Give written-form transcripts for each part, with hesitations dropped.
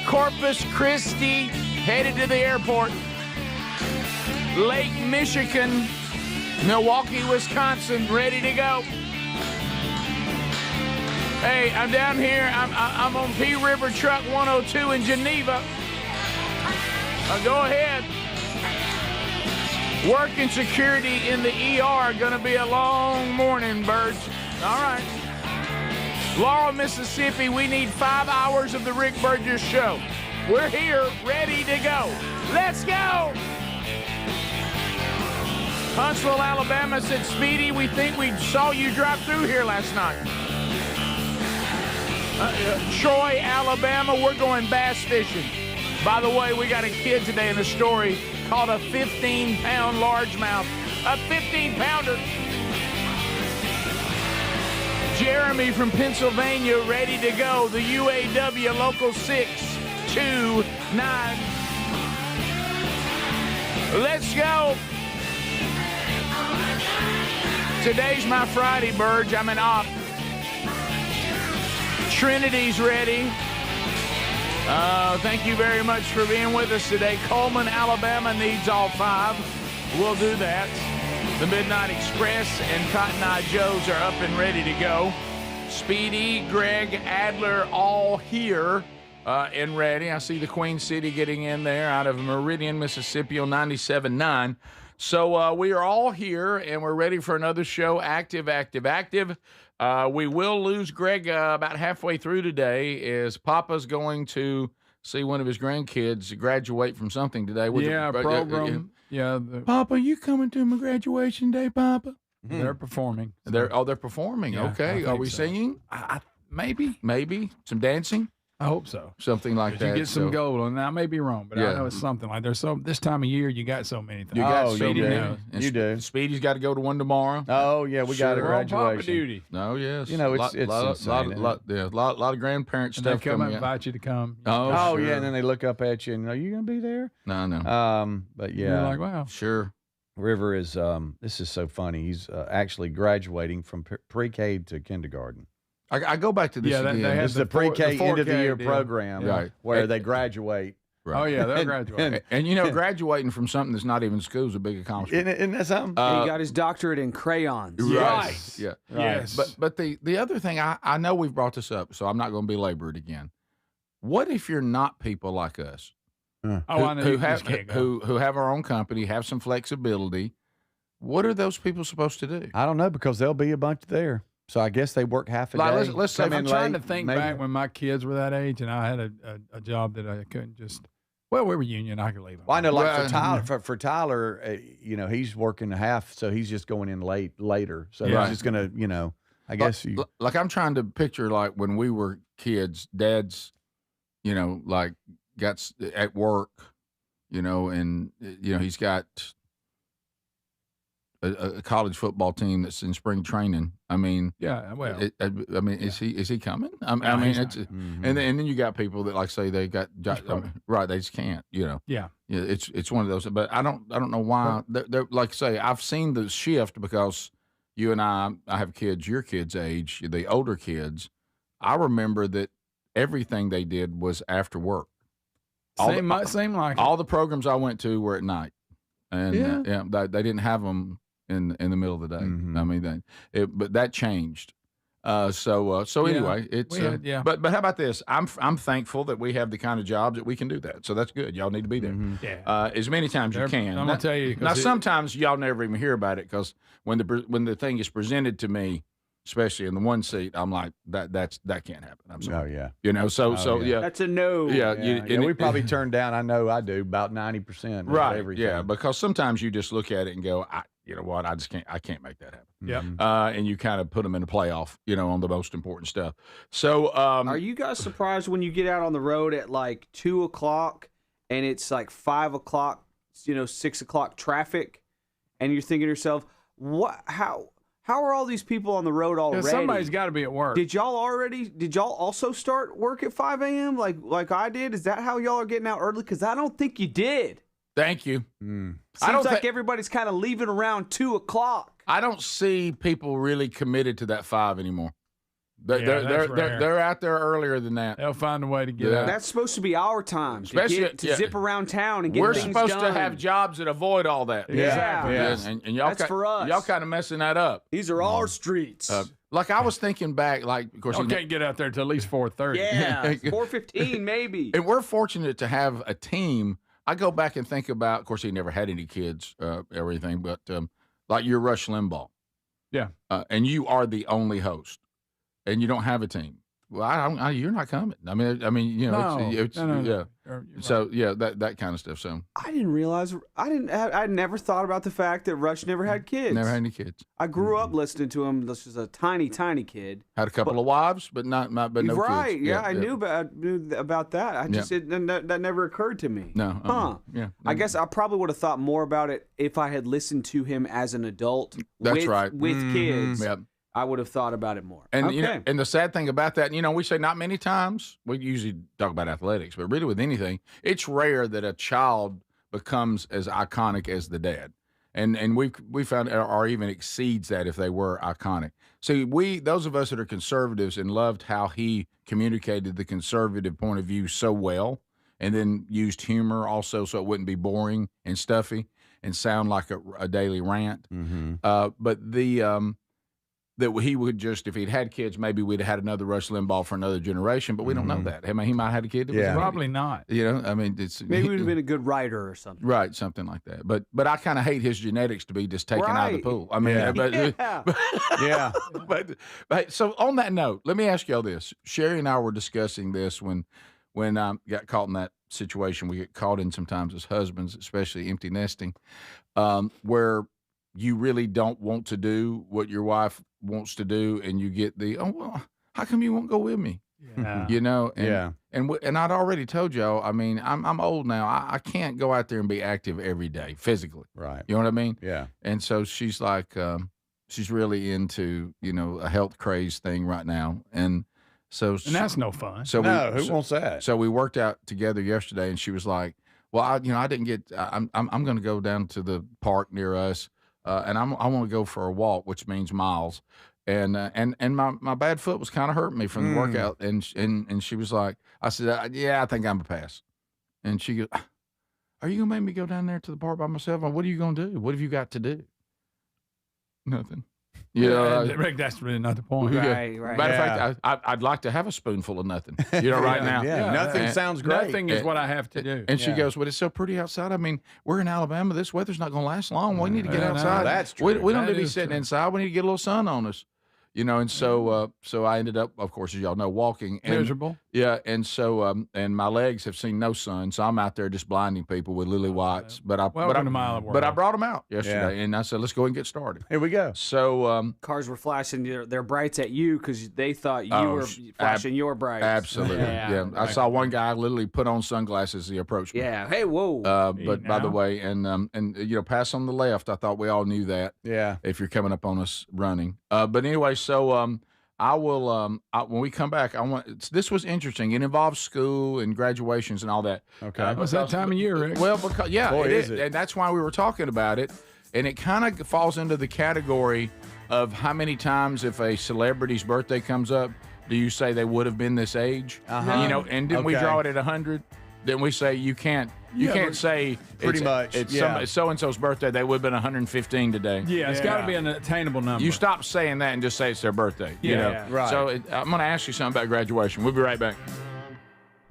Corpus Christi, headed to the airport. Lake Michigan, Milwaukee, Wisconsin, ready to go. Hey, I'm down here. I'm on P River Truck 102 in Geneva. Go ahead. Working security in the ER. Going to be a long morning, birds. All right. Laurel, Mississippi, we need 5 hours of the Rick Burgess Show. We're here, ready to go. Let's go! Huntsville, Alabama said, Speedy, we think we saw you drive through here last night. Troy, Alabama, we're going bass fishing. By the way, we got a kid today in a story called a 15-pound largemouth. A 15-pounder. Jeremy from Pennsylvania, ready to go. The UAW Local 629. Let's go. Today's my Friday, Burge. I'm an op. Trinity's ready. Thank you very much for being with us today. Coleman, Alabama needs all 5. We'll do that. The Midnight Express and Cotton Eye Joe's are up and ready to go. Speedy, Greg, Adler, all here and ready. I see the Queen City getting in there out of Meridian, Mississippi on 97.9. So we are all here, and we're ready for another show, Active. We will lose Greg about halfway through today as Papa's going to see one of his grandkids graduate from something today. Program. Papa, you coming to my graduation day, Papa? They're performing. They're performing. Yeah, okay. Are we singing? Maybe some dancing. I hope so. Something like that. You get some gold, and I may be wrong, but I know it's something like there's so this time of year you got so many things. You got Speedy so many. knows. You do. Speedy's got to go to one tomorrow. Oh yeah, we got a We're on Papa graduation. duty. Oh yes. You know, it's lot of grandparent And stuff they come coming and invite you to come. Oh sure. yeah, and then they look up at you and are you gonna be there? No. But You're yeah, like, wow. Sure. River is. This is so funny. He's actually graduating from pre-K to kindergarten. I go back to this again. they have It's the pre-K end of the year program, Right. where they graduate. Right. Oh yeah, they'll graduate. And graduating from something that's not even school is a big accomplishment. Isn't that something? he got his doctorate in crayons. Right. Yeah. Yes. But the other thing, I know we've brought this up, so I'm not going to belabor it again. What if you're not people like us? I know who you have just can't go. who have our own company, have some flexibility. What are those people supposed to do? I don't know, because there'll be a bunch there. So I guess they work half a day. Let's say come I'm in trying late, to think maybe. back when my kids were that age, and I had a job that I couldn't just. Well, we were union. I could leave them. Well, I know, like Well, for Tyler, for Tyler, he's working half, so he's just going in later. So Yeah. he's just gonna, I guess you. Like I'm trying to picture like when we were kids, dads, like got at work, and he's got a college football team that's in spring training. I mean, Yeah, well, is he coming? I No, mean, he's it's not. and then you got people that like say they got right, they just can't. yeah. Yeah, it's one of those. But I don't know why. They're like say I've seen the shift because you and I have kids your kids' age, the older kids. I remember that everything they did was after work. Same like All the programs I went to were at night, and they didn't have them in the middle of the day. Mhm. I mean, but that changed. So anyway, it's But how about this? I'm thankful that we have the kind of jobs that we can do that. So that's good. Y'all need to be there Yeah. as many times you can. I'm gonna tell you. 'cause Now, it- sometimes y'all never even hear about it because when the thing is presented to me, especially in the one seat, I'm like that can't happen. I'm Oh sorry. yeah. Yeah. That's a no. Yeah, We probably turn down. I know I do about 90%. of right. everything. Yeah, because sometimes you just look at it and go, you know what, I can't make that happen. Yep. And you kind of put them in a playoff, on the most important stuff. So, Are you guys surprised when you get out on the road at like 2:00 and it's like 5:00, 6:00 traffic, and you're thinking to yourself, how are all these people on the road Yeah, already? somebody's got to be at work. Did y'all also start work at 5 a.m. like I did? Is that how y'all are getting out early? Because I don't think you did. thank you. Mm. I don't Seems like thi- everybody's kind of leaving around 2:00. I don't see people really committed to that 5 anymore. They're out there earlier than that. They'll find a way to get out. That's supposed to be our time Especially- to zip around town and get We're things supposed done. to have jobs that avoid all that. Exactly. Yeah. And y'all, That's for us. y'all kind of messing that up. These are our streets. Like I was thinking back, like of course, You can't get out there till at least 4:30. yeah, 4:15 maybe. and we're fortunate to have a team. I go back and think about. Of course, he never had any kids, everything, but like you're Rush Limbaugh, Yeah. and you are the only host, and you don't have a team. Well, you're not coming. I mean, you know, No, it's no. yeah. You're So yeah, that kind of stuff. So I didn't realize. I never thought about the fact that Rush never had kids. never had any kids. I grew up listening to him. This was a tiny kid. Had a couple of wives, but no Right? kids. Yeah, I knew about that. I just that never occurred to me. No. Huh? Yeah. I guess I probably would have thought more about it if I had listened to him as an adult. That's with, right. With kids. Yep. I would have thought about it more. And okay. you know, and the sad thing about that, you know, we say not many times. We usually talk about athletics, but really with anything, it's rare that a child becomes as iconic as the dad. And we found or even exceeds that if they were iconic. So those of us that are conservatives and loved how he communicated the conservative point of view so well, and then used humor also so it wouldn't be boring and stuffy and sound like a daily rant. But that he would just, if he'd had kids, maybe we'd have had another Rush Limbaugh for another generation, but we don't know that. I mean, he might have had a kid. That was a Probably not. You know, I mean, Maybe he would have been a good writer or something. right, something like that. But I kind of hate his genetics to be just taken out of the Right. pool. I mean, Yeah. but so on that note, let me ask y'all this. Sherry and I were discussing this when I got caught in that situation. We get caught in sometimes as husbands, especially empty nesting, where you really don't want to do what your wife wants to do, and you get how come you won't go with me? Yeah. You know, Yeah. and I'd already told y'all. I mean, I'm old now. I can't go out there and be active every day physically. Right. You know what I mean? Yeah. And so she's like, she's really into a health craze thing right now, and so And that's no fun. so No, we, who wants that? So we worked out together yesterday, and she was like, "Well, I didn't get. I'm going to go down to the park near us, and I want to go for a walk, which means miles." And my bad foot was kind of hurting me from the workout, and she was like, I said, "Yeah, I think I'm a pass." And she goes, "Are you gonna make me go down there to the park by myself? What are you gonna do? What have you got to do?" Nothing. Rick, that's really not the point. Right. Matter of fact, I'd like to have a spoonful of nothing. Right now. Yeah. Nothing sounds great. Nothing is what I have to do. And she goes, "Well, it's so pretty outside. I mean, we're in Alabama. This weather's not going to last long. We need to get Yeah, no, outside. that's We true. don't need to That be is sitting true. inside. We need to get a little sun on us." And so I ended up, of course, as y'all know, walking. And, Miserable. Yeah, and so and my legs have seen no sun, so I'm out there just blinding people with lily whites. Welcome to my world. But I brought them out yesterday, and I said, "Let's go and get started." Here we go. So Cars were flashing their brights at you because they thought you were flashing your brights. absolutely, Yeah. I saw one guy literally put on sunglasses as he approached me. Yeah. Hey, whoa. But by the now. way, and pass on the left. I thought we all knew that. Yeah. If you're coming up on us running. But anyway, so I will when we come back. This was interesting. It involves school and graduations and all that. Okay. What's that time of year, Rick? Well, because Boy, it is is, it. and that's why we were talking about it. And it kind of falls into the category of how many times, if a celebrity's birthday comes up, do you say they would have been this age? Uh-huh. And didn't we Okay. draw it at 100? Then we say you can't say Pretty much, it's yeah. so and so's birthday. They would have been 115 today. Yeah, it's got to be an attainable number. You stop saying that and just say it's their birthday. You know? Yeah. Right. So I'm going to ask you something about graduation. We'll be right back.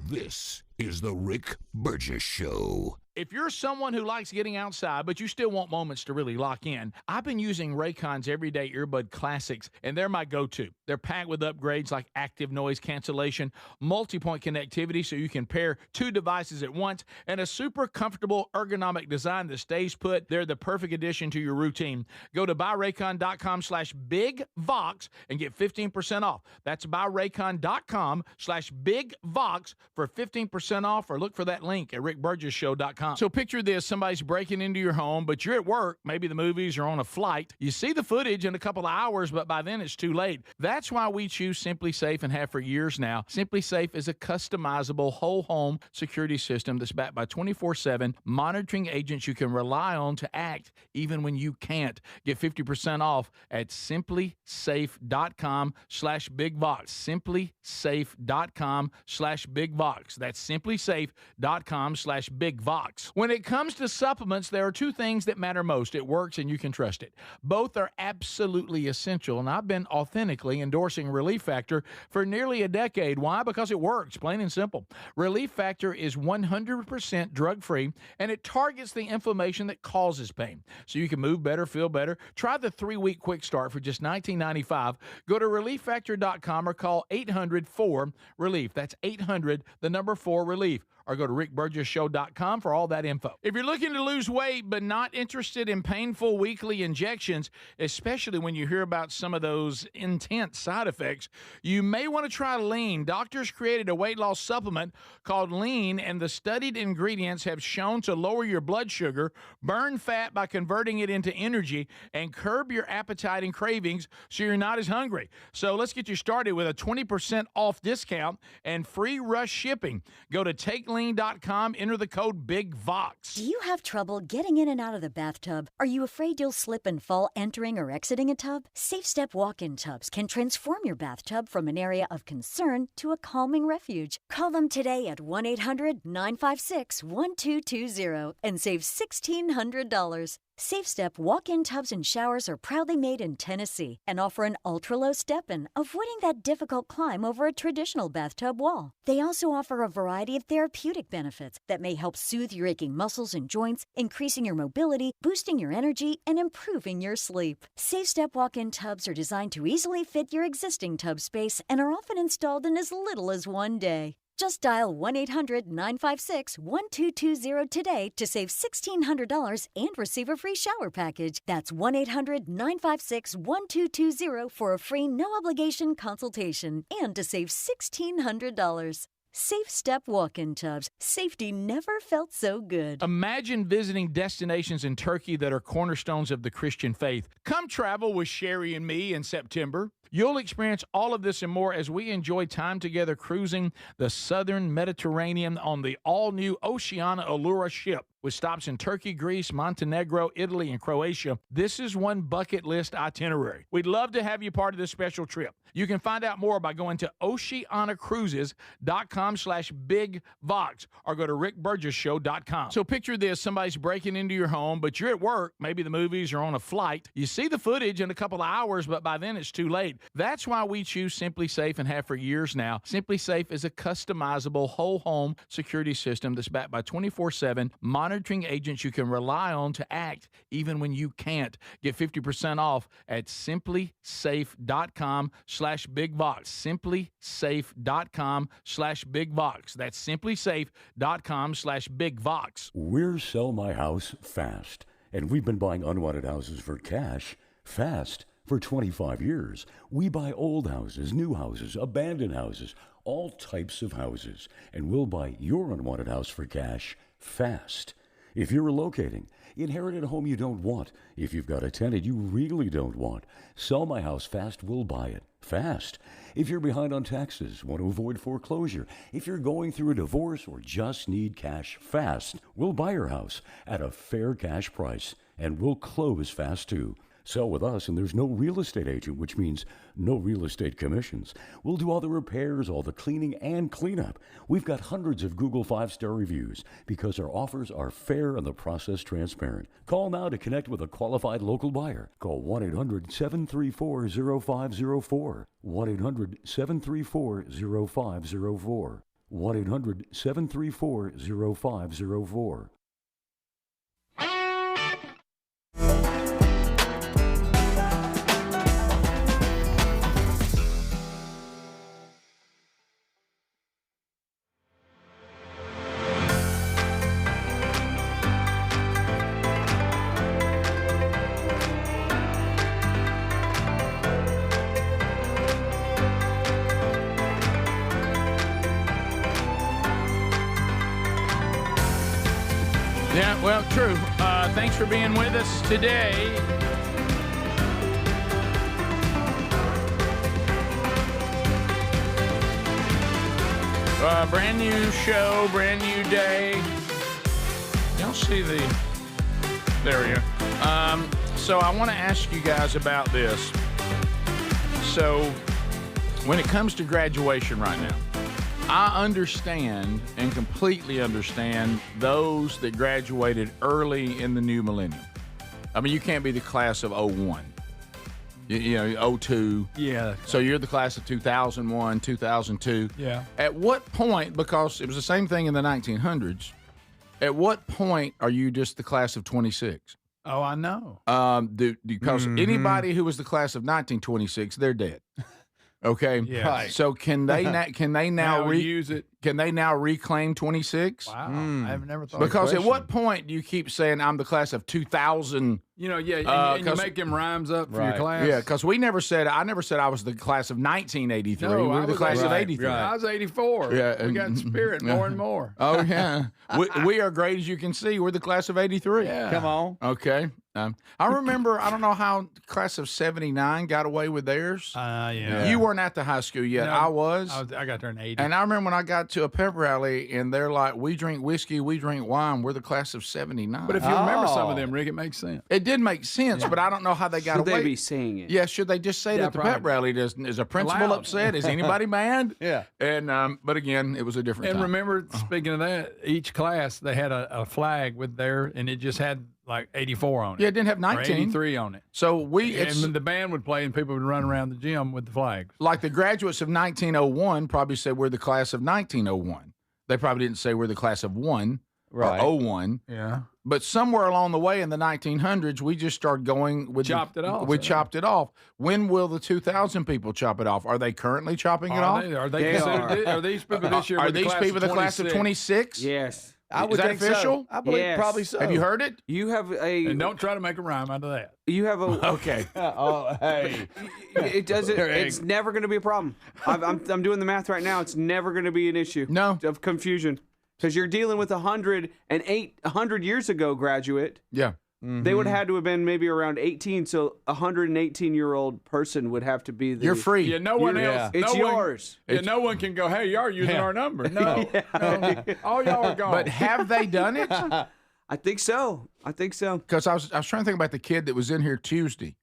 This is the Rick Burgess Show. If you're someone who likes getting outside, but you still want moments to really lock in, I've been using Raycon's Everyday Earbud Classics, and they're my go-to. They're packed with upgrades like active noise cancellation, multi-point connectivity so you can pair two devices at once, and a super comfortable ergonomic design that stays put. They're the perfect addition to your routine. Go to buyraycon.com/bigvox and get 15% off. That's buyraycon.com/bigvox for 15% off, or look for that link at rickburgesshow.com. reliefactor.com. So picture this, somebody's breaking into your home, but you're at work, maybe the movies or on a flight. You see the footage in a couple of hours, but by then it's too late. That's why we choose Simply Safe and have for years now. Simply Safe is a customizable whole home security system that's backed by 24/7 monitoring agents you can rely on to act even when you can't. Get 50% off at simplysafe.com/bigvox. simplysafe.com/bigvox. That's simplysafe.com/bigvox. When it comes to supplements, there are two things that matter most. It works and you can trust it. Both are absolutely essential, and I've been authentically endorsing Relief Factor for nearly a decade. Why? Because it works, plain and simple. Relief Factor is 100% drug-free, and it targets the inflammation that causes pain. So you can move better, feel better. Try the 3-week quick start for just $19.95. Go to relieffactor.com or call 800-4-RELIEF. That's 800-4-RELIEF. Or go to rickburgessshow.com for all that info. If you're looking to lose weight but not interested in painful weekly injections, especially when you hear about some of those intense side effects, you may want to try Lean. Doctors created a weight loss supplement called Lean, and the studied ingredients have shown to lower your blood sugar, burn fat by converting it into energy, and curb your appetite and cravings so you're not as hungry. So let's get you started with a 20% off discount and free rush shipping. Go to TakeLean.com, enter the code BIGVOX. Do you have trouble getting in and out of the bathtub? Are you afraid you'll slip and fall entering or exiting a tub? Safe Step walk-in tubs can transform your bathtub from an area of concern to a calming refuge. Call them today at 1-800-956-1220 and save $1,600. Safe Step walk-in tubs and showers are proudly made in Tennessee and offer an ultra-low step-in, avoiding that difficult climb over a traditional bathtub wall. They also offer a variety of therapeutic benefits that may help soothe your aching muscles and joints, increasing your mobility, boosting your energy, and improving your sleep. Safe Step walk-in tubs are designed to easily fit your existing tub space and are often installed in as little as one day. Just dial 1-800-956-1220 today to save $1,600 and receive a free shower package. That's 1-800-956-1220 for a free no-obligation consultation and to save $1,600. Safe Step walk-in tubs. Safety never felt so good. Imagine visiting destinations in Turkey that are cornerstones of the Christian faith. Come travel with Sherry and me in September. You'll experience all of this and more as we enjoy time together cruising the southern Mediterranean on the all-new Oceana Allura ship. With stops in Turkey, Greece, Montenegro, Italy, and Croatia, this is one bucket list itinerary. We'd love to have you part of this special trip. You can find out more by going to oceanacruises.com/bigvox or go to rickburgessshow.com. So picture this, somebody's breaking into your home, but you're at work, maybe the movies or on a flight. You see the footage in a couple of hours, but by then it's too late. That's why we choose Simply Safe and have for years now. Simply Safe is a customizable whole home security system that's backed by 24/7 monitoring agents you can rely on to act even when you can't. Get 50% off at simplysafe.com/bigvox. simplysafe.com/bigvox. That's simplysafe.com/bigvox. We're Sell My House Fast, and we've been buying unwanted houses for cash fast for 25 years. We buy old houses, new houses, abandoned houses, all types of houses, and we'll buy your unwanted house for cash fast. If you're relocating, inherited a home you don't want, if you've got a tenant you really don't want, Sell My House Fast will buy it fast. If you're behind on taxes, want to avoid foreclosure, if you're going through a divorce or just need cash fast, we'll buy your house at a fair cash price, and we'll close fast too. Sell with us, and there's no real estate agent, which means no real estate commissions. We'll do all the repairs, all the cleaning, and cleanup. We've got hundreds of Google 5-star reviews because our offers are fair and the process transparent. Call now to connect with a qualified local buyer. Call 1-800-734-0504. 1-800-734-0504. 1-800-734-0504. Yeah, well, true. Thanks for being with us today. Brand new show, brand new day. Y'all see there we go. So I want to ask you guys about this. So when it comes to graduation right now, I understand and completely understand those that graduated early in the new millennium. I mean, you can't be the class of 01. You know, 02. Yeah. So you're the class of 2001, 2002. Yeah. At what point, because it was the same thing in the 1900s, at what point are you just the class of 26? Oh, I know. Because anybody who was the class of 1926, they're dead. Okay. Yeah. Right. So can they now use it? Can they now reclaim 26? Wow. I've never thought. Because at what point do you keep saying I'm the class of 2000? You know, yeah, and you make them rhymes up for your class. Yeah, because I never said I was the class of 1983. No, we were the class of 83. I was 84. Yeah, we got spirit more and more. Oh yeah, we are great as you can see. We're the class of 83. Yeah. Come on. Okay. I remember. I don't know how class of 79 got away with theirs. Yeah. You weren't at the high school yet. No, I was. I got there in 80. And I remember when I got to a pep rally, and they're like, "We drink whiskey, we drink wine. We're the class of 79." But if you remember some of them, Rick, it makes sense. It did make sense, but I don't know how they got Should away. they be saying it? Yeah, should they just say it Yeah, at the pep rally? Is a principal Loud. upset? Is anybody mad? Yeah. And but again, it was a different And time. remember, speaking of that, each class they had a flag with there, and it just had like 84 on it. Yeah, it didn't have or 19. 83 on it. So it's And the band would play, and people would run around the gym with the flags. like the graduates of 1901 probably said we're the class of 1901. They probably didn't say we're the class of 1 Right. or 01. Yeah. But somewhere along the way in the 1900s, we just started going with Chopped it off. We chopped it off. When will the 2000 people chop it off? Are they currently chopping it off? Are they They considered? Are these people this year? Are with the these class people of the class of 26? Yes. I would Is that think official? So. I believe Yes. probably so. Have you heard it? You have a. And don't try to make a rhyme out of that. You have a. Okay. Oh, hey. It doesn't. It's never going to be a problem. I'm doing the math right now. It's never going to be an issue. No. Of confusion, because you're dealing with 100 years ago graduate. Yeah. They would have had to have been maybe around 18. So a 118-year-old person would have to be the. You're free. Yeah, no one Yeah. else. It's no one- yours. Yeah, no one can go, hey, y'all are using our number. No. No. All y'all are gone. But have they done it? I think so. Because I was trying to think about the kid that was in here Tuesday,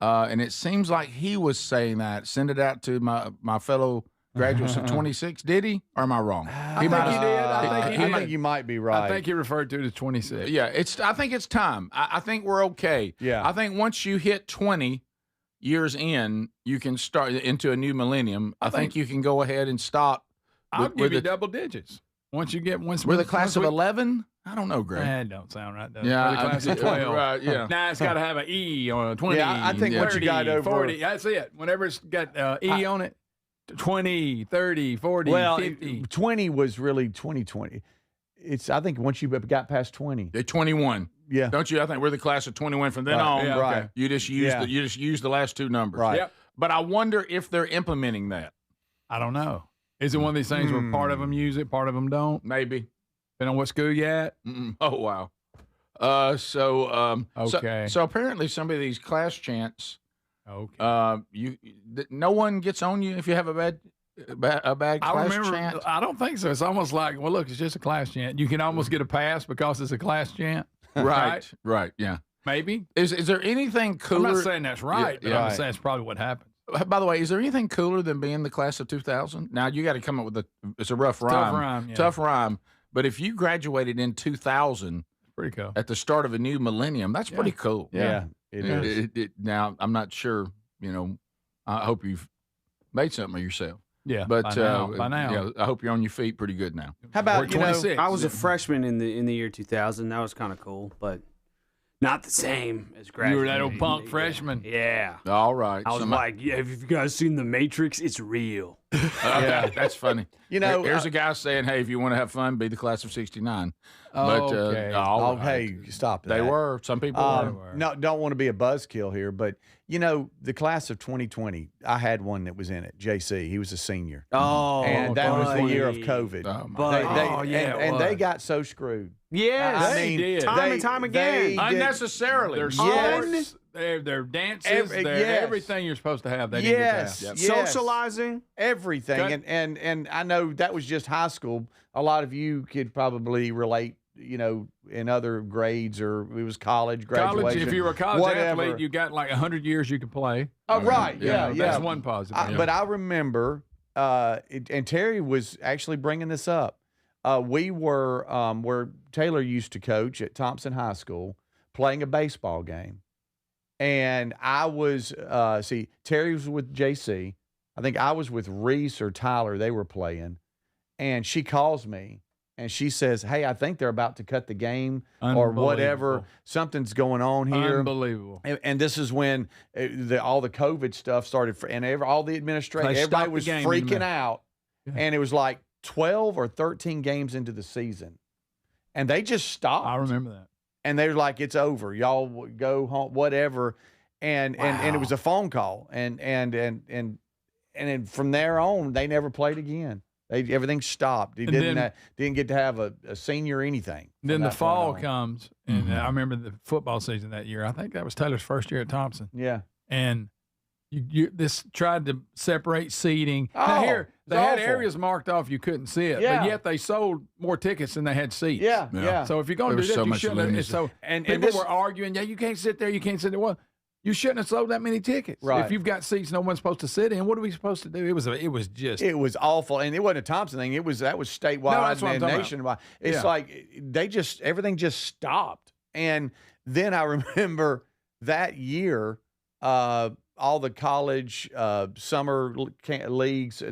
and it seems like he was saying that. Send it out to my fellow graduates of 26. Did he? Or am I wrong? I think he did. I think he did. you might be right. I think he referred to it as 26. Yeah, I think it's time. I think we're okay. Yeah. I think once you hit 20 years in, you can start into a new millennium. I think you can go ahead and stop. I'll with give you the- double digits. Once we're the class of 11? I don't know, Greg. That don't sound right. Does it? Yeah, We're the class of 12. right, yeah. Nah, it's got to have an E or a 20. Yeah, I think once you 30, got over- 40, that's it. Whenever it's got E on it, 20, 30, 40, well, 50. 20 was really 2020. I think once you got past 20. They're 21. Yeah. Don't you? I think we're the class of 21 from then Right, on. yeah, right. okay. You just use Yeah. the last two numbers. Right. Yep. But I wonder if they're implementing that. I don't know. Is it one of these things where part of them use it, part of them don't? Maybe. Depending on what school you at? Oh wow. Okay. So apparently, some of these class chants, Okay. no one gets on you if you have a bad I class remember. chant. I don't think so. It's almost like, well, look, it's just a class chant. You can almost get a pass because it's a class chant. Right. Yeah. Maybe. Is there anything cooler? I'm not saying that's right, but I'm right. just saying it's probably what happened. By the way, is there anything cooler than being the class of 2000? Now you got to come up with it's a rough rhyme. Tough rhyme. But if you graduated in 2000 Pretty cool. at the start of a new millennium, that's pretty cool. Yeah, it is. Now I'm not sure. I hope you've made something of yourself. Yeah. But by now. yeah, I hope you're on your feet pretty good now. How about, We're 26. I was a freshman in the year 2000. That was kind of cool, but not the same as You graduating. were that old punk freshman. Yeah. All right. I was like, yeah, have you guys seen The Matrix? It's real. Yeah. That's funny. You know, here's a guy saying, "Hey, if you want to have fun, be the class of '69." Okay. Oh, hey, stop that. They were. Some people were. No, don't want to be a buzzkill here, but you know, the class of 2020, I had one that was in it. JC, he was a senior, Oh, and that was the year of buddy. COVID. Oh, my But- and they got so screwed. Yes, I mean, did. Time and time again. they did- Unnecessarily. Their Yes. sports, their dances, Yes. everything you're supposed to have. They didn't get Yes, that. yes. Socializing. Everything, Cut. and I know that was just high school. A lot of you could probably relate. You know, in other grades, or it was college graduation. College, if you were a college whatever. athlete, you got like 100 years you could play. Oh, right, yeah. That's one positive. But I remember, and Terry was actually bringing this up. We were where Taylor used to coach at Thompson High School, playing a baseball game, and I was Terry was with JC. I think I was with Reese or Tyler. They were playing, and she calls me. And she says, "Hey, I think they're about to cut the game or whatever. Unbelievable. Something's going on here." Unbelievable. And this is when all the COVID stuff started, and all the administration, They everybody stopped the was game in the freaking middle. out. Yeah. And it was like 12 or 13 games into the season, and they just stopped. I remember that. And they were like, "It's over. Y'all go home, whatever." And it was a phone call, and then from there on, they never played again. Everything stopped. He And didn't get to have a senior or anything. from Then the that point fall on. comes, and I remember the football season that year. I think that was Taylor's first year at Thompson. Yeah. And this tried to separate seating. Now Oh, here, they it's had awful. areas marked off you couldn't see it, Yeah. but yet they sold more tickets than they had seats. Yeah. Yeah. Yeah. So if you're going There to do was that, so you much shouldn't have. lunacy. So And people this- were arguing, you can't sit there, you can't sit there. Well, you shouldn't have sold that many tickets. Right. If you've got seats no one's supposed to sit in, what are we supposed to do? It was just It was awful, and it wasn't a Thompson thing. That was statewide that's what I'm and talking about. nationwide. It's Yeah. like everything just stopped. And then I remember that year, all the college summer leagues,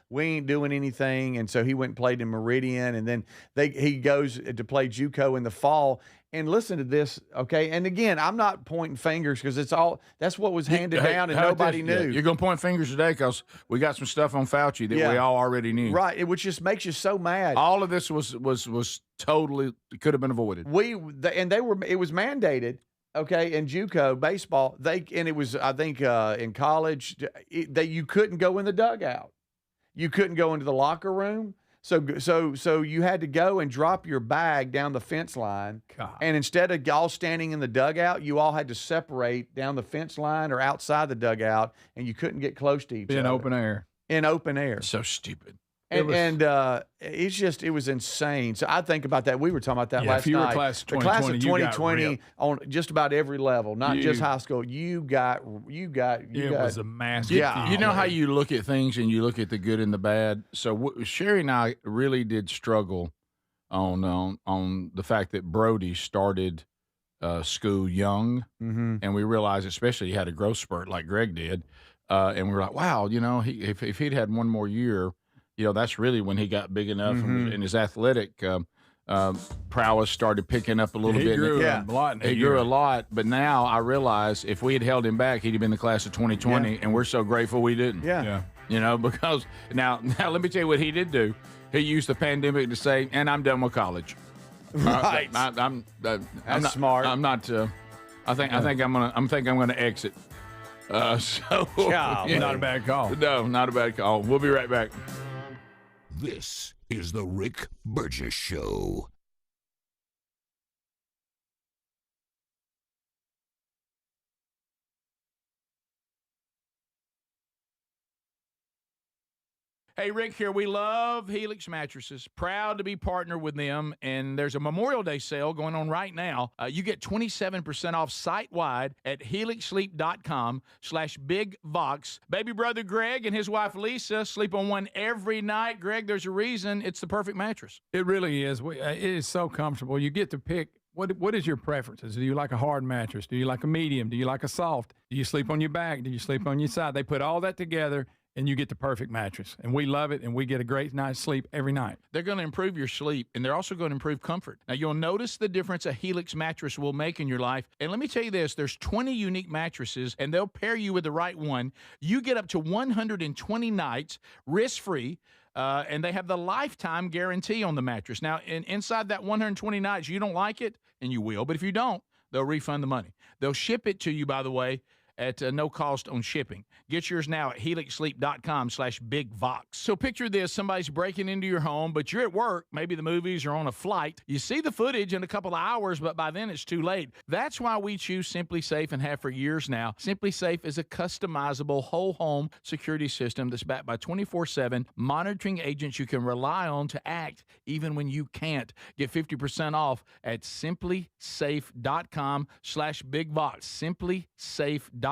we ain't doing anything, and so he went and played in Meridian, and then he goes to play JUCO in the fall. And listen to this, okay? And again, I'm not pointing fingers because that's what was handed down, and How about nobody this? knew. You're going to point fingers today because we got some stuff on Fauci that Yeah. we all already knew. Right, which just makes you so mad. All of this was totally could have been avoided. It was mandated, okay, in JUCO baseball. It was, I think, in college that you couldn't go in the dugout, you couldn't go into the locker room. So you had to go and drop your bag down the fence line, God. and instead of all standing in the dugout, you all had to separate down the fence line or outside the dugout, and you couldn't get close to each in other. open air. In open air. So stupid. And it was insane. So I think about that. We were talking about that Yeah, last if you were night. class of The class of 2020, you got 2020 ripped. on just about every level, not just You- high school. It was a massive. Yeah. You know how you look at things and you look at the good and the bad. So Sherry and I really did struggle on the fact that Brody started school young, and we realized, especially he had a growth spurt like Greg did, and we were like, wow, if he'd had one more year, that's really when he got big enough and his athletic prowess started picking up a little He bit. grew Yeah. a lot. in a He year. grew a lot, but now I realize if we had held him back, he'd have been the class of 2020, and we're so grateful we didn't. Yeah. Yeah. Because now let me tell you what he did do. He used the pandemic to say, "And I'm done with college." Right. I'm That's not smart. I'm not. I think I'm gonna exit. So Yeah, Not a bad call. No, not a bad call. We'll be right back. This is the Rick Burgess Show. Hey, Rick here. We love Helix Mattresses. Proud to be partnered with them. And there's a Memorial Day sale going on right now. You get 27% off site-wide at helixsleep.com/bigvox. Baby brother Greg and his wife Lisa sleep on one every night. Greg, there's a reason. It's the perfect mattress. It really is. It is so comfortable. You get to pick. What is your preferences? Do you like a hard mattress? Do you like a medium? Do you like a soft? Do you sleep on your back? Do you sleep on your side? They put all that together and you get the perfect mattress. And we love it, and we get a great night's sleep every night. They're going to improve your sleep, and they're also going to improve comfort. Now, you'll notice the difference a Helix mattress will make in your life. And let me tell you this, there's 20 unique mattresses, and they'll pair you with the right one. You get up to 120 nights risk-free, and they have the lifetime guarantee on the mattress. Now, inside that 120 nights, you don't like it, and you will. But if you don't, they'll refund the money. They'll ship it to you, by the way, at no cost on shipping. Get yours now at helixsleep.com/bigvox. So picture this, somebody's breaking into your home, but you're at work, maybe the movies or on a flight. You see the footage in a couple of hours, but by then it's too late. That's why we choose Simply Safe and have for years now. Simply Safe is a customizable whole home security system that's backed by 24/7 monitoring agents you can rely on to act even when you can't. Get 50% off at simplysafe.com/bigvox. simplysafe.com/bigvox.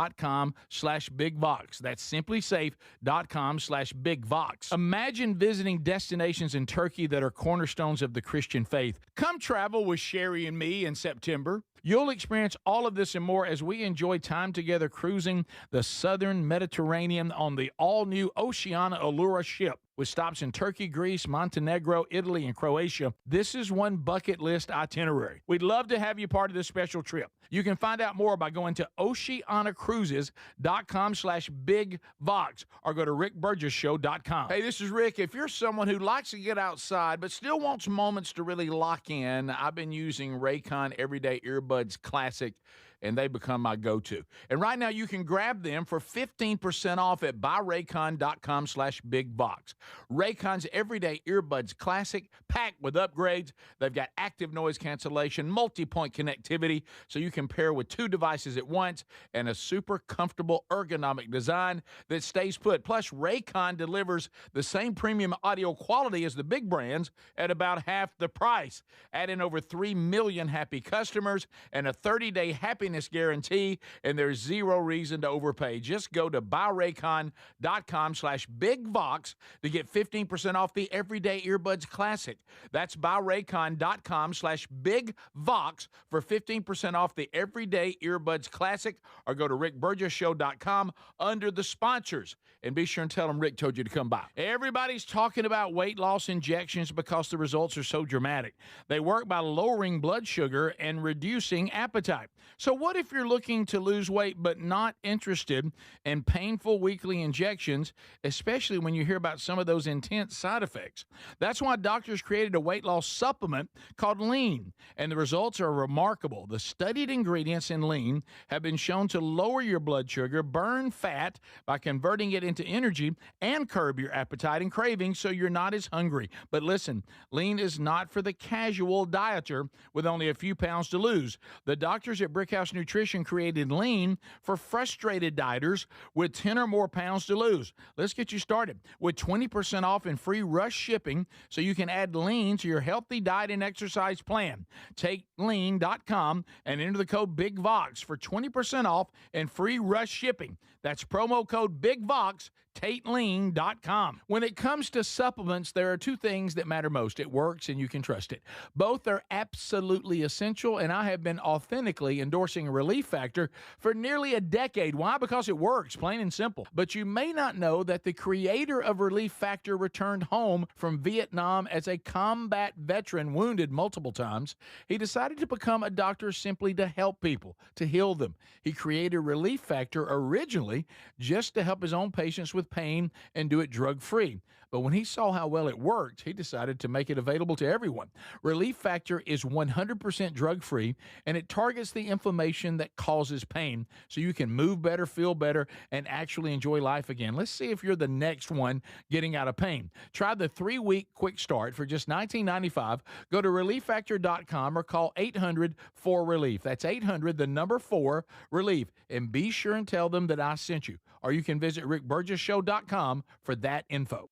That's simplysafe.com/bigvox. Imagine visiting destinations in Turkey that are cornerstones of the Christian faith. Come travel with Sherry and me in September. You'll experience all of this and more as we enjoy time together cruising the southern Mediterranean on the all-new Oceana Allura ship. With stops in Turkey, Greece, Montenegro, Italy, and Croatia, this is one bucket list itinerary. We'd love to have you part of this special trip. You can find out more by going to oceanacruises.com/bigvox or go to rickburgesshow.com. Hey, this is Rick. If you're someone who likes to get outside but still wants moments to really lock in, I've been using Raycon Everyday Earbuds Classic, and they become my go-to. And right now you can grab them for 15% off at buyraycon.com/bigvox. Raycon's Everyday Earbuds Classic, packed with upgrades. They've got active noise cancellation, multi-point connectivity, so you can pair with two devices at once, and a super comfortable ergonomic design that stays put. Plus, Raycon delivers the same premium audio quality as the big brands at about half the price. Add in over 3 million happy customers and a 30-day happiness guarantee, and there's zero reason to overpay. Just go to buyraycon.com/bigvox to get 15% off the Everyday Earbuds Classic. That's buyraycon.com/bigvox for 15% off the Everyday Earbuds Classic, or go to rickburgesshow.com under the sponsors. And be sure and tell them Rick told you to come by. Everybody's talking about weight loss injections because the results are so dramatic. They work by lowering blood sugar and reducing appetite. So what if you're looking to lose weight but not interested in painful weekly injections, especially when you hear about some of those intense side effects? That's why doctors created a weight loss supplement called Lean, and the results are remarkable. The studied ingredients in Lean have been shown to lower your blood sugar, burn fat by converting it into energy, and curb your appetite and cravings so you're not as hungry. But listen, Lean is not for the casual dieter with only a few pounds to lose. The doctors at Brickhouse Nutrition created Lean for frustrated dieters with 10 or more pounds to lose. Let's get you started with 20% off and free rush shipping so you can add Lean to your healthy diet and exercise plan. Take lean.com and enter the code BIGVOX for 20% off and free rush shipping. That's promo code BIGVOX, TateLean.com. When it comes to supplements, there are two things that matter most. It works and you can trust it. Both are absolutely essential, and I have been authentically endorsing Relief Factor for nearly a decade. Why? Because it works, plain and simple. But you may not know that the creator of Relief Factor returned home from Vietnam as a combat veteran, wounded multiple times. He decided to become a doctor simply to help people, to heal them. He created Relief Factor originally just to help his own patients with pain and do it drug-free. But when he saw how well it worked, he decided to make it available to everyone. Relief Factor is 100% drug-free, and it targets the inflammation that causes pain so you can move better, feel better, and actually enjoy life again. Let's see if you're the next one getting out of pain. Try the 3-week quick start for just $19.95. Go to relieffactor.com or call 800-4RELIEF. That's 800, the number 4, RELIEF. And be sure and tell them that I sent you. Or you can visit rickburgesshow.com for that info.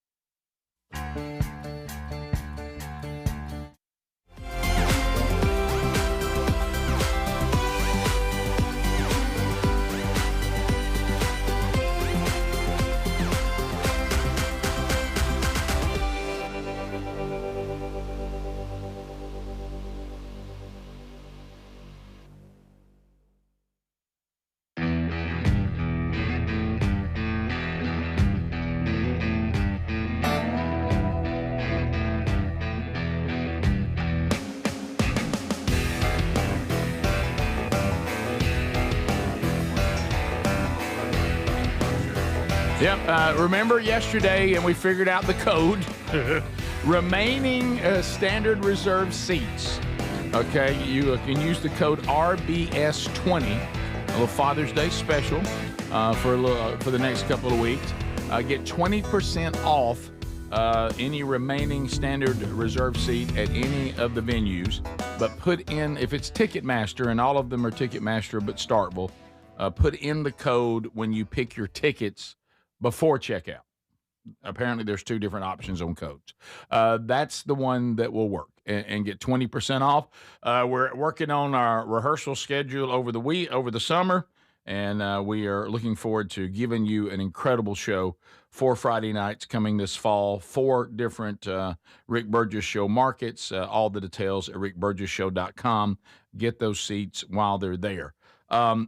Yep. Remember yesterday, and we figured out the code. Remaining standard reserve seats. Okay, you can use the code RBS20, a little Father's Day special for the next couple of weeks. Get 20% off any remaining standard reserve seat at any of the venues. But put in, if it's Ticketmaster, and all of them are Ticketmaster but Starkville, put in the code when you pick your tickets before checkout. Apparently, there's 2 different options on codes. That's the one that will work and get 20% off. We're working on our rehearsal schedule over the summer, and we are looking forward to giving you an incredible show 4 Friday nights coming this fall. 4 different Rick Burgess Show markets. All the details at rickburgessshow.com. Get those seats while they're there.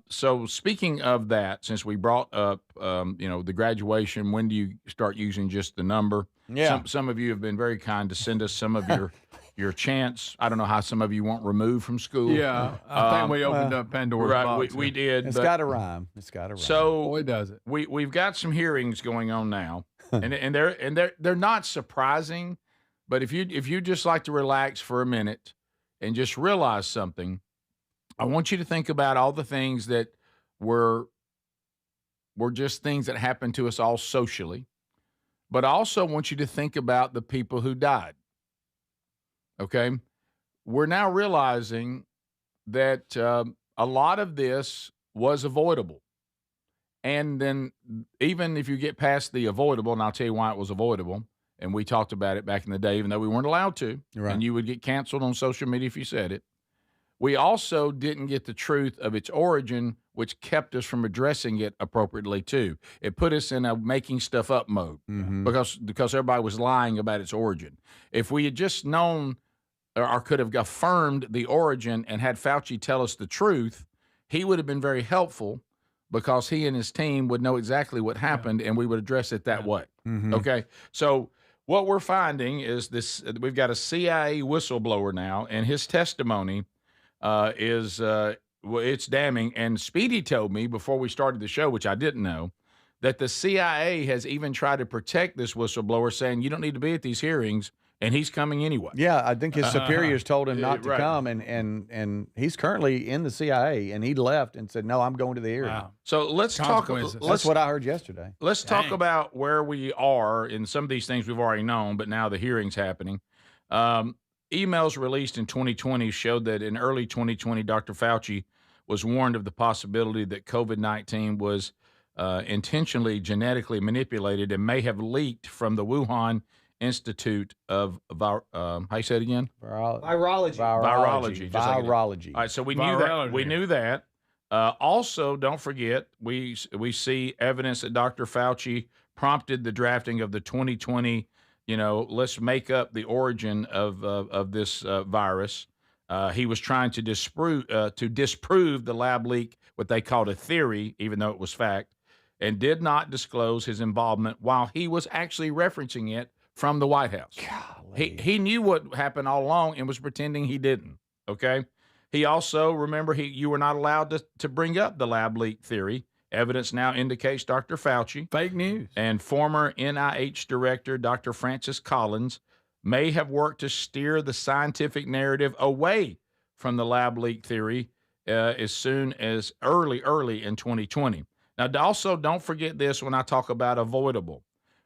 So speaking of that, since we brought up, the graduation, when do you start using just the number? Yeah. Some of you have been very kind to send us some of your chants. I don't know how some of you want removed from school. Yeah, I think we opened up Pandora's box. We did. It's got to rhyme. It's got to rhyme. So Boy, does it. We've got some hearings going on now, and they're not surprising, but if you just like to relax for a minute and just realize something, I want you to think about all the things that were just things that happened to us all socially, but I also want you to think about the people who died. Okay? We're now realizing that a lot of this was avoidable. And then even if you get past the avoidable, and I'll tell you why it was avoidable, and we talked about it back in the day, even though we weren't allowed to, Right. and you would get canceled on social media if you said it. We also didn't get the truth of its origin, which kept us from addressing it appropriately, too. It put us in a making stuff up mode because everybody was lying about its origin. If we had just known or could have affirmed the origin and had Fauci tell us the truth, he would have been very helpful because he and his team would know exactly what happened and we would address it that way. Okay? So what we're finding is this: we've got a CIA whistleblower now, and his testimony it's damning. And Speedy told me before we started the show, which I didn't know, that the CIA has even tried to protect this whistleblower, saying you don't need to be at these hearings, and he's coming anyway. Yeah, I think his superiors told him not to right. come, and he's currently in the CIA, and he left and said, no, I'm going to the hearing. Wow. So let's talk. Consequences. That's what I heard yesterday. Let's talk about where we are in some of these things we've already known, but now the hearing's happening. Emails released in 2020 showed that in early 2020, Dr. Fauci was warned of the possibility that COVID-19 was intentionally genetically manipulated and may have leaked from the Wuhan Institute of how you say it again? Virology. Just like it is. Virology. All right, so we knew that. We knew that. Also, don't forget, we see evidence that Dr. Fauci prompted the drafting of the 2020. Let's make up the origin of this virus. He was trying to disprove the lab leak, what they called a theory, even though it was fact, and did not disclose his involvement while he was actually referencing it from the White House. He knew what happened all along and was pretending he didn't. Okay. He also, remember, you were not allowed to bring up the lab leak theory. Evidence now indicates Dr. Fauci, Fake news. and former NIH director Dr. Francis Collins may have worked to steer the scientific narrative away from the lab leak theory as soon as early in 2020. Now, also don't forget this when I talk about avoidable.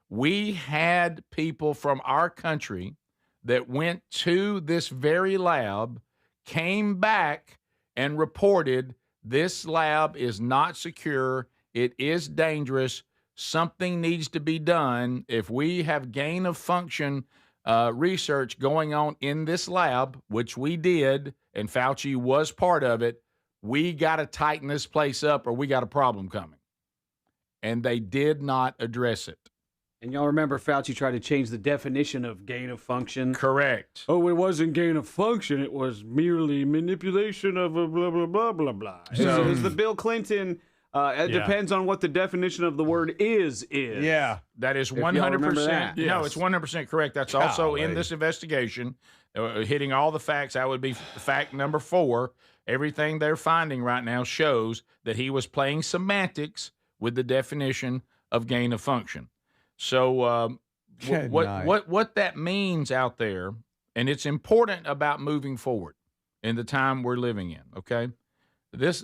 We had people from our country that went to this very lab, came back, and reported this lab is not secure. It is dangerous. Something needs to be done. If we have gain of function research going on in this lab, which we did, and Fauci was part of it, we got to tighten this place up or we got a problem coming. And they did not address it. And y'all remember Fauci tried to change the definition of gain of function? Correct. Oh, it wasn't gain of function. It was merely manipulation of a blah, blah, blah, blah, blah. So it was the Bill Clinton, it depends on what the definition of the word is. Yeah. That is If y'all remember 100%. that. No, Yes. it's 100% correct. That's also in Golly. this investigation, hitting all the facts. That would be fact number 4. Everything they're finding right now shows that he was playing semantics with the definition of gain of function. So Good night. what that means out there, and it's important about moving forward in the time we're living in. Okay, this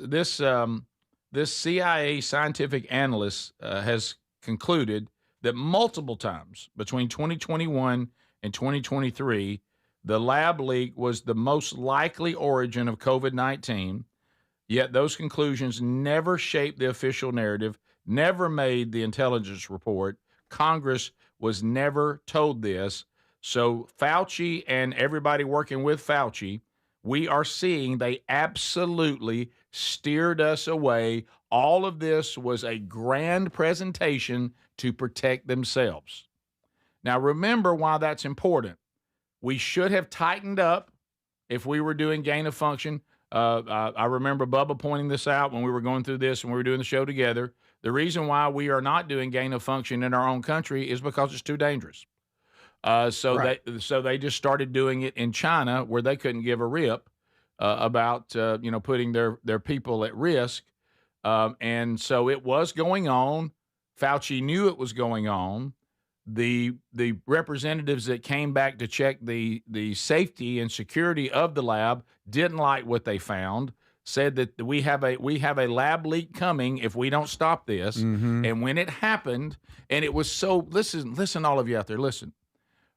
CIA scientific analyst has concluded that multiple times between 2021 and 2023, the lab leak was the most likely origin of COVID-19. Yet those conclusions never shaped the official narrative, never made the intelligence report. Congress was never told this. So Fauci and everybody working with Fauci, we are seeing they absolutely steered us away. All of this was a grand presentation to protect themselves. Now, remember why that's important. We should have tightened up if we were doing gain of function. I remember Bubba pointing this out when we were going through this and we were doing the show together. The reason why we are not doing gain of function in our own country is because it's too dangerous. So they just started doing it in China, where they couldn't give a rip about putting their people at risk. And so it was going on. Fauci knew it was going on. The representatives that came back to check the safety and security of the lab didn't like what they found. Said that we have a lab leak coming if we don't stop this. Mm-hmm. And when it happened, and it was so listen, all of you out there, listen.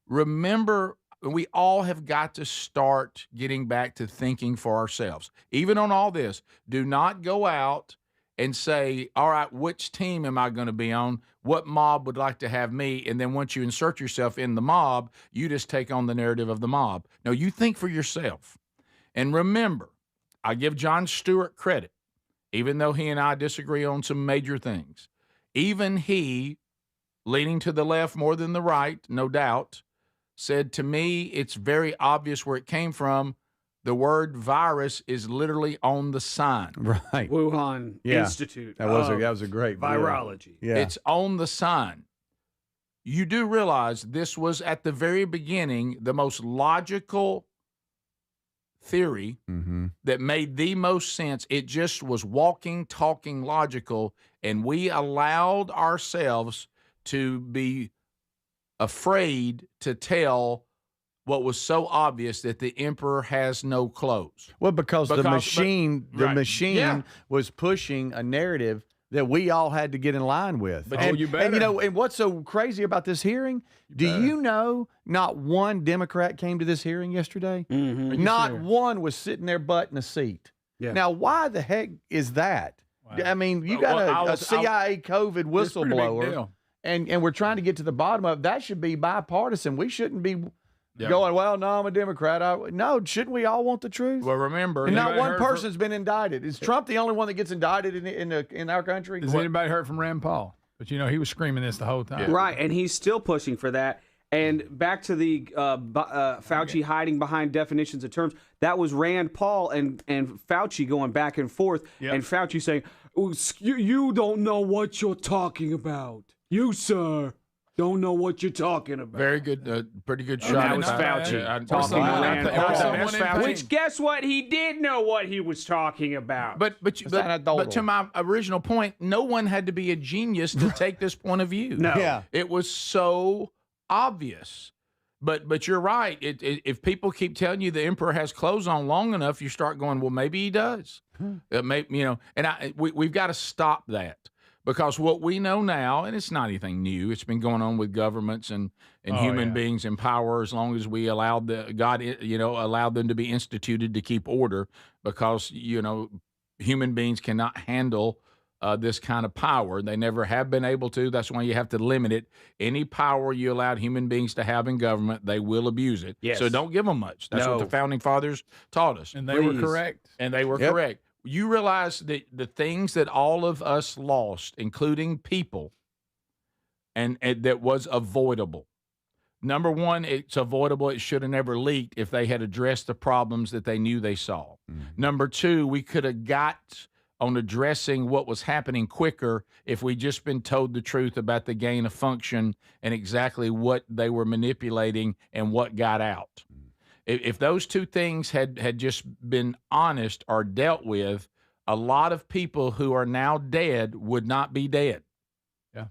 Remember, we all have got to start getting back to thinking for ourselves. Even on all this, do not go out and say, all right, which team am I going to be on? What mob would like to have me? And then once you insert yourself in the mob, you just take on the narrative of the mob. No, you think for yourself. And remember, I give Jon Stewart credit, even though he and I disagree on some major things. Even he, leaning to the left more than the right, no doubt, said to me, it's very obvious where it came from. The word virus is literally on the sign. Right. Wuhan Institute That was a great Virology. Yeah. It's on the sign. You do realize this was at the very beginning the most logical theory that made the most sense. It just was walking, talking, logical, and we allowed ourselves to be afraid to tell what was so obvious, that the emperor has no clothes. Well, because the machine Yeah. was pushing a narrative that we all had to get in line with. But you better. And what's so crazy about this hearing? You know not one Democrat came to this hearing yesterday? Mm-hmm. Not one was sitting there butting a seat. Yeah. Now, why the heck is that? Wow. I mean, you Well, got I a was- CIA COVID It's a pretty big whistleblower, deal. and we're trying to get to the bottom of it. That should be bipartisan. We shouldn't be going, well, no, I'm a Democrat. No, shouldn't we all want the truth? Well, remember, And not anybody one heard person's been indicted. Is Trump the only one that gets indicted in our country? Has anybody heard from Rand Paul? But he was screaming this the whole time. Right, and he's still pushing for that. And back to the Fauci hiding behind definitions of terms, that was Rand Paul and Fauci going back and forth, and Fauci saying, "Oh, you don't know what you're talking about. You, sir, don't know what you're talking about." very good, pretty good shot. that was at Fauci. I Talking think to Rand Paul. that's Fauci. Which, guess what? He did know what he was talking about. But to my original point, no one had to be a genius to take this point of view. No. Yeah. It was so obvious. But you're right. If people keep telling you the emperor has clothes on long enough, you start going, well, maybe he does. We've got to stop that. Because what we know now, and it's not anything new, it's been going on with governments and human beings in power as long as we allowed allowed them to be instituted to keep order. Because human beings cannot handle this kind of power. They never have been able to. That's why you have to limit it. Any power you allowed human beings to have in government, they will abuse it. Yes. So don't give them much. That's what No. the founding fathers taught us. And they were correct. And they were correct. You realize that the things that all of us lost, including people, and that was avoidable. Number one, it's avoidable. It should have never leaked if they had addressed the problems that they knew they saw. Number two, we could have got on addressing what was happening quicker if we just been told the truth about the gain of function and exactly what they were manipulating and what got out. If those two things had just been honest or dealt with, a lot of people who are now dead would not be dead. Yeah.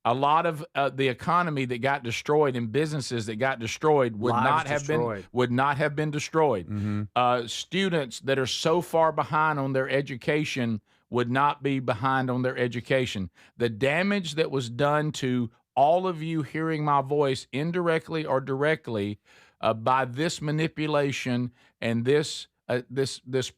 A lot of the economy that got destroyed and businesses that got destroyed would not have been destroyed. Mm-hmm. Students that are so far behind on their education would not be behind on their education. The damage that was done to all of you hearing my voice indirectly or directly by this manipulation and this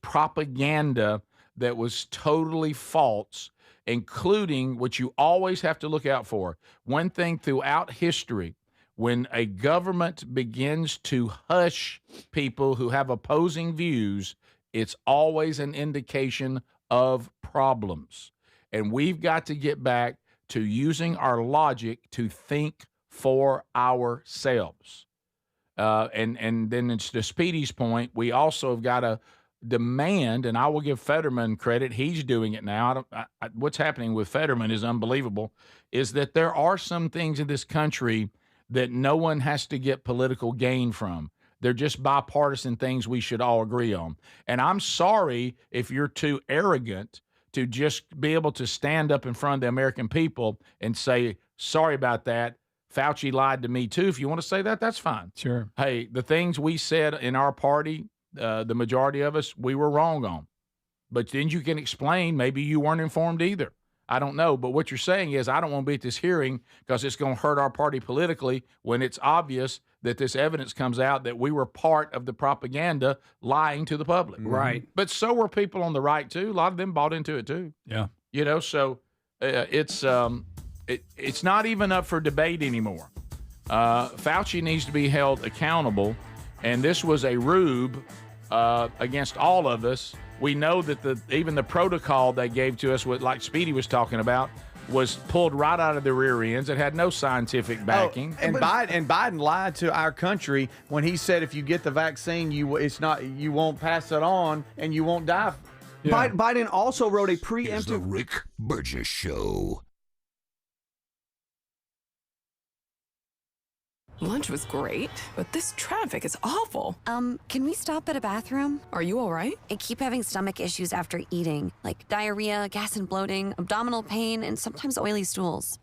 propaganda that was totally false, including what you always have to look out for. One thing throughout history, when a government begins to hush people who have opposing views, it's always an indication of problems. And we've got to get back to using our logic to think for ourselves. And then it's to Speedy's point, we also have got to demand, and I will give Fetterman credit, he's doing it now. What's happening with Fetterman is unbelievable, is that there are some things in this country that no one has to get political gain from. They're just bipartisan things we should all agree on. And I'm sorry if you're too arrogant to just be able to stand up in front of the American people and say, sorry about that. Fauci lied to me too. If you want to say that, that's fine. Sure. Hey, the things we said in our party, the majority of us, we were wrong on. But then you can explain, maybe you weren't informed either. I don't know. But what you're saying is, I don't want to be at this hearing because it's going to hurt our party politically when it's obvious that this evidence comes out that we were part of the propaganda lying to the public. Right. But so were people on the right too. A lot of them bought into it too. Yeah. You know, so it's not even up for debate anymore. Fauci needs to be held accountable, and this was a rube against all of us. We know that even the protocol they gave to us, like Speedy was talking about, was pulled right out of the rear ends. It had no scientific backing. And Biden lied to our country when he said if you get the vaccine, you won't pass it on and you won't die. Yeah. Biden also wrote a It's the preemptive. Rick Burgess Show. Lunch was great, but this traffic is awful. Can we stop at a bathroom? Are you all right? I keep having stomach issues after eating, like diarrhea, gas and bloating, abdominal pain, and sometimes oily stools.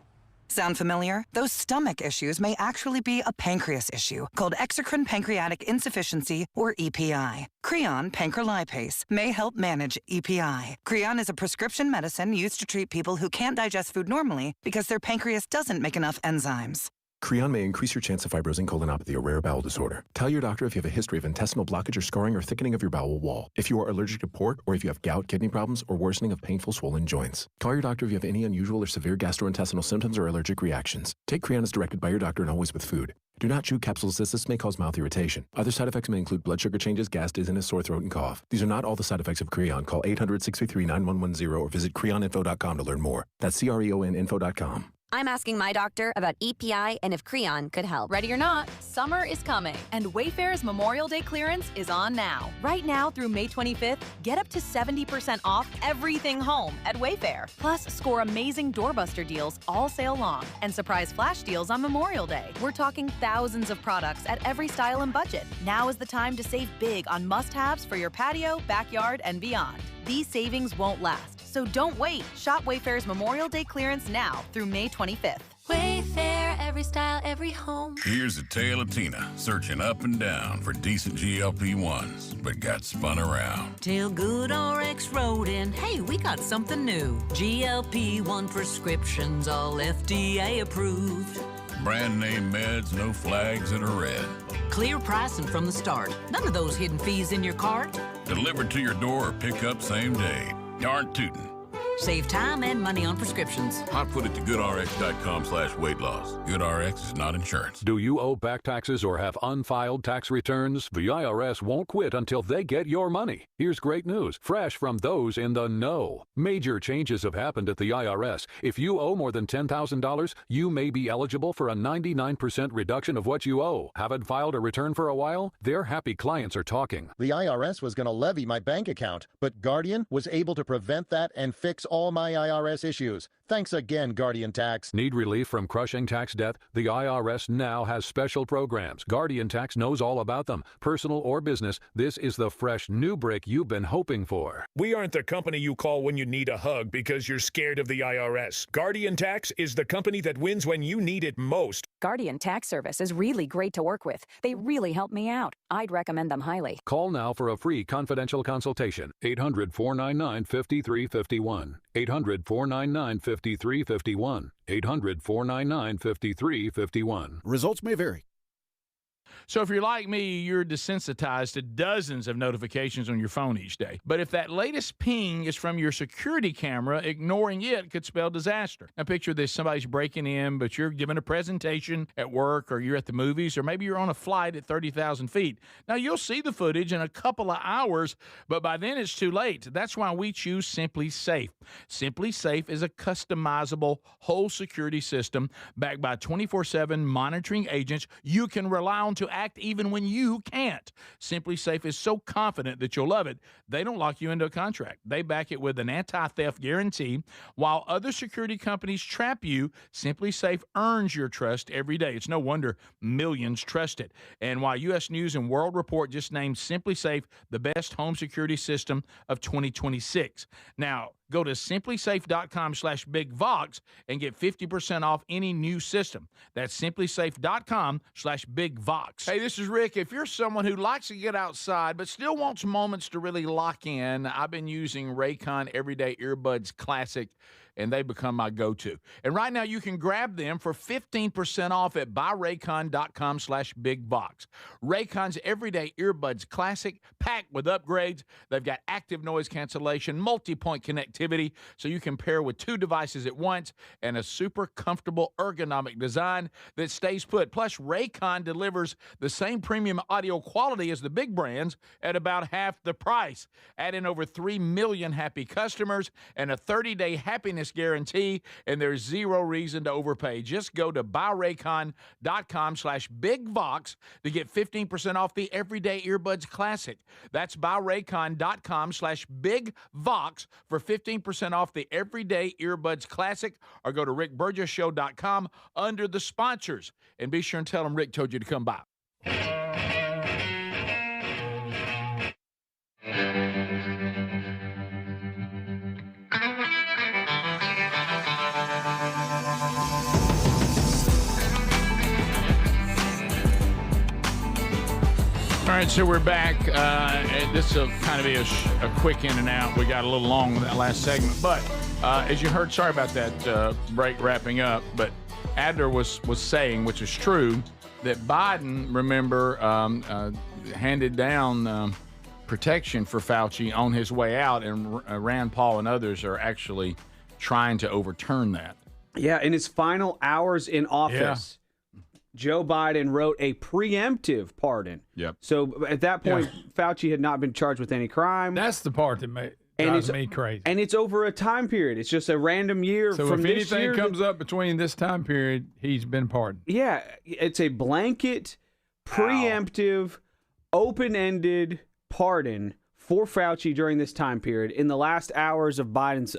Sound familiar? Those stomach issues may actually be a pancreas issue called exocrine pancreatic insufficiency, or EPI. Creon pancrelipase may help manage EPI. Creon is a prescription medicine used to treat people who can't digest food normally because their pancreas doesn't make enough enzymes. Creon may increase your chance of fibrosing colonopathy, a rare bowel disorder. Tell your doctor if you have a history of intestinal blockage or scarring or thickening of your bowel wall, if you are allergic to pork, or if you have gout, kidney problems, or worsening of painful swollen joints. Call your doctor if you have any unusual or severe gastrointestinal symptoms or allergic reactions. Take Creon as directed by your doctor and always with food. Do not chew capsules as this may cause mouth irritation. Other side effects may include blood sugar changes, gas, dizziness, sore throat, and cough. These are not all the side effects of Creon. Call 800-633-9110 or visit creoninfo.com to learn more. That's CREONinfo.com. I'm asking my doctor about EPI and if Creon could help. Ready or not, summer is coming, and Wayfair's Memorial Day clearance is on now. Right now through May 25th, get up to 70% off everything home at Wayfair. Plus, score amazing doorbuster deals all sale long and surprise flash deals on Memorial Day. We're talking thousands of products at every style and budget. Now is the time to save big on must-haves for your patio, backyard, and beyond. These savings won't last, so don't wait. Shop Wayfair's Memorial Day clearance now through May 25th. Wayfair, every style, every home. Here's the tale of Tina, searching up and down for decent GLP-1s, but got spun around. Till Good RX wrote in, hey, we got something new. GLP-1 prescriptions, all FDA approved. Brand name meds, no flags that are red. Clear pricing from the start. None of those hidden fees in your cart. Delivered to your door or pick up same day. Darn tootin'. Save time and money on prescriptions. I put it to goodrx.com/weight loss. GoodRx is not insurance. Do you owe back taxes or have unfiled tax returns? The IRS won't quit until they get your money. Here's great news, fresh from those in the know. Major changes have happened at the IRS. If you owe more than $10,000, you may be eligible for a 99% reduction of what you owe. Haven't filed a return for a while? Their happy clients are talking. The IRS was going to levy my bank account, but Guardian was able to prevent that and fix all my IRS issues. Thanks again, Guardian Tax. Need relief from crushing tax debt? The IRS now has special programs. Guardian Tax knows all about them. Personal or business, this is the fresh new break you've been hoping for. We aren't the company you call when you need a hug because you're scared of the IRS. Guardian Tax is the company that wins when you need it most. Guardian Tax Service is really great to work with. They really help me out. I'd recommend them highly. Call now for a free confidential consultation. 800-499-5351. 800-499-5351. 800-499-5351. Results may vary. So if you're like me, you're desensitized to dozens of notifications on your phone each day. But if that latest ping is from your security camera, ignoring it could spell disaster. Now picture this, somebody's breaking in, but you're giving a presentation at work, or you're at the movies, or maybe you're on a flight at 30,000 feet. Now you'll see the footage in a couple of hours, but by then it's too late. That's why we choose Simply Safe. Simply Safe is a customizable whole security system backed by 24/7 monitoring agents you can rely on to act even when you can't. Simply Safe is so confident that you'll love it, they don't lock you into a contract. They back it with an anti-theft guarantee. While other security companies trap you, Simply Safe earns your trust every day. It's no wonder millions trust it. And while U.S. News and World Report just named Simply Safe the best home security system of 2026. Now, go to simplysafe.com/bigvox and get 50% off any new system. That's simplysafe.com/bigvox. Hey, this is Rick. If you're someone who likes to get outside but still wants moments to really lock in, I've been using Raycon Everyday Earbuds Classic, and they become my go-to. And right now you can grab them for 15% off at buyraycon.com/bigvox. Raycon's Everyday Earbuds Classic, packed with upgrades. They've got active noise cancellation, multi-point connectivity, so you can pair with two devices at once, and a super comfortable ergonomic design that stays put. Plus, Raycon delivers the same premium audio quality as the big brands at about half the price. Add in over 3 million happy customers and a 30-day happiness guarantee, and there's zero reason to overpay. Just go to buyraycon.com/bigvox to get 15% off the Everyday Earbuds Classic. That's buyraycon.com/bigvox for 15% off the Everyday Earbuds Classic, or go to rickburgessshow.com under the sponsors, and be sure and tell them Rick told you to come by. All right, so we're back. This will kind of be a quick in and out. We got a little long with that last segment. But as you heard, sorry about that break wrapping up, but Adler was saying, which is true, that Biden, remember, handed down protection for Fauci on his way out, and Rand Paul and others are actually trying to overturn that. Yeah, in his final hours in office, Joe Biden wrote a preemptive pardon. Yep. So at that point, Fauci had not been charged with any crime. That's the part that drives me crazy. And it's over a time period. It's just a random year. So from if this anything year comes up between this time period, he's been pardoned. Yeah, it's a blanket, preemptive, open-ended pardon for Fauci during this time period. In the last hours of Biden's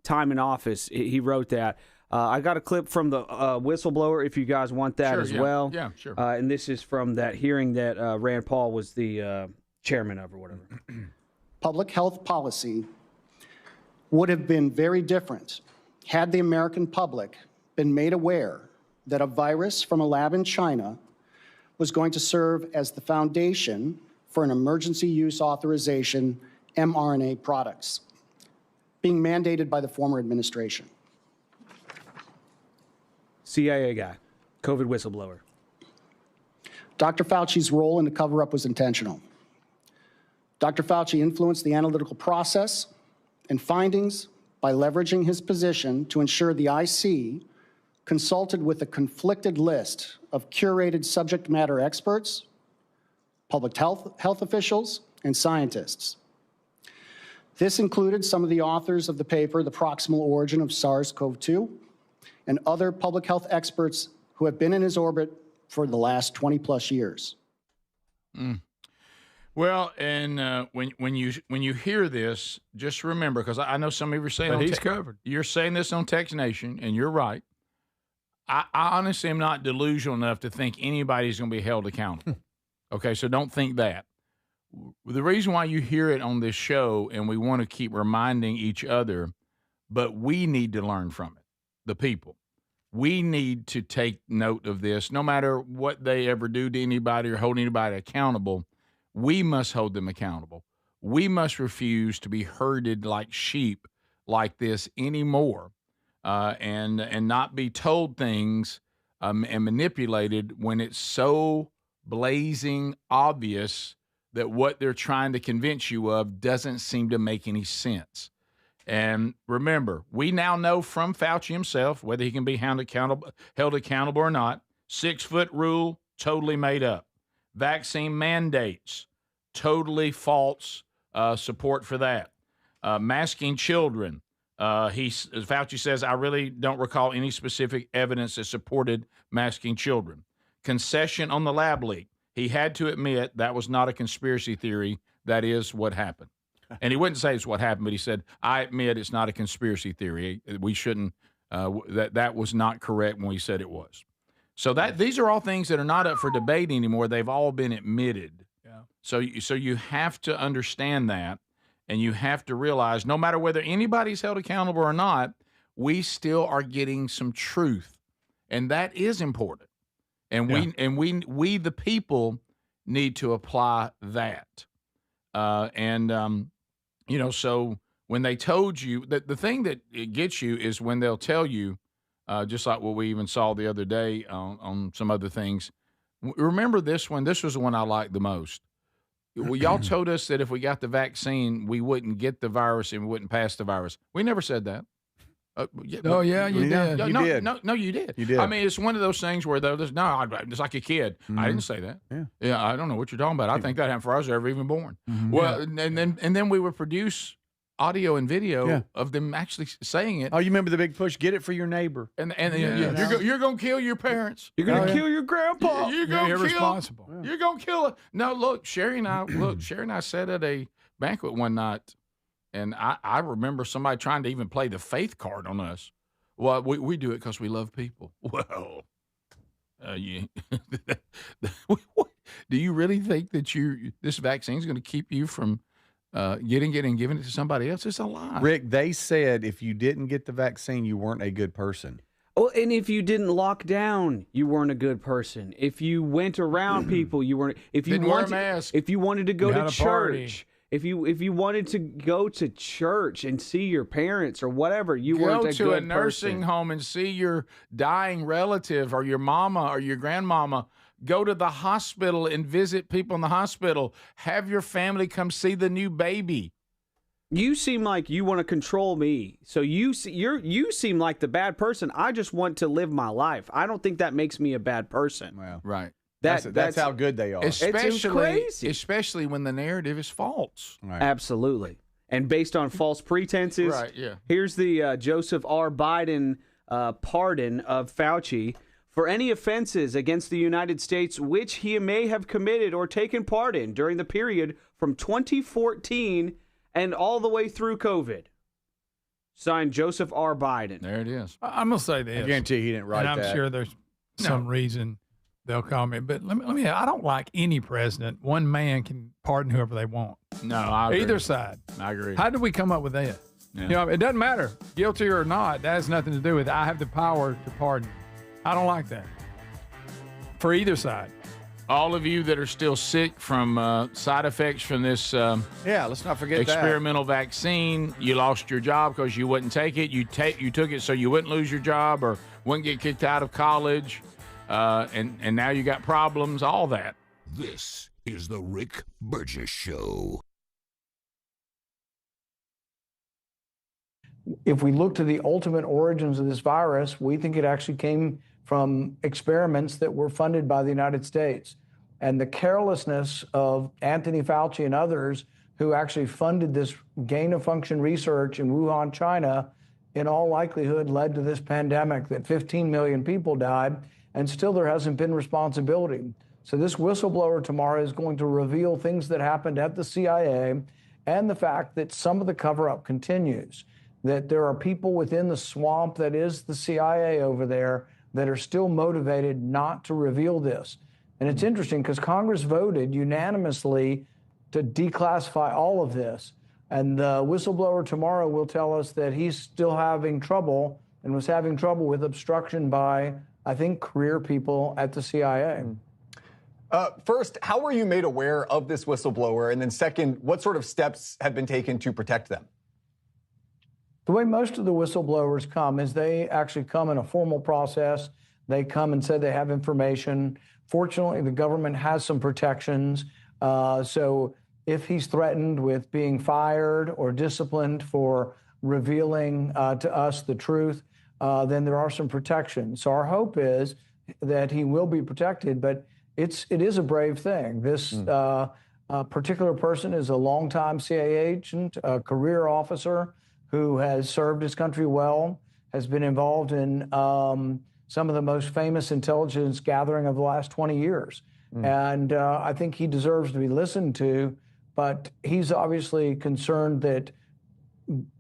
time in office, he wrote that. I got a clip from the whistleblower if you guys want that as well. Yeah, sure. And this is from that hearing that Rand Paul was the chairman of or whatever. Public health policy would have been very different had the American public been made aware that a virus from a lab in China was going to serve as the foundation for an emergency use authorization mRNA products being mandated by the former administration. CIA guy, COVID whistleblower. Dr. Fauci's role in the cover-up was intentional. Dr. Fauci influenced the analytical process and findings by leveraging his position to ensure the IC consulted with a conflicted list of curated subject matter experts, public health officials, and scientists. This included some of the authors of the paper, The Proximal Origin of SARS-CoV-2, and other public health experts who have been in his orbit for the last 20-plus years. Well, Well, and when you hear this, just remember, because I know some of you are saying But he's covered. You're saying this on Text Nation, and you're right. I honestly am not delusional enough to think anybody's going to be held accountable. Okay, so don't think that. The reason why you hear it on this show, and we want to keep reminding each other, but we need to learn from it, the people. We need to take note of this. No matter what they ever do to anybody or hold anybody accountable, we must hold them accountable. We must refuse to be herded like sheep like this anymore, and not be told things and manipulated when it's so blazing obvious that what they're trying to convince you of doesn't seem to make any sense. And remember, we now know from Fauci himself, whether he can be held accountable or not, 6-foot rule, totally made up. Vaccine mandates, totally false support for that. Masking children, Fauci says, I really don't recall any specific evidence that supported masking children. Concession on the lab leak. He had to admit that was not a conspiracy theory. That is what happened. And he wouldn't say it's what happened, but he said, I admit it's not a conspiracy theory. We shouldn't, that was not correct when we said it was. So these are all things that are not up for debate anymore. They've all been admitted. Yeah. So you have to understand that, and you have to realize no matter whether anybody's held accountable or not, we still are getting some truth. And that is important. And we the people need to apply that. So when they told you that the thing that it gets you is when they'll tell you, just like what we even saw the other day on some other things. Remember this one? This was the one I liked the most. Well, y'all told us that if we got the vaccine, we wouldn't get the virus and we wouldn't pass the virus. We never said that. You did. No, you did. You did. I mean, it's one of those things where it's like a kid. Mm-hmm. I didn't say that. Yeah. I don't know what you're talking about. I think that happened for us ever even born. Mm-hmm. Well, and then we would produce audio and video of them actually saying it. Oh, you remember the big push? Get it for your neighbor. You're going to kill your parents. You're going to kill your grandpa. You're going to irresponsible. You're going to kill it. No, look, Sherry and I sat at a banquet one night. And I remember somebody trying to even play the faith card on us. Well, we do it because we love people. Well, do you really think that this vaccine is going to keep you from getting it and giving it to somebody else? It's a lie. Rick, they said if you didn't get the vaccine, you weren't a good person. Oh, and if you didn't lock down, you weren't a good person. If you went around people, you weren't. If you didn't wear a mask. If you wanted to go to church. Party. If you wanted to go to church and see your parents or whatever, you weren't a good person. Go to a nursing home and see your dying relative or your mama or your grandmama. Go to the hospital and visit people in the hospital. Have your family come see the new baby. You seem like you want to control me. So you seem like the bad person. I just want to live my life. I don't think that makes me a bad person. Well, right. That's how good they are. Especially when the narrative is false. Right. Absolutely. And based on false pretenses. Right, yeah. Here's the Joseph R. Biden pardon of Fauci for any offenses against the United States which he may have committed or taken part in during the period from 2014 and all the way through COVID. Signed, Joseph R. Biden. There it is. I'm going to say this. I guarantee he didn't write that. And I'm sure there's some reason they'll call me. But let me I don't like any president. One man can pardon whoever they want. No, I agree. Either side. I agree. How did we come up with that? Yeah. It doesn't matter. Guilty or not, that has nothing to do with it. I have the power to pardon. I don't like that. For either side. All of you that are still sick from side effects from this let's not forget experimental vaccine, you lost your job because you wouldn't take it. You took it so you wouldn't lose your job or wouldn't get kicked out of college. And now you got problems, all that. This is the Rick Burgess Show. If we look to the ultimate origins of this virus, we think it actually came from experiments that were funded by the United States. And the carelessness of Anthony Fauci and others who actually funded this gain-of-function research in Wuhan, China, in all likelihood led to this pandemic that 15 million people died, and still there hasn't been responsibility. So this whistleblower tomorrow is going to reveal things that happened at the CIA and the fact that some of the cover-up continues, that there are people within the swamp that is the CIA over there that are still motivated not to reveal this. And it's interesting because Congress voted unanimously to declassify all of this. And the whistleblower tomorrow will tell us that he's still having trouble and was having trouble with obstruction by, I think, career people at the CIA. First, how were you made aware of this whistleblower? And then second, what sort of steps have been taken to protect them? The way most of the whistleblowers come is they actually come in a formal process. They come and say they have information. Fortunately, the government has some protections. So if he's threatened with being fired or disciplined for revealing to us the truth, then there are some protections. So our hope is that he will be protected, but it is a brave thing. This particular person is a longtime CIA agent, a career officer who has served his country well, has been involved in some of the most famous intelligence gathering of the last 20 years. And I think he deserves to be listened to, but he's obviously concerned that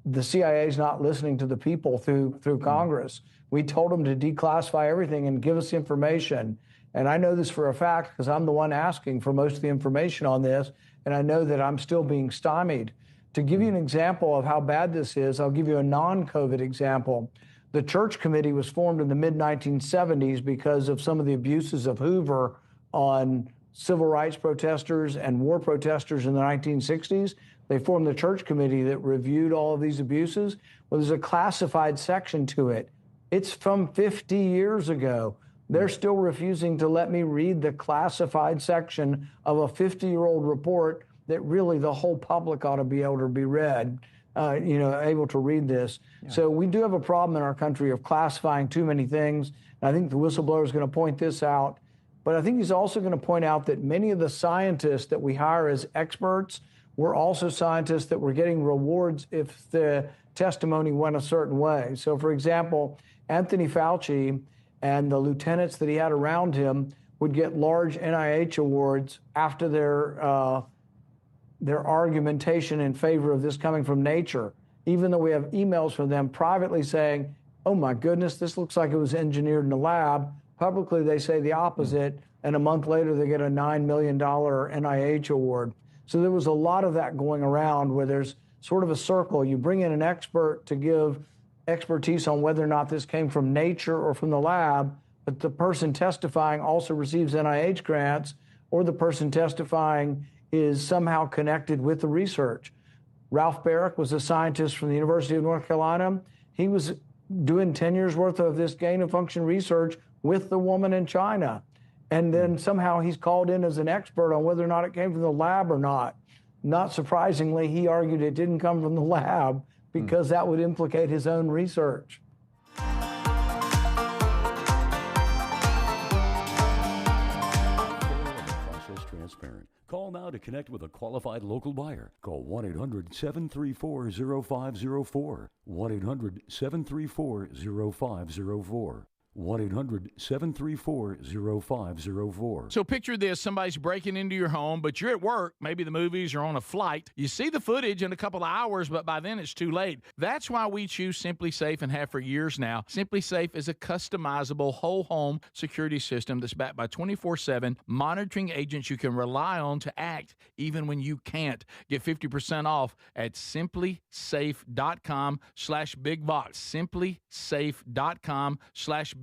the CIA is not listening to the people through Congress. We told them to declassify everything and give us information. And I know this for a fact because I'm the one asking for most of the information on this, and I know that I'm still being stymied. To give you an example of how bad this is, I'll give you a non-COVID example. The Church Committee was formed in the mid-1970s because of some of the abuses of Hoover on civil rights protesters and war protesters in the 1960s. They formed the Church Committee that reviewed all of these abuses. Well, there's a classified section to it. It's from 50 years ago. They're still refusing to let me read the classified section of a 50-year-old report that really the whole public ought to be able to be read, able to read this. Yeah. So we do have a problem in our country of classifying too many things. And I think the whistleblower is going to point this out. But I think he's also going to point out that many of the scientists that we hire as experts were also scientists that were getting rewards if the testimony went a certain way. So, for example, Anthony Fauci and the lieutenants that he had around him would get large NIH awards after their argumentation in favor of this coming from Nature, even though we have emails from them privately saying, oh my goodness, this looks like it was engineered in a lab. Publicly, they say the opposite, and a month later, they get a $9 million NIH award. So there was a lot of that going around where there's sort of a circle. You bring in an expert to give expertise on whether or not this came from nature or from the lab, but the person testifying also receives NIH grants, or the person testifying is somehow connected with the research. Ralph Barrick was a scientist from the University of North Carolina. He was doing 10 years worth of this gain of function research with the woman in China. And then somehow he's called in as an expert on whether or not it came from the lab or not. Not surprisingly, he argued it didn't come from the lab because that would implicate his own research. Process transparent. Call now to connect with a qualified local buyer. Call 1-800-734-0504. 1-800-734-0504. 1-800-734-0504. So picture this, somebody's breaking into your home, but you're at work, maybe the movies or on a flight. You see the footage in a couple of hours, but by then it's too late. That's why we choose Simply Safe and have for years now. Simply Safe is a customizable whole home security system that's backed by 24/7 monitoring agents you can rely on to act even when you can't. Get 50% off at simplysafe.com/bigbox. simplysafe.com/bigbox.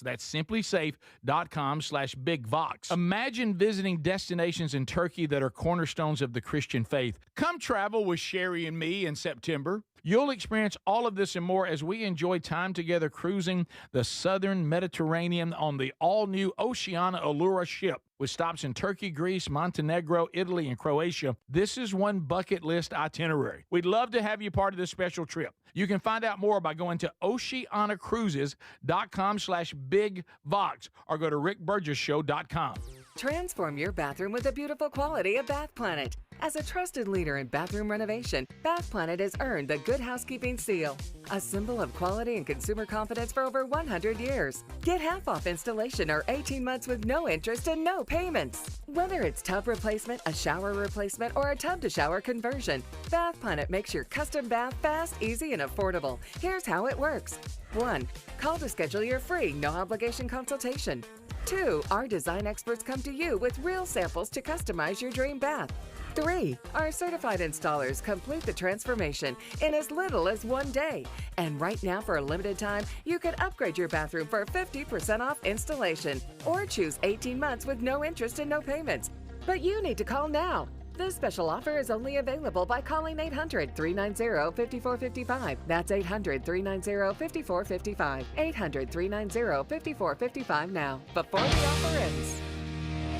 That's simplysafe.com/bigbox. Imagine visiting destinations in Turkey that are cornerstones of the Christian faith. Come travel with Sherry and me in September. You'll experience all of this and more as we enjoy time together cruising the southern Mediterranean on the all-new Oceana Allura ship. With stops in Turkey, Greece, Montenegro, Italy, and Croatia, this is one bucket list itinerary. We'd love to have you part of this special trip. You can find out more by going to oceanacruises.com/bigbox or go to rickburgessshow.com. Transform your bathroom with the beautiful quality of Bath Planet. As a trusted leader in bathroom renovation, Bath Planet has earned the Good Housekeeping Seal, a symbol of quality and consumer confidence for over 100 years. Get half off installation or 18 months with no interest and no payments. Whether it's tub replacement, a shower replacement, or a tub-to-shower conversion, Bath Planet makes your custom bath fast, easy, and affordable. Here's how it works. 1. Call to schedule your free, no-obligation consultation. 2. Our design experts come to you with real samples to customize your dream bath. 3. Our certified installers complete the transformation in as little as 1 day. And right now, for a limited time, you can upgrade your bathroom for 50% off installation or choose 18 months with no interest and no payments. But you need to call now. This special offer is only available by calling 800-390-5455. That's 800-390-5455. 800-390-5455 now, before the offer ends.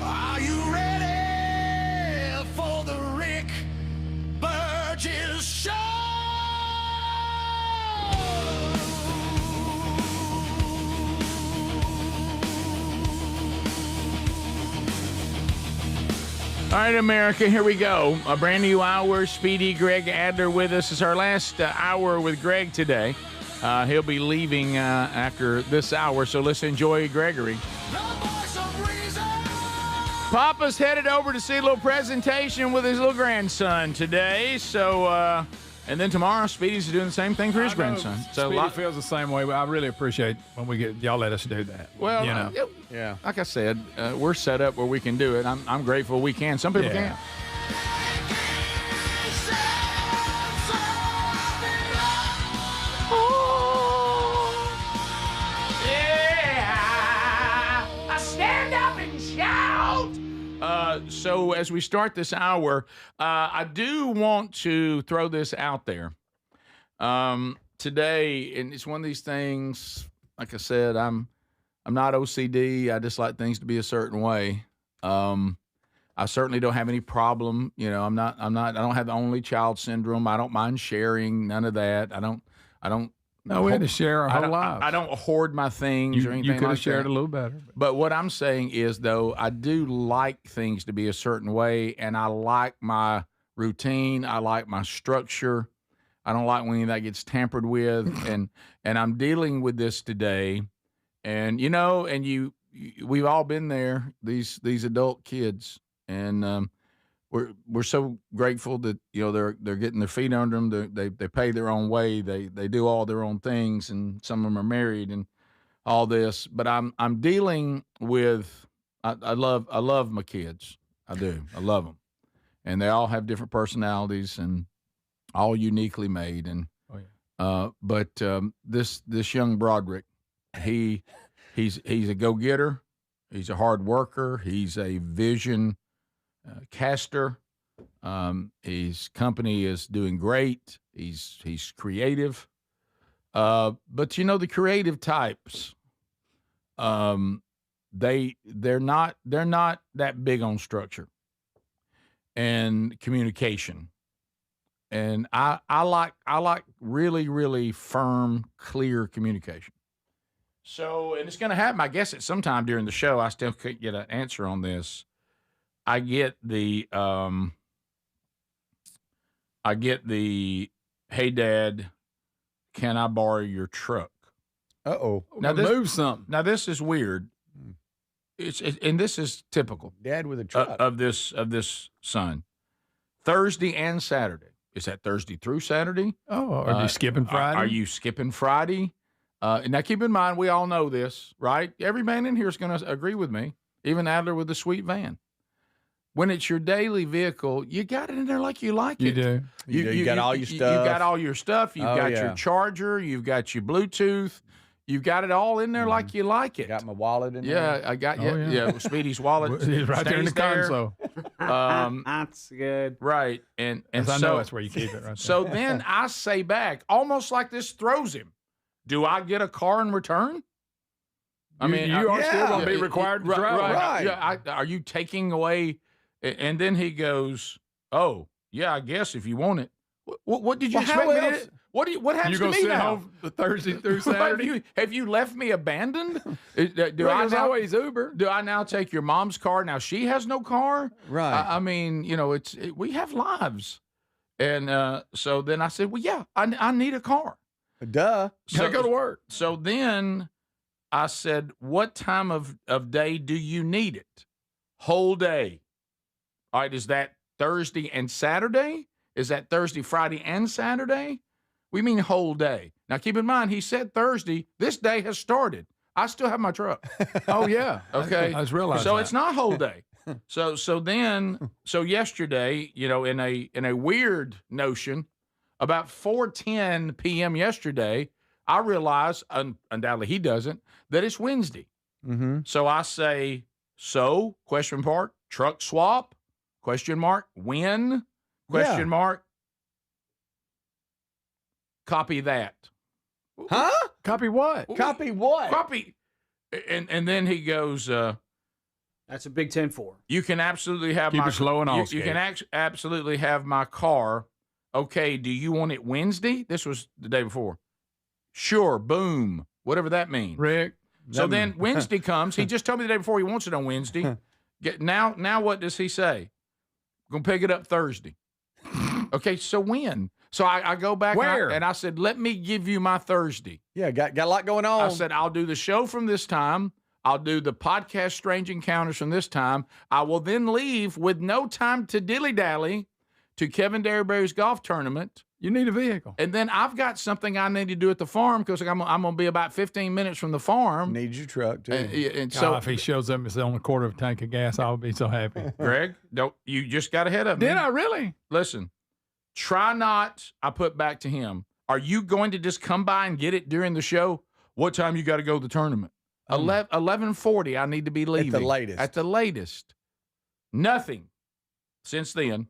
Are you ready for the Rick Burgess Show? All right, America, here we go. A brand new hour. Speedy Greg Adler with us. It's our last hour with Greg today. He'll be leaving after this hour, so let's enjoy Gregory. Papa's headed over to see a little presentation with his little grandson today. So, and then tomorrow, Speedy's doing the same thing for his grandson. So Speedy feels the same way. I really appreciate when we get y'all let us do that. Well, you know. Yeah. Like I said, we're set up where we can do it. I'm grateful we can. Some people can't. So as we start this hour, I do want to throw this out there today, and it's one of these things. Like I said, I'm not OCD. I just like things to be a certain way. I certainly don't have any problem. You know, I don't have the only child syndrome. I don't mind sharing. None of that. I don't. No, we had to share our whole lives. I don't hoard my things or anything you could like have shared that. a little better. But what I'm saying is, though, I do like things to be a certain way, and I like my routine. I like my structure. I don't like when any of that gets tampered with. and I'm dealing with this today. And, you know, we've all been there, these adult kids. And we're so grateful that, you know, they're getting their feet under them. They pay their own way. They do all their own things, and some of them are married and all this. But I'm dealing with I love my kids. I do. I love them, and they all have different personalities and all uniquely made. And but this young Broderick, he's a go-getter. He's a hard worker. He's a vision caster. His company is doing great. He's creative. But you know, the creative types, they're not that big on structure and communication. And I like really, really firm, clear communication. So, and it's going to happen, I guess, at some time during the show. I still couldn't get an answer on this. I get the, hey, Dad, can I borrow your truck? Uh-oh. Now move something. Now, this is weird. And this is typical. Dad with a truck. Of this son. Thursday and Saturday. Is that Thursday through Saturday? Oh, are you skipping Friday? Are you skipping Friday? Now, keep in mind, we all know this, right? Every man in here is going to agree with me, even Adler with the sweet van. When it's your daily vehicle, you got it in there like you like you it. Do. You got all your stuff. You got all your stuff. You've got your charger. You've got your Bluetooth. You've got it all in there like you like it. Got my wallet in there. Yeah, I got Speedy's wallet. He's right there in the console. That's good. Right, and I so know that's where you keep it. Right there. So then I say back, almost like this throws him. Do I get a car in return? I mean, you are still going to be required to drive. Right. Yeah, are you taking away? And then he goes, "Oh, yeah, I guess if you want it." What did you expect me to do? What happens You to gonna me sit now? home the Thursday through Saturday? Have you left me abandoned? Do There's always Uber. Do I now take your mom's car? Now she has no car. Right. I mean, we have lives, and so then I said, well, yeah, I need a car. Duh. Gotta go to work. So then I said, what time of day do you need it? Whole day. All right, is that Thursday and Saturday? Is that Thursday, Friday, and Saturday? We mean whole day. Now, keep in mind, he said Thursday. This day has started. I still have my truck. Oh, yeah. Okay. I just realized So that. it's not whole day. So yesterday, in a weird notion, about 4:10 p.m. yesterday, I realized, undoubtedly he doesn't, that it's Wednesday. Mm-hmm. So I say, question mark, truck swap, question mark, when, question mark, copy that. Huh? Copy what? Copy what? Copy. And then he goes, That's a Big 10-4. you can absolutely have Keep my it slow and all you can absolutely have my car. Okay, do you want it Wednesday? This was the day before. Sure, boom, whatever that means. Rick. So then Wednesday comes. He just told me the day before he wants it on Wednesday. Now what does he say? Gonna pick it up Thursday. Okay, so when? So I go back Where? and I said, let me give you my Thursday. Yeah, got a lot going on. I said, I'll do the show from this time. I'll do the podcast Strange Encounters from this time. I will then leave with no time to dilly-dally to Kevin Derryberry's golf tournament. You need a vehicle. And then I've got something I need to do at the farm because I'm going to be about 15 minutes from the farm. Need your truck, too. And so if he shows up and it's on a quarter of a tank of gas, I'll be so happy. Greg, you just got ahead of me. Did I really? Listen, try not, I put back to him, are you going to just come by and get it during the show? What time you got to go to the tournament? 11:40, I need to be leaving. At the latest. At the latest. Nothing since then.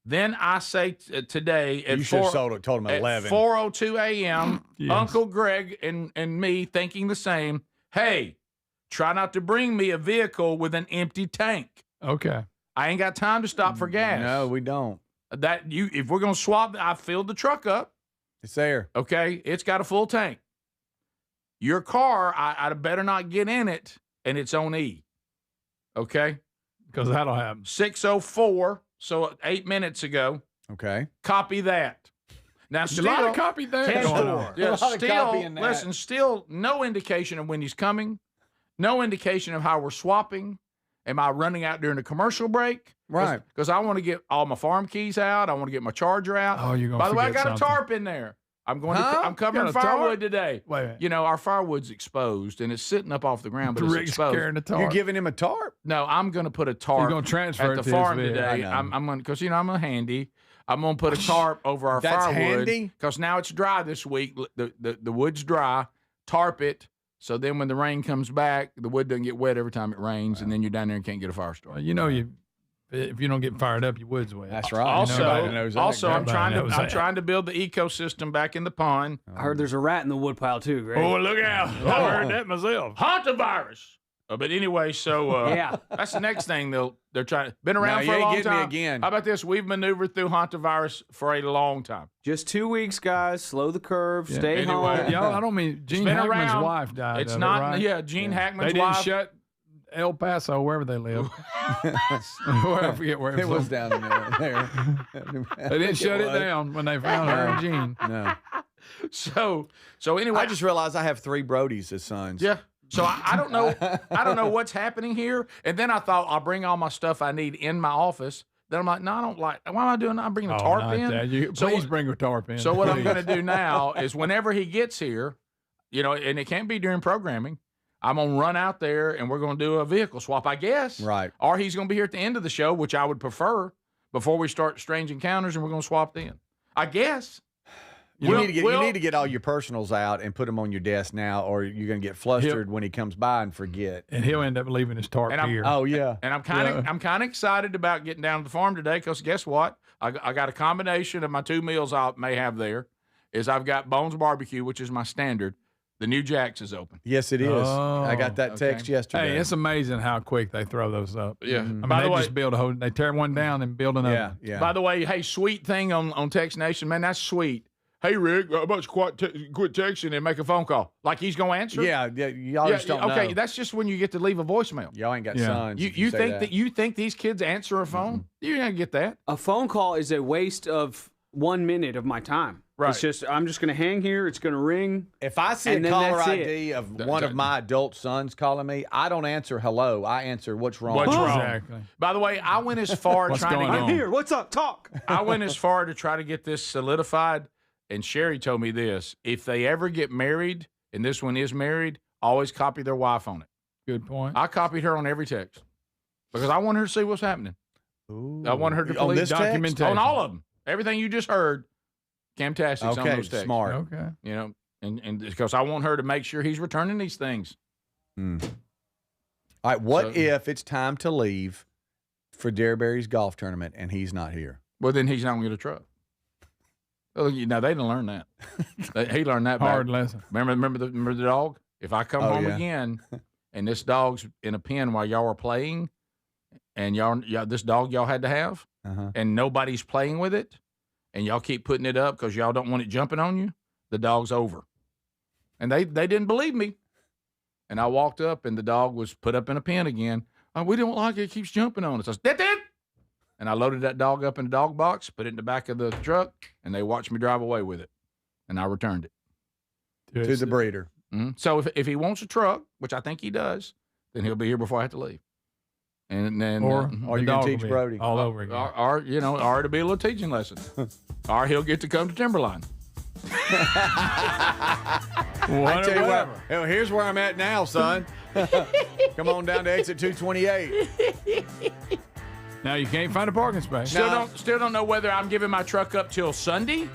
Then I say today at You should have told him at 11. 4:02 a.m., Yes. Uncle Greg and me thinking the same, hey, try not to bring me a vehicle with an empty tank. Okay. I ain't got time to stop for gas. No, we don't. If we're going to swap, I filled the truck up. It's there. Okay, it's got a full tank. Your car, I'd better not get in it, and it's on E. Okay? Because that'll happen. 6:04, so 8 minutes ago. Okay. Copy that. Now, There's a lot of copy there going on. Yeah, A lot of copying that. listen, still no indication of when he's coming, no indication of how we're swapping. Am I running out during the commercial break? Right. Because I want to get all my farm keys out. I want to get my charger out. Oh, you're gonna By the way, I forget got something. a tarp in there. I'm going Huh? to. I'm covering Got a tarp? firewood today. Wait a minute. You know, our firewood's exposed and it's sitting up off the ground, but it's Rick's exposed. carrying the tarp. You're giving him a tarp? No, I'm going to put a tarp. You're gonna transfer at it the to his farm vehicle. today. I know. I'm going because I'm a handy. I'm going to put a tarp over our That's firewood handy? because now it's dry this week. The wood's dry. Tarp it. So then when the rain comes back, the wood doesn't get wet every time it rains, and then you're down there and can't get a fire started. If you don't get fired up, your wood's wet. That's right. Also, Everybody knows that. I'm Everybody knows that. trying to build the ecosystem back in the pond. I heard there's a rat in the woodpile too, Greg. Oh, look out! I heard that myself. Hantavirus. But anyway, so Yeah. that's the next thing they're trying. Been around No, for you a ain't long getting me time. again. How about this? We've maneuvered through hantavirus for a long time. Just 2 weeks, guys. Slow the curve. Yeah. Stay Anyway. home. Y'all, I don't mean Gene been Hackman's around. wife died. It's of not. it, right? Yeah, Gene Hackman's They didn't wife. shut El Paso, wherever they live. I forget where It was down there. They didn't shut it down when they found her and Gene. No. So anyway, I just realized I have 3 Brodies as sons. yeah. So I don't know. I don't know what's happening here. And then I thought I'll bring all my stuff I need in my office. Then I'm like, no, I don't like. Why am I doing that? I'm bringing a tarp not in. that. Please bring a tarp in. So what I'm please. going to do now is whenever he gets here, and it can't be during programming, I'm going to run out there and we're going to do a vehicle swap, I guess. Right. Or he's going to be here at the end of the show, which I would prefer before we start Strange Encounters, and we're going to swap then. I guess. You need to get all your personals out and put them on your desk now, or you're going to get flustered when he comes by and forget. And he'll end up leaving his tarp And here. Oh yeah. And I'm kind of excited about getting down to the farm today because guess what? I got a combination of my 2 meals I may have there. Is I've got Bones Barbecue, which is my standard. The new Jack's is open. Yes, it is. I got that text yesterday. Hey, it's amazing how quick they throw those up. Yeah. I mean, By the they way, just build a whole. They tear one down and build another. Yeah. By the way, hey, sweet thing on Text Nation, man, that's sweet. hey, Rick, how about quit texting and make a phone call? Like he's going to answer? Yeah, y'all just don't know. Okay, that's just when you get to leave a voicemail. Y'all ain't got sons. You think that you think these kids answer a phone? You ain't get that. A phone call is a waste of 1 minute of my time. Right. It's just I'm just going to hang here. It's going to ring. If I see a caller ID of one of my adult sons calling me, I don't answer hello. I answer what's wrong. What's wrong? Exactly. By the way, I went as far trying to get I'm here. What's up? Talk. I went as far to try to get this solidified, and Sherry told me this: if they ever get married, and this one is married, always copy their wife on it. Good point. I copied her on every text because I want her to see what's happening. Ooh. I want her to On believe this text? documentation on all of them. Everything you just heard, Camtastic's on those texts. Smart. Okay. You know, and because I want her to make sure he's returning these things. All right, what if it's time to leave for Derryberry's golf tournament and he's not here? Well, then he's not going to get a truck. Well, they didn't learn that. He learned that Hard back. lesson. Remember the dog? If I come home again and this dog's in a pen while y'all are playing, and this dog y'all had to have, and nobody's playing with it, and y'all keep putting it up because y'all don't want it jumping on you, the dog's over. And they didn't believe me. And I walked up, and the dog was put up in a pen again. Oh, we don't like it. It keeps jumping on us. I said, "Dit." And I loaded that dog up in the dog box, put it in the back of the truck, and they watched me drive away with it. And I returned it. To the breeder. Mm-hmm. So if he wants a truck, which I think he does, then he'll be here before I have to leave. And then or you can teach Brody all over again. Or it'll be a little teaching lesson. Or he'll get to come to Timberline. I tell you what, here's where I'm at now, son. Come on down to exit 228. Now you can't find a parking space. Still don't know whether I'm giving my truck up till Sunday.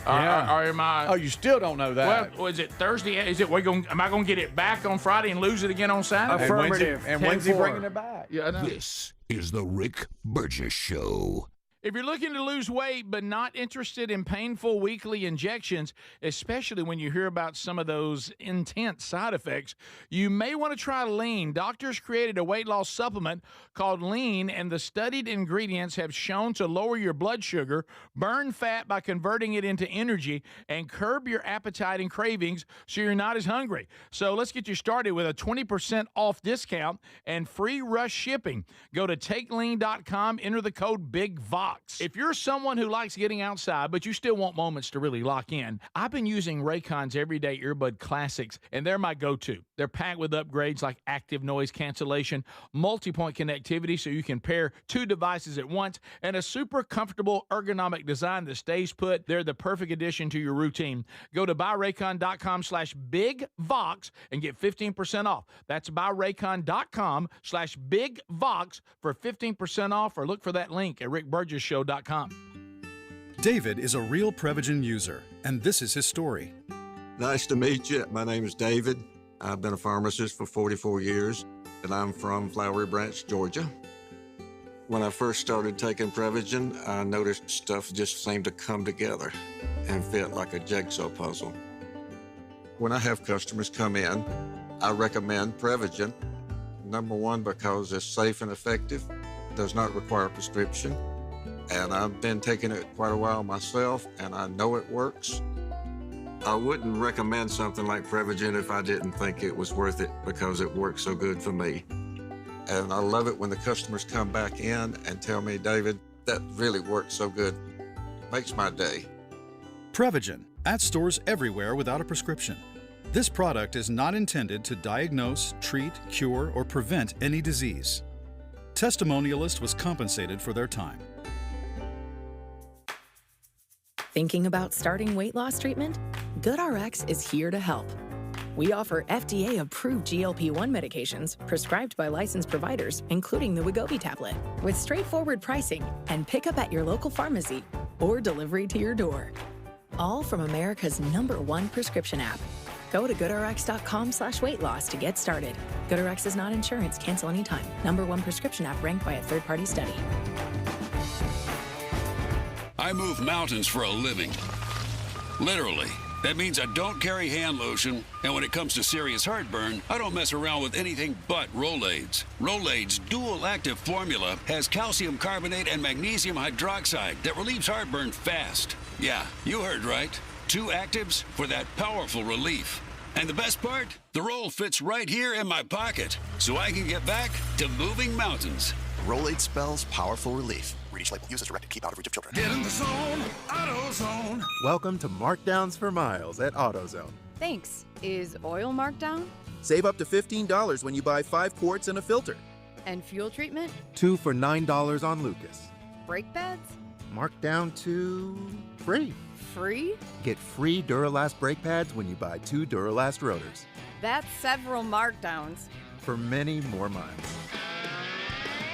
Or am I? Oh, you still don't know that. Well, is it Thursday? Am I going to get it back on Friday and lose it again on Saturday? Affirmative. And when's he bringing it back? Yeah, I know. This is the Rick Burgess Show. If you're looking to lose weight but not interested in painful weekly injections, especially when you hear about some of those intense side effects, you may want to try Lean. Doctors created a weight loss supplement called Lean, and the studied ingredients have shown to lower your blood sugar, burn fat by converting it into energy, and curb your appetite and cravings so you're not as hungry. So let's get you started with a 20% off discount and free rush shipping. Go to takelean.com, enter the code BIGVOX. If you're someone who likes getting outside, but you still want moments to really lock in, I've been using Raycon's Everyday Earbud Classics, and they're my go-to. They're packed with upgrades like active noise cancellation, multi-point connectivity so you can pair two devices at once, and a super comfortable ergonomic design that stays put. They're the perfect addition to your routine. Go to buyraycon.com/BigVox and get 15% off. That's buyraycon.com/BigVox for 15% off, or look for that link at rickburgess.com. David is a real Prevagen user, and this is his story. Nice to meet you. My name is David. I've been a pharmacist for 44 years, and I'm from Flowery Branch, Georgia. When I first started taking Prevagen, I noticed stuff just seemed to come together and fit like a jigsaw puzzle. When I have customers come in, I recommend Prevagen. Number one, because it's safe and effective, does not require a prescription. And I've been taking it quite a while myself, and I know it works. I wouldn't recommend something like Prevagen if I didn't think it was worth it, because it works so good for me. And I love it when the customers come back in and tell me, David, that really works so good. Makes my day. Prevagen, at stores everywhere without a prescription. This product is not intended to diagnose, treat, cure, or prevent any disease. Testimonialist was compensated for their time. Thinking about starting weight loss treatment? GoodRx is here to help. We offer FDA-approved GLP-1 medications prescribed by licensed providers, including the Wegovy tablet, with straightforward pricing and pickup at your local pharmacy or delivery to your door. All from America's #1 prescription app. Go to goodrx.com/weight-loss to get started. GoodRx is not insurance. Cancel anytime. #1 prescription app ranked by a third-party study. I move mountains for a living. Literally. That means I don't carry hand lotion, and when it comes to serious heartburn, I don't mess around with anything but Rolaids. Rolaids' dual-active formula has calcium carbonate and magnesium hydroxide that relieves heartburn fast. Yeah, you heard right. 2 actives for that powerful relief. And the best part? The roll fits right here in my pocket, so I can get back to moving mountains. Rolade spells powerful relief. Read each label. Use as directed. Keep out of reach of children. Get in the zone, AutoZone. Welcome to Markdowns for Miles at AutoZone. Thanks. Is oil marked down? Save up to $15 when you buy 5 quarts and a filter. And fuel treatment? 2 for $9 on Lucas. Brake pads? Marked down to free. Free? Get free Duralast brake pads when you buy 2 Duralast rotors. That's several markdowns. For many more miles.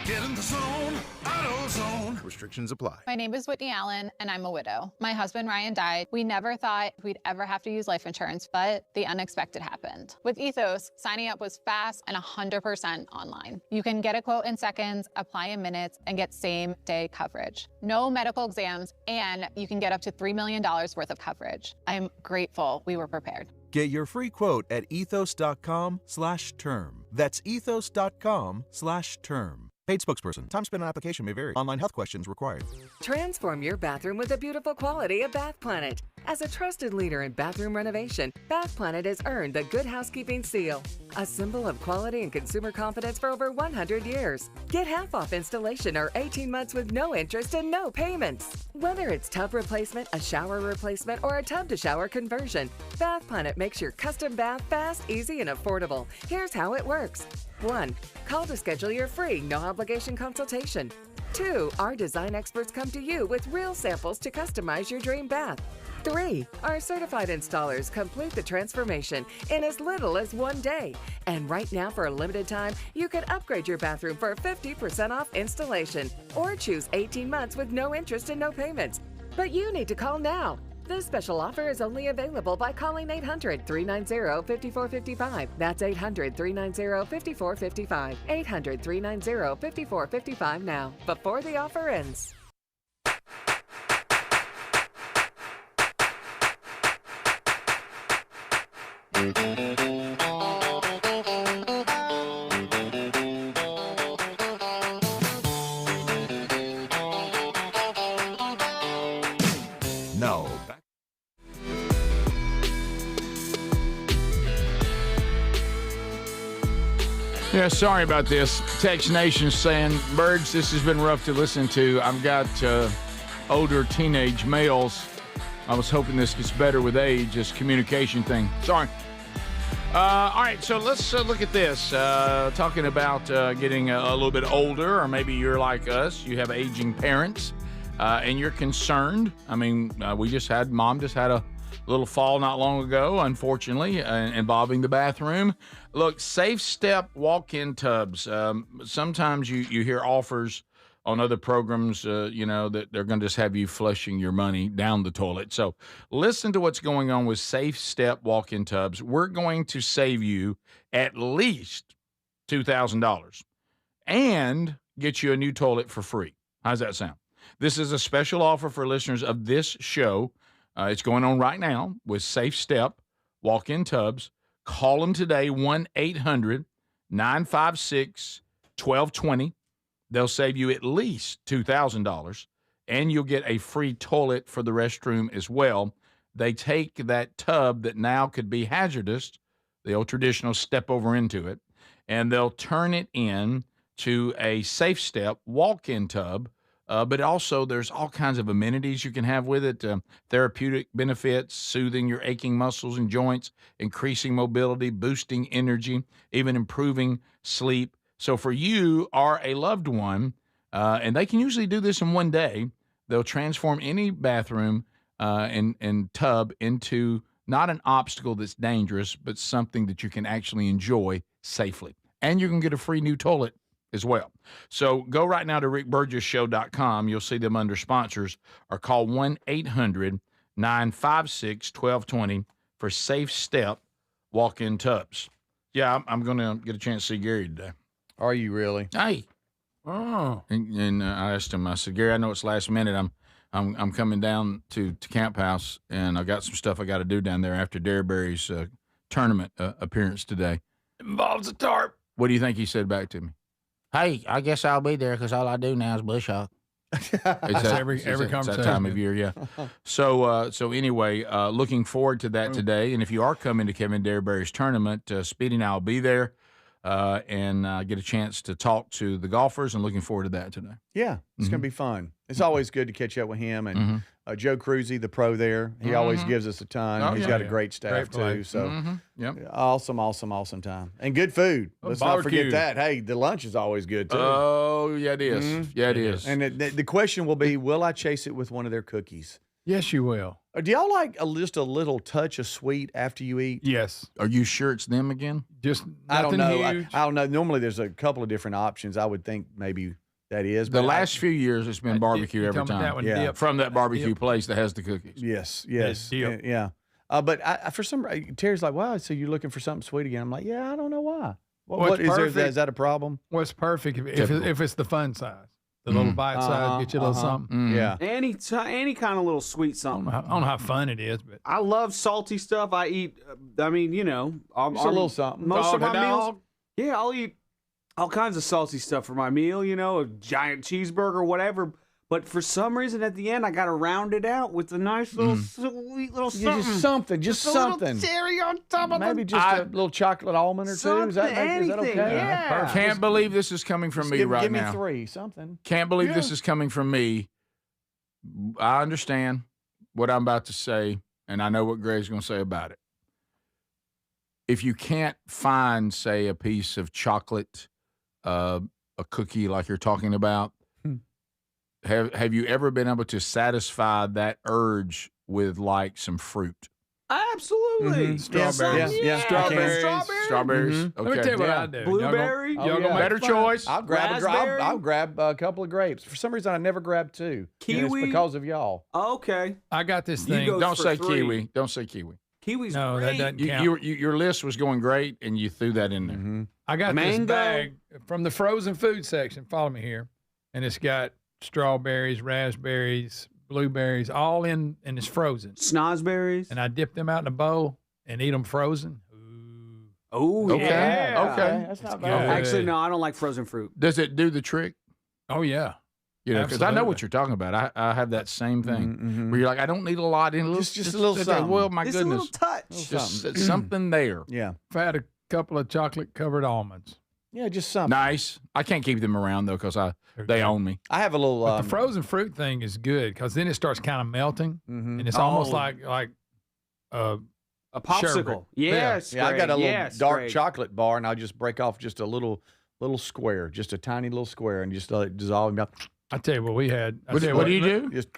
Get in the zone, AutoZone. Restrictions apply. My name is Whitney Allen, and I'm a widow. My husband, Ryan, died. We never thought we'd ever have to use life insurance, but the unexpected happened. With Ethos, signing up was fast and 100% online. You can get a quote in seconds, apply in minutes, and get same-day coverage. No medical exams, and you can get up to $3 million worth of coverage. I'm grateful we were prepared. Get your free quote at ethos.com/term. That's ethos.com/term. Paid spokesperson. Time spent on application may vary. Online health questions required. Transform your bathroom with the beautiful quality of Bath Planet. As a trusted leader in bathroom renovation, Bath Planet has earned the Good Housekeeping seal, a symbol of quality and consumer confidence for over 100 years. Get half off installation or 18 months with no interest and no payments. Whether it's tub replacement, a shower replacement, or a tub-to-shower conversion, Bath Planet makes your custom bath fast, easy, and affordable. Here's how it works. 1. Call to schedule your free, no-obligation consultation. 2. Our design experts come to you with real samples to customize your dream bath. 3. Our certified installers complete the transformation in as little as 1 day. And right now, for a limited time, you can upgrade your bathroom for 50% off installation or choose 18 months with no interest and no payments. But you need to call now. This special offer is only available by calling 800-390-5455. That's 800-390-5455. 800-390-5455 now, before the offer ends. No. Yeah, sorry about this. Text Nation saying, Birds, this has been rough to listen to. I've got older teenage males. I was hoping this gets better with age, this communication thing. Sorry. All right, so let's look at this. Talking about getting a little bit older, or maybe you're like us, you have aging parents, and you're concerned. I mean, Mom just had a little fall not long ago, unfortunately, involving the bathroom. Look, Safe Step walk-in tubs. Sometimes you hear offers on other programs, that they're going to just have you flushing your money down the toilet. So listen to what's going on with Safe Step walk-in tubs. We're going to save you at least $2,000 and get you a new toilet for free. How's that sound? This is a special offer for listeners of this show. It's going on right now with Safe Step walk-in tubs. Call them today, 1-800-956-1220. They'll save you at least $2,000, and you'll get a free toilet for the restroom as well. They take that tub that now could be hazardous, the old traditional step over into it, and they'll turn it in to a Safe Step walk-in tub. But also there's all kinds of amenities you can have with it, therapeutic benefits, soothing your aching muscles and joints, increasing mobility, boosting energy, even improving sleep. So for you or a loved one, and they can usually do this in 1 day, they'll transform any bathroom and tub into not an obstacle that's dangerous, but something that you can actually enjoy safely. And you can get a free new toilet as well. So go right now to rickburgessshow.com. You'll see them under sponsors, or call 1-800-956-1220 for Safe Step walk-in tubs. Yeah, I'm going to get a chance to see Gary today. Are you really? Hey. Oh. And I asked him, I said, Gary, I know it's last minute. I'm coming down to Camp House, and I got some stuff I got to do down there after Derryberry's tournament appearance today. Involves a tarp. What do you think he said back to me? Hey, I guess I'll be there because all I do now is bush hog. It's every conversation. that time of year, yeah. So anyway, looking forward to that today. And if you are coming to Kevin Derryberry's tournament, Speedy and I will be there and get a chance to talk to the golfers, and looking forward to that today. Yeah, it's going to be fun. It's always good to catch up with him and Joe Cruzy, the pro there. He always gives us a ton. Oh, He's got a great staff too. So awesome time and good food. Let's not forget that. Hey, the lunch is always good too. Oh yeah, it is. Yeah, it is. And the question will be, will I chase it with one of their cookies? Yes, you will. Do y'all like just a little touch of sweet after you eat? Yes. Are you sure it's them again? Just I don't know. huge. I don't know. Normally, there's a couple of different options. I would think maybe that is. The but last few years, it's been barbecue every time. That one Yeah. From that barbecue place that has the cookies. Yes. Dip. Yeah. But I, for some reason, Terry's like, wow, so you're looking for something sweet again. I'm like, yeah, I don't know why. What is there? Is that a problem? What's perfect if it's the fun size, the little bite size, get you a little something. Yeah. Any kind of little sweet something. I don't know how fun it is, but I love salty stuff. I eat. I mean, Just a little something. Most of my Dog. meals. Yeah, I'll eat all kinds of salty stuff for my meal. A giant cheeseburger, whatever. But for some reason, at the end, I got to round it out with a nice little sweet little something. Yeah, just something. A little cherry on top of Maybe just a little chocolate almond or two. Is that okay? Yeah. Can't believe this is coming from me right now. now. Give me 3, something. Can't believe this is coming from me. I understand what I'm about to say, and I know what Greg's going to say about it. If you can't find, say, a piece of chocolate, a cookie like you're talking about, have you ever been able to satisfy that urge with like some fruit? Absolutely. Strawberries. Yeah. Strawberries. Okay. Let me tell you what I do. Blueberry. Y'all gonna make Better fun? choice. I'll grab a couple of grapes. For some reason, I never grab 2. Kiwi? And it's because of y'all. Okay. I got this thing. Don't say for 3. kiwi. Don't say kiwi. Kiwi's No, great. that doesn't count. Your list was going great, and you threw that in there. I got Mango. this bag from the frozen food section. Follow me here, and it's got strawberries, raspberries, blueberries, all in, and it's frozen. Snozberries. And I dip them out in a bowl and eat them frozen. Oh, Okay. yeah. Okay. That's not Good. bad. Actually, no, I don't like frozen fruit. Does it do the trick? Oh yeah, Because I know what you're talking about. I have that same thing where you're like, I don't need a lot in Just a little something. Well, my Just goodness, a little touch. just something there. Yeah. If I had a couple of chocolate covered almonds. Yeah, just something. Nice. I can't keep them around though because they own me. I have a little. But the frozen fruit thing is good because then it starts kind of melting, and it's almost like a popsicle. sherbet. Yes. I got a little dark Greg. chocolate bar, and I'll just break off just a little square, just a tiny little square, and just let it dissolve. I tell you what we had. What do you do? Just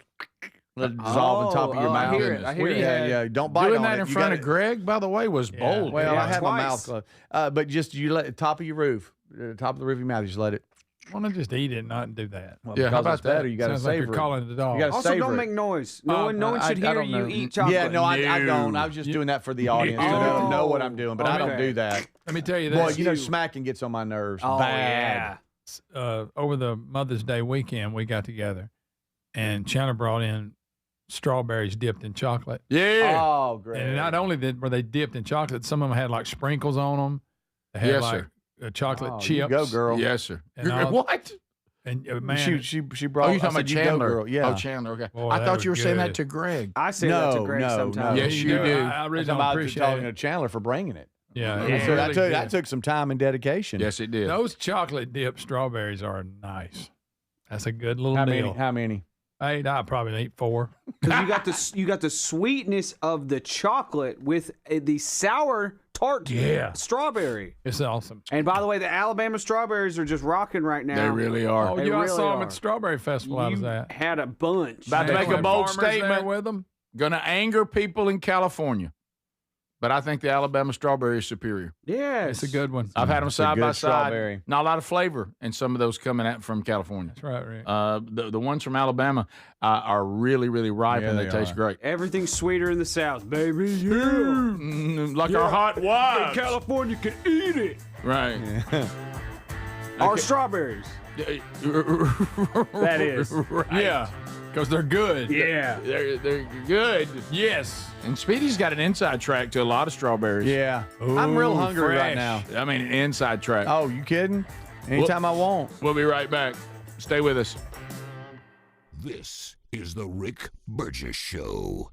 let it dissolve on top of your mouth. I hear it. I hear it. Yeah. Don't bite Doing on that it. in You front gotta- of Greg, by the way, was bold. Well, I have my twice. mouth closed. But just you let the top of your roof, the top of the roof of your mouth, just let it. I want to just eat it and not do that. Well, Yeah, how because about it's better. that? You got to Sounds like savor you're it. calling the dog. You got to Also, savor don't it. make noise. No one should I hear don't you know. eat chocolate. Yeah, no, I No. don't. I was just doing that for the audience. So they don't know what I'm doing, but I don't do that. Let me tell you Boy, this. you know, smacking gets on my nerves. Oh, Bad. Over the Mother's Day weekend, we got together, and Chandler brought in strawberries dipped in chocolate. Yeah. Oh, great. And not only were they dipped in chocolate, some of them had like sprinkles on them. They had Yes, like sir. Chocolate Oh, chips. you go, girl. Yes, sir. And all- What? And man, She brought. Oh, you talking I about said, you go, Chandler? girl. Yeah. Oh, Chandler. Okay. Boy, I that thought was you were saying that good. to Greg. I say that to Greg sometimes. Yes, you do. I really I'm don't about appreciate talking it. to Chandler for bringing it. Yeah, So it was really that good. took some time and dedication. Yes, it did. Those chocolate dipped strawberries are nice. That's a good little How deal. many? How many? I probably eat 4. Because you got the sweetness of the chocolate with the sour tart strawberry. It's awesome. And by the way, the Alabama strawberries are just rocking right now. They really are. Oh, They yeah, I really saw them are. at the Strawberry Festival. I was You at. had a bunch. About to They make a had bold farmers there statement. with them. Gonna anger people in California, but I think the Alabama strawberry is superior. Yes. It's a good one. I've had them It's a side good by side. strawberry. Not a lot of flavor in some of those coming out from California. That's right, Rick. The ones from Alabama are really, really ripe and they taste great. Everything's sweeter in the South, baby. Yeah. Like our hot wives. California can eat it. Right. Our strawberries. That is. Yeah. Because they're good. Yeah. They're good. Yes. And Speedy's got an inside track to a lot of strawberries. Yeah. I'm real hungry right now. I mean, an inside track. Oh, you kidding? Anytime I want. We'll be right back. Stay with us. This is the Rick Burgess Show.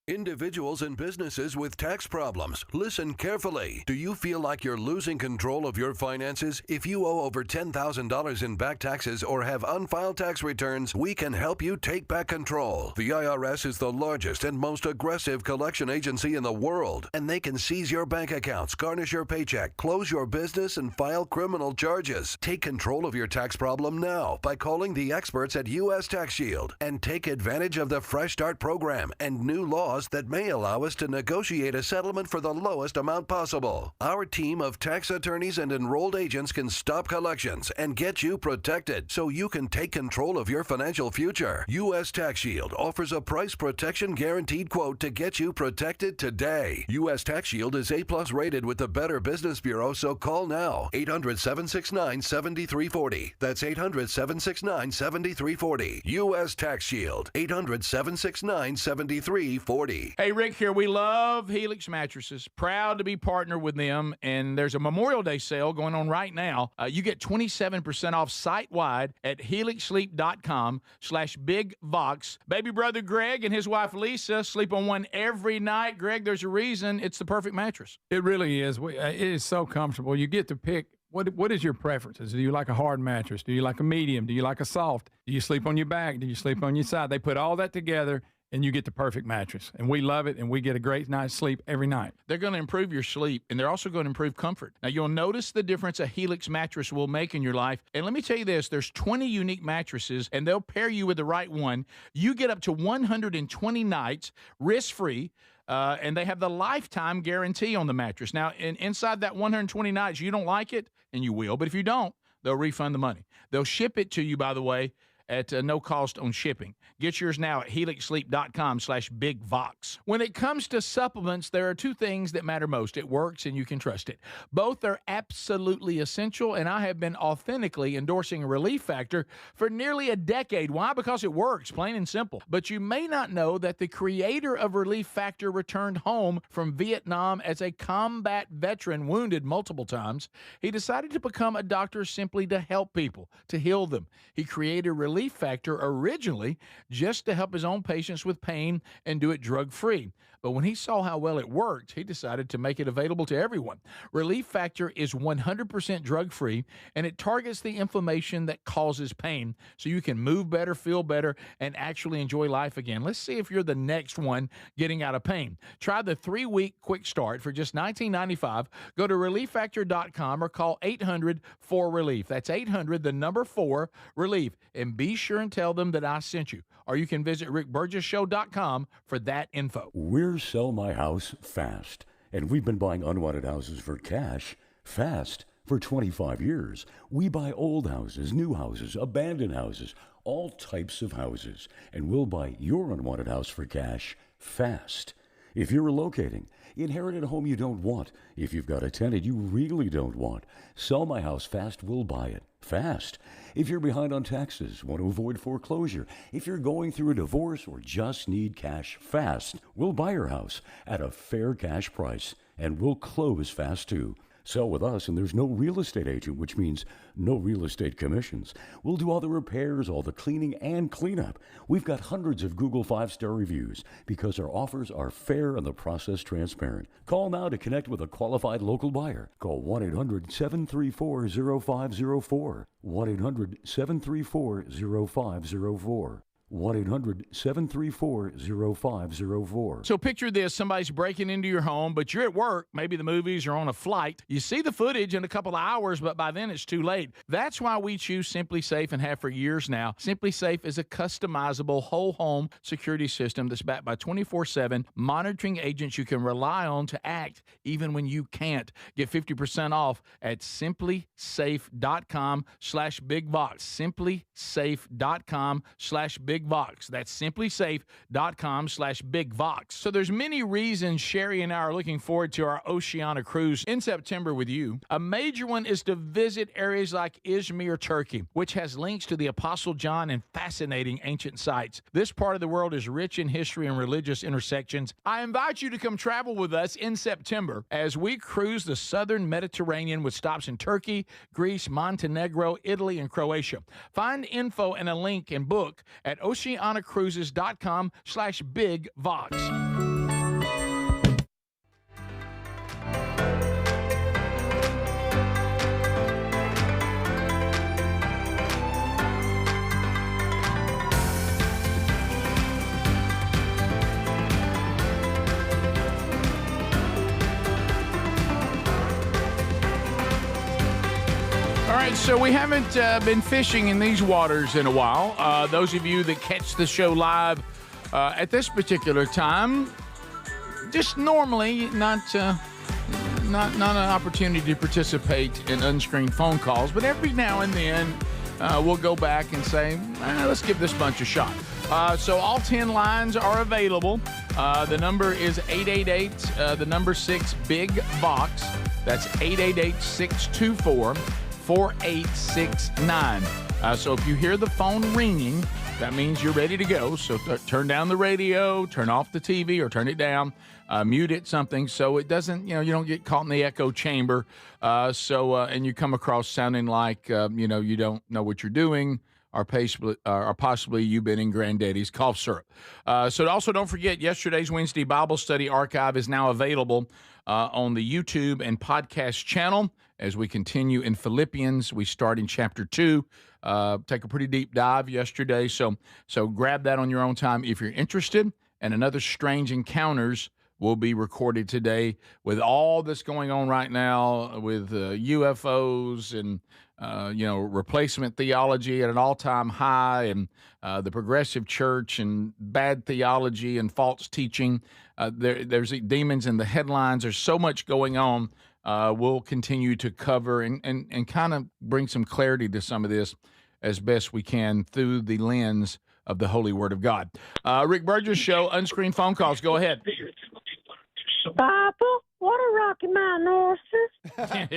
Individuals and businesses with tax problems, listen carefully. Do you feel like you're losing control of your finances? If you owe over $10,000 in back taxes or have unfiled tax returns, we can help you take back control. The IRS is the largest and most aggressive collection agency in the world, and they can seize your bank accounts, garnish your paycheck, close your business, and file criminal charges. Take control of your tax problem now by calling the experts at U.S. Tax Shield and take advantage of the Fresh Start program and new laws that may allow us to negotiate a settlement for the lowest amount possible. Our team of tax attorneys and enrolled agents can stop collections and get you protected so you can take control of your financial future. U.S. Tax Shield offers a price protection guaranteed quote to get you protected today. U.S. Tax Shield is A+ rated with the Better Business Bureau, so call now. 800-769-7340. That's 800-769-7340. U.S. Tax Shield. 800-769-7340. Hey, Rick here. We love Helix Mattresses. Proud to be partnered with them. And there's a Memorial Day sale going on right now. You get 27% off site-wide at helixsleep.com/bigvox. Baby brother Greg and his wife Lisa sleep on one every night. Greg, there's a reason it's the perfect mattress. It really is. It is so comfortable. You get to pick. What is your preferences? Do you like a hard mattress? Do you like a medium? Do you like a soft? Do you sleep on your back? Do you sleep on your side? They put all that together, and you get the perfect mattress. And we love it, and we get a great night's sleep every night. They're going to improve your sleep, and they're also going to improve comfort. Now, you'll notice the difference a Helix mattress will make in your life. And let me tell you this, there's 20 unique mattresses, and they'll pair you with the right one. You get up to 120 nights risk-free, and they have the lifetime guarantee on the mattress. Now, inside that 120 nights, you don't like it, and you will, but if you don't, they'll refund the money. They'll ship it to you, by the way, at no cost on shipping. Get yours now at helixsleep.com/bigvox. When it comes to supplements, there are two things that matter most. It works and you can trust it. Both are absolutely essential, and I have been authentically endorsing Relief Factor for nearly a decade. Why? Because it works, plain and simple. But you may not know that the creator of Relief Factor returned home from Vietnam as a combat veteran, wounded multiple times. He decided to become a doctor simply to help people, to heal them. He created Relief Factor originally just to help his own patients with pain and do it drug-free. But when he saw how well it worked, he decided to make it available to everyone. Relief Factor is 100% drug-free, and it targets the inflammation that causes pain so you can move better, feel better, and actually enjoy life again. Let's see if you're the next one getting out of pain. Try the 3-week quick start for just $19.95. Go to ReliefFactor.com or call 800-4RELIEF. That's 800-4-RELIEF. And be sure and tell them that I sent you. Or you can visit rickburgessshow.com for that info. We're Sell My House Fast, and we've been buying unwanted houses for cash fast for 25 years. We buy old houses, new houses, abandoned houses, all types of houses, and we'll buy your unwanted house for cash fast. If you're relocating, inherited a home you don't want, if you've got a tenant you really don't want, Sell My House Fast will buy it fast. If you're behind on taxes, want to avoid foreclosure, if you're going through a divorce or just need cash fast, we'll buy your house at a fair cash price, and we'll close fast too. Sell with us, and there's no real estate agent, which means no real estate commissions. We'll do all the repairs, all the cleaning, and cleanup. We've got hundreds of Google 5-star reviews because our offers are fair and the process transparent. Call now to connect with a qualified local buyer. Call 1-800-734-0504. 1-800-734-0504. 1-800-734-0504. So picture this, somebody's breaking into your home, but you're at work, maybe the movies or on a flight. You see the footage in a couple of hours, but by then it's too late. That's why we choose Simply Safe and have for years now. Simply Safe is a customizable whole home security system that's backed by 24/7 monitoring agents you can rely on to act even when you can't. Get 50% off at simplysafe.com/bigvox. Simplysafe.com/bigvox. /BigVox. That's simplysafe.com/BigVox. So there's many reasons Sherry and I are looking forward to our Oceania cruise in September with you. A major one is to visit areas like Izmir, Turkey, which has links to the Apostle John and fascinating ancient sites. This part of the world is rich in history and religious intersections. I invite you to come travel with us in September as we cruise the southern Mediterranean with stops in Turkey, Greece, Montenegro, Italy, and Croatia. Find info and a link and book at oceanacruises.com/BigVox. All right, so we haven't been fishing in these waters in a while. Those of you that catch the show live at this particular time, just normally not an opportunity to participate in unscreened phone calls, but every now and then we'll go back and say, let's give this bunch a shot. So all 10 lines are available. The number is 888, the number 6, Big Vox. That's 888-624-4869. So if you hear the phone ringing, that means you're ready to go. So turn down the radio, turn off the TV, or turn it down, mute it, something, so it doesn't, you don't get caught in the echo chamber. And you come across sounding like, you don't know what you're doing, or possibly you've been in Granddaddy's cough syrup. So also don't forget, yesterday's Wednesday Bible study archive is now available on the YouTube and podcast channel. As we continue in Philippians, we start in chapter 2. Take a pretty deep dive yesterday, so grab that on your own time if you're interested. And another Strange Encounters will be recorded today with all that's going on right now with UFOs and replacement theology at an all-time high, and the progressive church and bad theology and false teaching. There's demons in the headlines. There's so much going on. We'll continue to cover and kind of bring some clarity to some of this as best we can through the lens of the Holy Word of God. Rick Burgess Show, unscreened phone calls. Go ahead. Papa, what a Rocky Mountain horses. What in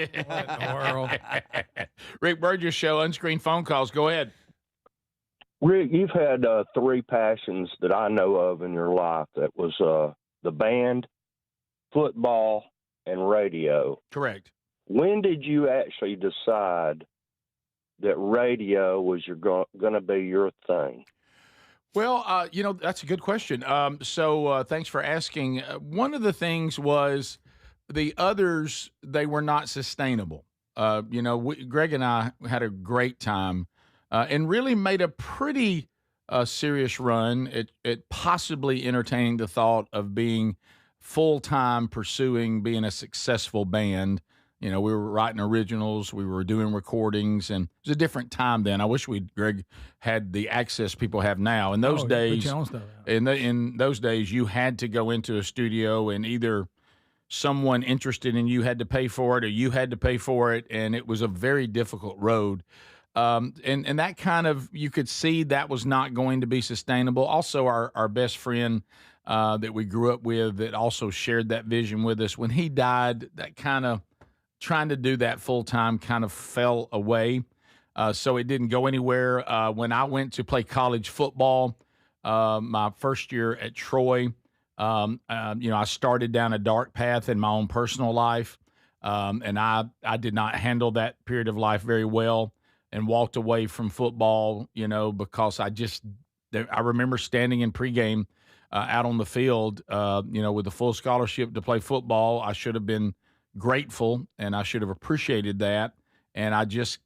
the world? Rick Burgess Show, unscreened phone calls. Go ahead. Rick, you've had 3 passions that I know of in your life. That was the band, football, and radio. Correct. When did you actually decide that radio was going to be your thing? Well, that's a good question. So thanks for asking. One of the things was the others, they were not sustainable. Greg and I had a great time and really made a pretty serious run at possibly entertaining the thought of being full-time pursuing being a successful band. We were writing originals, we were doing recordings, and it was a different time then. I wish Greg had the access people have now. In those days, in those days, you had to go into a studio, and either someone interested in you had to pay for it, or you had to pay for it, and it was a very difficult road. And that kind of, you could see that was not going to be sustainable. Also, our best friend that we grew up with that also shared that vision with us, when he died, that kind of trying to do that full time kind of fell away. So it didn't go anywhere. When I went to play college football, my first year at Troy, I started down a dark path in my own personal life. And I did not handle that period of life very well, and walked away from football, because I remember standing in pregame out on the field, with a full scholarship to play football. I should have been grateful, and I should have appreciated that. And I just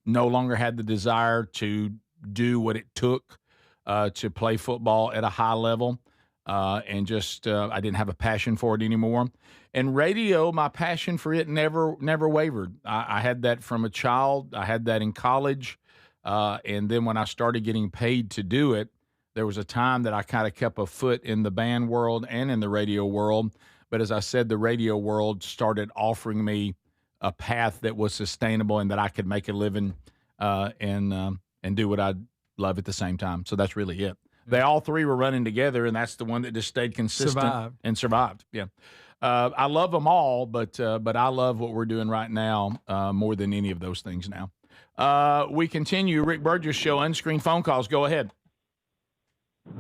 no longer had the desire to do what it took to play football at a high level. I didn't have a passion for it anymore. And radio, my passion for it never wavered. I had that from a child. I had that in college. And then when I started getting paid to do it, there was a time that I kind of kept a foot in the band world and in the radio world. But as I said, the radio world started offering me a path that was sustainable and that I could make a living and do what I love at the same time. So that's really it. They all three were running together, and that's the one that just stayed consistent and survived. Yeah. I love them all, but I love what we're doing right now more than any of those things now. We continue. Rick Burgess Show, unscreened phone calls. Go ahead.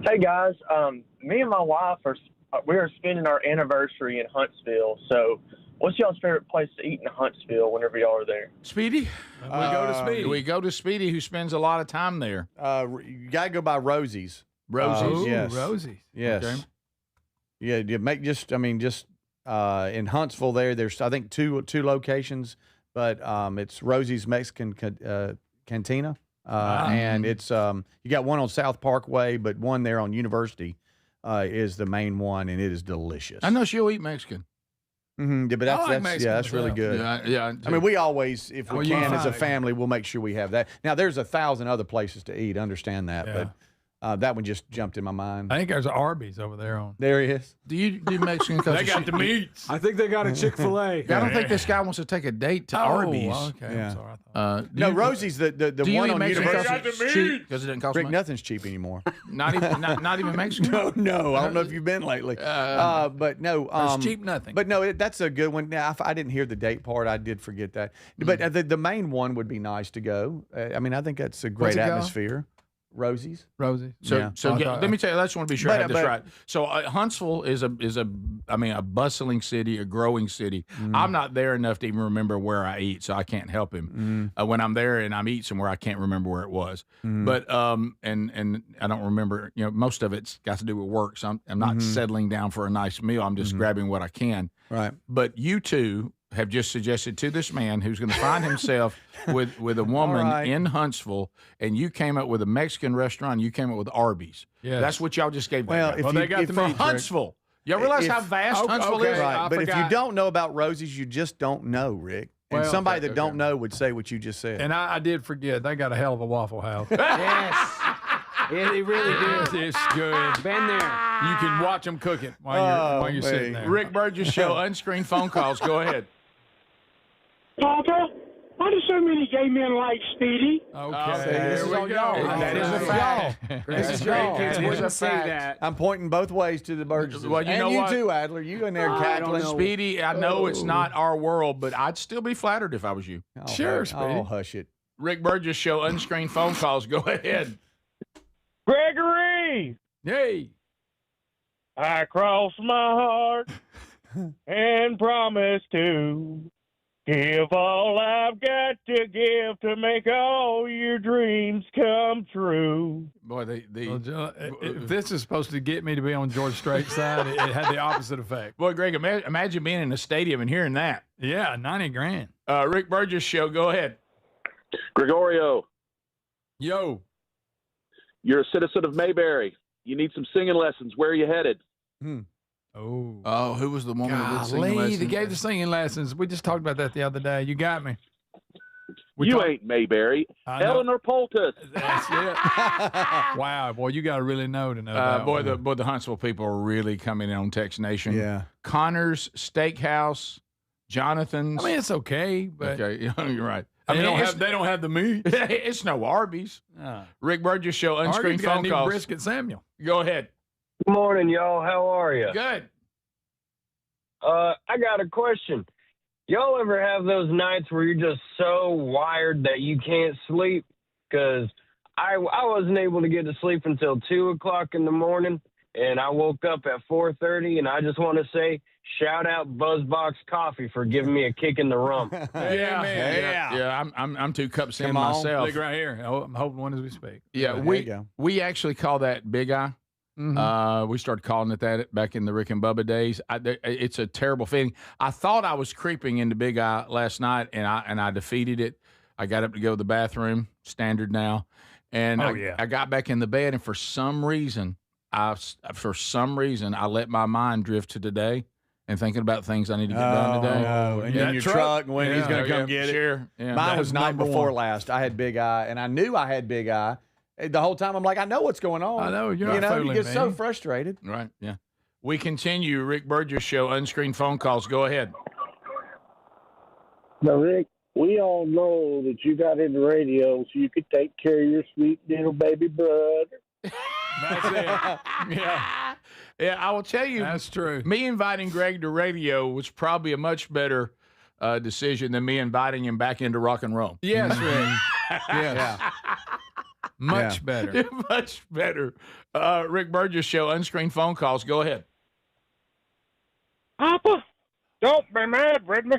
Hey, guys. Me and my wife, we are spending our anniversary in Huntsville. So what's y'all's favorite place to eat in Huntsville whenever y'all are there? Speedy? We go to Speedy. We go to Speedy, who spends a lot of time there. You got to go by Rosie's. Rosie's? Yes. Rosie's. Yes. Okay. Yeah, you make just in Huntsville there's I think two locations, but it's Rosie's Mexican Cantina, and it's you got one on South Parkway, but one there on University is the main one, and it is delicious. I know she'll eat Mexican. Mm-hmm. Yeah, but that's really good. Yeah. I mean, we always, if we can, as a family, we'll make sure we have that. Now, there's 1,000 other places to eat. Understand that, but that one just jumped in my mind. I think there's Arby's over there on. There he is. Do you do Mexican? They got the meats. I think they got a Chick-fil-A. I don't think this guy wants to take a date to Arby's. Okay. Yeah. I'm sorry. No, Rosie's the one on University. Cheap because it didn't cost Rick, much. nothing's cheap anymore. Not even Mexican. No. I don't know if you've been lately. But no, it's cheap nothing. But no, that's a good one. Now, I didn't hear the date part. I did forget that. But the main one would be nice to go. I mean, I think that's a great atmosphere. Rosie's. So let me tell you, I just want to be sure I have this right. So Huntsville is a bustling city, a growing city. I'm not there enough to even remember where I eat, so I can't help him. When I'm there and I'm eating somewhere, I can't remember where it was. But and I don't remember. Most of it's got to do with work, so I'm not settling down for a nice meal. I'm just grabbing what I can. Right. But you two have just suggested to this man who's going to find himself with a woman in Huntsville, and you came up with a Mexican restaurant. You came up with Arby's. Yes. That's what y'all just gave. Well, they got the meat, Huntsville. Y'all realize how vast Huntsville is? Right. But if you don't know about Rosie's, you just don't know, Rick. And somebody that don't know would say what you just said. And I did forget. They got a hell of a Waffle House. Yes. Yeah, they really do. It's good. Been there. You can watch them cook it while you're sitting there. Rick Burgess Show, unscreened phone calls. Go ahead. Papa, why do so many gay men like Speedy? Okay. This is on y'all. That is a fact. This is y'all. Kids wouldn't say that. I'm pointing both ways to the Burgesses. Well, you know you what? too, Adler. You in there cackling. Speedy, I know it's not our world, but I'd still be flattered if I was you. Sure, Speedy. Oh, hush it. Rick Burgess Show, unscreened phone calls. Go ahead. Gregory, Yay. I cross my heart and promise to give all I've got to give to make all your dreams come true. Boy, if this is supposed to get me to be on George Strait's side, it had the opposite effect. Boy, Greg, imagine being in a stadium and hearing that. Yeah, $90,000. Rick Burgess Show, go ahead. Gregorio. Yo. You're a citizen of Mayberry. You need some singing lessons. Where are you headed? Oh, who was the woman that did singing Golly, lessons? they gave the singing lessons. We just talked about that the other day. You got me. Ain't Mayberry. Eleanor Poultice. That's it. Wow, boy, you got to really know to know that. The Huntsville people are really coming in on Tex Nation. Yeah. Connor's Steakhouse, Jonathan's. I mean, it's okay, but okay, you're right. they don't have the meat. It's no Arby's. Rick Burgess Show, unscreened phone calls. Brisket Samuel. Go ahead. Good morning, y'all. How are you? Good. I got a question. Y'all ever have those nights where you're just so wired that you can't sleep? Because I wasn't able to get to sleep until 2 o'clock in the morning, and I woke up at 4:30, and I just want to say, shout out BuzzBox Coffee for giving me a kick in the rump. Yeah. I'm 2 cups in myself. Look right here. I'm holding one as we speak. Yeah, we actually call that Big Eye. We started calling it that back in the Rick and Bubba days. It's a terrible feeling. I thought I was creeping into Big Eye last night, and I defeated it. I got up to go to the bathroom, standard now, and I got back in the bed, and for some reason I let my mind drift to today and thinking about things I need to get done today. And in your truck, when he's going to come get it. Sure. Yeah. Mine was night before last. I had Big Eye, and I knew I had Big Eye. The whole time I'm like, I know what's going on. I know. You're not fooling you get me. so frustrated. Right, yeah. We continue. Rick Burgess Show, unscreened phone calls. Go ahead. No, Rick, We all know that you got into radio so you could take care of your sweet little baby brother. That's it. Yeah. Yeah, I will tell you. That's true. Me inviting Greg to radio was probably a much better decision than me inviting him back into rock and roll. Yes, Rick. Yes. Yeah. Much better. Much better. Rick Burgess Show, unscreened phone calls. Go ahead. Papa, don't be mad with me.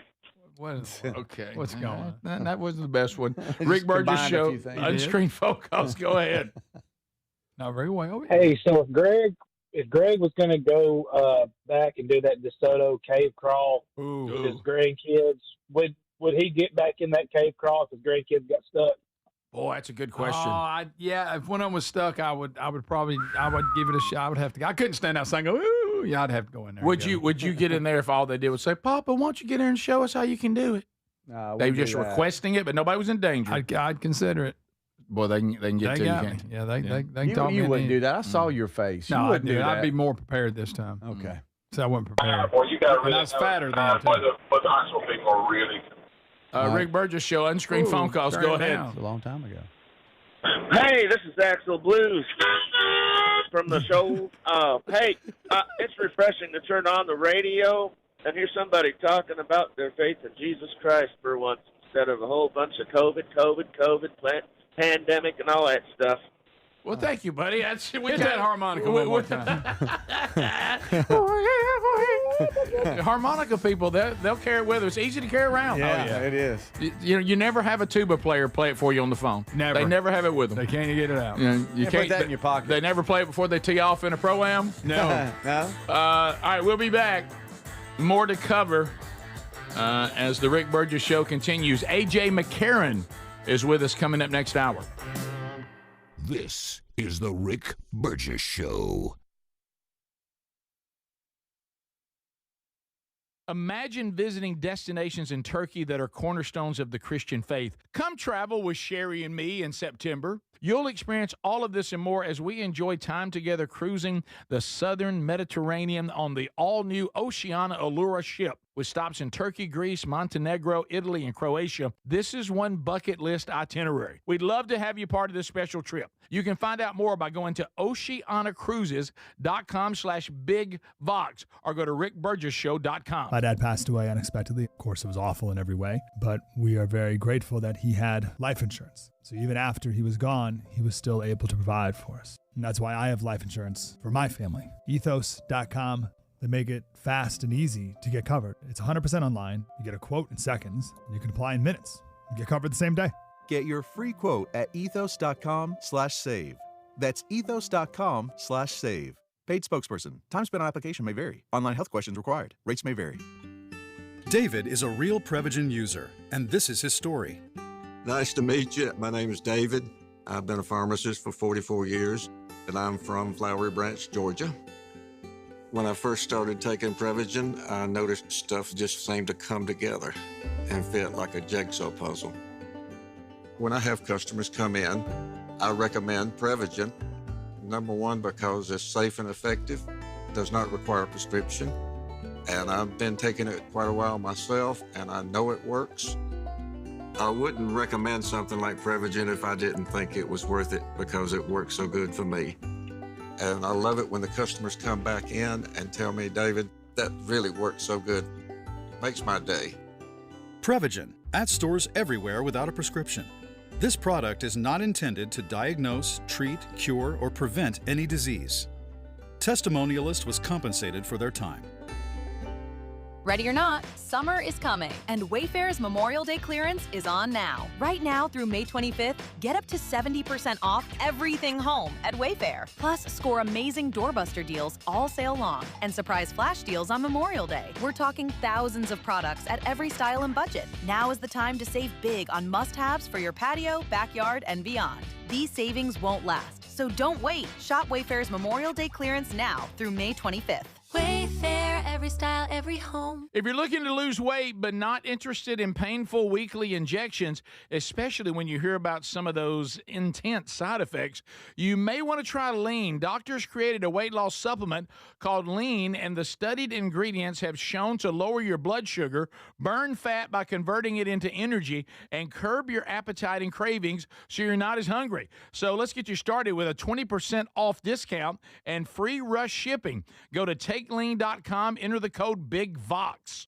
Okay. What's going on? That wasn't the best one. Rick Burgess combined a Show, few things. unscreened phone calls. Go ahead. No, very well. Hey, so if Greg was going to go back and do that DeSoto cave crawl with his grandkids, would he get back in that cave crawl if his grandkids got stuck? Boy, that's a good question. If one of them was stuck, I would give it a shot. I would have to. I couldn't stand outside and go, ooh. Yeah, I'd have to go in there. Would you get in there if all they did was say, Papa, why don't you get in there and show us how you can do it? They were just requesting it, but nobody was in danger. I'd consider it. Boy, they can get to you. Got me. Yeah, they can talk me. You wouldn't do that. I saw your face. No, you wouldn't do that. I'd be more prepared this time. Okay. So I wasn't prepared. Well, you got and I was fatter then, too. What the high school people are really. Rick Burgess Show, unscreened phone calls. Go ahead. It's a long time ago. Hey, this is Axel Blues from the show. Hey, it's refreshing to turn on the radio and hear somebody talking about their faith in Jesus Christ for once instead of a whole bunch of COVID, pandemic, and all that stuff. Well, thank you, buddy. Hit that harmonica one more time. Harmonica people, they'll carry it with us. It's easy to carry around. Yeah, it is. You never have a tuba player play it for you on the phone. Never. They never have it with them. They can't get it out. You can't put that in your pocket. They never play it before they tee off in a pro-am? No. No? All right, we'll be back. More to cover as the Rick Burgess Show continues. A.J. McCarron is with us coming up next hour. This is the Rick Burgess Show. Imagine visiting destinations in Turkey that are cornerstones of the Christian faith. Come travel with Sherry and me in September. You'll experience all of this and more as we enjoy time together cruising the southern Mediterranean on the all-new Oceania Allura ship. With stops in Turkey, Greece, Montenegro, Italy, and Croatia, this is one bucket list itinerary. We'd love to have you part of this special trip. You can find out more by going to oceanacruises.com/bigvox or go to rickburgessshow.com. My dad passed away unexpectedly. Of course, it was awful in every way, but we are very grateful that he had life insurance. So even after he was gone, he was still able to provide for us. And that's why I have life insurance for my family. Ethos.com. They make it fast and easy to get covered. It's 100% online. You get a quote in seconds. And you can apply in minutes. You get covered the same day. Get your free quote at ethos.com/save. That's ethos.com/save. Paid spokesperson. Time spent on application may vary. Online health questions required. Rates may vary. David is a real Prevagen user, and this is his story. Nice to meet you. My name is David. I've been a pharmacist for 44 years, and I'm from Flowery Branch, Georgia. When I first started taking Prevagen, I noticed stuff just seemed to come together and fit like a jigsaw puzzle. When I have customers come in, I recommend Prevagen. Number one, because it's safe and effective, does not require a prescription, and I've been taking it quite a while myself, and I know it works. I wouldn't recommend something like Prevagen if I didn't think it was worth it because it works so good for me. And I love it when the customers come back in and tell me, David, that really works so good. Makes my day. Prevagen, at stores everywhere without a prescription. This product is not intended to diagnose, treat, cure, or prevent any disease. Testimonialist was compensated for their time. Ready or not, summer is coming, and Wayfair's Memorial Day clearance is on now. Right now through May 25th, get up to 70% off everything home at Wayfair. Plus, score amazing doorbuster deals all sale long and surprise flash deals on Memorial Day. We're talking thousands of products at every style and budget. Now is the time to save big on must-haves for your patio, backyard, and beyond. These savings won't last, so don't wait. Shop Wayfair's Memorial Day clearance now through May 25th. Wayfair, every style, every home. If you're looking to lose weight but not interested in painful weekly injections, especially when you hear about some of those intense side effects, you may want to try Lean. Doctors created a weight loss supplement called Lean, and the studied ingredients have shown to lower your blood sugar, burn fat by converting it into energy, and curb your appetite and cravings so you're not as hungry. So let's get you started with a 20% off discount and free rush shipping. Go to TakeLean.com, enter the code BIGVOX.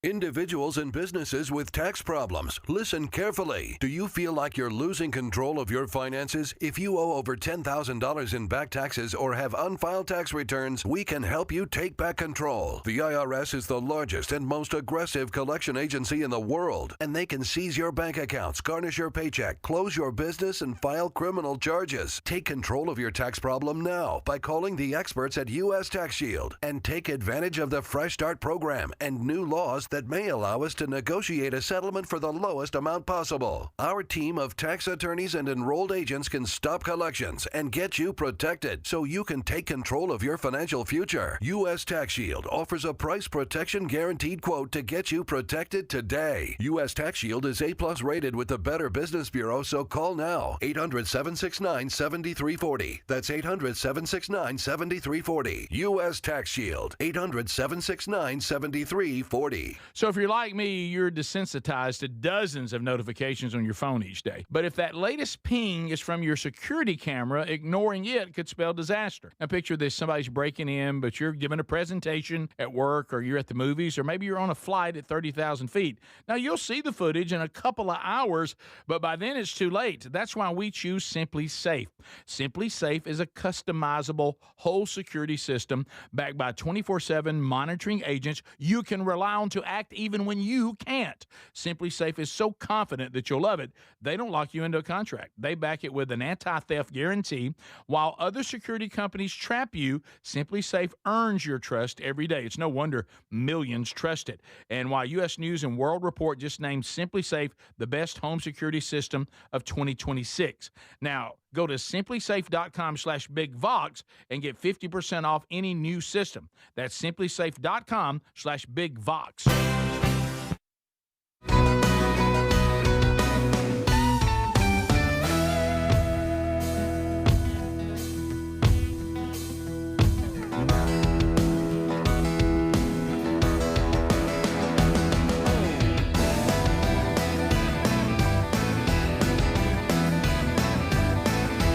Individuals and businesses with tax problems, listen carefully. Do you feel like you're losing control of your finances? If you owe over $10,000 in back taxes or have unfiled tax returns, we can help you take back control. The IRS is the largest and most aggressive collection agency in the world, and they can seize your bank accounts, garnish your paycheck, close your business, and file criminal charges. Take control of your tax problem now by calling the experts at U.S. Tax Shield and take advantage of the Fresh Start program and new laws that may allow us to negotiate a settlement for the lowest amount possible. Our team of tax attorneys and enrolled agents can stop collections and get you protected so you can take control of your financial future. U.S. Tax Shield offers a price protection guaranteed quote to get you protected today. U.S. Tax Shield is A+ rated with the Better Business Bureau, so call now. 800-769-7340. That's 800-769-7340. U.S. Tax Shield. 800-769-7340. So if you're like me, you're desensitized to dozens of notifications on your phone each day. But if that latest ping is from your security camera, ignoring it could spell disaster. Now picture this, somebody's breaking in, but you're giving a presentation at work, or you're at the movies, or maybe you're on a flight at 30,000 feet. Now you'll see the footage in a couple of hours, but by then it's too late. That's why we choose Simply Safe. Simply Safe is a customizable whole security system backed by 24/7 monitoring agents you can rely on to act even when you can't. Simply Safe is so confident that you'll love it, they don't lock you into a contract. They back it with an anti-theft guarantee. While other security companies trap you, Simply Safe earns your trust every day. It's no wonder millions trust it. And while U.S. News and World Report just named Simply Safe the best home security system of 2026. Now, go to simplysafe.com/bigvox and get 50% off any new system. That's simplysafe.com/bigvox.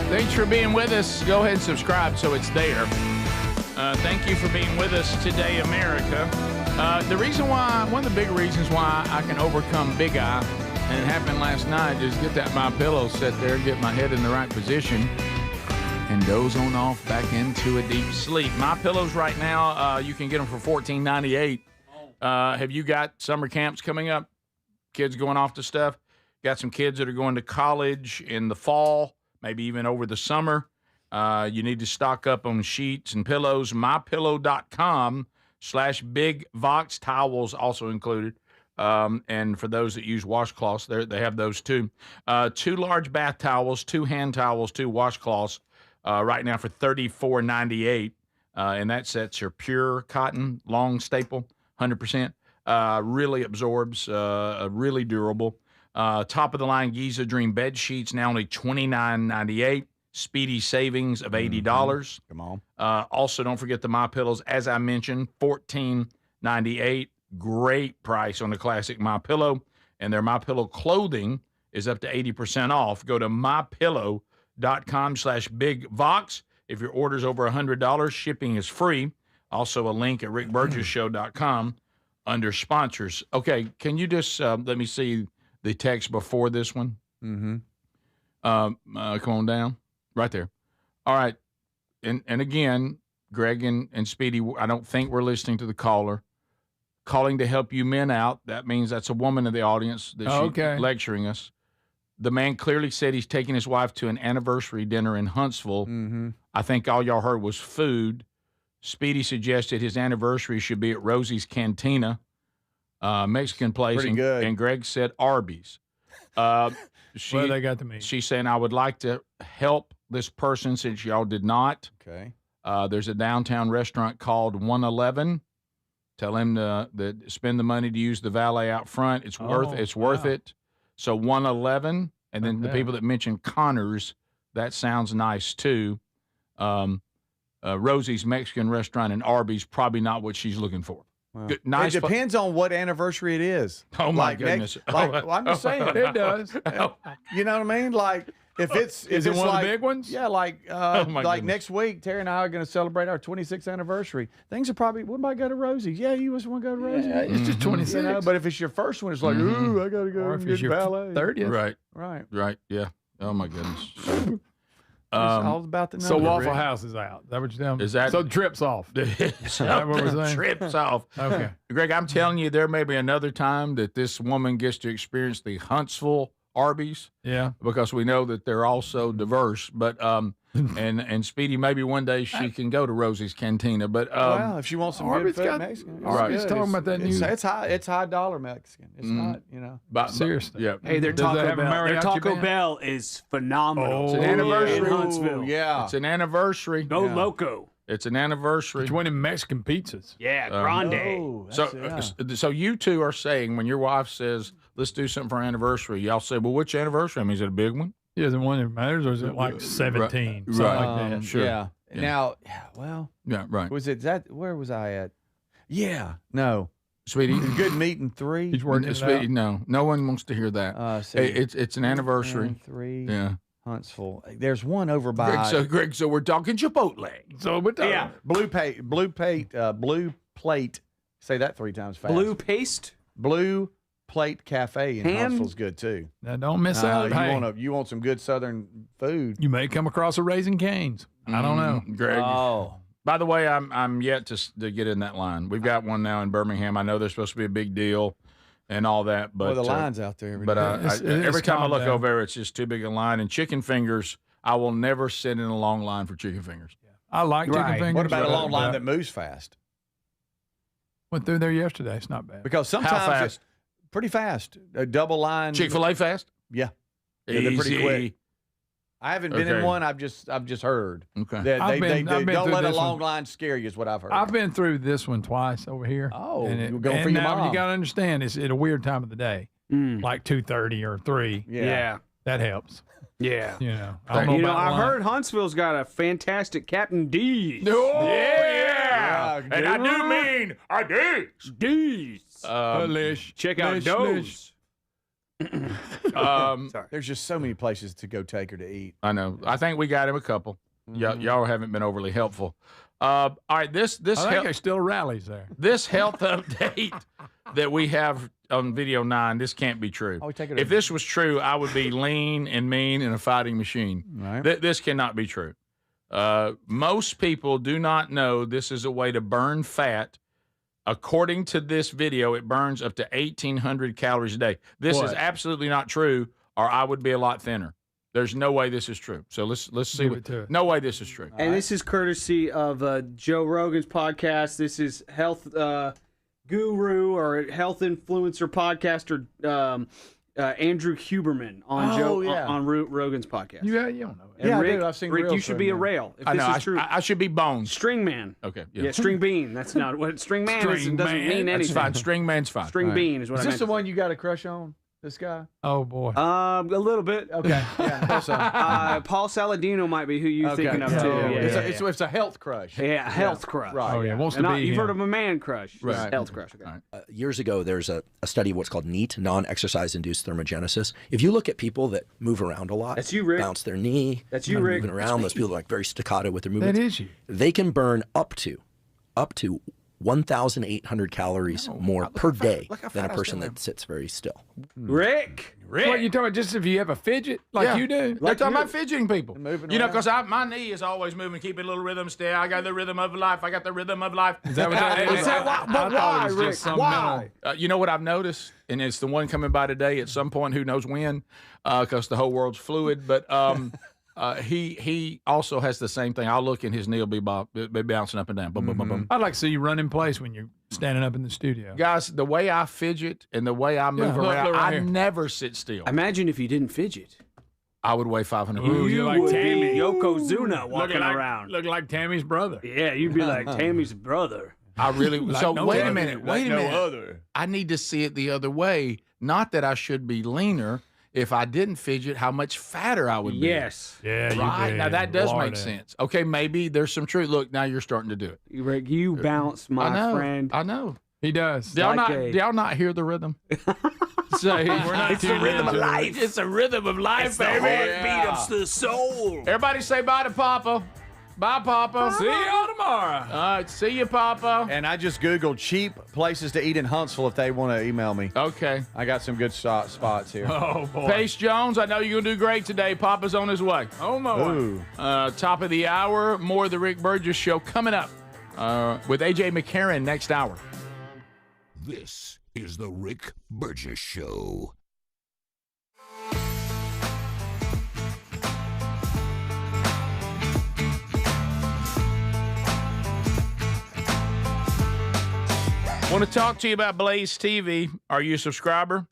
Thanks for being with us. Go ahead and subscribe so it's there. Thank you for being with us today, America. The reason why, one of the big reasons why I can overcome Big Eye, and it happened last night, just get that MyPillow set there, get my head in the right position, and doze on off back into a deep sleep. MyPillows right now, you can get them for $14.98. Have you got summer camps coming up? Kids going off to stuff? Got some kids that are going to college in the fall, maybe even over the summer. You need to stock up on sheets and pillows. MyPillow.com/BigVox. Towels also included. And for those that use washcloths, they have those too. 2 large bath towels, 2 hand towels, 2 washcloths right now for $34.98. And that sets are pure cotton, long staple, 100%. Really absorbs, really durable. Top of the line Giza Dream bed sheets now only $29.98. Speedy savings of $80. Come on. Also, don't forget the MyPillows, as I mentioned, $14.98. Great price on the classic MyPillow. And their MyPillow clothing is up to 80% off. Go to MyPillow.com/BigVox. If your order's over $100, shipping is free. Also a link at rickburgess.com under sponsors. Okay, can you just let me see the text before this one? Mm-hmm. Come on down. Right there. All right. And again, Greg and Speedy, I don't think we're listening to the caller. Calling to help you men out. That means that's a woman in the audience that's lecturing us. The man clearly said he's taking his wife to an anniversary dinner in Huntsville. Mm-hmm. I think all y'all heard was food. Speedy suggested his anniversary should be at Rosie's Cantina, Mexican place. Pretty good. And Greg said Arby's. Well, they got to me. She's saying, I would like to help this person since y'all did not. Okay. There's a downtown restaurant called 111 Tell him to spend the money to use the valet out front. It's worth it. So 111, and then the people that mentioned Connors, that sounds nice too. Rosie's Mexican restaurant and Arby's, probably not what she's looking for. Wow. Good, nice. It depends on what anniversary it is. Oh my goodness! I'm just saying it does. You know what I mean? Like if it's is it one of the big ones? Yeah, like next week, Terry and I are going to celebrate our 26th anniversary. Things are probably. We might go to Rosie's. Yeah, you just want to go to Rosie's. Yeah, it's just 26. You know, but if it's your first one, it's like, ooh, I got to go Or and if get it's your ballet. 30th. Right. Yeah. Oh my goodness. It's all about the number. So Waffle House is out. Is that what you're telling me? Is that so? Trips off. Is that what we're saying? Trips off. Okay, Greg, I'm telling you, there may be another time that this woman gets to experience the Huntsville Arby's. Yeah, because we know that they're also diverse. But and Speedy, maybe one day she can go to Rosie's Cantina. But well, if she wants some Arby's good food, got- Mexican. Arby's talking about that new. It's high dollar Mexican. It's not, you know. But Seriously. yeah. Hey, their Does that Taco have a Bell. Their mariachi Taco band? Bell is phenomenal. Oh, It's an anniversary. in Huntsville. Yeah. It's an anniversary. Go Loco. It's an anniversary. It's one of them Mexican pizzas. Yeah, grande. Oh, So you two are saying when your wife says, let's do something for our anniversary, y'all say, well, which anniversary? I mean, is it a big one? Yeah, is it one that matters, or is it like 17? Something Right. like that. Sure. Yeah. Yeah. Now, well, Yeah, right. was it that? Where was I at? Yeah. No. Sweetie. Good meeting 3. He's working it Sweetie, out. no one wants to hear that. Hey, it's an anniversary. And 3. Yeah. Huntsville. There's one over by Greg, so we're talking Chipotle. So we're talking. Blue Plate. Say that 3 times fast. Blue Paste. Blue Plate Cafe in Huntsville's good too. Now, don't miss out. Hey, You want some good Southern food? you may come across a Raising Cane's. I don't know. Greg. Oh, By the way, I'm yet to get in that line. We've got one now in Birmingham. I know there's supposed to be a big deal and all that, but well, the line's out there. Every But day. every time I calmed look down. over there, it's just too big a line. And chicken fingers, I will never sit in a long line for chicken fingers. I like chicken Right. fingers. What about a but- long line but that moves fast? went through there yesterday? It's not bad. Because sometimes How fast? it's pretty fast. A double line. Chick-fil-A fast? Yeah. Yeah, they're pretty Easy. quick. I haven't been in Okay. one. I've just heard. Okay. That I've been they don't through let a this long one. line scare you. Is what I've heard. I've been through this one twice over here. Oh, and you were going for your now mom. you got to understand, it's at a weird time of the day, like 2:30 or 3. Yeah. That helps. Yeah. You know, I don't know You know, about I line. heard Huntsville's got a fantastic Captain D's. Oh, yeah. Yeah, And I do mean I do. D's. Check out those. Sorry. There's just so many places to go take her to eat. I know. I think we got him a couple. Y'all haven't been overly helpful. All right, this I think health, there's still rallies there. this health update that we have on video 9, this can't be true. Oh, we take it If this was true, I would be lean and mean and a fighting machine. Right. This cannot be true. Most people do not know this is a way to burn fat. According to this video, it burns up to 1,800 calories a day. This is What? absolutely not true, or I would be a lot thinner. There's no way this is true. So let's see. Give it to us. No way this is true. And this is courtesy of Joe Rogan's podcast. This is health guru or health influencer podcaster Andrew Huberman on on Rogan's podcast. You don't know it. And Yeah, I Rick, do. I've seen Rick, you reels should from be a him. rail. If I this know. is true, I should be bones. string man. Okay. Yeah, string bean. That's not what string man is. It String doesn't man. mean That's anything. fine. String man's fine. String bean is what Is I this meant. the to one you got a crush on? This guy? Oh boy. A little bit. Okay. Yeah. So, Paul Saladino might be who you're okay. thinking of Yeah, too. yeah, Yeah, yeah. It's a health crush. yeah, health crush. Right. Oh yeah, wants to And not, be. you've him. heard of a man crush. This is Right. health crush. Okay. Years ago, there's a study of what's called NEAT, non-exercise-induced thermogenesis. If you look at people that move around a lot, That's you, Rick. bounce their knee, That's you, kind of Rick. moving around, those people that are like very staccato with their movements, That is you. they can burn up to 1,800 calories more per day than a person that sits very still. Rick. What you talking about? Just if you have a fidget like you do? They're talking about fidgeting people. Moving You know, around. because my knee is always moving, keeping a little rhythm still. I got the rhythm of life. I got the rhythm of life. Is that what that is? Is that why? But why, Rick? Why? You know what I've noticed, and it's the one coming by today at some point. Who knows when? Because the whole world's fluid. But he also has the same thing. I'll look and his knee will be bouncing up and down. Boom, boom, boom, boom. I'd like to see you run in place when you're standing up in the studio. Guys, the way I fidget and the way I move look around, right I here. never sit still. Imagine if you didn't fidget. I would weigh 500 Ooh, pounds. you're like would Tammy. be Yokozuna walking Looking like, around. Look like Tammy's brother. Yeah, you'd be like Tammy's brother. I really Like so no wait other. a minute. Like Wait a no minute. other. I need to see it the other way. Not that I should be leaner. If I didn't fidget, how much fatter I would be. Yes. Yeah, you Right. did. Now that does Lord, make sense. Okay, maybe there's some truth. Look, now you're starting to do it. Rick, you bounce, my I know. friend. I know. He does. Do y'all, Like do y'all not hear the rhythm? Say, We're not it's the tuned rhythm of into it. life. It's the rhythm of life, baby. heartbeat of the soul. Everybody say bye to Papa. Bye, Papa. See y'all tomorrow. All right, see you, Papa. And I just Googled cheap places to eat in Huntsville if they want to email me. Okay. I got some good spots here. Oh, boy. Pace Jones, I know you're going to do great today. Papa's on his way. Oh, my word. Ooh. Top of the hour, more of the Rick Burgess Show coming up with A.J. McCarron next hour. This is the Rick Burgess Show. Want to talk to you about Blaze TV. Are you a subscriber?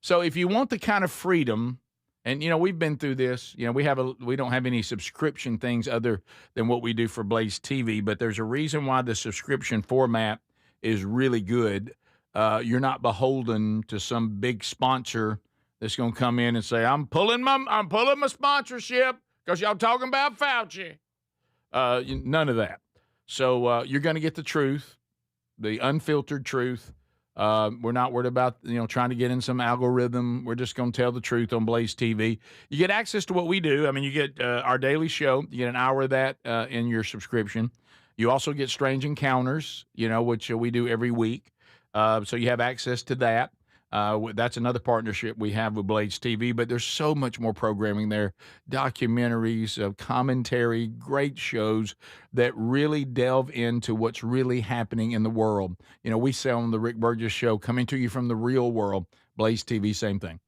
So if you want the kind of freedom, and we've been through this. We don't have any subscription things other than what we do for Blaze TV. But there's a reason why the subscription format is really good. You're not beholden to some big sponsor that's going to come in and say, "I'm pulling my sponsorship because y'all talking about Fauci." None of that. So you're going to get the truth. The unfiltered truth. We're not worried about trying to get in some algorithm. We're just going to tell the truth on Blaze TV. You get access to what we do. I mean, you get our daily show. You get an hour of that in your subscription. You also get Strange Encounters, which we do every week. So you have access to that. That's another partnership we have with Blaze TV, but there's so much more programming there. Documentaries, commentary, great shows that really delve into what's really happening in the world. We say on the Rick Burgess Show, coming to you from the real world. Blaze TV, same thing.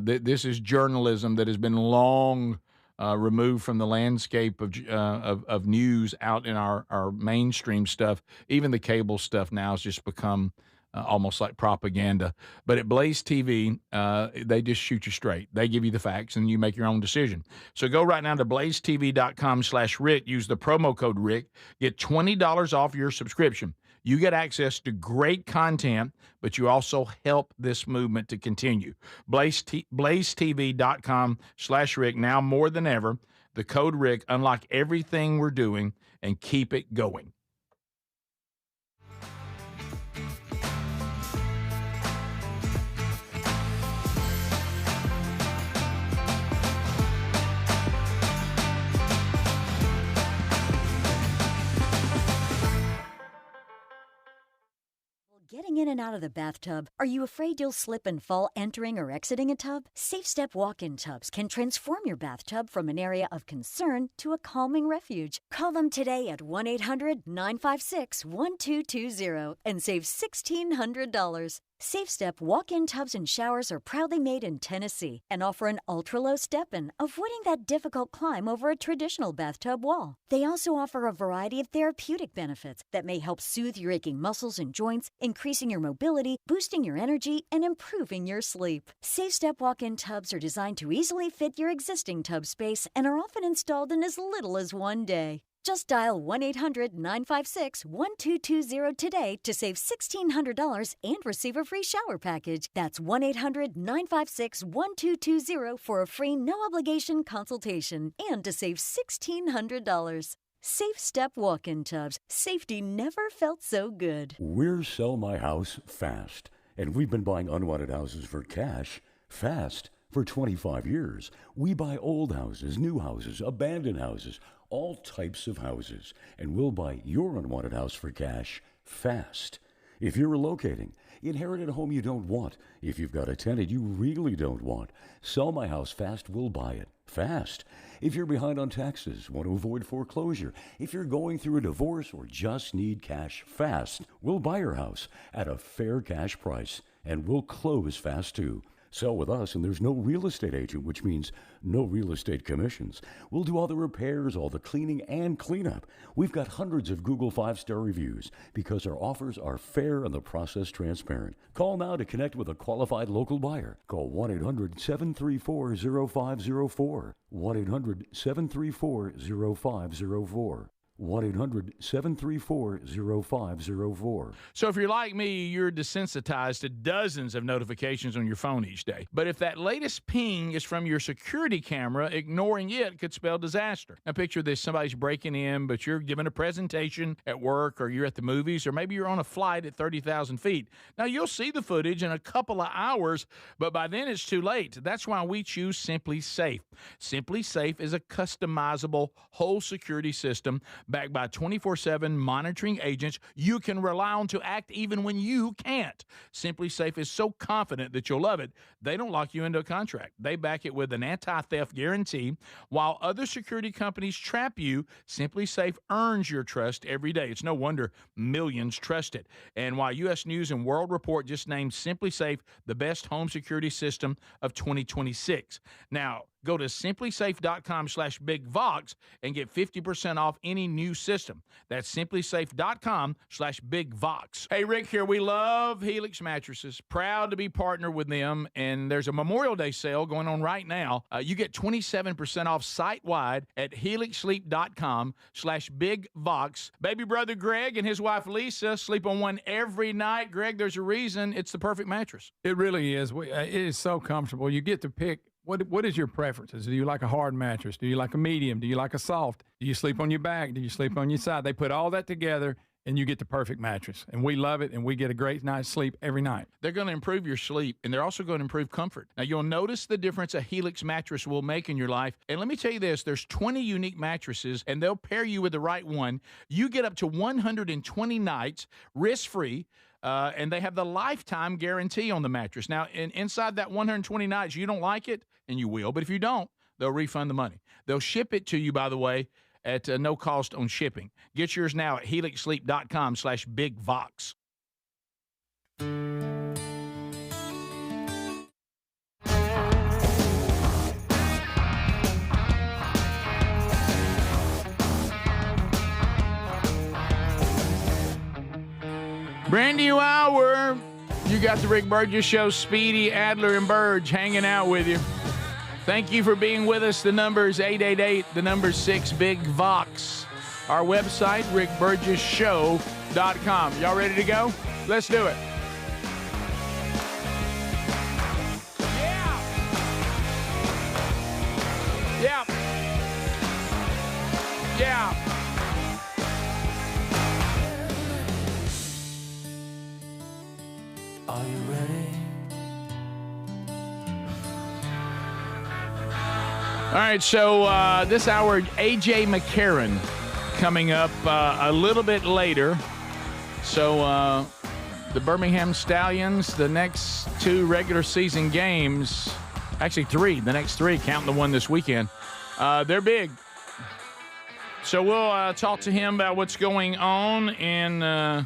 This is journalism that has been long removed from the landscape of news out in our mainstream stuff. Even the cable stuff now has just become almost like propaganda. But at Blaze TV, they just shoot you straight. They give you the facts, and you make your own decision. So go right now to blazetv.com/Rick. Use the promo code Rick. Get $20 off your subscription. You get access to great content, but you also help this movement to continue. blazetv.com/Rick. Now more than ever, the code Rick. Unlock everything we're doing and keep it going. Getting in and out of the bathtub, are you afraid you'll slip and fall entering or exiting a tub? Safe Step walk-in tubs can transform your bathtub from an area of concern to a calming refuge. Call them today at 1-800-956-1220 and save $1,600. Safe Step walk-in tubs and showers are proudly made in Tennessee and offer an ultra-low step-in, avoiding that difficult climb over a traditional bathtub wall. They also offer a variety of therapeutic benefits that may help soothe your aching muscles and joints, increasing your mobility, boosting your energy, and improving your sleep. Safe Step walk-in tubs are designed to easily fit your existing tub space and are often installed in as little as one day. Just dial 1-800-956-1220 today to save $1,600 and receive a free shower package. That's 1-800-956-1220 for a free no-obligation consultation and to save $1,600. Safe Step walk-in tubs. Safety never felt so good. We're Sell My House Fast, and we've been buying unwanted houses for cash fast for 25 years. We buy old houses, new houses, abandoned houses, all types of houses, and we'll buy your unwanted house for cash fast. If you're relocating, inherited a home you don't want, if you've got a tenant you really don't want, Sell My House Fast will buy it fast. If you're behind on taxes, want to avoid foreclosure, if you're going through a divorce or just need cash fast, we'll buy your house at a fair cash price, and we'll close fast too. Sell with us, and there's no real estate agent, which means no real estate commissions. We'll do all the repairs, all the cleaning, and cleanup. We've got hundreds of Google 5-star reviews because our offers are fair and the process transparent. Call now to connect with a qualified local buyer. Call 1-800-734-0504. 1-800-734-0504. 1-800-734-0504. So if you're like me, you're desensitized to dozens of notifications on your phone each day. But if that latest ping is from your security camera, ignoring it could spell disaster. Now picture this, somebody's breaking in, but you're giving a presentation at work, or you're at the movies, or maybe you're on a flight at 30,000 feet. Now you'll see the footage in a couple of hours, but by then it's too late. That's why we choose Simply Safe. Simply Safe is a customizable whole security system backed by 24/7 monitoring agents you can rely on to act even when you can't. Simply Safe is so confident that you'll love it, they don't lock you into a contract. They back it with an anti-theft guarantee. While other security companies trap you, Simply Safe earns your trust every day. It's no wonder millions trust it. And while U.S. News and World Report just named Simply Safe the best home security system of 2026. Now, go to simplysafe.com/bigvox and get 50% off any new system. That's simplysafe.com/bigvox. Hey, Rick here. We love Helix mattresses. Proud to be partnered with them. And there's a Memorial Day sale going on right now. You get 27% off site-wide at helixsleep.com/bigvox. Baby brother Greg and his wife Lisa sleep on one every night. Greg, there's a reason it's the perfect mattress. It really is. It is so comfortable. You get to pick. What is your preferences? Do you like a hard mattress? Do you like a medium? Do you like a soft? Do you sleep on your back? Do you sleep on your side? They put all that together, and you get the perfect mattress. And we love it, and we get a great night's sleep every night. They're going to improve your sleep, and they're also going to improve comfort. Now, you'll notice the difference a Helix mattress will make in your life. And let me tell you this, there's 20 unique mattresses, and they'll pair you with the right one. You get up to 120 nights risk-free. And they have the lifetime guarantee on the mattress. Now, inside that 120 nights, you don't like it, and you will. But if you don't, they'll refund the money. They'll ship it to you, by the way, at no cost on shipping. Get yours now at helixsleep.com/bigvox. Brand new hour. You got the Rick Burgess Show, Speedy, Adler, and Burge hanging out with you. Thank you for being with us. The number is 888, the number 6-BIG-VOX. Our website, rickburgessshow.com. Y'all ready to go? Let's do it. Yeah. Yeah. Are you ready? All right, so this hour, A.J. McCarron coming up a little bit later. So the Birmingham Stallions, the next two regular season games, actually three, the next three, counting the one this weekend, they're big. So we'll talk to him about what's going on in the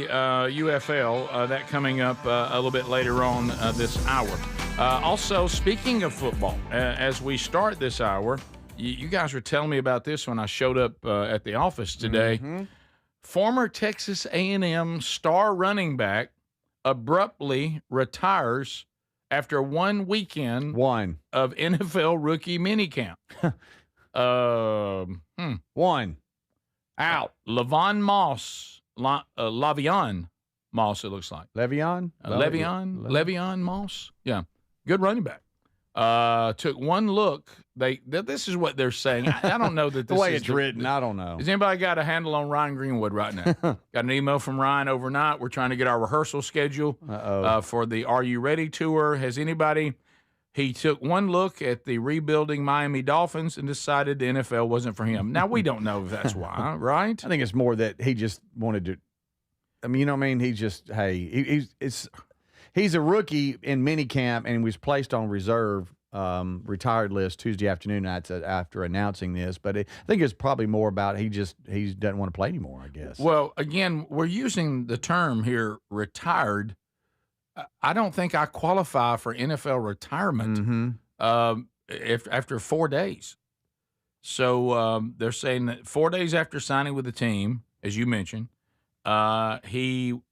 UFL, that coming up a little bit later on this hour. Also, speaking of football, as we start this hour, you guys were telling me about this when I showed up at the office today. Mm-hmm. Former Texas A&M star running back abruptly retires after one weekend of NFL rookie minicamp. One. Out. Le'Veon Moss. Le'Veon Moss, it looks like. Le'Veon Moss. Yeah. Good running back. Took one look. This is what they're saying. I don't know that this the way is it's written. I don't know. Has anybody got a handle on Ryan Greenwood right now? Got an email from Ryan overnight. We're trying to get our rehearsal schedule for the Are You Ready tour. Has anybody? He took one look at the rebuilding Miami Dolphins and decided the NFL wasn't for him. Now, we don't know if that's why, right? I think it's more that he just wanted to. I mean, you know what I mean? He just, he's a rookie in minicamp and was placed on reserve retired list Tuesday afternoon after announcing this. But I think it's probably more about he doesn't want to play anymore, I guess. Well, again, we're using the term here, retired. I don't think I qualify for NFL retirement after 4 days. So they're saying that 4 days after signing with the team, as you mentioned, he's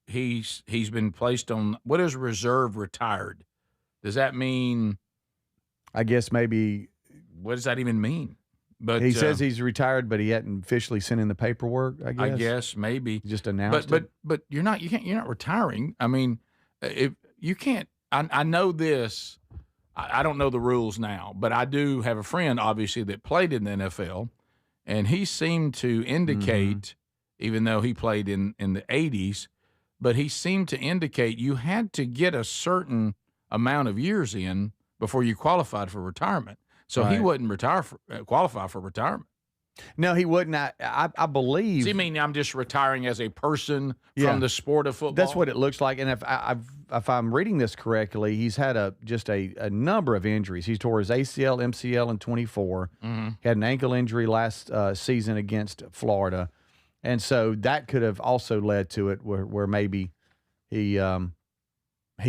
been placed on what is reserve retired. Does that mean? I guess maybe. What does that even mean? But he says he's retired, but he hadn't officially sent in the paperwork. I guess maybe he just announced it. But you're not retiring. I mean, if you can't. I know this. I don't know the rules now, but I do have a friend, obviously, that played in the NFL, and he seemed to indicate, even though he played in the 80s, but he seemed to indicate you had to get a certain amount of years in before you qualified for retirement. So he wouldn't qualify for retirement. No, he wouldn't. I believe. So you mean I'm just retiring as a person from the sport of football? That's what it looks like. And if I'm reading this correctly, he's had a number of injuries. He tore his ACL, MCL in 24. Had an ankle injury last season against Florida, and so that could have also led to it where maybe he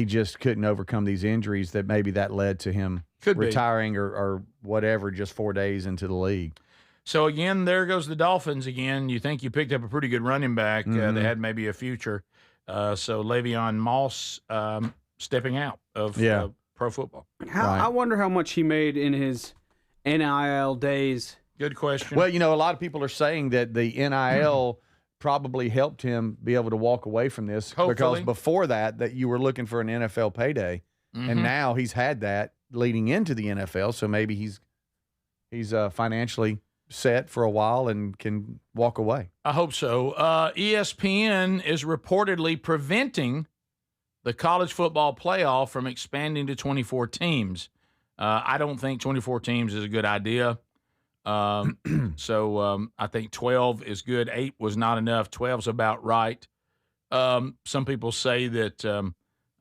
just couldn't overcome these injuries. That maybe that led to him retiring or whatever just 4 days into the league. So, again, there goes the Dolphins again. You think you picked up a pretty good running back. They had maybe a future. So, Le'Veon Moss stepping out of pro football. I wonder how much he made in his NIL days. Good question. Well, a lot of people are saying that the NIL probably helped him be able to walk away from this. Hopefully. Because before that you were looking for an NFL payday. And now he's had that leading into the NFL. So maybe he's financially set for a while and can walk away. I hope so. ESPN is reportedly preventing the college football playoff from expanding to 24 teams. I don't think 24 teams is a good idea. So I think 12 is good. 8 was not enough. 12's about right. Some people say that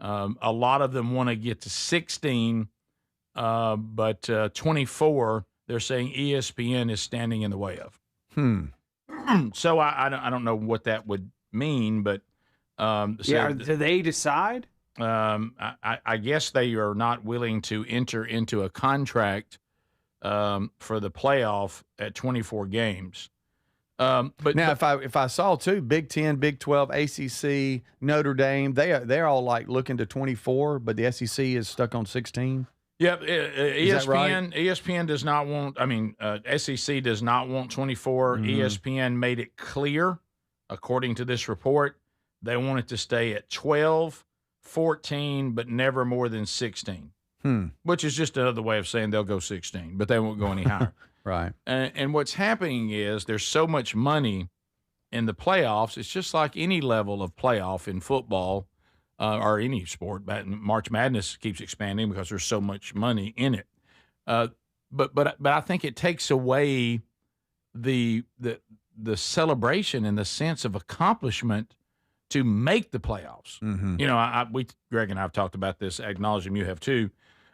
a lot of them want to get to 16, but 24 they're saying ESPN is standing in the way of. So I don't know what that would mean, but do they decide? I guess they are not willing to enter into a contract for the playoff at 24 games. But now, if I saw too, Big 10, Big 12, ACC, Notre Dame, they're all like looking to 24, but the SEC is stuck on 16. Yeah, ESPN right? ESPN does not want. I mean, SEC does not want 24. ESPN made it clear, according to this report, they want it to stay at 12, 14, but never more than 16. Which is just another way of saying they'll go 16, but they won't go any higher. Right. And what's happening is there's so much money in the playoffs. It's just like any level of playoff in football. Or any sport, but March Madness keeps expanding because there's so much money in it. But I think it takes away the celebration and the sense of accomplishment to make the playoffs. Greg and I have talked about this. I acknowledge them. You have too.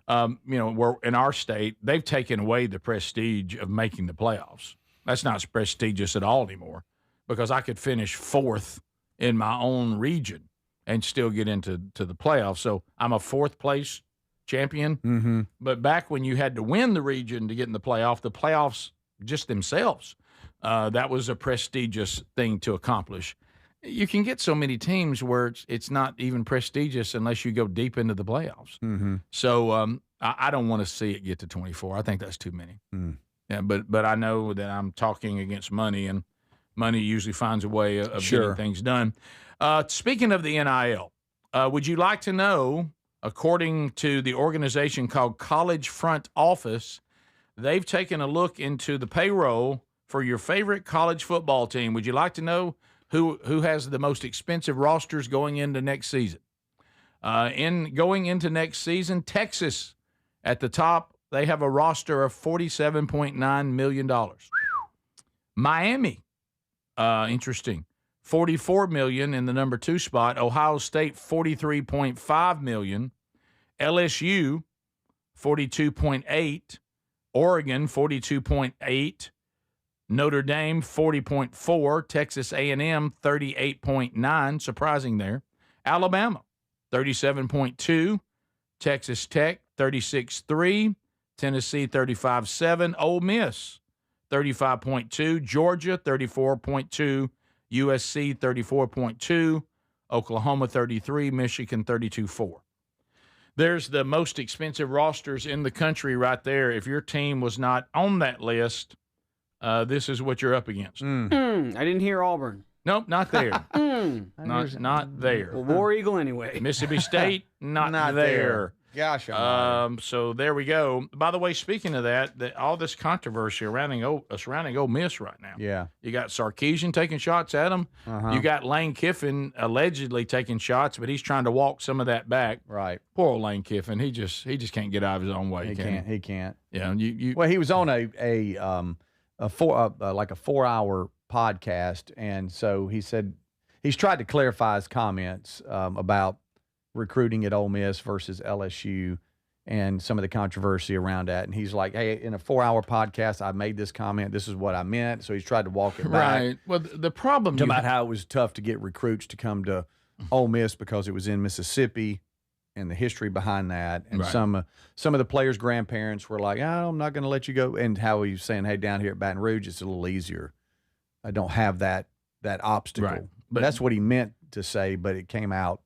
We're in our state, they've taken away the prestige of making the playoffs. That's not prestigious at all anymore because I could finish 4th in my own region and still get into the playoffs. So I'm a 4th place champion. But back when you had to win the region to get in the playoffs just themselves, that was a prestigious thing to accomplish. You can get so many teams where it's not even prestigious unless you go deep into the playoffs. So I don't want to see it get to 24. I think that's too many. Yeah, but I know that I'm talking against money, and money usually finds a way of getting things done. Speaking of the NIL, would you like to know, according to the organization called College Front Office, they've taken a look into the payroll for your favorite college football team. Would you like to know who has the most expensive rosters going into next season? Going into next season, Texas at the top, they have a roster of $47.9 million. Miami, interesting. $44 million in the number 2 spot. Ohio State, $43.5 million. LSU, $42.8. Oregon, $42.8. Notre Dame, $40.4. Texas A&M, $38.9. Surprising there. Alabama, $37.2. Texas Tech, $36.3. Tennessee, $35.7. Ole Miss, $35.2. Georgia, $34.2. USC, $34.2. Oklahoma, $33. Michigan, $32.4. There's the most expensive rosters in the country right there. If your team was not on that list, this is what you're up against. Hmm. I didn't hear Auburn. Nope, not there. Not there. Well, War Eagle anyway. Mississippi State, not there. Gosh, so there we go. By the way, speaking of that all this controversy surrounding Ole Miss right now. Yeah. You got Sarkisian taking shots at him. You got Lane Kiffin allegedly taking shots, but he's trying to walk some of that back. Right. Poor old Lane Kiffin. He just can't get out of his own way. He can't. Yeah. Well, he was on a 4-hour podcast, and so he said he's tried to clarify his comments about recruiting at Ole Miss versus LSU and some of the controversy around that. And he's like, hey, in a 4-hour podcast, I made this comment. This is what I meant. So he's tried to walk it back. Right. Well, the problem about how it was tough to get recruits to come to Ole Miss because it was in Mississippi and the history behind that. And Right. some of the players' grandparents were like, oh, I'm not going to let you go. And how he was saying, hey, down here at Baton Rouge, it's a little easier. I don't have that obstacle. Right. But that's what he meant to say, but it came out.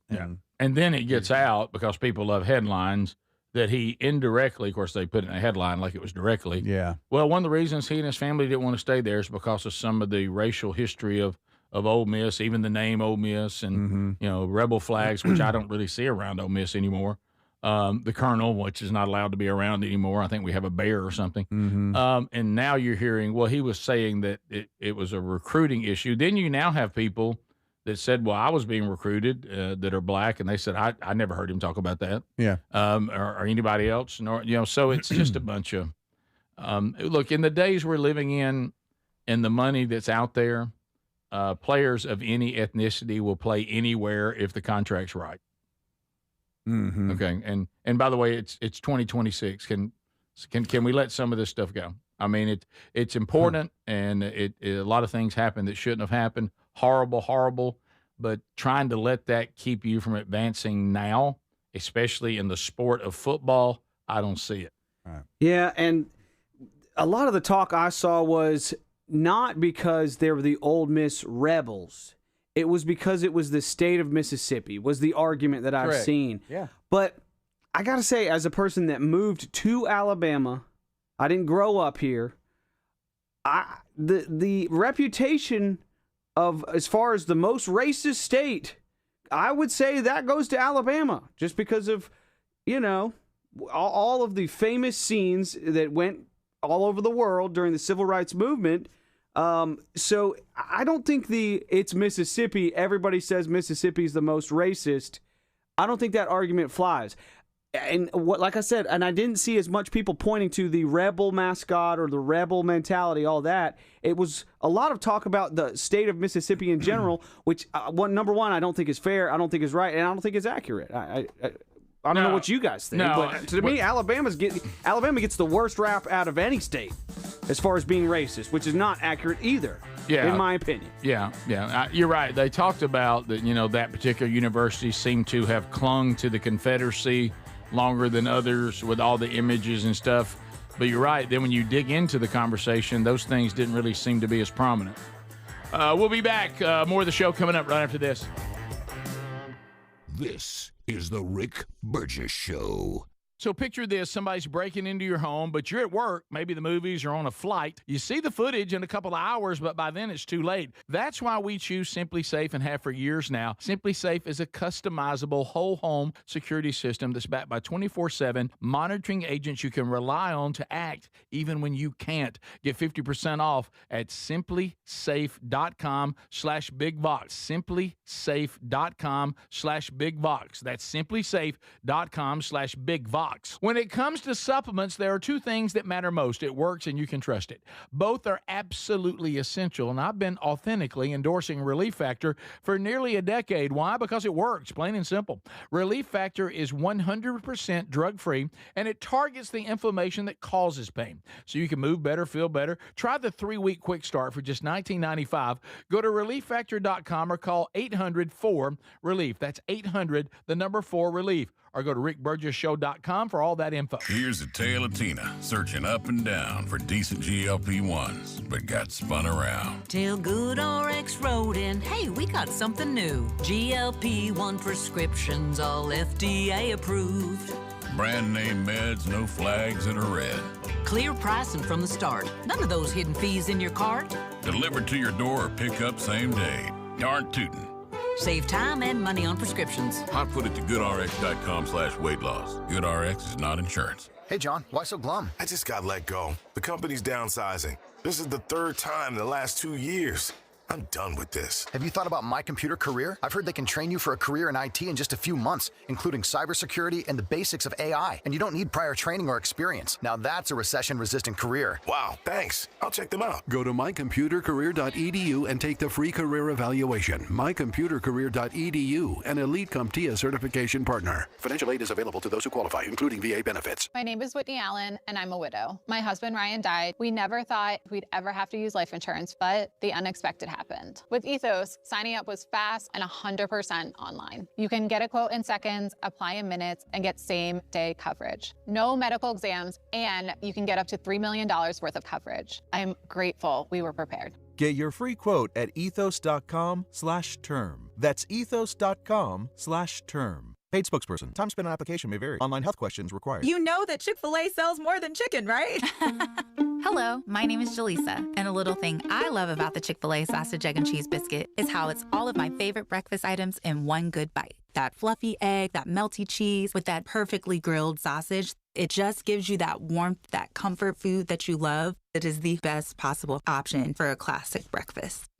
And then it gets out because people love headlines that he indirectly, of course, they put it in a headline like it was directly. Yeah. Well, one of the reasons he and his family didn't want to stay there is because of some of the racial history of Ole Miss, even the name Ole Miss and, rebel flags, which I don't really see around Ole Miss anymore. The Colonel, which is not allowed to be around anymore. I think we have a bear or something. And now you're hearing, well, he was saying that it was a recruiting issue. Then you now have people that said, well, I was being recruited that are black, and they said, I never heard him talk about that. Yeah. Or anybody else. So it's just a bunch of look, in the days we're living in and the money that's out there, players of any ethnicity will play anywhere if the contract's right. Okay. And by the way, it's 2026. Can we let some of this stuff go? I mean, it's important, and a lot of things happen that shouldn't have happened. Horrible, but trying to let that keep you from advancing now, especially in the sport of football, I don't see it. Right. Yeah, and a lot of the talk I saw was not because they were the Ole Miss Rebels. It was because it was the state of Mississippi, was the argument that I've Correct. seen. Yeah. But I got to say, as a person that moved to Alabama, I didn't grow up here, the reputation of, as far as the most racist state, I would say that goes to Alabama, just because of, all of the famous scenes that went all over the world during the civil rights movement. So I don't think it's Mississippi. Everybody says Mississippi is the most racist. I don't think that argument flies. And like I said, and I didn't see as much people pointing to the rebel mascot or the rebel mentality, all that. It was a lot of talk about the state of Mississippi in general, which, number one, I don't think is fair, I don't think is right, and I don't think is accurate. I don't know what you guys think, but to me, Alabama gets the worst rap out of any state as far as being racist, which is not accurate either, in my opinion. Yeah. You're right. They talked about that, that particular university seemed to have clung to the Confederacy longer than others with all the images and stuff. But you're right. Then when you dig into the conversation, those things didn't really seem to be as prominent. We'll be back. More of the show coming up right after this. This is the Rick Burgess Show. So picture this, somebody's breaking into your home, but you're at work, maybe the movies or on a flight. You see the footage in a couple of hours, but by then it's too late. That's why we choose Simply Safe and have for years now. Simply Safe is a customizable whole home security system that's backed by 24/7 monitoring agents you can rely on to act even when you can't. Get 50% off at simplysafe.com/bigvox. simplysafe.com/bigvox. That's simplysafe.com/bigvox. When it comes to supplements, there are two things that matter most. It works and you can trust it. Both are absolutely essential, and I've been authentically endorsing Relief Factor for nearly a decade. Why? Because it works, plain and simple. Relief Factor is 100% drug-free, and it targets the inflammation that causes pain. So you can move better, feel better. Try the 3-week quick start for just $19.95. Go to relieffactor.com or call 800-4-RELIEF. That's 800-4-RELIEF. Or go to rickburgessshow.com for all that info. Here's a tale of Tina searching up and down for decent GLP-1s, but got spun around. Till Good RX wrote in, hey, we got something new. GLP-1 prescriptions, all FDA approved. Brand name meds, no flags that are red. Clear pricing from the start. None of those hidden fees in your cart. Delivered to your door or pick up same day. Darn tootin'. Save time and money on prescriptions. Hotfoot it to goodrx.com/weight loss. GoodRx is not insurance. Hey, John, why so glum? I just got let go. The company's downsizing. This is the third time in the last 2 years. I'm done with this. Have you thought about My Computer Career? I've heard they can train you for a career in IT in just a few months, including cybersecurity and the basics of AI. And you don't need prior training or experience. Now that's a recession-resistant career. Wow, thanks. I'll check them out. Go to mycomputercareer.edu and take the free career evaluation. mycomputercareer.edu, an Elite CompTIA certification partner. Financial aid is available to those who qualify, including VA benefits. My name is Whitney Allen, and I'm a widow. My husband, Ryan, died. We never thought we'd ever have to use life insurance, but the unexpected happened. With Ethos, signing up was fast and 100% online. You can get a quote in seconds, apply in minutes, and get same-day coverage. No medical exams, and you can get up to $3 million worth of coverage. I'm grateful we were prepared. Get your free quote at ethos.com/term. That's ethos.com/term. Paid spokesperson. Time spent on application may vary. Online health questions required. You know that Chick-fil-A sells more than chicken, right? Hello, my name is Jaleesa, and a little thing I love about the Chick-fil-A sausage, egg, and cheese biscuit is how it's all of my favorite breakfast items in one good bite. That fluffy egg, that melty cheese with that perfectly grilled sausage. It just gives you that warmth, that comfort food that you love. It is the best possible option for a classic breakfast.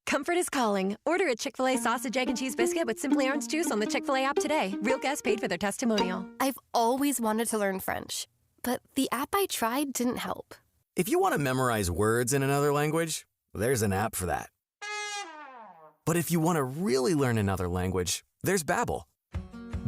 Comfort is calling. Order a Chick-fil-A sausage, egg, and cheese biscuit with Simply Orange Juice on the Chick-fil-A app today. Real guests paid for their testimonial. I've always wanted to learn French, but the app I tried didn't help. If you want to memorize words in another language, there's an app for that. But if you want to really learn another language, there's Babbel.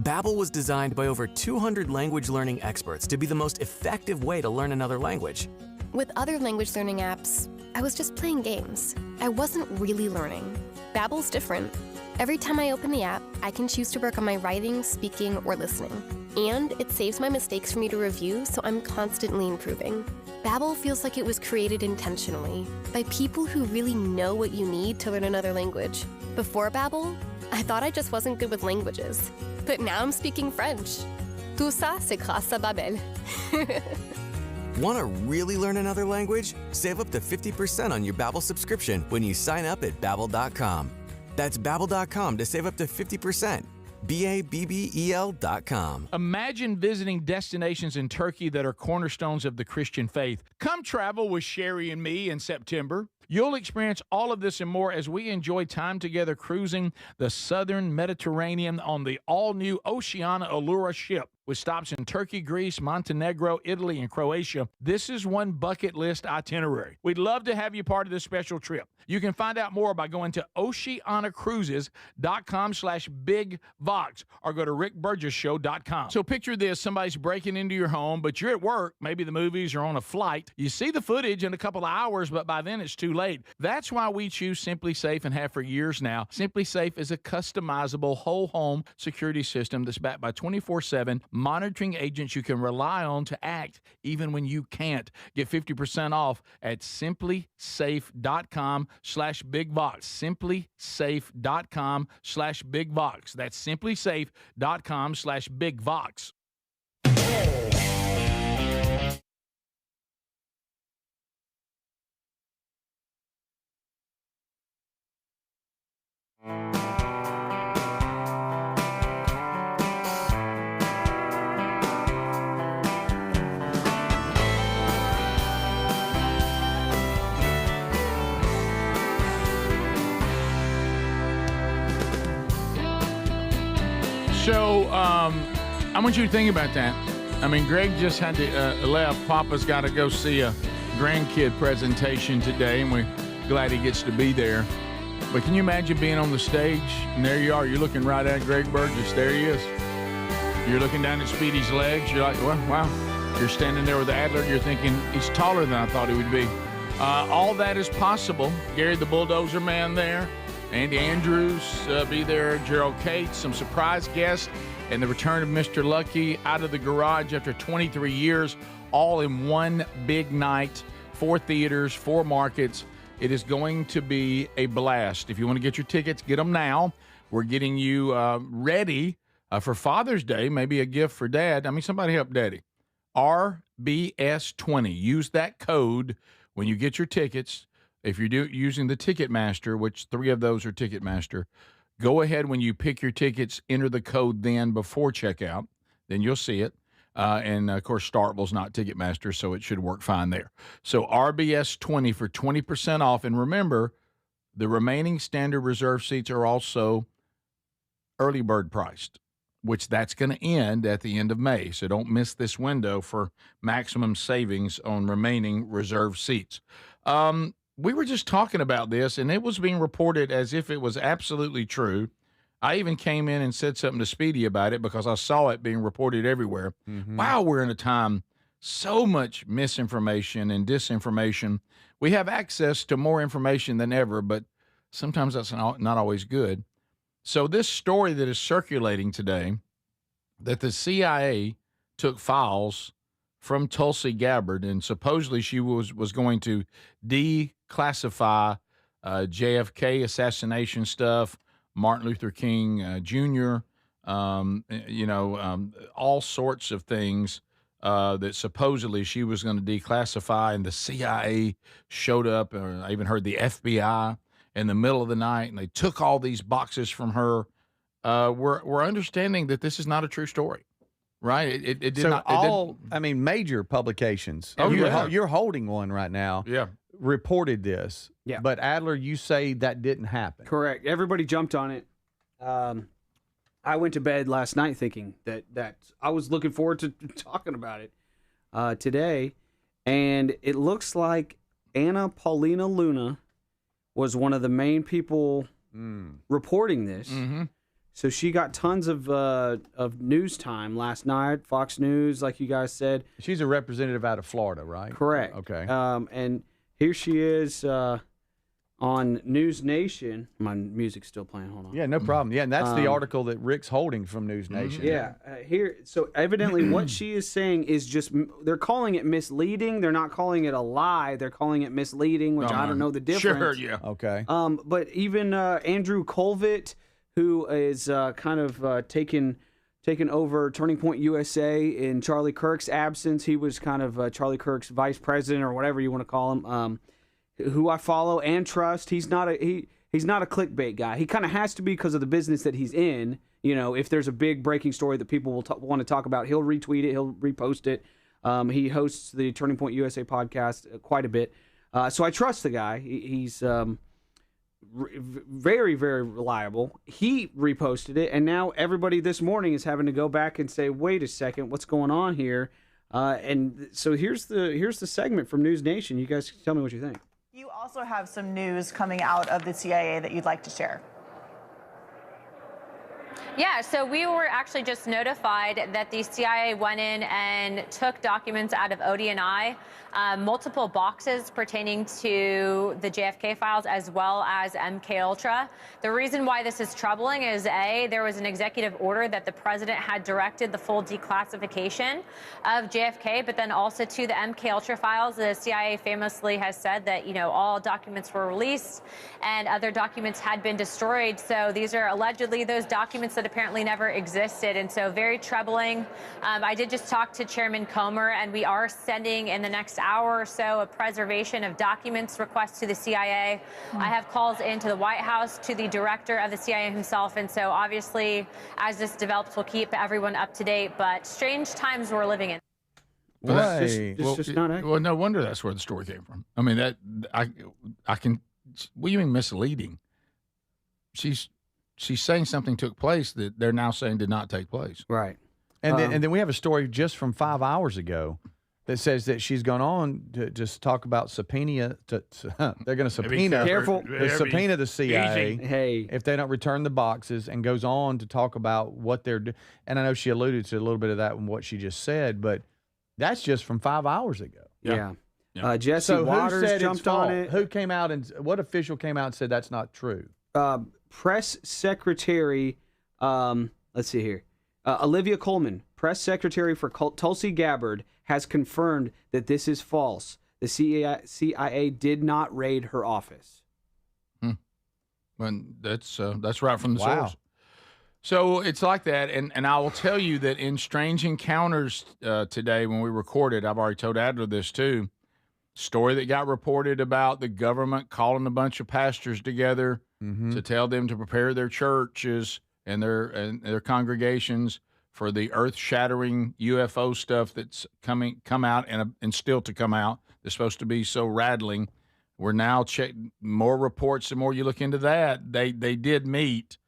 Babbel was designed by over 200 language learning experts to be the most effective way to learn another language. With other language learning apps, I was just playing games. I wasn't really learning. Babbel's different. Every time I open the app, I can choose to work on my writing, speaking, or listening. And it saves my mistakes for me to review, so I'm constantly improving. Babbel feels like it was created intentionally by people who really know what you need to learn another language. Before Babbel, I thought I just wasn't good with languages. But now I'm speaking French. Tout ça, c'est grâce à Babbel. Want to really learn another language? Save up to 50% on your Babbel subscription when you sign up at Babbel.com. That's Babbel.com to save up to 50%. Babbel.com. Imagine visiting destinations in Turkey that are cornerstones of the Christian faith. Come travel with Sherry and me in September. You'll experience all of this and more as we enjoy time together cruising the southern Mediterranean on the all-new Oceania Allura ship. With stops in Turkey, Greece, Montenegro, Italy, and Croatia, this is one bucket list itinerary. We'd love to have you part of this special trip. You can find out more by going to oceanacruises.com/bigvox or go to rickburgessshow.com. So picture this, somebody's breaking into your home, but you're at work, maybe the movies are on a flight. You see the footage in a couple of hours, but by then it's too late. That's why we choose Simply Safe and have for years now. Simply Safe is a customizable whole home security system that's backed by 24/7 monitoring agents you can rely on to act even when you can't. Get 50% off at simplysafe.com/bigvox. simplysafe.com/bigvox. That's simplysafe.com/bigvox. So, I want you to think about that. I mean, Greg just had to left. Papa's got to go see a grandkid presentation today, and we're glad he gets to be there. But can you imagine being on the stage, and there you are. You're looking right at Greg Burgess. There he is. You're looking down at Speedy's legs. You're like, well, wow. You're standing there with Adler. You're thinking, he's taller than I thought he would be. All that is possible. Gary the Bulldozer Man there. Andy Andrews be there, Gerald Cates, some surprise guests, and the return of Mr. Lucky out of the garage after 23 years, all in one big night, 4 theaters, 4 markets. It is going to be a blast. If you want to get your tickets, get them now. We're getting you ready For Father's Day, maybe a gift for Dad. I mean, somebody help Daddy. RBS20. Use that code when you get your tickets. If you're using the Ticketmaster, which 3 of those are Ticketmaster, go ahead when you pick your tickets, enter the code then before checkout. Then you'll see it. And, of course, Starkville's not Ticketmaster, so it should work fine there. So RBS20 for 20% off. And remember, the remaining standard reserve seats are also early bird priced, which that's going to end at the end of May. So don't miss this window for maximum savings on remaining reserve seats. We were just talking about this, and it was being reported as if it was absolutely true. I even came in and said something to Speedy about it because I saw it being reported everywhere. Mm-hmm. Wow, we're in a time, so much misinformation and disinformation. We have access to more information than ever, but sometimes that's not always good. So this story that is circulating today, that the CIA took files from Tulsi Gabbard, and supposedly she was going to declassify JFK assassination stuff, Martin Luther King Jr., all sorts of things that supposedly she was going to declassify, and the CIA showed up. I even heard the FBI in the middle of the night, and they took all these boxes from her. We're understanding that this is not a true story, right? It did so not. I mean, major publications. Oh, yeah. You're holding one right now. Yeah. Reported this. Yeah. But Adler, you say that didn't happen. Correct. Everybody jumped on it. I went to bed last night thinking that I was looking forward to talking about it today, and it looks like Anna Paulina Luna was one of the main people reporting this. Mm-hmm. So she got tons of news time last night, Fox News, like you guys said. She's a representative out of Florida, right? Correct. Okay. And here she is on News Nation. My music's still playing. Hold on. Yeah, no problem. Yeah, and that's the article that Rick's holding from News Nation. Yeah. Here, so evidently what she is saying is just, they're calling it misleading. They're not calling it a lie. They're calling it misleading, which I don't know the difference. Sure, yeah. Okay. But even Andrew Colvett, who is kind of taken over Turning Point USA in Charlie Kirk's absence. He was kind of Charlie Kirk's vice president or whatever you want to call him, who I follow and trust. He's not a clickbait guy. He kind of has to be because of the business that he's in. You know, if there's a big breaking story that people will want to talk about, he'll retweet it, he'll repost it. He hosts the Turning Point USA podcast quite a bit. So I trust the guy. He's very, very reliable. He reposted it, and now everybody this morning is having to go back and say, wait a second, what's going on here? And so here's the segment from News Nation. You guys tell me what you think. You also have some news coming out of the CIA that you'd like to share. Yeah, so we were actually just notified that the CIA went in and took documents out of ODNI, multiple boxes pertaining to the JFK files as well as MKUltra. The reason why this is troubling is, A, there was an executive order that the president had directed the full declassification of JFK, but then also to the MKUltra files, the CIA famously has said that, all documents were released and other documents had been destroyed. So these are allegedly those documents that apparently never existed, and so very troubling. I did just talk to Chairman Comer, and we are sending in the next hour or so a preservation of documents request to the CIA. I have calls into the White House to the director of the CIA himself, and so obviously as this develops, we'll keep everyone up to date, but strange times we're living in. Well, Well, no wonder that's where the story came from. I mean, what do you mean misleading? She's saying something took place that they're now saying did not take place. Right. And then we have a story just from 5 hours ago that says that she's gone on to just talk about subpoena. They're going to subpoena. Subpoena the CIA if they don't return the boxes, and goes on to talk about what they're doing. And I know she alluded to a little bit of that in what she just said, but that's just from 5 hours ago. Yeah. Jesse Waters who said jumped on it. Who came out and what official came out and said that's not true? Press Secretary, let's see here. Olivia Coleman, Press Secretary for Tulsi Gabbard, has confirmed that this is false. The CIA did not raid her office. Well, that's right from the source. So it's like that, and I will tell you that in Strange Encounters today when we recorded, I've already told Adler this too, story that got reported about the government calling a bunch of pastors together to tell them to prepare their churches and their congregations for the earth-shattering UFO stuff that's come out and still to come out. They're supposed to be so rattling. We're now checking more reports. The more you look into that, they did meet.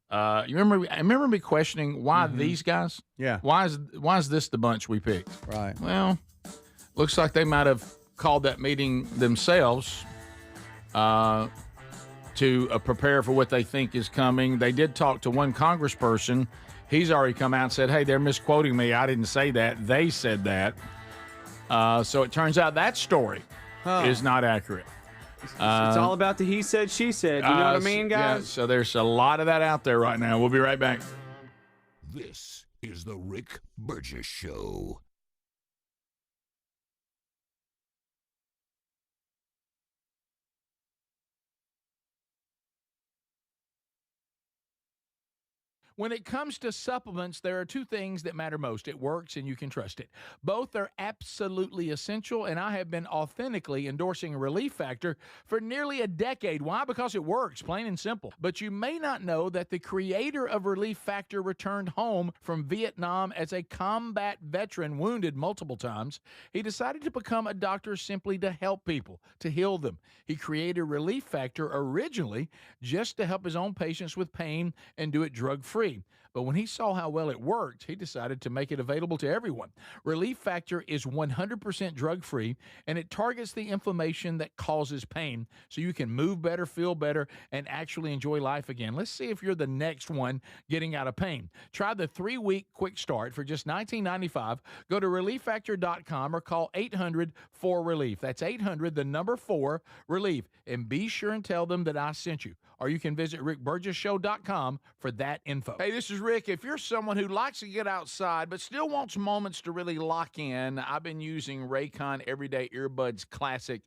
I remember me questioning why these guys. Yeah. Why is this the bunch we picked? Right. Well, looks like they might have called that meeting themselves to prepare for what they think is coming. They did talk to one congressperson. He's already come out and said, hey, they're misquoting me. I didn't say that. They said that. So it turns out that story is not accurate. It's all about the he said, she said. You know what I mean, guys? Yeah, so there's a lot of that out there right now. We'll be right back. This is the Rick Burgess Show. When it comes to supplements, there are two things that matter most. It works and you can trust it. Both are absolutely essential, and I have been authentically endorsing Relief Factor for nearly a decade. Why? Because it works, plain and simple. But you may not know that the creator of Relief Factor returned home from Vietnam as a combat veteran, wounded multiple times. He decided to become a doctor simply to help people, to heal them. He created Relief Factor originally just to help his own patients with pain and do it drug-free. But when he saw how well it worked, he decided to make it available to everyone. Relief Factor is 100% drug-free, and it targets the inflammation that causes pain so you can move better, feel better, and actually enjoy life again. Let's see if you're the next one getting out of pain. Try the 3-week quick start for just $19.95. Go to ReliefFactor.com or call 800-4RELIEF. That's 800-4RELIEF. And be sure and tell them that I sent you. Or you can visit RickBurgessShow.com for that info. Hey, this is Rick. If you're someone who likes to get outside but still wants moments to really lock in, I've been using Raycon Everyday Earbuds Classic,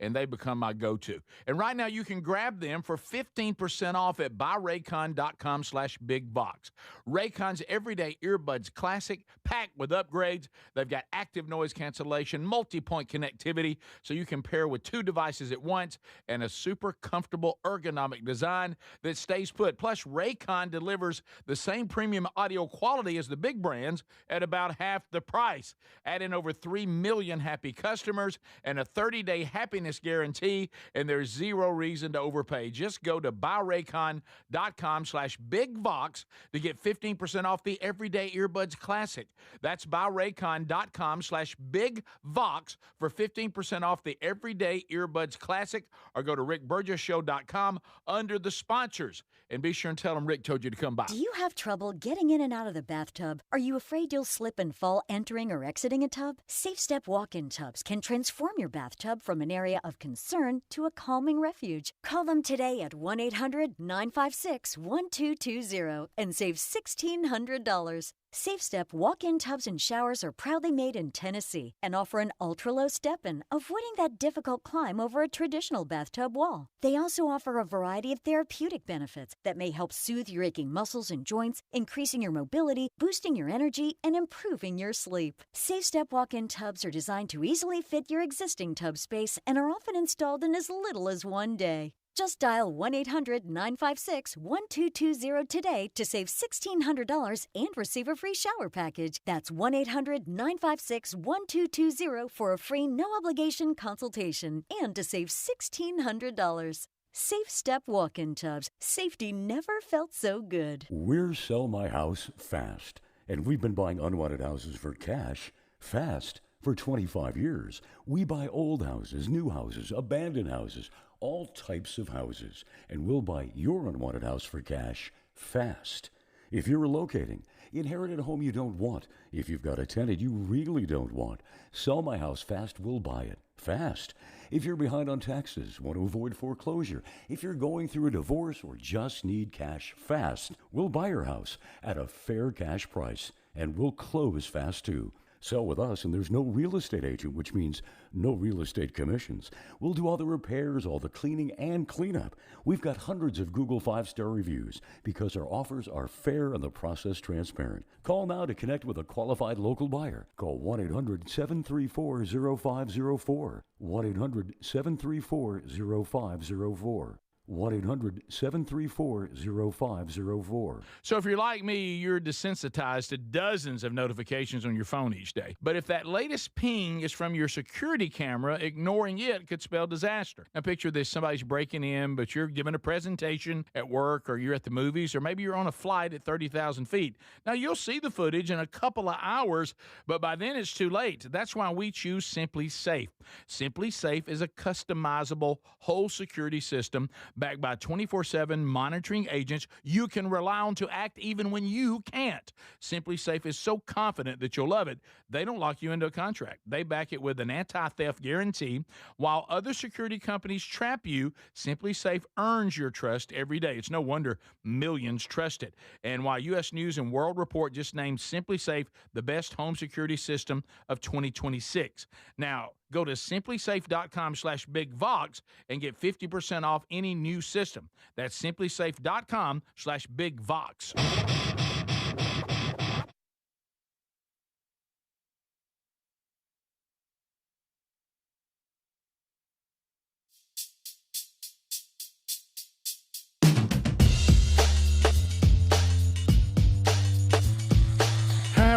and they become my go-to. And right now you can grab them for 15% off at buyraycon.com/bigbox. Raycon's Everyday Earbuds Classic, packed with upgrades. They've got active noise cancellation, multi-point connectivity, so you can pair with 2 devices at once, and a super comfortable ergonomic design that stays put. Plus, Raycon delivers the same premium audio quality as the big brands at about half the price. Add in over 3 million happy customers and a 30-day happiness guarantee, and there's zero reason to overpay. Just go to buyraycon.com/bigbox to get 15% off the Everyday Earbuds Classic. That's buyraycon.com/bigbox for 15% off the Everyday Earbuds Classic, or go to rickburgessshow.com under the sponsors. And be sure and tell them Rick told you to come by. Do you have trouble getting in and out of the bathtub? Are you afraid you'll slip and fall entering or exiting a tub? Safe Step walk-in tubs can transform your bathtub from an area of concern to a calming refuge. Call them today at 1-800-956-1220 and save $1,600. Safe Step walk-in tubs and showers are proudly made in Tennessee and offer an ultra-low step-in, avoiding that difficult climb over a traditional bathtub wall. They also offer a variety of therapeutic benefits that may help soothe your aching muscles and joints, increasing your mobility, boosting your energy, and improving your sleep. Safe Step walk-in tubs are designed to easily fit your existing tub space and are often installed in as little as 1 day. Just dial 1-800-956-1220 today to save $1,600 and receive a free shower package. That's 1-800-956-1220 for a free no-obligation consultation and to save $1,600. Safe Step walk-in tubs. Safety never felt so good. We're Sell My House Fast, and we've been buying unwanted houses for cash fast for 25 years. We buy old houses, new houses, abandoned houses, all types of houses, and we'll buy your unwanted house for cash fast. If you're relocating, inherit a home you don't want, if you've got a tenant you really don't want, Sell My House Fast will buy it fast. If you're behind on taxes, want to avoid foreclosure, if you're going through a divorce or just need cash fast, we'll buy your house at a fair cash price, and we'll close fast too. Sell with us, and there's no real estate agent, which means no real estate commissions. We'll do all the repairs, all the cleaning, and cleanup. We've got hundreds of Google 5-star reviews because our offers are fair and the process transparent. Call now to connect with a qualified local buyer. Call 1-800-734-0504. 1-800-734-0504. 1-800-734-0504. So if you're like me, you're desensitized to dozens of notifications on your phone each day. But if that latest ping is from your security camera, ignoring it could spell disaster. Now picture this, somebody's breaking in, but you're giving a presentation at work, or you're at the movies, or maybe you're on a flight at 30,000 feet. Now you'll see the footage in a couple of hours, but by then it's too late. That's why we choose Simply Safe. Simply Safe is a customizable whole security system backed by 24/7 monitoring agents you can rely on to act even when you can't. Simply Safe is so confident that you'll love it, they don't lock you into a contract. They back it with an anti-theft guarantee. While other security companies trap you, Simply Safe earns your trust every day. It's no wonder millions trust it. And while U.S. News and World Report just named Simply Safe the best home security system of 2026. Now, go to simplysafe.com/BigVox and get 50% off any new system. That's simplysafe.com/BigVox.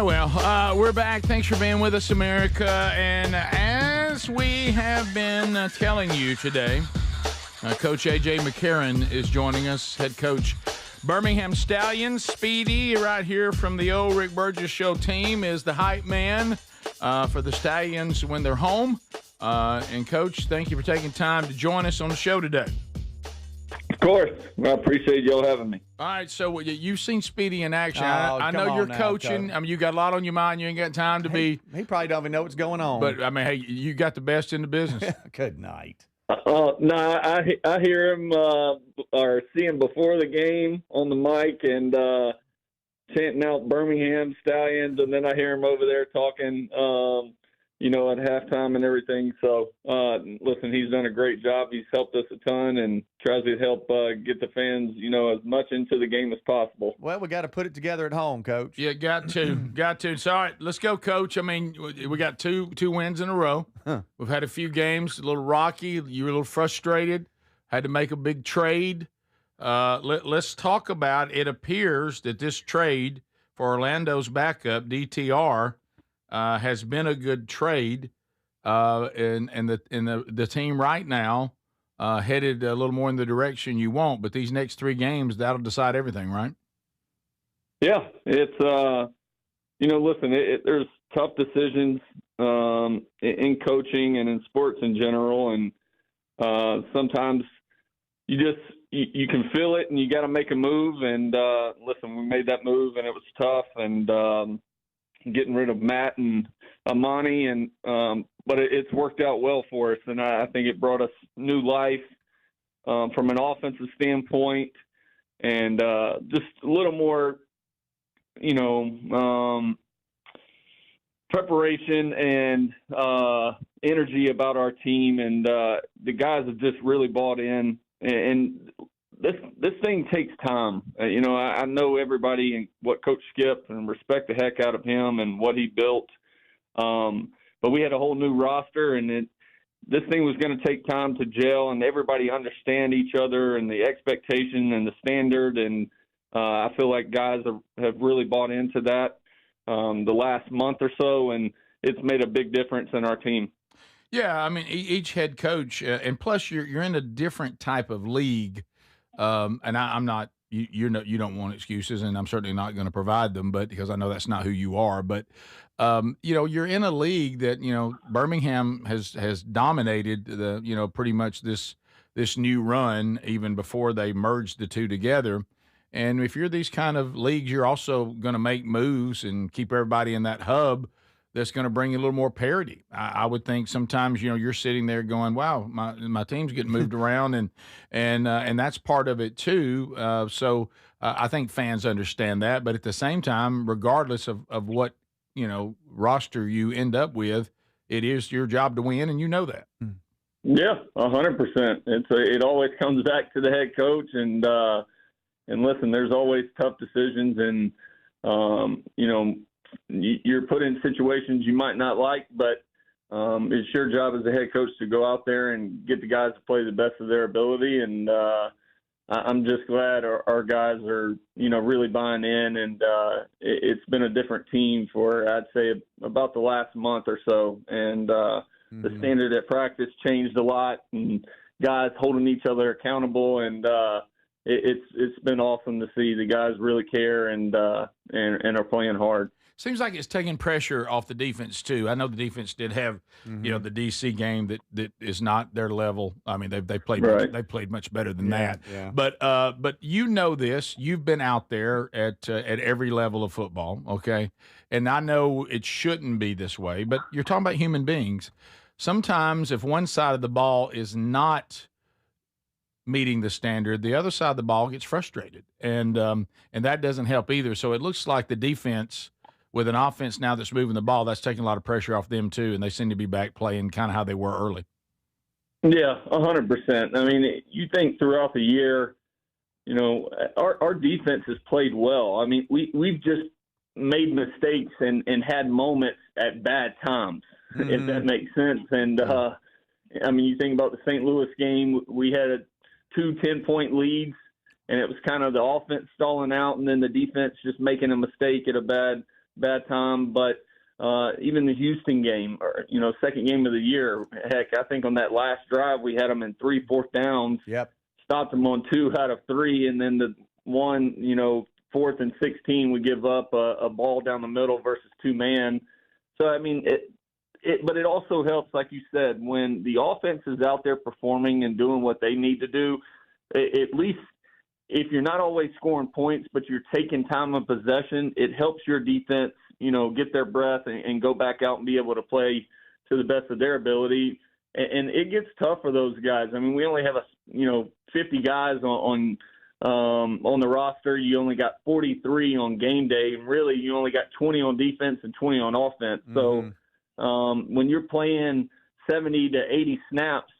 Well, we're back. Thanks for being with us, America. And as we have been telling you today, Coach A.J. McCarron is joining us, head coach Birmingham Stallions. Speedy, right here from the old Rick Burgess Show team, is the hype man for the Stallions when they're home. And, Coach, thank you for taking time to join us on the show today. Of course. Well, I appreciate y'all having me. All right, so you've seen Speedy in action. Oh, I know you're now, coaching. Coach. I mean, you got a lot on your mind. You ain't got time to be. He probably don't even know what's going on. But, I mean, hey, you got the best in the business. Good night. No, I hear him or see him before the game on the mic and chanting out Birmingham Stallions, and then I hear him over there talking, at halftime and everything. So, listen, he's done a great job. He's helped us a ton and tries to help get the fans, as much into the game as possible. Well, we got to put it together at home, Coach. Yeah, got to. So, all right, let's go, Coach. I mean, we got two wins in a row. Huh. We've had a few games, a little rocky. You were a little frustrated. Had to make a big trade. Let's talk about it. Appears that this trade for Orlando's backup, DTR, has been a good trade, and the team right now headed a little more in the direction you want. But these next three games, that'll decide everything, right? Yeah, it's listen, there's tough decisions in coaching and in sports in general, and sometimes you can feel it, and you got to make a move. And listen, we made that move, and it was tough, and getting rid of Matt and Amani, and but it's worked out well for us, and I think it brought us new life from an offensive standpoint, and just a little more, preparation and energy about our team, and the guys have just really bought in, and this thing takes time. I know everybody and what Coach Skip, and respect the heck out of him and what he built. But we had a whole new roster, and this thing was going to take time to gel and everybody understand each other and the expectation and the standard. And I feel like guys have really bought into that the last month or so, and it's made a big difference in our team. Yeah, I mean, each head coach, and plus you're in a different type of league. And I'm not, you don't want excuses, and I'm certainly not going to provide them, but because I know that's not who you are. But you're in a league that Birmingham has dominated pretty much this new run even before they merged the two together. And if you're these kind of leagues, you're also going to make moves and keep everybody in that hub that's going to bring you a little more parity. I would think sometimes, you're sitting there going, wow, my team's getting moved around, and that's part of it too. So I think fans understand that. But at the same time, regardless of what roster you end up with, it is your job to win, and you know that. Yeah, 100%. It always comes back to the head coach, and listen, there's always tough decisions, and you're put in situations you might not like, but it's your job as a head coach to go out there and get the guys to play the best of their ability. And I'm just glad our guys are, really buying in. And it's been a different team for, I'd say, about the last month or so. And the standard at practice changed a lot, and guys holding each other accountable. And it's been awesome to see the guys really care and are playing hard. Seems like it's taking pressure off the defense too. I know the defense did have, the DC game that is not their level. I mean, they played they played much better than that. Yeah. But you know this. You've been out there at every level of football, okay? And I know it shouldn't be this way, but you're talking about human beings. Sometimes if one side of the ball is not meeting the standard, the other side of the ball gets frustrated, and that doesn't help either. So it looks like the defense, with an offense now that's moving the ball, that's taking a lot of pressure off them too, and they seem to be back playing kind of how they were early. Yeah, 100%. I mean, you think throughout the year, our defense has played well. I mean, we've just made mistakes and had moments at bad times, if that makes sense. And, I mean, you think about the St. Louis game, we had two 10-point leads, and it was kind of the offense stalling out and then the defense just making a mistake at a bad time. But even the Houston game, or second game of the year, heck, I think on that last drive we had them in 3 4th downs. Yep. Stopped them on 2 out of 3, and then the one, 4th and 16, we give up a ball down the middle versus 2-man. So I mean, but it also helps, like you said, when the offense is out there performing and doing what they need to do. At least if you're not always scoring points, but you're taking time of possession, it helps your defense, get their breath and go back out and be able to play to the best of their ability. And it gets tough for those guys. I mean, we only have 50 guys on the roster. You only got 43 on game day, and really you only got 20 on defense and 20 on offense. So when you're playing 70 to 80 snaps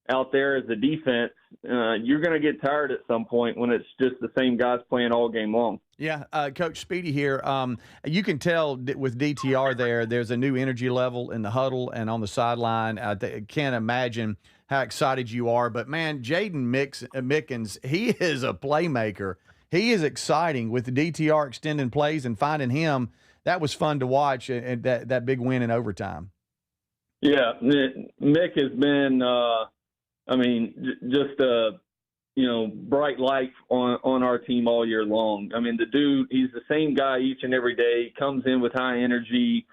out there as a defense, you're going to get tired at some point when it's just the same guys playing all game long. Yeah, Coach Speedy here. You can tell with DTR there's a new energy level in the huddle and on the sideline. I can't imagine how excited you are. But, man, Jaden Mickens, he is a playmaker. He is exciting with the DTR extending plays and finding him. That was fun to watch, and that big win in overtime. Yeah, Mick has been just a bright light on our team all year long. I mean, the dude, he's the same guy each and every day, comes in with high energy.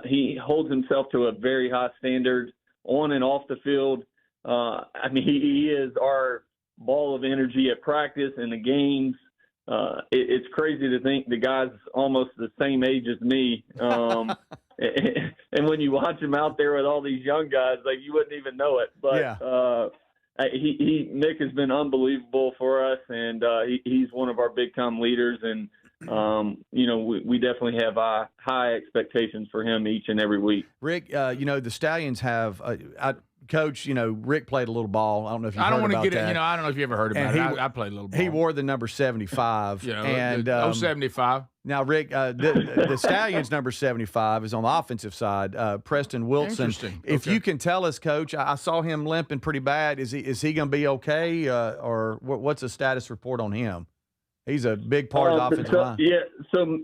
He holds himself to a very high standard on and off the field. I mean, he is our ball of energy at practice and the games. It's crazy to think the guy's almost the same age as me. And when you watch him out there with all these young guys, like, you wouldn't even know it. But Nick has been unbelievable for us, and he's one of our big-time leaders. And, we definitely have high expectations for him each and every week. Rick, the Stallions have Coach, Rick played a little ball. I don't know if you've heard about that. I don't know if you ever heard about it. I played a little ball. He wore the number 75. 75. Now, Rick, the Stallions number 75 is on the offensive side. Preston Wilson. Interesting. If you can tell us, Coach, I saw him limping pretty bad. Is he going to be okay, or what's the status report on him? He's a big part of the offensive line. Yeah, so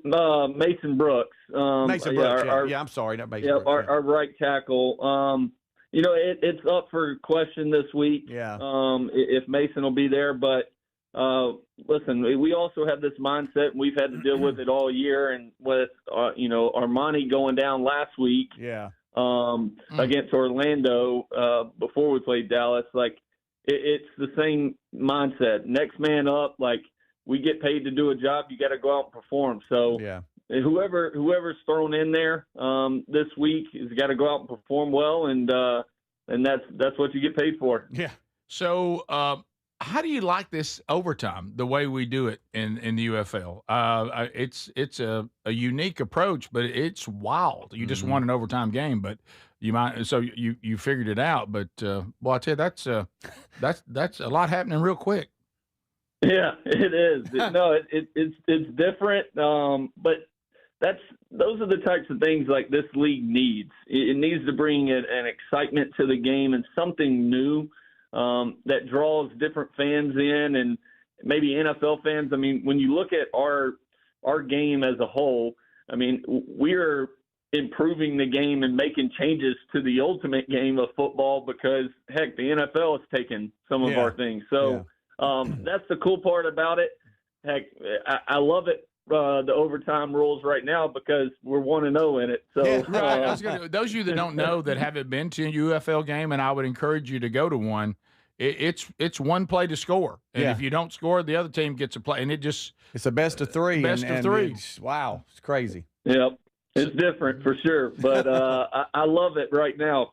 Mason Brooks. Mason Brooks, I'm sorry, not Mason Brooks. Our right tackle. It's up for question this week. Yeah. If Mason will be there, but listen, we also have this mindset, and we've had to deal with it all year. And with Armani going down last week, against Orlando before we played Dallas, like it's the same mindset. Next man up, like we get paid to do a job, you got to go out and perform. So whoever's thrown in there this week has got to go out and perform well, and that's what you get paid for. Yeah. So How do you like this overtime, the way we do it in the UFL? It's a unique approach, but it's wild. You just won an overtime game, but you figured it out. But well, I tell you, that's a lot happening real quick. Yeah, it is. It's different, but those are the types of things like this league needs. It needs to bring an excitement to the game and something new that draws different fans in, and maybe NFL fans. I mean, when you look at our game as a whole, I mean, we're improving the game and making changes to the ultimate game of football because, heck, the NFL has taken some of our things. So that's the cool part about it. Heck, I love it. The overtime rules right now because we're 1-0 in it. So right. Those of you that don't know that haven't been to a UFL game, and I would encourage you to go to one. It's one play to score, and if you don't score, the other team gets a play, and it's a best of three. Best of three. Wow, it's crazy. Yep, it's different for sure, but I love it right now.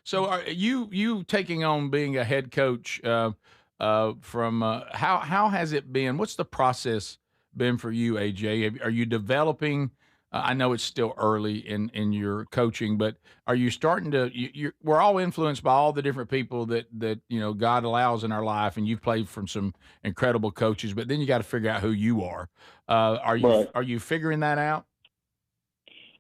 So, are you taking on being a head coach? From how has it been? What's the process been for you, AJ? Are you developing? I know it's still early in your coaching, but are you starting to? We're all influenced by all the different people that God allows in our life, and you've played from some incredible coaches. But then you got to figure out who you are. Are you figuring that out?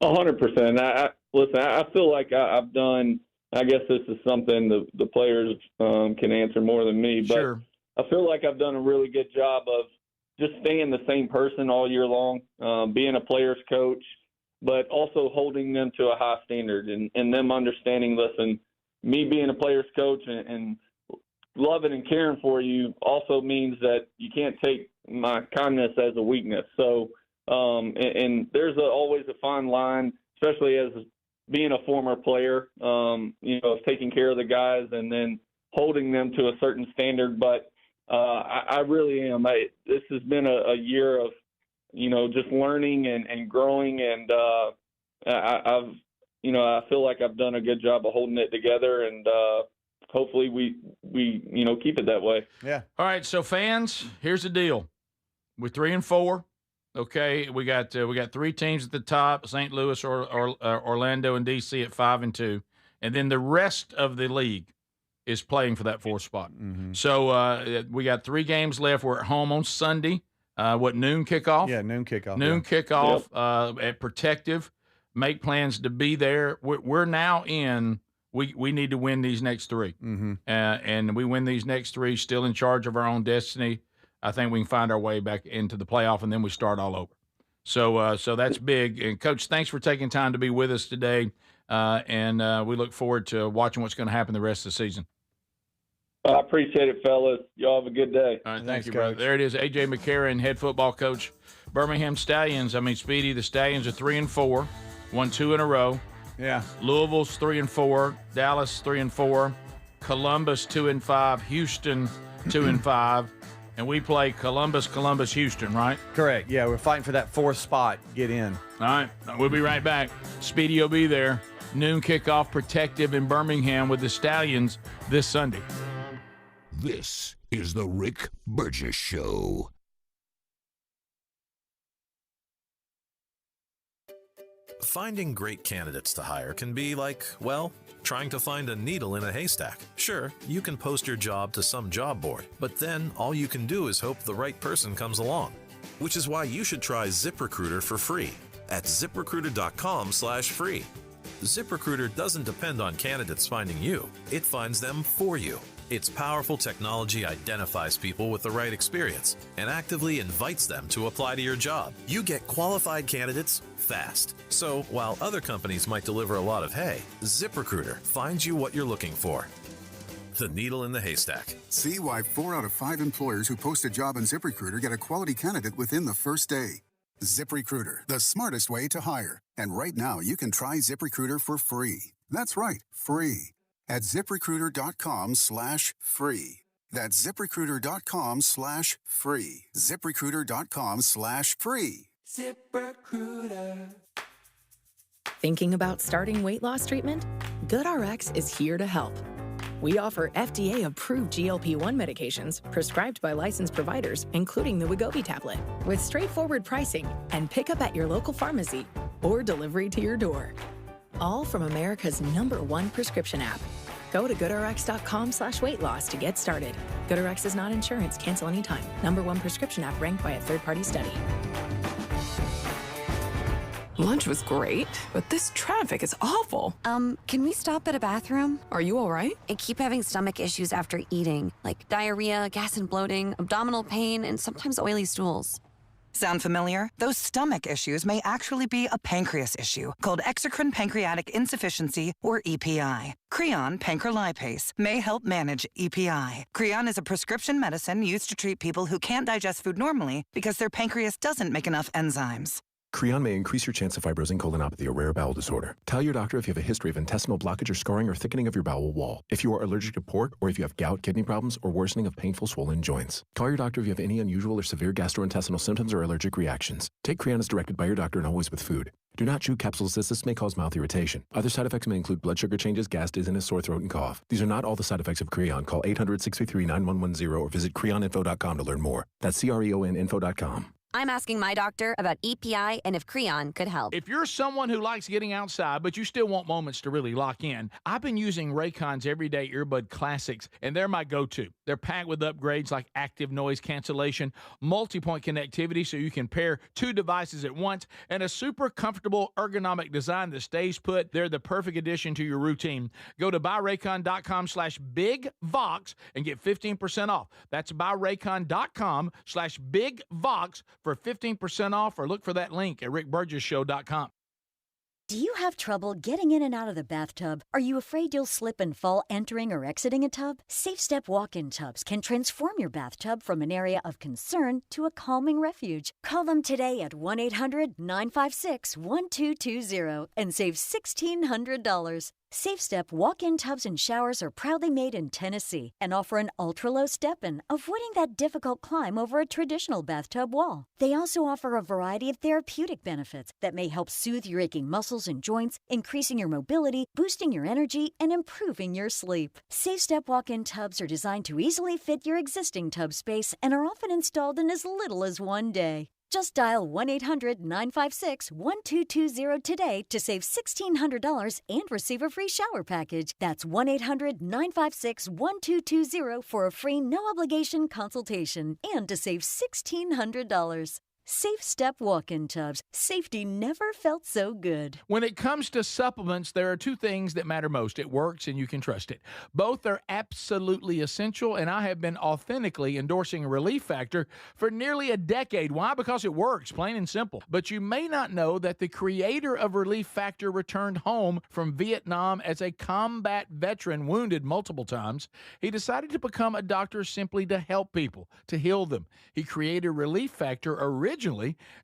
100%. Listen. I feel like I've done. I guess this is something the players can answer more than me, but sure. I feel like I've done a really good job of just staying the same person all year long, being a player's coach, but also holding them to a high standard and them understanding, listen, me being a player's coach and loving and caring for you also means that you can't take my kindness as a weakness. So, and there's always a fine line, especially as being a former player, taking care of the guys and then holding them to a certain standard. But I really am. This has been a year of, just learning and growing. And I feel like I've done a good job of holding it together. And hopefully we keep it that way. Yeah. All right. So fans, here's the deal. We're 3-4. Okay, we got three teams at the top: St. Louis, Orlando, and DC at 5-2, and then the rest of the league is playing for that fourth spot. Mm-hmm. So we got 3 games left. We're at home on Sunday. Noon kickoff? Yeah, noon kickoff. Noon kickoff at Protective. Make plans to be there. We're now in. We need to win these next 3, and we win these next 3, still in charge of our own destiny. I think we can find our way back into the playoff, and then we start all over. So that's big. And, Coach, thanks for taking time to be with us today, and we look forward to watching what's going to happen the rest of the season. I appreciate it, fellas. Y'all have a good day. All right, thank you, brother. There it is, A.J. McCarron, head football coach, Birmingham Stallions. Speedy, the Stallions are 3-4, won 2 in a row. Yeah. Louisville's 3-4, Dallas 3-4, Columbus 2-5, Houston 2-5. And we play Columbus, Houston, right? Correct. Yeah, we're fighting for that 4th spot. Get in. All right. We'll be right back. Speedy will be there. Noon kickoff, Protective in Birmingham with the Stallions this Sunday. This is the Rick Burgess Show. Finding great candidates to hire can be like, well, trying to find a needle in a haystack. Sure, you can post your job to some job board, but then all you can do is hope the right person comes along. Which is why you should try ZipRecruiter for free at ZipRecruiter.com/free. ZipRecruiter doesn't depend on candidates finding you. It finds them for you. Its powerful technology identifies people with the right experience and actively invites them to apply to your job. You get qualified candidates fast. So while other companies might deliver a lot of hay, ZipRecruiter finds you what you're looking for. The needle in the haystack. See why 4 out of 5 employers who post a job on ZipRecruiter get a quality candidate within the first day. ZipRecruiter, the smartest way to hire. And right now, you can try ZipRecruiter for free. That's right, free. At ZipRecruiter.com/free. That's ZipRecruiter.com/free. ZipRecruiter.com/free. ZipRecruiter. Thinking about starting weight loss treatment? GoodRx is here to help. We offer FDA-approved GLP-1 medications prescribed by licensed providers, including the Wegovy tablet, with straightforward pricing and pickup at your local pharmacy or delivery to your door. All from America's #1 prescription app. Go to goodrx.com/weight-loss to get started. GoodRx is not insurance. Cancel anytime. #1 prescription app ranked by a third-party study. Lunch was great, but this traffic is awful. Can we stop at a bathroom? Are you all right? I keep having stomach issues after eating, like diarrhea, gas and bloating, abdominal pain, and sometimes oily stools. Sound familiar? Those stomach issues may actually be a pancreas issue called exocrine pancreatic insufficiency, or EPI. Creon pancrelipase may help manage EPI. Creon is a prescription medicine used to treat people who can't digest food normally because their pancreas doesn't make enough enzymes. Creon may increase your chance of fibrosing colonopathy, a rare bowel disorder. Tell your doctor if you have a history of intestinal blockage or scarring or thickening of your bowel wall, if you are allergic to pork, or if you have gout, kidney problems, or worsening of painful swollen joints. Call your doctor if you have any unusual or severe gastrointestinal symptoms or allergic reactions. Take Creon as directed by your doctor and always with food. Do not chew capsules as this may cause mouth irritation. Other side effects may include blood sugar changes, gas, dizziness, sore throat, and cough. These are not all the side effects of Creon. Call 800-633-9110 or visit creoninfo.com to learn more. That's CREONinfo.com. I'm asking my doctor about EPI and if Creon could help. If you're someone who likes getting outside, but you still want moments to really lock in, I've been using Raycon's Everyday Earbud Classics, and they're my go-to. They're packed with upgrades like active noise cancellation, multi-point connectivity so you can pair 2 devices at once, and a super comfortable ergonomic design that stays put. They're the perfect addition to your routine. Go to buyraycon.com/bigvox and get 15% off. That's buyraycon.com/bigvox for 15% off, or look for that link at rickburgessshow.com. Do you have trouble getting in and out of the bathtub? Are you afraid you'll slip and fall entering or exiting a tub? SafeStep walk-in tubs can transform your bathtub from an area of concern to a calming refuge. Call them today at 1-800-956-1220 and save $1,600. SafeStep walk-in tubs and showers are proudly made in Tennessee and offer an ultra-low step-in, avoiding that difficult climb over a traditional bathtub wall. They also offer a variety of therapeutic benefits that may help soothe your aching muscles and joints, increasing your mobility, boosting your energy, and improving your sleep. SafeStep walk-in tubs are designed to easily fit your existing tub space and are often installed in as little as 1 day. Just dial 1-800-956-1220 today to save $1,600 and receive a free shower package. That's 1-800-956-1220 for a free no-obligation consultation and to save $1,600. SafeStep walk-in tubs. Safety never felt so good. When it comes to supplements, there are 2 things that matter most. It works and you can trust it. Both are absolutely essential, and I have been authentically endorsing Relief Factor for nearly a decade. Why? Because it works, plain and simple. But you may not know that the creator of Relief Factor returned home from Vietnam as a combat veteran, wounded multiple times. He decided to become a doctor simply to help people, to heal them. He created Relief Factor originally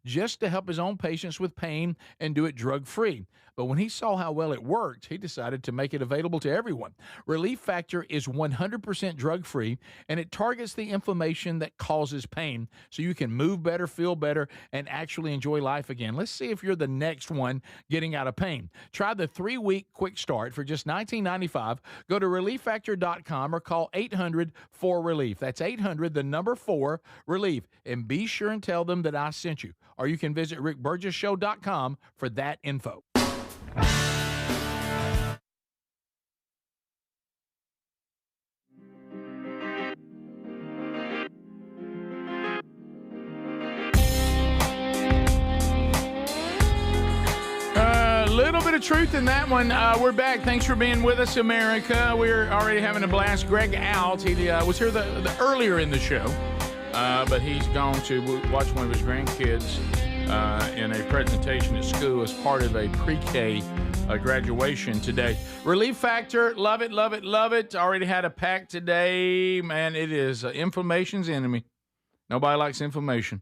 just to help his own patients with pain and do it drug-free. But when he saw how well it worked, he decided to make it available to everyone. Relief Factor is 100% drug-free, and it targets the inflammation that causes pain so you can move better, feel better, and actually enjoy life again. Let's see if you're the next one getting out of pain. Try the 3-week quick start for just $19.95. Go to ReliefFactor.com or call 800-4RELIEF. That's 800-4RELIEF. And be sure and tell them that I sent you. Or you can visit rickburgessshow.com for that info. A little bit of truth in that one. We're back. Thanks for being with us, America. We're already having a blast. Greg out. He was here the earlier in the show, but he's gone to watch one of his grandkids in a presentation at school as part of a pre-K graduation today. Relief Factor, love it, love it, love it. Already had a pack today. Man, it is inflammation's enemy. Nobody likes inflammation.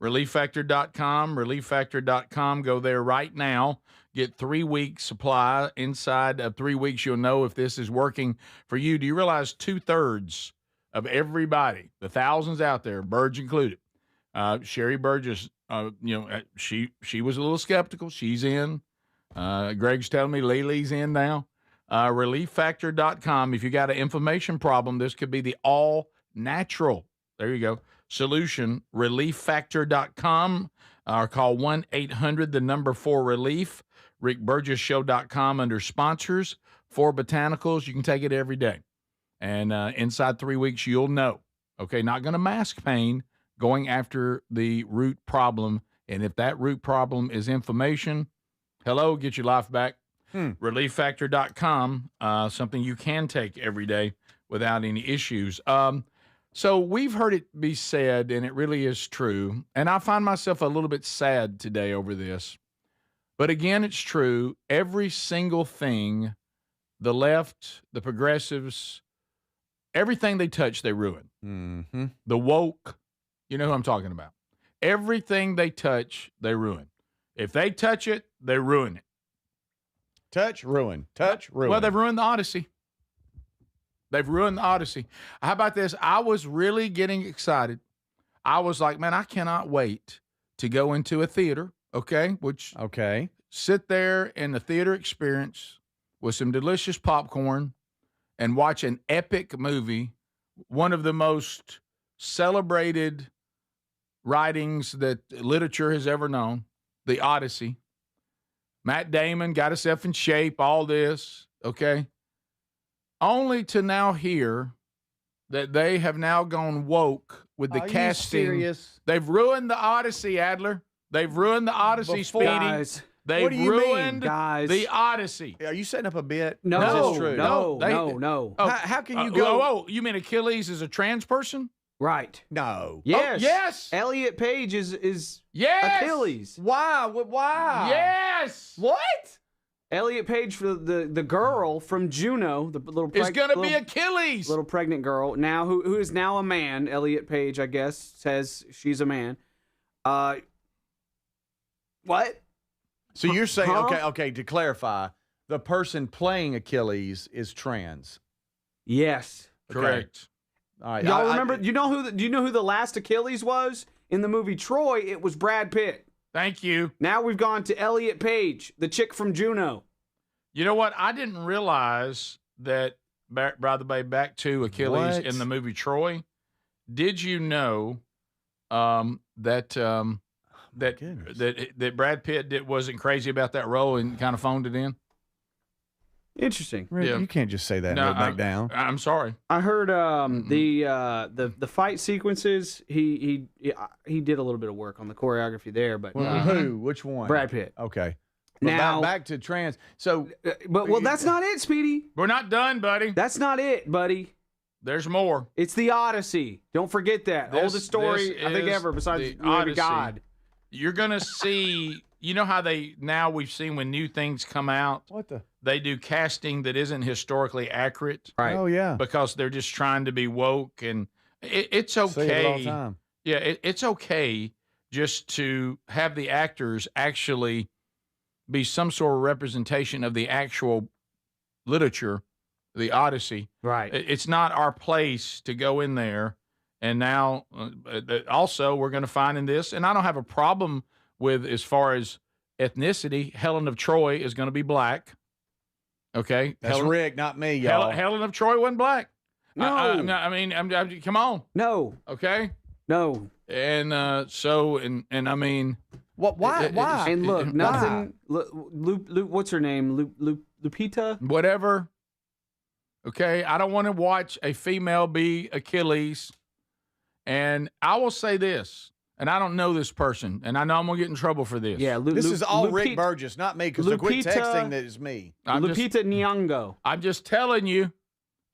ReliefFactor.com, ReliefFactor.com. Go there right now. Get 3 weeks supply. Inside of 3 weeks, you'll know if this is working for you. Do you realize 2/3 of everybody, the thousands out there, Burge included, Sherry Burgess, she was a little skeptical. She's in. Greg's telling me Lily's in now. ReliefFactor.com. If you got an inflammation problem, this could be the all-natural, there you go, solution. ReliefFactor.com, or call 1-800-4RELIEF. RickBurgessShow.com under sponsors. 4 botanicals. You can take it every day. And inside 3 weeks, you'll know. Okay, not going to mask pain, going after the root problem. And if that root problem is inflammation, hello, get your life back. ReliefFactor.com, something you can take every day without any issues. So we've heard it be said, and it really is true, and I find myself a little bit sad today over this. But again, it's true. Every single thing, the left, the progressives, everything they touch, they ruin. Mm-hmm. The woke, you know who I'm talking about. Everything they touch, they ruin. If they touch it, they ruin it. Touch, ruin. Touch, ruin. Well, they've ruined the Odyssey. They've ruined the Odyssey. How about this? I was really getting excited. I was like, man, I cannot wait to go into a theater, okay? Sit there in the theater experience with some delicious popcorn and watch an epic movie, one of the most celebrated writings that literature has ever known, the Odyssey. Matt Damon got himself in shape, all this, okay? Only to now hear that they have now gone woke with the casting. You serious? They've ruined the Odyssey, Adler. They've ruined the Odyssey, Speedy. Guys, They've what do you ruined mean, guys? the Odyssey. Are you setting up a bit? No, Is this true? no. How can you go? Oh, you mean Achilles is a trans person? Right. No. Yes. Yes. Elliot Page is Yes. Achilles. Why? Why? Yes. What? Elliot Page, for the girl from Juno, the little It's going to be Achilles. little pregnant girl now who is now a man. Elliot Page, I guess, says she's a man. What? So you're saying, Huh? okay, to clarify, the person playing Achilles is trans. Yes. Correct. All right. Y'all remember? Do you know who the last Achilles was in the movie Troy? It was Brad Pitt. Thank you. Now we've gone to Elliot Page, the chick from Juno. You know what? I didn't realize that, Brother Bay, back to Achilles What? in the movie Troy. Did you know that Brad Pitt wasn't crazy about that role and kind of phoned it in? Interesting. Rick, Yeah. you can't just say that and go back down. I'm sorry. I heard the fight sequences. He did a little bit of work on the choreography there, but Who? Which one? Brad Pitt. Okay. But Now back to trans. So, but that's not it, Speedy. We're not done, buddy. That's not it, buddy. There's more. It's the Odyssey. Don't forget that. Oldest story I think is ever, besides the maybe Odyssey. God. You're gonna see. You know how we've seen when new things come out. What the? They do casting that isn't historically accurate. Right. Oh yeah. Because they're just trying to be woke, and it's okay. See it all the time. Yeah, it's okay just to have the actors actually be some sort of representation of the actual literature, the Odyssey. Right. It's not our place to go in there. And now, also, we're going to find in this, and I don't have a problem with, as far as ethnicity, Helen of Troy is going to be black. Okay? That's Rick, not me, y'all. Helen of Troy wasn't black. No. I'm come on. No. Okay? No. And I mean, what? Why? Why? And look, nothing. What's her name? Lupita. Whatever. Okay, I don't want to watch a female be Achilles. And I will say this, and I don't know this person, and I know I'm gonna get in trouble for this. Yeah, this is all Rick Burgess, not me. Because quit texting that it's me. Lupita Nyong'o. I'm just telling you.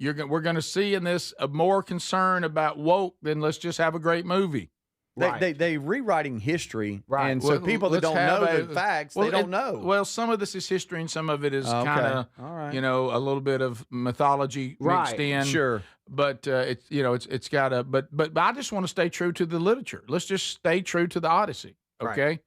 We're going to see in this more concern about woke than let's just have a great movie. They rewriting history, right? And so people that don't know the facts, they don't know. Well, some of this is history, and some of it is kind of, a little bit of mythology mixed in. Sure, but it's got to. But I just want to stay true to the literature. Let's just stay true to the Odyssey. Okay. Right.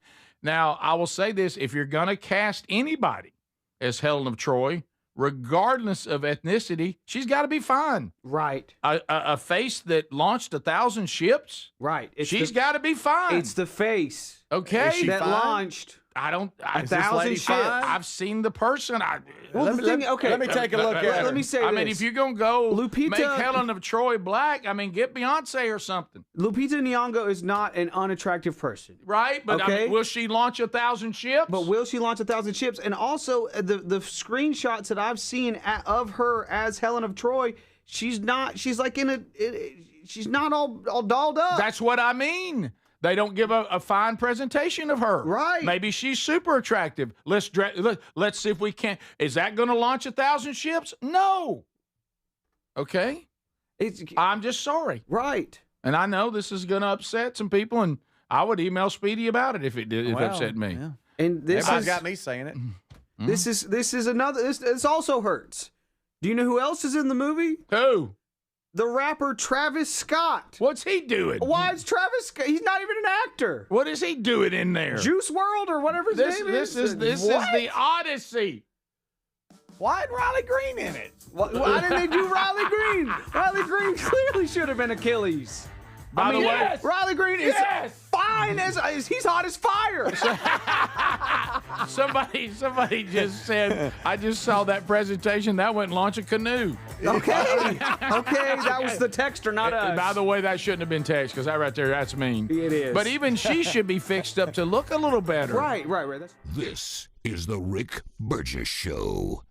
Now I will say this: if you're going to cast anybody as Helen of Troy, regardless of ethnicity, she's got to be fine. Right. A face that launched 1,000 ships. Right. She's got to be fine. It's the face. Okay. That launched I don't. Is this lady fine? I've seen the person. Let me take a look at her. Let me say I this. mean, if you're gonna go Lupita, make Helen of Troy black, I mean, get Beyonce or something. Lupita Nyong'o is not an unattractive person, right? But I mean, will she launch 1,000 ships? But will she launch 1,000 ships? And also, the screenshots that I've seen of her as Helen of Troy, she's not. She's like she's not all dolled up. That's what I mean. They don't give a fine presentation of her. Right. Maybe she's super attractive. Let's see if we can. Is that going to launch 1,000 ships? No. Okay. I'm just sorry. Right. And I know this is going to upset some people, and I would email Speedy about it if it upset me. Yeah. And this Everybody's got me saying it. This is another. This also hurts. Do you know who else is in the movie? Who? The rapper Travis Scott. What's he doing? Why is Travis Scott? He's not even an actor. What is he doing in there? Juice WRLD or whatever his name is. This is the Odyssey. Why isn't Riley Green in it? Why didn't they do Riley Green? Riley Green clearly should have been Achilles. By the way, Riley Green is fine as he's hot as fire. Somebody just said, I just saw that presentation. That went launch a canoe. Okay, that was the texter, not us. By the way, that shouldn't have been text because that right there, that's mean. It is. But even she should be fixed up to look a little better. Right. This is the Rick Burgess Show.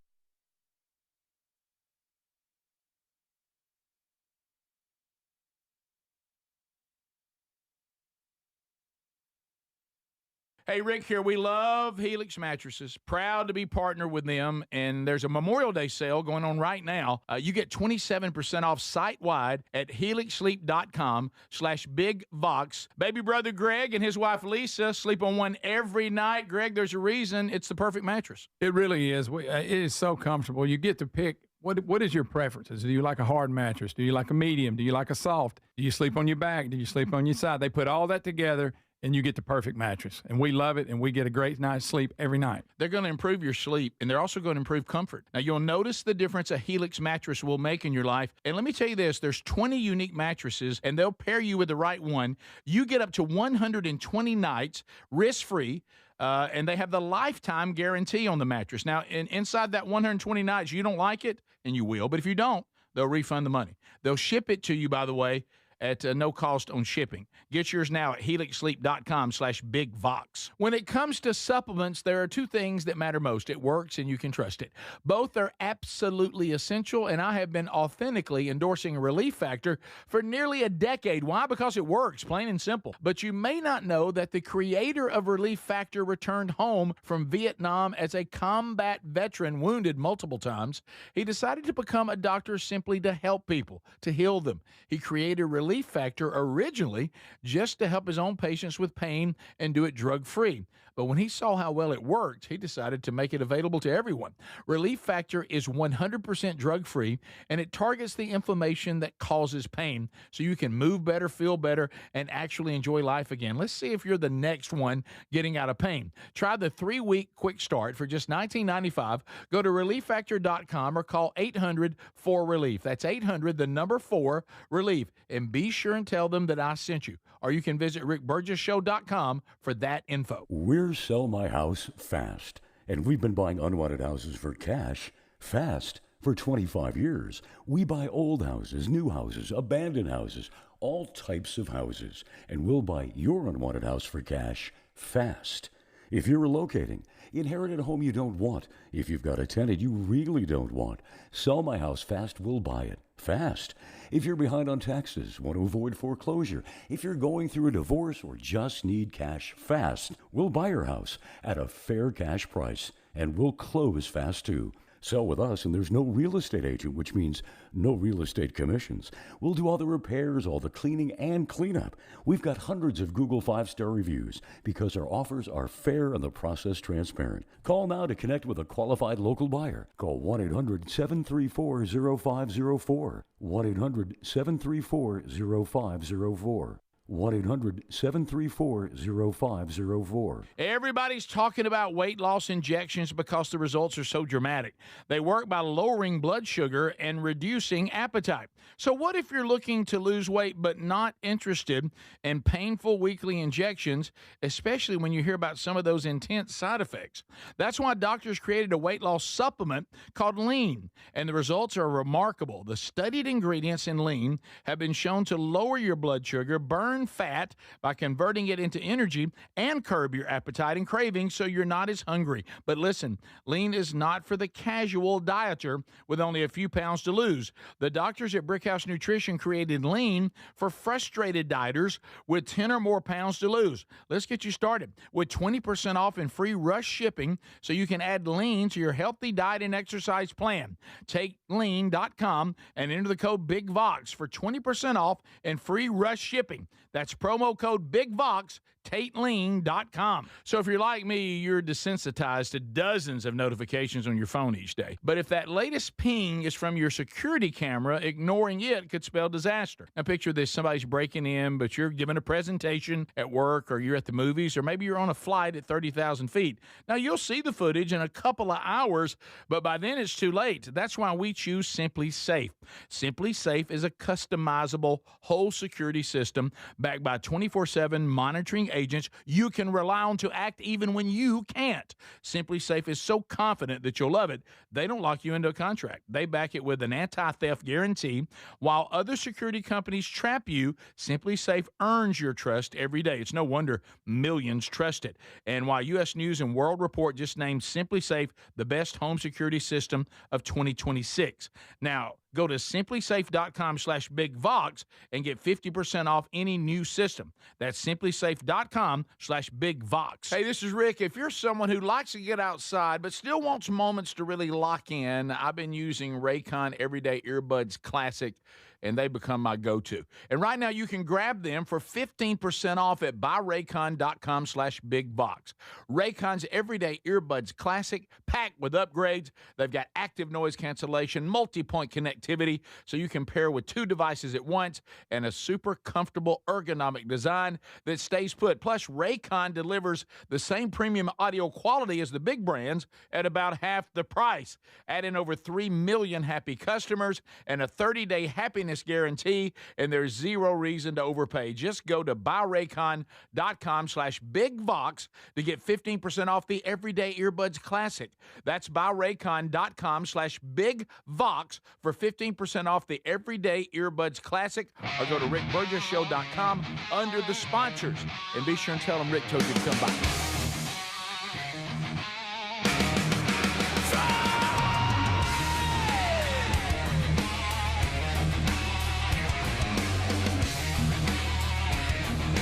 Hey, Rick here. We love Helix Mattresses. Proud to be partnered with them. And there's a Memorial Day sale going on right now. You get 27% off site-wide at helixsleep.com/bigvox. Baby brother Greg and his wife Lisa sleep on one every night. Greg, there's a reason it's the perfect mattress. It really is. It is so comfortable. You get to pick. What is your preferences? Do you like a hard mattress? Do you like a medium? Do you like a soft? Do you sleep on your back? Do you sleep on your side? They put all that together, and you get the perfect mattress. And we love it, and we get a great night's sleep every night. They're going to improve your sleep, and they're also going to improve comfort. Now, you'll notice the difference a Helix mattress will make in your life. And let me tell you this, there's 20 unique mattresses, and they'll pair you with the right one. You get up to 120 nights risk-free, and they have the lifetime guarantee on the mattress. Now, inside that 120 nights, you don't like it, and you will, but if you don't, they'll refund the money. They'll ship it to you, by the way, at no cost on shipping. Get yours now at helixsleep.com/bigvox. When it comes to supplements, there are two things that matter most. It works and you can trust it. Both are absolutely essential, and I have been authentically endorsing Relief Factor for nearly a decade. Why? Because it works, plain and simple. But you may not know that the creator of Relief Factor returned home from Vietnam as a combat veteran, wounded multiple times. He decided to become a doctor simply to help people, to heal them. He created Relief Factor originally just to help his own patients with pain and do it drug-free. But when he saw how well it worked, he decided to make it available to everyone. Relief Factor is 100% drug-free, and it targets the inflammation that causes pain so you can move better, feel better, and actually enjoy life again. Let's see if you're the next one getting out of pain. Try the 3-week quick start for just $19.95. Go to ReliefFactor.com or call 800-4RELIEF. That's 800-4-RELIEF. And be sure and tell them that I sent you. Or you can visit rickburgessshow.com for that info. We're Sell My House Fast, and we've been buying unwanted houses for cash fast for 25 years. We buy old houses, new houses, abandoned houses, all types of houses, and we'll buy your unwanted house for cash fast. If you're relocating, inherited a home you don't want, if you've got a tenant you really don't want, Sell My House Fast will buy it fast. If you're behind on taxes, want to avoid foreclosure, if you're going through a divorce or just need cash fast, we'll buy your house at a fair cash price, and we'll close fast too. Sell with us, and there's no real estate agent, which means no real estate commissions. We'll do all the repairs, all the cleaning, and cleanup. We've got hundreds of Google 5-star reviews because our offers are fair and the process transparent. Call now to connect with a qualified local buyer. Call 1-800-734-0504. 1-800-734-0504. 1-800-734-0504. Everybody's talking about weight loss injections because the results are so dramatic. They work by lowering blood sugar and reducing appetite. So what if you're looking to lose weight but not interested in painful weekly injections, especially when you hear about some of those intense side effects? That's why doctors created a weight loss supplement called Lean, and the results are remarkable. The studied ingredients in Lean have been shown to lower your blood sugar, burn fat by converting it into energy, and curb your appetite and cravings so you're not as hungry. But listen, Lean is not for the casual dieter with only a few pounds to lose. The doctors at Brickhouse Nutrition created Lean for frustrated dieters with 10 or more pounds to lose. Let's get you started with 20% off and free rush shipping so you can add Lean to your healthy diet and exercise plan. Take lean.com and enter the code BIGVOX for 20% off and free rush shipping. That's promo code BIGVOX, TateLean.com. So if you're like me, you're desensitized to dozens of notifications on your phone each day. But if that latest ping is from your security camera, ignoring it could spell disaster. Now picture this, somebody's breaking in, but you're giving a presentation at work, or you're at the movies, or maybe you're on a flight at 30,000 feet. Now you'll see the footage in a couple of hours, but by then it's too late. That's why we choose Simply Safe. Simply Safe is a customizable whole security system backed by 24/7 monitoring agents you can rely on to act even when you can't. Simply Safe is so confident that you'll love it, they don't lock you into a contract. They back it with an anti-theft guarantee. While other security companies trap you, Simply Safe earns your trust every day. It's no wonder millions trust it. And while U.S. News and World Report just named Simply Safe the best home security system of 2026. Now, go to simplysafe.com/BigVox and get 50% off any new system. That's simplysafe.com/BigVox. Hey, this is Rick. If you're someone who likes to get outside but still wants moments to really lock in, I've been using Raycon Everyday Earbuds Classic, and they become my go-to. And right now you can grab them for 15% off at buyraycon.com/BigVox. Raycon's Everyday Earbuds Classic, packed with upgrades. They've got active noise cancellation, multi-point connectivity, so you can pair with two devices at once, and a super comfortable ergonomic design that stays put. Plus, Raycon delivers the same premium audio quality as the big brands at about half the price. Add in over 3 million happy customers and a 30-day happiness guarantee, and there's zero reason to overpay. Just go to buyraycon.com/BigVox to get 15% off the Everyday Earbuds Classic. That's buyraycon.com/BigVox for 15% off the Everyday Earbuds Classic, or go to rickburgessshow.com under the sponsors, and be sure and tell them Rick told you to come by.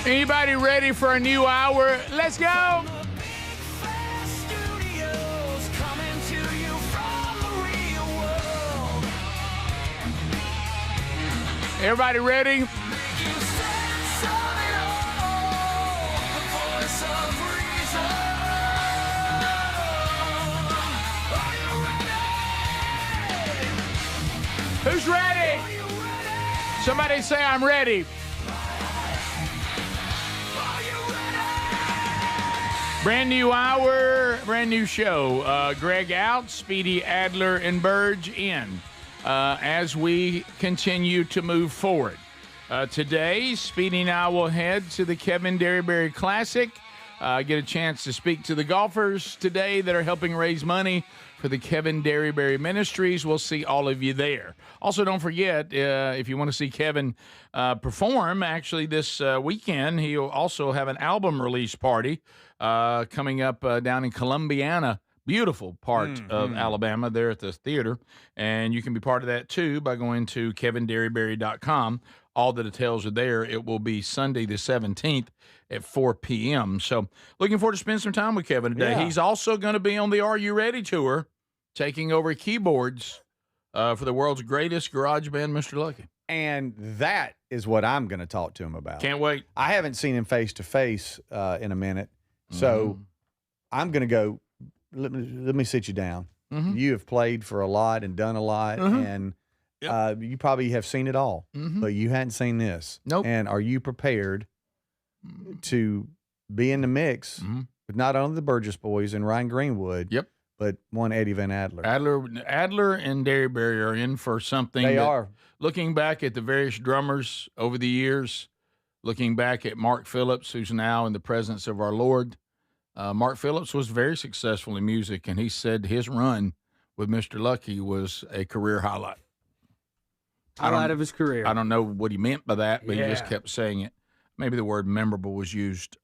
Anybody ready for a new hour? Let's go! Everybody ready? Who's ready? Somebody say I'm ready. Brand new hour, brand new show. Greg out, Speedy, Adler, and Burge in as we continue to move forward. Today, Speedy and I will head to the Kevin Derryberry Classic, get a chance to speak to the golfers today that are helping raise money for the Kevin Derryberry Ministries. We'll see all of you there. Also, don't forget, if you want to see Kevin perform, actually this weekend, he'll also have an album release party coming up down in Columbiana, beautiful part of Alabama, there at the theater. And you can be part of that, too, by going to kevinderryberry.com. All the details are there. It will be Sunday the 17th at 4 p.m. So looking forward to spending some time with Kevin today. Yeah. He's also going to be on the Are You Ready tour, taking over keyboards for the world's greatest garage band, Mr. Lucky. And that is what I'm going to talk to him about. Can't wait. I haven't seen him face-to-face in a minute. So I'm going to go, let me sit you down. You have played for a lot and done a lot, and you probably have seen it all, but you hadn't seen this. Nope. And are you prepared to be in the mix with not only the Burgess boys and Ryan Greenwood. Yep. But one Eddie Van Adler. Adler and Derryberry are in for something. They are. Looking back at the various drummers over the years, looking back at Mark Phillips, who's now in the presence of our Lord. Mark Phillips was very successful in music, and he said his run with Mr. Lucky was a career highlight. Highlight of his career. I don't know what he meant by that, but he just Yeah. kept saying it. Maybe the word memorable was used.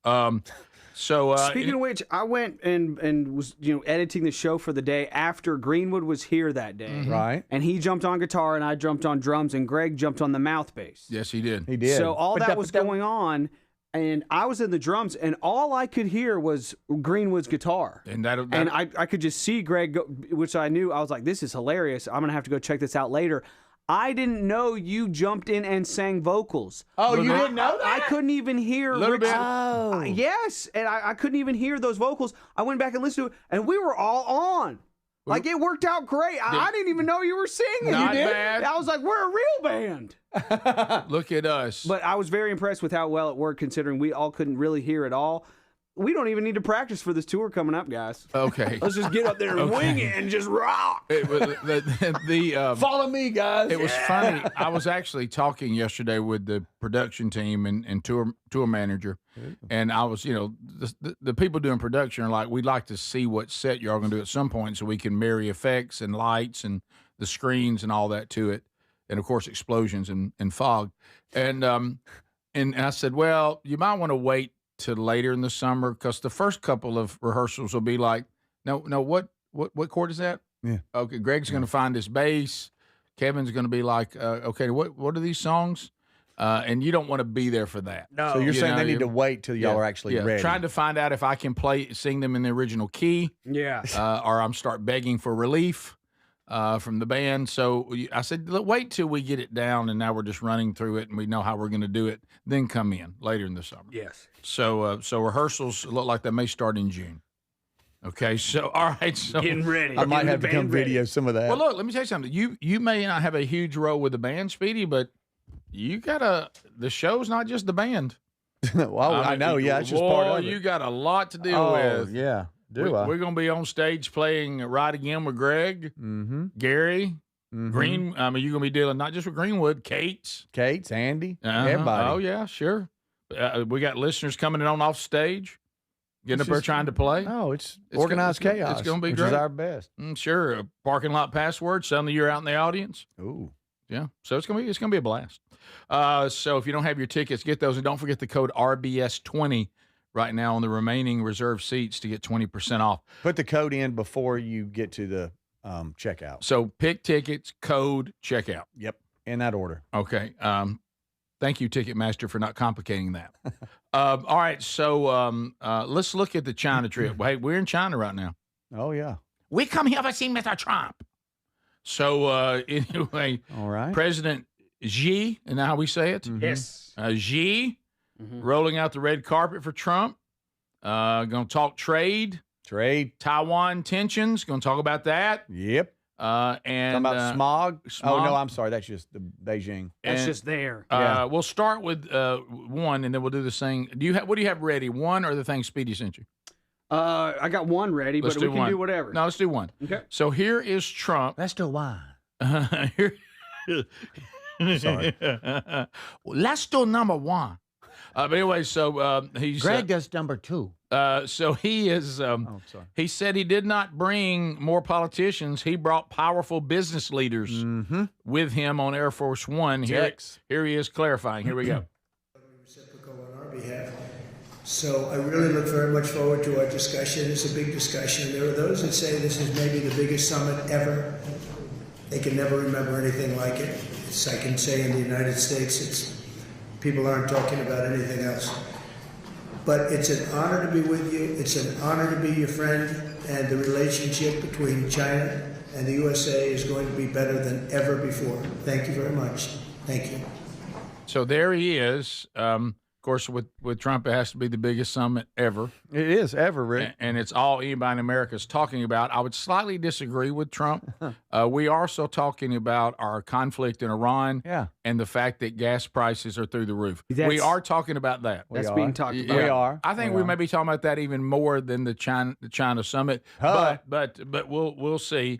Speaking of which, I went and was editing the show for the day after Greenwood was here that day. Right. And he jumped on guitar and I jumped on drums and Greg jumped on the mouth bass. Yes, he did. He did. So all that was going on, and I was in the drums, and all I could hear was Greenwood's guitar. And I could just see Greg, which I knew. I was like, this is hilarious. I'm going to have to go check this out later. I didn't know you jumped in and sang vocals. Oh, you didn't know that? I couldn't even hear. Little bit. Oh. Yes, and I couldn't even hear those vocals. I went back and listened to it, and we were all on. Like, it worked out great. I didn't even know you were singing. Not You did? bad. I was like, we're a real band. Look at us. But I was very impressed with how well it worked, considering we all couldn't really hear it all. We don't even need to practice for this tour coming up, guys. Okay. Let's just get up there and wing it and just rock. Follow me, guys. It was funny. I was actually talking yesterday with the production team and tour manager, and I was, the people doing production are like, we'd like to see what set you're going to do at some point so we can marry effects and lights and the screens and all that to it, and of course explosions and fog, and I said, well, you might want to wait to later in the summer because the first couple of rehearsals will be like, no, what chord is that? Yeah. Okay, Greg's going to find his bass. Kevin's going to be like, okay, what are these songs? And you don't want to be there for that. No. So you're saying they need to wait till y'all are actually ready. Trying to find out if I can sing them in the original key. Yeah. Or I'm start begging for relief from the band. So I said, wait till we get it down, and now we're just running through it, and we know how we're going to do it. Then come in later in the summer. Yes. So rehearsals look like they may start in June. Okay, so all right, so Getting ready. I might have to come video some of that. Well, look, let me tell you something. You may not have a huge role with the band, Speedy, but you got the show's not just the band. Well, I know, yeah, it's just part of it. You got a lot to deal with. Yeah. We're going to be on stage playing Ride Again with Greg, Gary, Green. I mean, you're going to be dealing not just with Greenwood, Kate's, Andy, everybody. Oh, yeah, sure. We got listeners coming in off stage, getting up there trying to play. Oh, it's organized chaos. It's going to be which great. is our best. Sure. A parking lot password. Suddenly you're out in the audience. Ooh. Yeah. So it's going to be a blast. So if you don't have your tickets, get those. And don't forget the code RBS20 right now on the remaining reserved seats to get 20% off. Put the code in before you get to the checkout. So pick tickets, code, checkout. Yep. In that order. Okay. Thank you, Ticketmaster, for not complicating that. All right. So let's look at the China trip. Hey, we're in China right now. Oh, yeah. We come here to see Mr. Trump. So anyway, all right. President Xi, and how we say it? Yes. Xi rolling out the red carpet for Trump. Going to talk trade. Taiwan tensions. Going to talk about that. Yep. And talking about smog. Oh, no, I'm sorry. That's just the Beijing. That's just there. We'll start with one, and then we'll do the same. What do you have ready? One or the thing Speedy sent you? I got one ready, but we can do whatever. No, let's do one. Okay. So here is Trump. Let's do one. Sorry. Let's do number one. But anyway, so he's Greg does number two. So he is. He said he did not bring more politicians. He brought powerful business leaders with him on Air Force One. Here he is clarifying. Here we go. Reciprocal on our behalf. So I really look very much forward to our discussion. It's a big discussion. There are those that say this is maybe the biggest summit ever. They can never remember anything like it. I can say in the United States, people aren't talking about anything else. But it's an honor to be with you. It's an honor to be your friend. And the relationship between China and the USA is going to be better than ever before. Thank you very much. Thank you. So there he is. Of course, with Trump, it has to be the biggest summit ever. It is ever, Rick. And it's all anybody in America is talking about. I would slightly disagree with Trump. We are still talking about our conflict in Iran and the fact that gas prices are through the roof. We are talking about that. That's being talked about. We are. I think we may be talking about that even more than the China summit. But we'll see.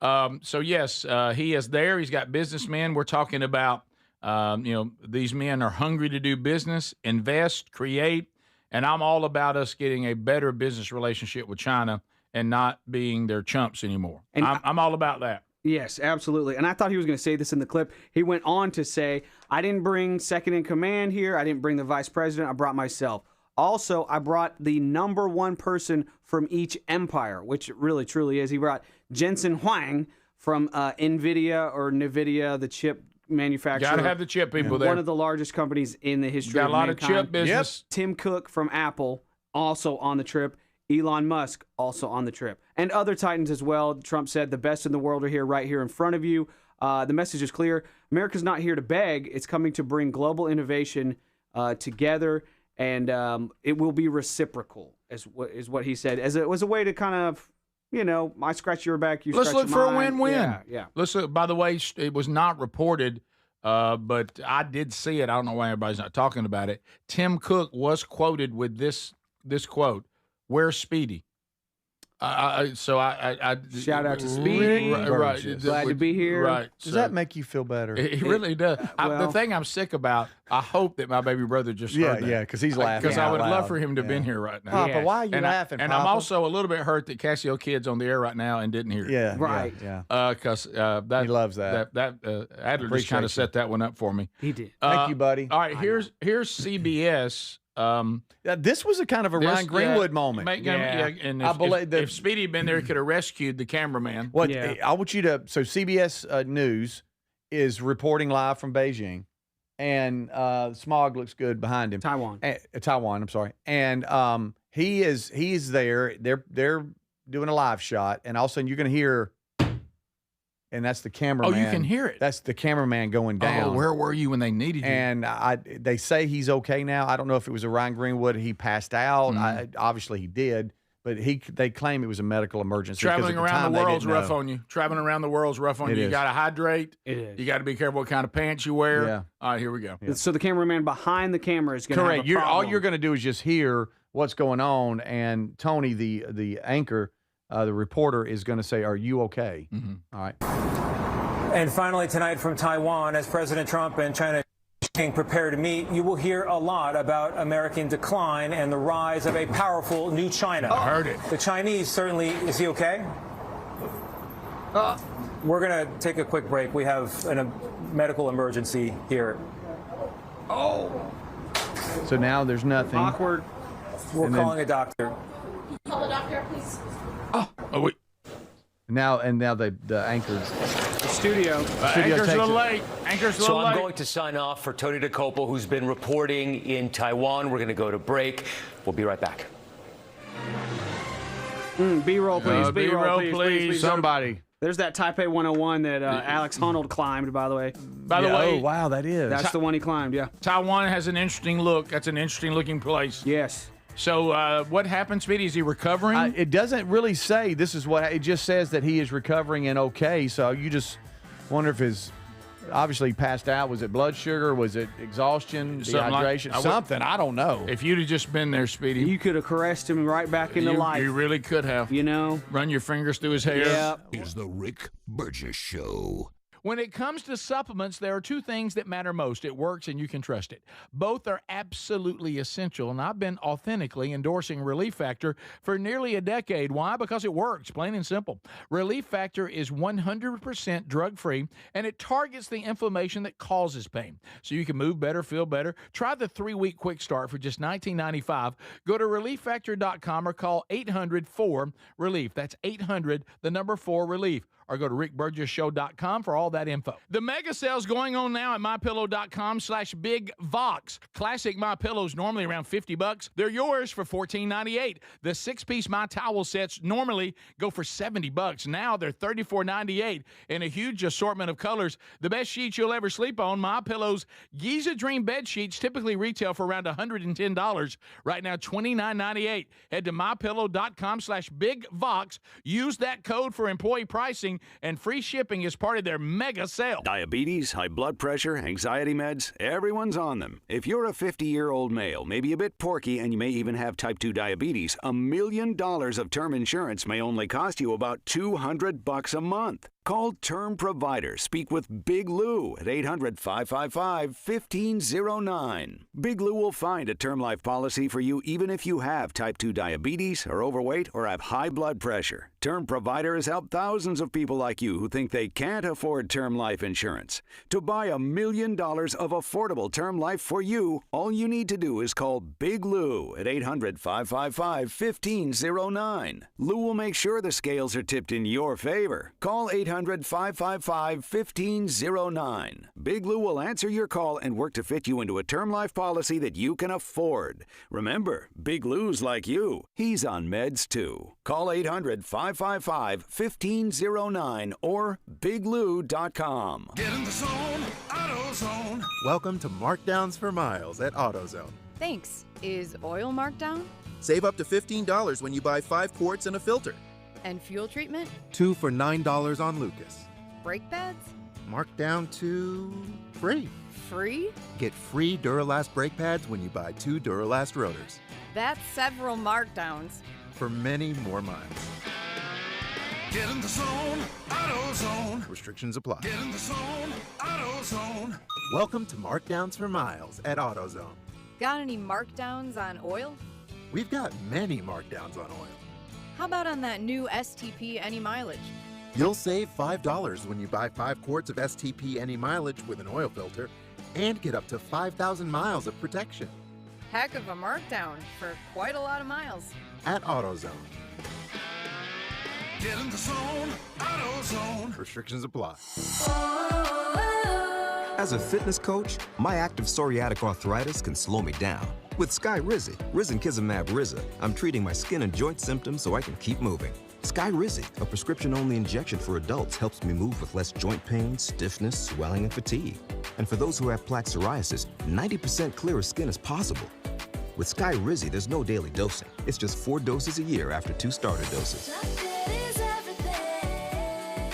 So yes, he is there. He's got businessmen. We're talking about. These men are hungry to do business, invest, create, and I'm all about us getting a better business relationship with China and not being their chumps anymore. And I'm all about that. Yes, absolutely. And I thought he was going to say this in the clip. He went on to say, I didn't bring second in command here. I didn't bring the vice president. I brought myself. Also, I brought the number one person from each empire, which it really truly is. He brought Jensen Huang from NVIDIA, the chip manufacturer. Got to have the chip people there. One of the largest companies in the history of mankind. Got a lot of chip business. Yep. Tim Cook from Apple, also on the trip. Elon Musk, also on the trip. And other titans as well. Trump said the best in the world are here, right here in front of you. The message is clear. America's not here to beg. It's coming to bring global innovation together, and it will be reciprocal, is what he said. As it was a way to kind of, I scratch your back, you Let's scratch look for mine. a win-win. Yeah. Let's look, by the way, it was not reported, but I did see it. I don't know why everybody's not talking about it. Tim Cook was quoted with this quote, "Where's Speedy?" So I shout out to Speedy. Right. Glad to be here. Right. Does that make you feel better? It really does. The thing I'm sick about, I hope that my baby brother just heard that. Yeah, because he's laughing. Because I would out love loud. for him to have been here right now. Papa, why are you laughing, And Papa? I'm also a little bit hurt that Cassio Kid's on the air right now and didn't hear it. Yeah, right. Yeah. Because that he loves that. Adler just kind of set that one up for me. He did. Thank you, buddy. All right, here's CBS. This was a kind of a Ryan Greenwood moment. And if Speedy had been there, he could have rescued the cameraman. I want you to. So CBS News is reporting live from Beijing, and smog looks good behind him. Taiwan. I'm sorry. And he's there. They're doing a live shot, and all of a sudden you're going to hear. And that's the cameraman. Oh, you can hear it. That's the cameraman going down. Oh, where were you when they needed you? And they say he's okay now. I don't know if it was a Ryan Greenwood. He passed out. Obviously, he did. But they claim it was a medical emergency. Traveling around the world's rough on you. Traveling around the world's rough on you. You got to hydrate. It is. You got to be careful what kind of pants you wear. Yeah. All right, here we go. Yeah. So the cameraman behind the camera is going to have a problem. All you're going to do is just hear what's going on. And Tony, the anchor, the reporter, is going to say, "Are you okay?" Mm-hmm. All right. And finally tonight from Taiwan, as President Trump and China prepare to meet, you will hear a lot about American decline and the rise of a powerful new China. I heard it. The Chinese certainly, is he okay? We're going to take a quick break. We have a medical emergency here. So now there's nothing. Awkward. We're calling a doctor. Call the doctor, please. Oh, wait. Now the anchors. Studio. Anchor's a little late. So I'm going to sign off for Tony DeCopo, who's been reporting in Taiwan. We're going to go to break. We'll be right back. B-roll, please. B-roll, please. Somebody. There's that Taipei 101 that Alex Honnold climbed, by the way. By the way, oh wow, that is. That's the one he climbed. Yeah. Taiwan has an interesting look. That's an interesting looking place. Yes. So what happened, Speedy? Is he recovering? It doesn't really say. This is what it just says, that he is recovering and okay. So you just wonder if his obviously passed out. Was it blood sugar? Was it exhaustion? Dehydration? Something. I don't know. If you'd have just been there, Speedy, you could have caressed him right back into life. You really could have. Run your fingers through his hair. Yeah. Is the Rick Burgess Show. When it comes to supplements, there are two things that matter most. It works and you can trust it. Both are absolutely essential, and I've been authentically endorsing Relief Factor for nearly a decade. Why? Because it works, plain and simple. Relief Factor is 100% drug-free, and it targets the inflammation that causes pain. So you can move better, feel better. Try the 3-week quick start for just $19.95. Go to relieffactor.com or call 800-4-RELIEF. That's 800, the number 4-RELIEF. or go to rickburgessshow.com for all that info. The mega sale's going on now at mypillow.com/bigvox. Classic MyPillows normally around $50. They're yours for $14.98. The 6-piece My Towel sets normally go for $70. Now they're $34.98 in a huge assortment of colors. The best sheets you'll ever sleep on. MyPillow's Giza Dream bed sheets typically retail for around $110. Right now, $29.98. Head to mypillow.com/bigvox. Use that code for employee pricing and free shipping as part of their mega sale. Diabetes, high blood pressure, anxiety meds, everyone's on them. If you're a 50-year-old male, maybe a bit porky, and you may even have type 2 diabetes, $1 million of term insurance may only cost you about $200 a month. Call Term Provider. Speak with Big Lou at 800-555-1509. Big Lou will find a term life policy for you even if you have type 2 diabetes, are overweight, or have high blood pressure. Term Provider has helped thousands of people like you who think they can't afford term life insurance. To buy $1 million of affordable term life for you, all you need to do is call Big Lou at 800-555-1509. Lou will make sure the scales are tipped in your favor. Call 800-555-1509. Big Lou will answer your call and work to fit you into a term life policy that you can afford. Remember, Big Lou's like you. He's on meds too. Call 800-555-1509 or biglou.com. Get in the zone, AutoZone. Welcome to Markdowns for Miles at AutoZone. Thanks. Is oil marked down? Save up to $15 when you buy 5 quarts and a filter. And fuel treatment? 2 for $9 on Lucas. Brake pads? Marked down to free. Free? Get free Duralast brake pads when you buy 2 Duralast rotors. That's several markdowns. For many more miles. Get in the zone, AutoZone. Restrictions apply. Get in the zone, AutoZone. Welcome to Markdowns for Miles at AutoZone. Got any markdowns on oil? We've got many markdowns on oil. How about on that new STP Any Mileage? You'll save $5 when you buy 5 quarts of STP Any Mileage with an oil filter and get up to 5,000 miles of protection. Heck of a markdown for quite a lot of miles. At AutoZone. Get in the zone, AutoZone. Restrictions apply. As a fitness coach, my active psoriatic arthritis can slow me down. With Skyrizi, Risankizumab Riza, I'm treating my skin and joint symptoms so I can keep moving. Skyrizi, a prescription-only injection for adults, helps me move with less joint pain, stiffness, swelling, and fatigue. And for those who have plaque psoriasis, 90% clearer skin is possible. With Skyrizi, there's no daily dosing. It's just 4 doses a year after 2 starter doses.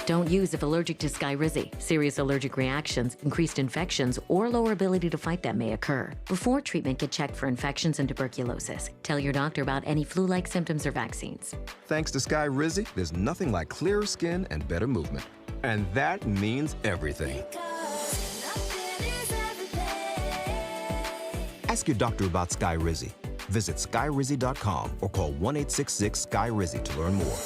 Don't use if allergic to Skyrizi. Serious allergic reactions, increased infections, or lower ability to fight them may occur. Before treatment, get checked for infections and tuberculosis. Tell your doctor about any flu-like symptoms or vaccines. Thanks to Skyrizi, there's nothing like clearer skin and better movement. And that means everything. Ask your doctor about Skyrizi. Visit skyrizi.com or call 1-866-SKY-RIZI to learn more.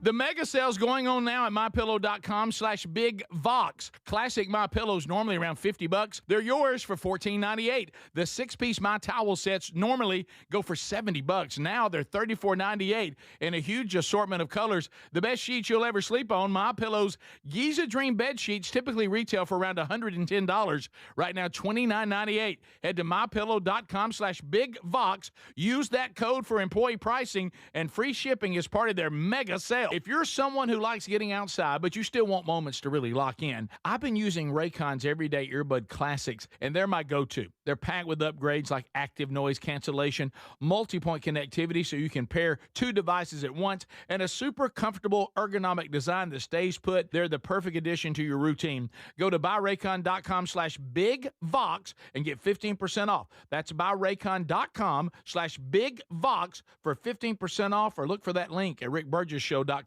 The mega sale's going on now at mypillow.com/bigvox. Classic MyPillows normally around $50. They're yours for $14.98. The 6-piece My Towel sets normally go for $70. Now they're $34.98 in a huge assortment of colors. The best sheets you'll ever sleep on. MyPillow's Giza Dream bed sheets typically retail for around $110. Right now, $29.98. Head to mypillow.com/bigvox. Use that code for employee pricing and free shipping as part of their mega sale. If you're someone who likes getting outside, but you still want moments to really lock in, I've been using Raycon's Everyday Earbud Classics, and they're my go-to. They're packed with upgrades like active noise cancellation, multi-point connectivity so you can pair 2 devices at once, and a super comfortable ergonomic design that stays put. They're the perfect addition to your routine. Go to buyraycon.com/bigvox and get 15% off. That's buyraycon.com/bigvox for 15% off, or look for that link at rickburgessshow.com.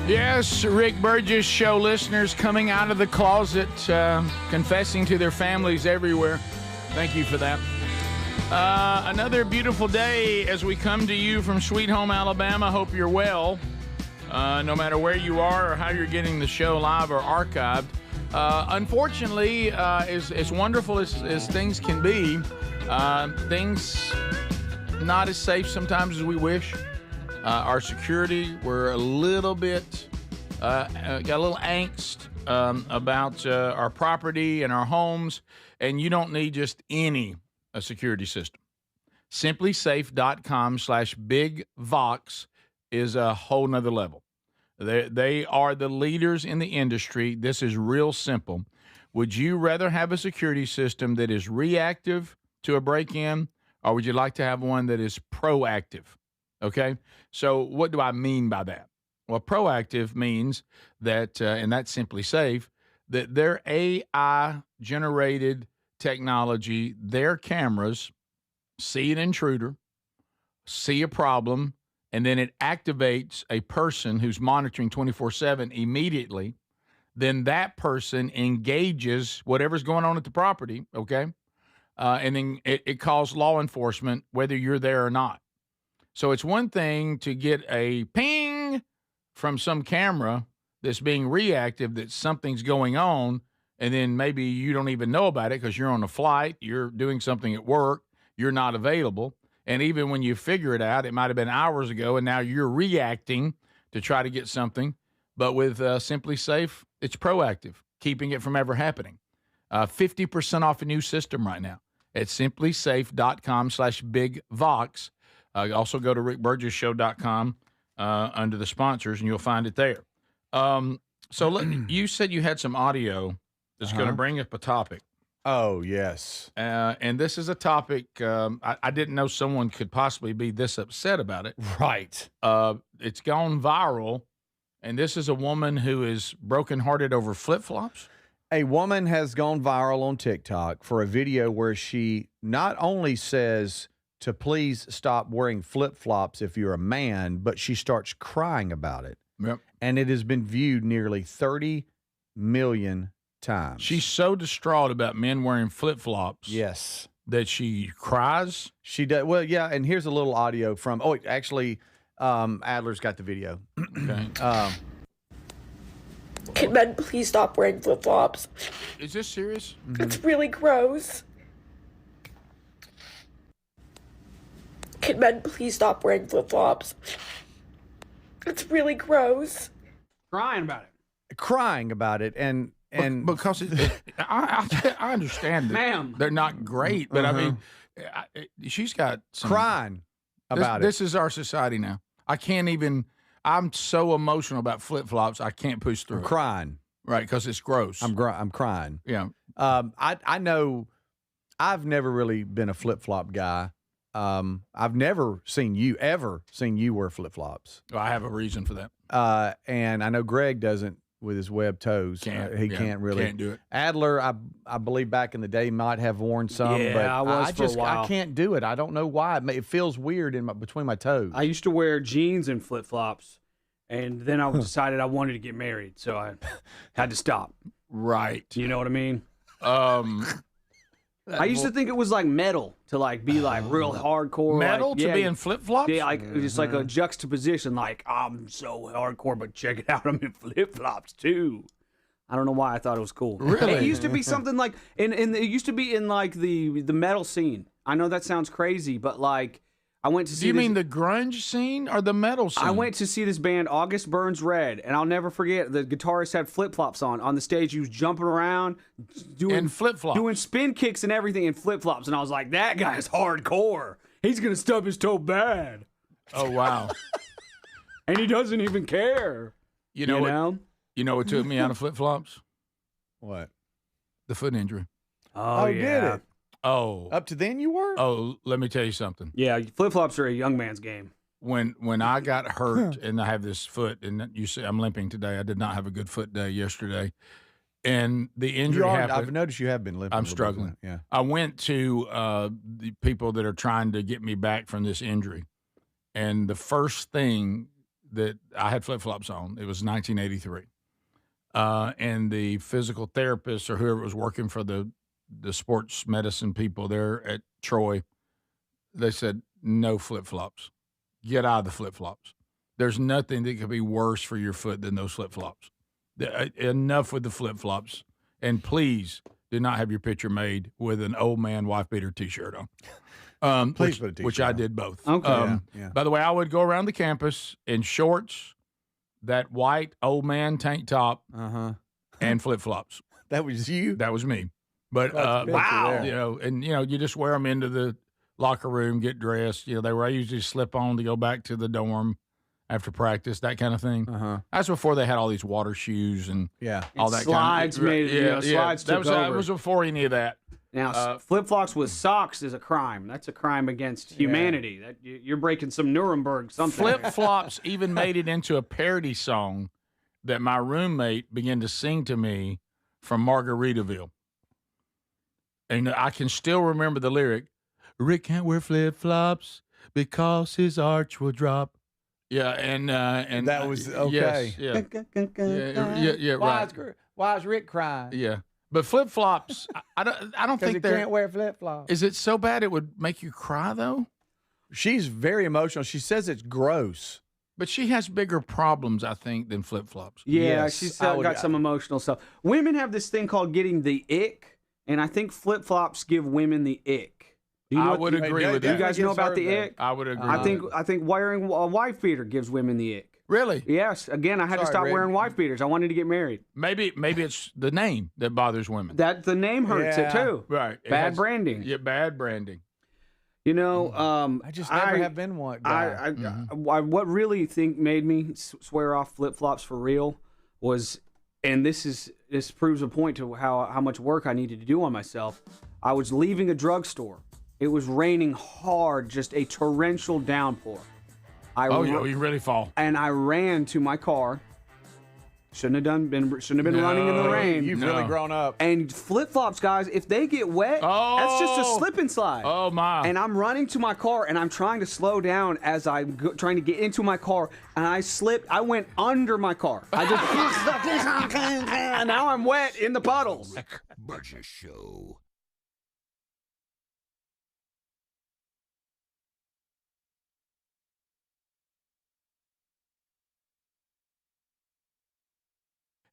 Yes, Rick Burgess Show listeners coming out of the closet, confessing to their families everywhere. Thank you for that. Another beautiful day as we come to you from Sweet Home, Alabama. Hope you're well, no matter where you are or how you're getting the show live or archived. Unfortunately, as wonderful as things can be, things not as safe sometimes as we wish. Our security, we're a little bit, got a little angst about our property and our homes, and you don't need just any security system. SimpliSafe.com/BigVox is a whole nother level. They are the leaders in the industry. This is real simple. Would you rather have a security system that is reactive to a break-in, or would you like to have one that is proactive? Okay, so what do I mean by that? Well, proactive means that, and that's Simply Safe, that their AI-generated technology, their cameras see an intruder, see a problem, and then it activates a person who's monitoring 24/7 immediately. Then that person engages whatever's going on at the property, okay? And then it calls law enforcement whether you're there or not. So it's one thing to get a ping from some camera that's being reactive, that something's going on, and then maybe you don't even know about it because you're on a flight, you're doing something at work, you're not available. And even when you figure it out, it might have been hours ago, and now you're reacting to try to get something. But with Simply Safe, it's proactive, keeping it from ever happening. 50% off a new system right now at SimpliSafe.com/BigVox. Also go to rickburgessshow.com under the sponsors, and you'll find it there. So you said you had some audio that's going to bring up a topic. Oh, yes. And this is a topic I didn't know someone could possibly be this upset about it. Right. It's gone viral, and this is a woman who is brokenhearted over flip-flops. A woman has gone viral on TikTok for a video where she not only says to please stop wearing flip-flops if you're a man, but she starts crying about it. Yep. And it has been viewed nearly 30 million times. She's so distraught about men wearing flip-flops. Yes. That she cries. She does. Well, yeah, and here's a little audio from, actually, Adler's got the video. Okay. Can men please stop wearing flip-flops? Is this serious? It's really gross. Can men please stop wearing flip-flops? It's really gross. Crying about it. Crying about it, and because I understand that Ma'am. they're not great, but I mean, she's got some, crying about This is our society now. I can't even. I'm so emotional about flip-flops. I can't push through. I'm crying, right? Because it's gross. I'm crying. Yeah. I know. I've never really been a flip-flop guy. I've never seen you wear flip-flops. Well, I have a reason for that. And I know Greg doesn't with his web toes. He can't really do it. Adler, I believe back in the day might have worn some, but I was for a while. I can't do it. I don't know why. It feels weird between my toes. I used to wear jeans and flip-flops, and then I decided I wanted to get married, so I had to stop. Right. You know what I mean? I used to think it was like metal to like be like real hardcore. Metal like, to be in flip-flops? Yeah, like it's like a juxtaposition. Like I'm so hardcore, but check it out, I'm in flip-flops too. I don't know why I thought it was cool. Really? It used to be something like it used to be in like the metal scene. I know that sounds crazy, but like I went to see. Do you mean the grunge scene or the metal scene? I went to see this band, August Burns Red, and I'll never forget. The guitarist had flip-flops on the stage. He was jumping around, doing flip-flops, doing spin kicks and everything in flip-flops. And I was like, that guy's hardcore. He's gonna stub his toe bad. Oh wow! And he doesn't even care. You know what took me out of flip-flops? What? The foot injury. Oh yeah. Did it? Oh. Up to then you were? Oh, let me tell you something. Yeah, flip-flops are a young man's game. When I got hurt and I have this foot, and you see I'm limping today. I did not have a good foot day yesterday. And the injury happened. I've noticed you have been limping. I'm struggling. Yeah. I went to the people that are trying to get me back from this injury. And the first thing that I had flip-flops on. It was 1983. And the physical therapist or whoever was working for the sports medicine people there at Troy, they said, no flip-flops. Get out of the flip-flops. There's nothing that could be worse for your foot than those flip-flops. Enough with the flip-flops. And please do not have your picture made with an old man wife beater T-shirt on. Please put a T-shirt which I on. did both. Okay. Yeah. By the way, I would go around the campus in shorts, that white old man tank top, and flip-flops. That was you? That was me. But wow, you just wear them into the locker room, get dressed. I usually slip on to go back to the dorm after practice, that kind of thing. That's before they had all these water shoes and all that slides kind of slides that took over. That was before any of that. Now, flip-flops with socks is a crime. That's a crime against humanity. That you're breaking some Nuremberg something. Flip-flops even made it into a parody song that my roommate began to sing to me from Margaritaville. And I can still remember the lyric, Rick can't wear flip-flops because his arch will drop. Yeah, and that was okay. Yes, yeah, right. Why is Rick crying? Yeah. But flip-flops, I don't think they can't wear flip-flops. Is it so bad it would make you cry, though? She's very emotional. She says it's gross. But she has bigger problems, I think, than flip-flops. Yeah, Yes, she's I would- got some emotional stuff. Women have this thing called getting the ick, and I think flip-flops give women the ick. Do you know I what would the- agree with Do you that. guys know about the Gives her ick? I would agree. I think wearing a wife beater gives women the ick. Really? Yes. Again, I had to Sorry, stop Rick. wearing wife beaters. I wanted to get married. Maybe it's the name that bothers women. That the name hurts it too. Right. It Bad has- branding. Yeah, bad branding. You know, I just never have been one guy. What really made me swear off flip flops for real was, and this proves a point to how much work I needed to do on myself. I was leaving a drugstore. It was raining hard, just a torrential downpour. You really fall. And I ran to my car. Shouldn't have been running in the rain. You've really grown up. And flip flops, guys, if they get wet, that's just a slip and slide. Oh my! And I'm running to my car, and I'm trying to slow down as I'm trying to get into my car, and I slipped. I went under my car. I just and now I'm wet in the puddles. Burgess Show.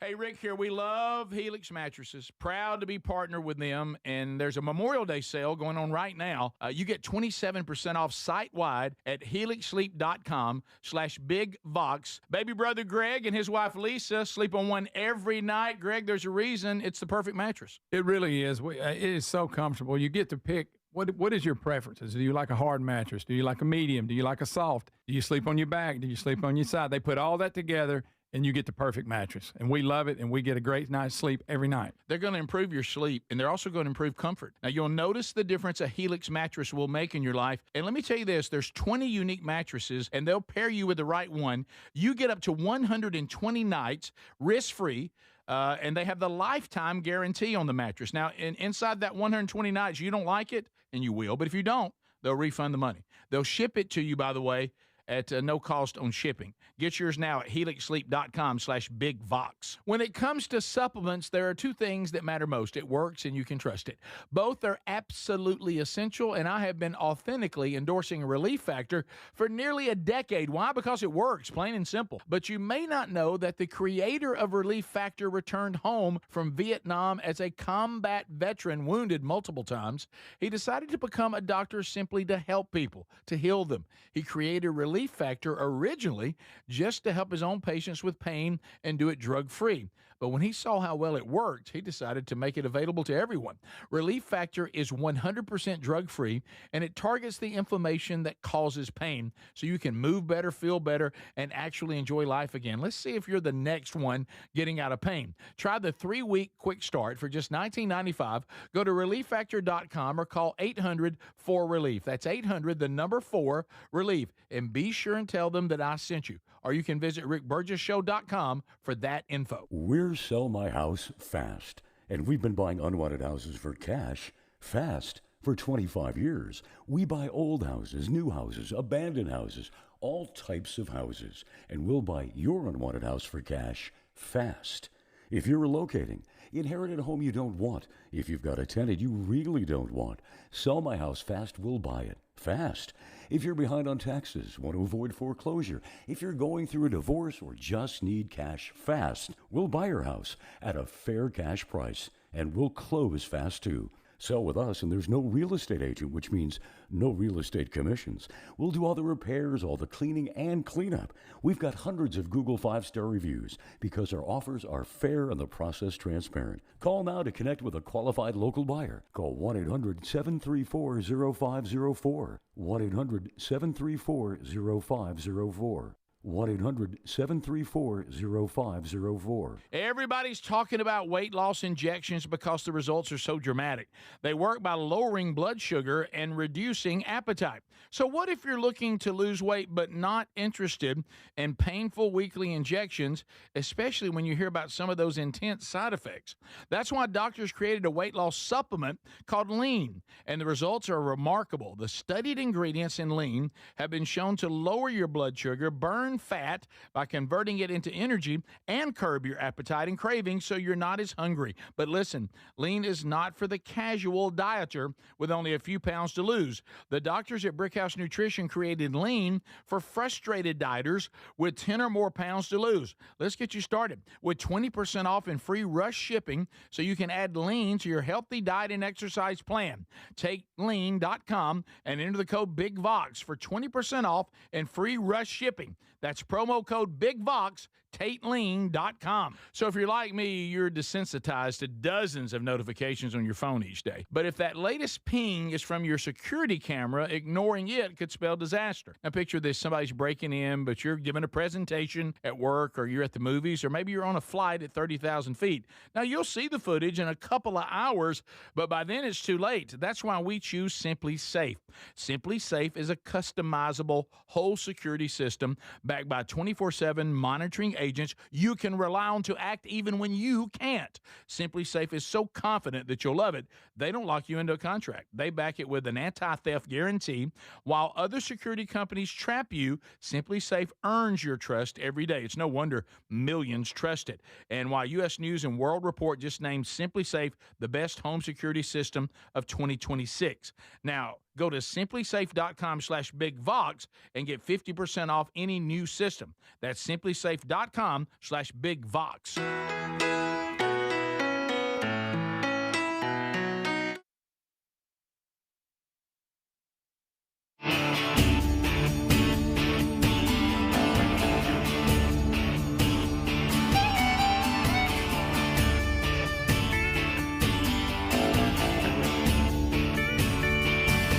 Hey, Rick here. We love Helix Mattresses. Proud to be partnered with them. And there's a Memorial Day sale going on right now. You get 27% off site-wide at helixsleep.com/bigvox. Baby brother Greg and his wife Lisa sleep on one every night. Greg, there's a reason it's the perfect mattress. It really is. It is so comfortable. You get to pick. What is your preferences? Do you like a hard mattress? Do you like a medium? Do you like a soft? Do you sleep on your back? Do you sleep on your side? They put all that together, and you get the perfect mattress. And we love it, and we get a great night's sleep every night. They're going to improve your sleep, and they're also going to improve comfort. Now, you'll notice the difference a Helix mattress will make in your life. And let me tell you this, there's 20 unique mattresses, and they'll pair you with the right one. You get up to 120 nights risk-free, and they have the lifetime guarantee on the mattress. Now, inside that 120 nights, you don't like it, and you will. But if you don't, they'll refund the money. They'll ship it to you, by the way, at no cost on shipping. Get yours now at helixsleep.com/bigvox. When it comes to supplements, there are two things that matter most. It works and you can trust it. Both are absolutely essential, and I have been authentically endorsing Relief Factor for nearly a decade. Why? Because it works, plain and simple. But you may not know that the creator of Relief Factor returned home from Vietnam as a combat veteran, wounded multiple times. He decided to become a doctor simply to help people, to heal them. He created Relief Factor originally just to help his own patients with pain and do it drug-free. But when he saw how well it worked, he decided to make it available to everyone. Relief Factor is 100% drug-free, and it targets the inflammation that causes pain so you can move better, feel better, and actually enjoy life again. Let's see if you're the next one getting out of pain. Try the 3-week quick start for just $19.95. Go to ReliefFactor.com or call 800-4RELIEF. That's 800-4-RELIEF. And be sure and tell them that I sent you. Or you can visit RickBurgessShow.com for that info. We're Sell My House Fast, and we've been buying unwanted houses for cash fast for 25 years. We buy old houses, new houses, abandoned houses, all types of houses, and we'll buy your unwanted house for cash fast. If you're relocating, inherited a home you don't want, if you've got a tenant you really don't want, Sell My House Fast will buy it fast. If you're behind on taxes, want to avoid foreclosure, if you're going through a divorce or just need cash fast, we'll buy your house at a fair cash price, and we'll close fast too. Sell with us, and there's no real estate agent, which means no real estate commissions. We'll do all the repairs, all the cleaning, and cleanup. We've got hundreds of Google 5-star reviews because our offers are fair and the process transparent. Call now to connect with a qualified local buyer. Call 1-800-734-0504. 1-800-734-0504. 1-800-734-0504. Everybody's talking about weight loss injections because the results are so dramatic. They work by lowering blood sugar and reducing appetite. So what if you're looking to lose weight but not interested in painful weekly injections, especially when you hear about some of those intense side effects? That's why doctors created a weight loss supplement called Lean, and the results are remarkable. The studied ingredients in Lean have been shown to lower your blood sugar, burn fat by converting it into energy, and curb your appetite and cravings so you're not as hungry. But listen, Lean is not for the casual dieter with only a few pounds to lose. The doctors at Brickhouse Nutrition created Lean for frustrated dieters with 10 or more pounds to lose. Let's get you started with 20% off and free rush shipping so you can add Lean to your healthy diet and exercise plan. Take lean.com and enter the code BIGVOX for 20% off and free rush shipping. That's promo code BIGVOX, TateLean.com. So if you're like me, you're desensitized to dozens of notifications on your phone each day. But if that latest ping is from your security camera, ignoring it could spell disaster. Now picture this, somebody's breaking in, but you're giving a presentation at work, or you're at the movies, or maybe you're on a flight at 30,000 feet. Now you'll see the footage in a couple of hours, but by then it's too late. That's why we choose Simply Safe. Simply Safe is a customizable whole security system backed by 24/7 monitoring agents you can rely on to act even when you can't. Simply Safe is so confident that you'll love it, they don't lock you into a contract. They back it with an anti-theft guarantee. While other security companies trap you, Simply Safe earns your trust every day. It's no wonder millions trust it. And while U.S. News and World Report just named Simply Safe the best home security system of 2026. Now, go to simplysafe.com/BigVox and get 50% off any new system. That's simplysafe.com/BigVox.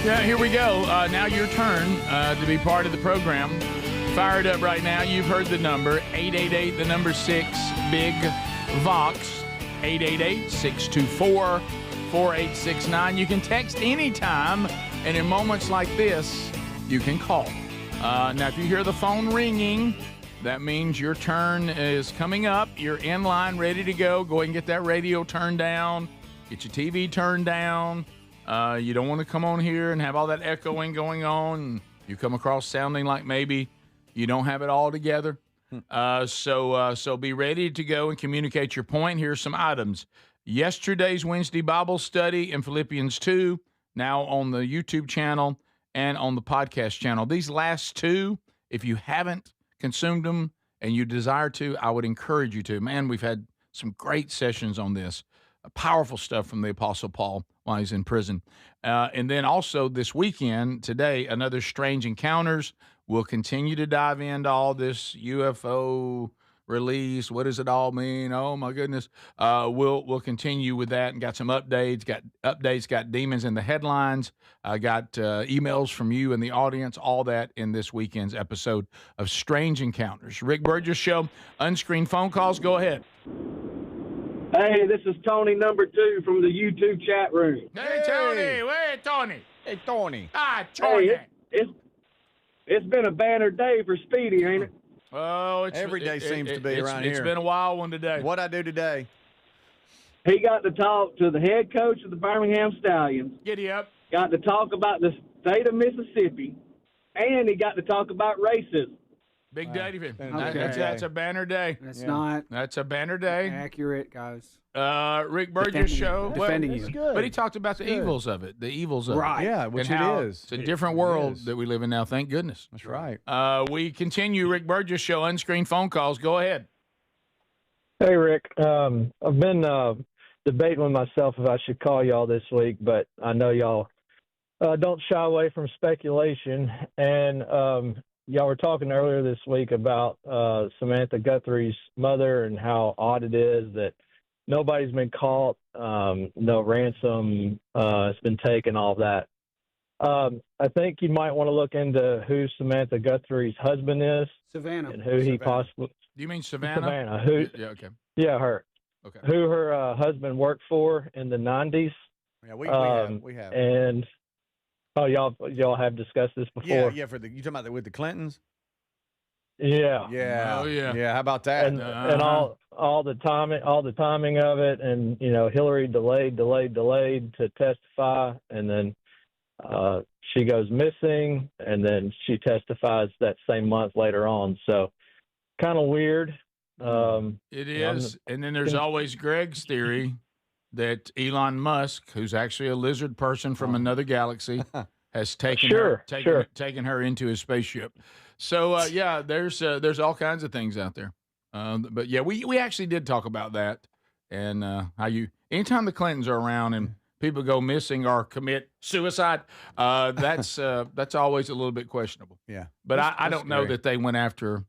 Yeah, here we go. Now your turn to be part of the program. Fired up right now. You've heard the number, 888, the number 6, Big Vox, 888-624-4869. You can text anytime, and in moments like this, you can call. Now, if you hear the phone ringing, that means your turn is coming up. You're in line, ready to go. Go ahead and get that radio turned down. Get your TV turned down. You don't want to come on here and have all that echoing going on. You come across sounding like maybe you don't have it all together. So be ready to go and communicate your point. Here's some items. Yesterday's Wednesday Bible study in Philippians 2, now on the YouTube channel and on the podcast channel. These last two, if you haven't consumed them and you desire to, I would encourage you to. Man, we've had some great sessions on this. Powerful stuff from the Apostle Paul while he's in prison. And then also this weekend, today, another Strange Encounters. We'll continue to dive into all this UFO release. What does it all mean? Oh, my goodness. We'll continue with that and got some updates. Got demons in the headlines. Got emails from you and the audience, all that in this weekend's episode of Strange Encounters. Rick Burgess Show, unscreened phone calls. Go ahead. Hey, this is Tony number 2 from the YouTube chat room. Hey, Tony. Where Tony? Hey, Tony. Ah, Tony. Hey, it's been a banner day for Speedy, ain't it? Oh, every day seems to be around here. It's been a wild one today. What'd I do today? He got to talk to the head coach of the Birmingham Stallions. Giddy up. Got to talk about the state of Mississippi. and he got to talk about racism. Big day to him. Okay. That's a banner day. That's not That's a banner day. accurate, guys. Rick Burgess show. Defending you. But he talked about the evils of it. The evils of Right. it. Yeah, which and how it is. It's a different world that we live in now, thank goodness. That's right. We continue Rick Burgess show, unscreened phone calls. Go ahead. Hey, Rick. I've been debating with myself if I should call y'all this week, but I know y'all don't shy away from speculation. And y'all were talking earlier this week about Samantha Guthrie's mother and how odd it is that nobody's been caught, no ransom has been taken, all of that. I think you might want to look into who Samantha Guthrie's husband is. Savannah. And who he possibly... Do you mean Savannah? Savannah. Who? Yeah, okay. Yeah, her. Okay. Who her husband worked for in the 90s. Yeah, we have. And y'all have discussed this before. Yeah. You talking about with the Clintons? Yeah. Yeah. Oh, yeah. Yeah. How about that? And all the timing of it, and Hillary delayed to testify, and then she goes missing, and then she testifies that same month later on. So kind of weird. It is. And then there's always Greg's theory that Elon Musk, who's actually a lizard person from another galaxy, has taken her into his spaceship. So yeah, there's all kinds of things out there. But yeah, we actually did talk about that, and anytime the Clintons are around and people go missing or commit suicide, that's always a little bit questionable. Yeah. But I don't know that they went after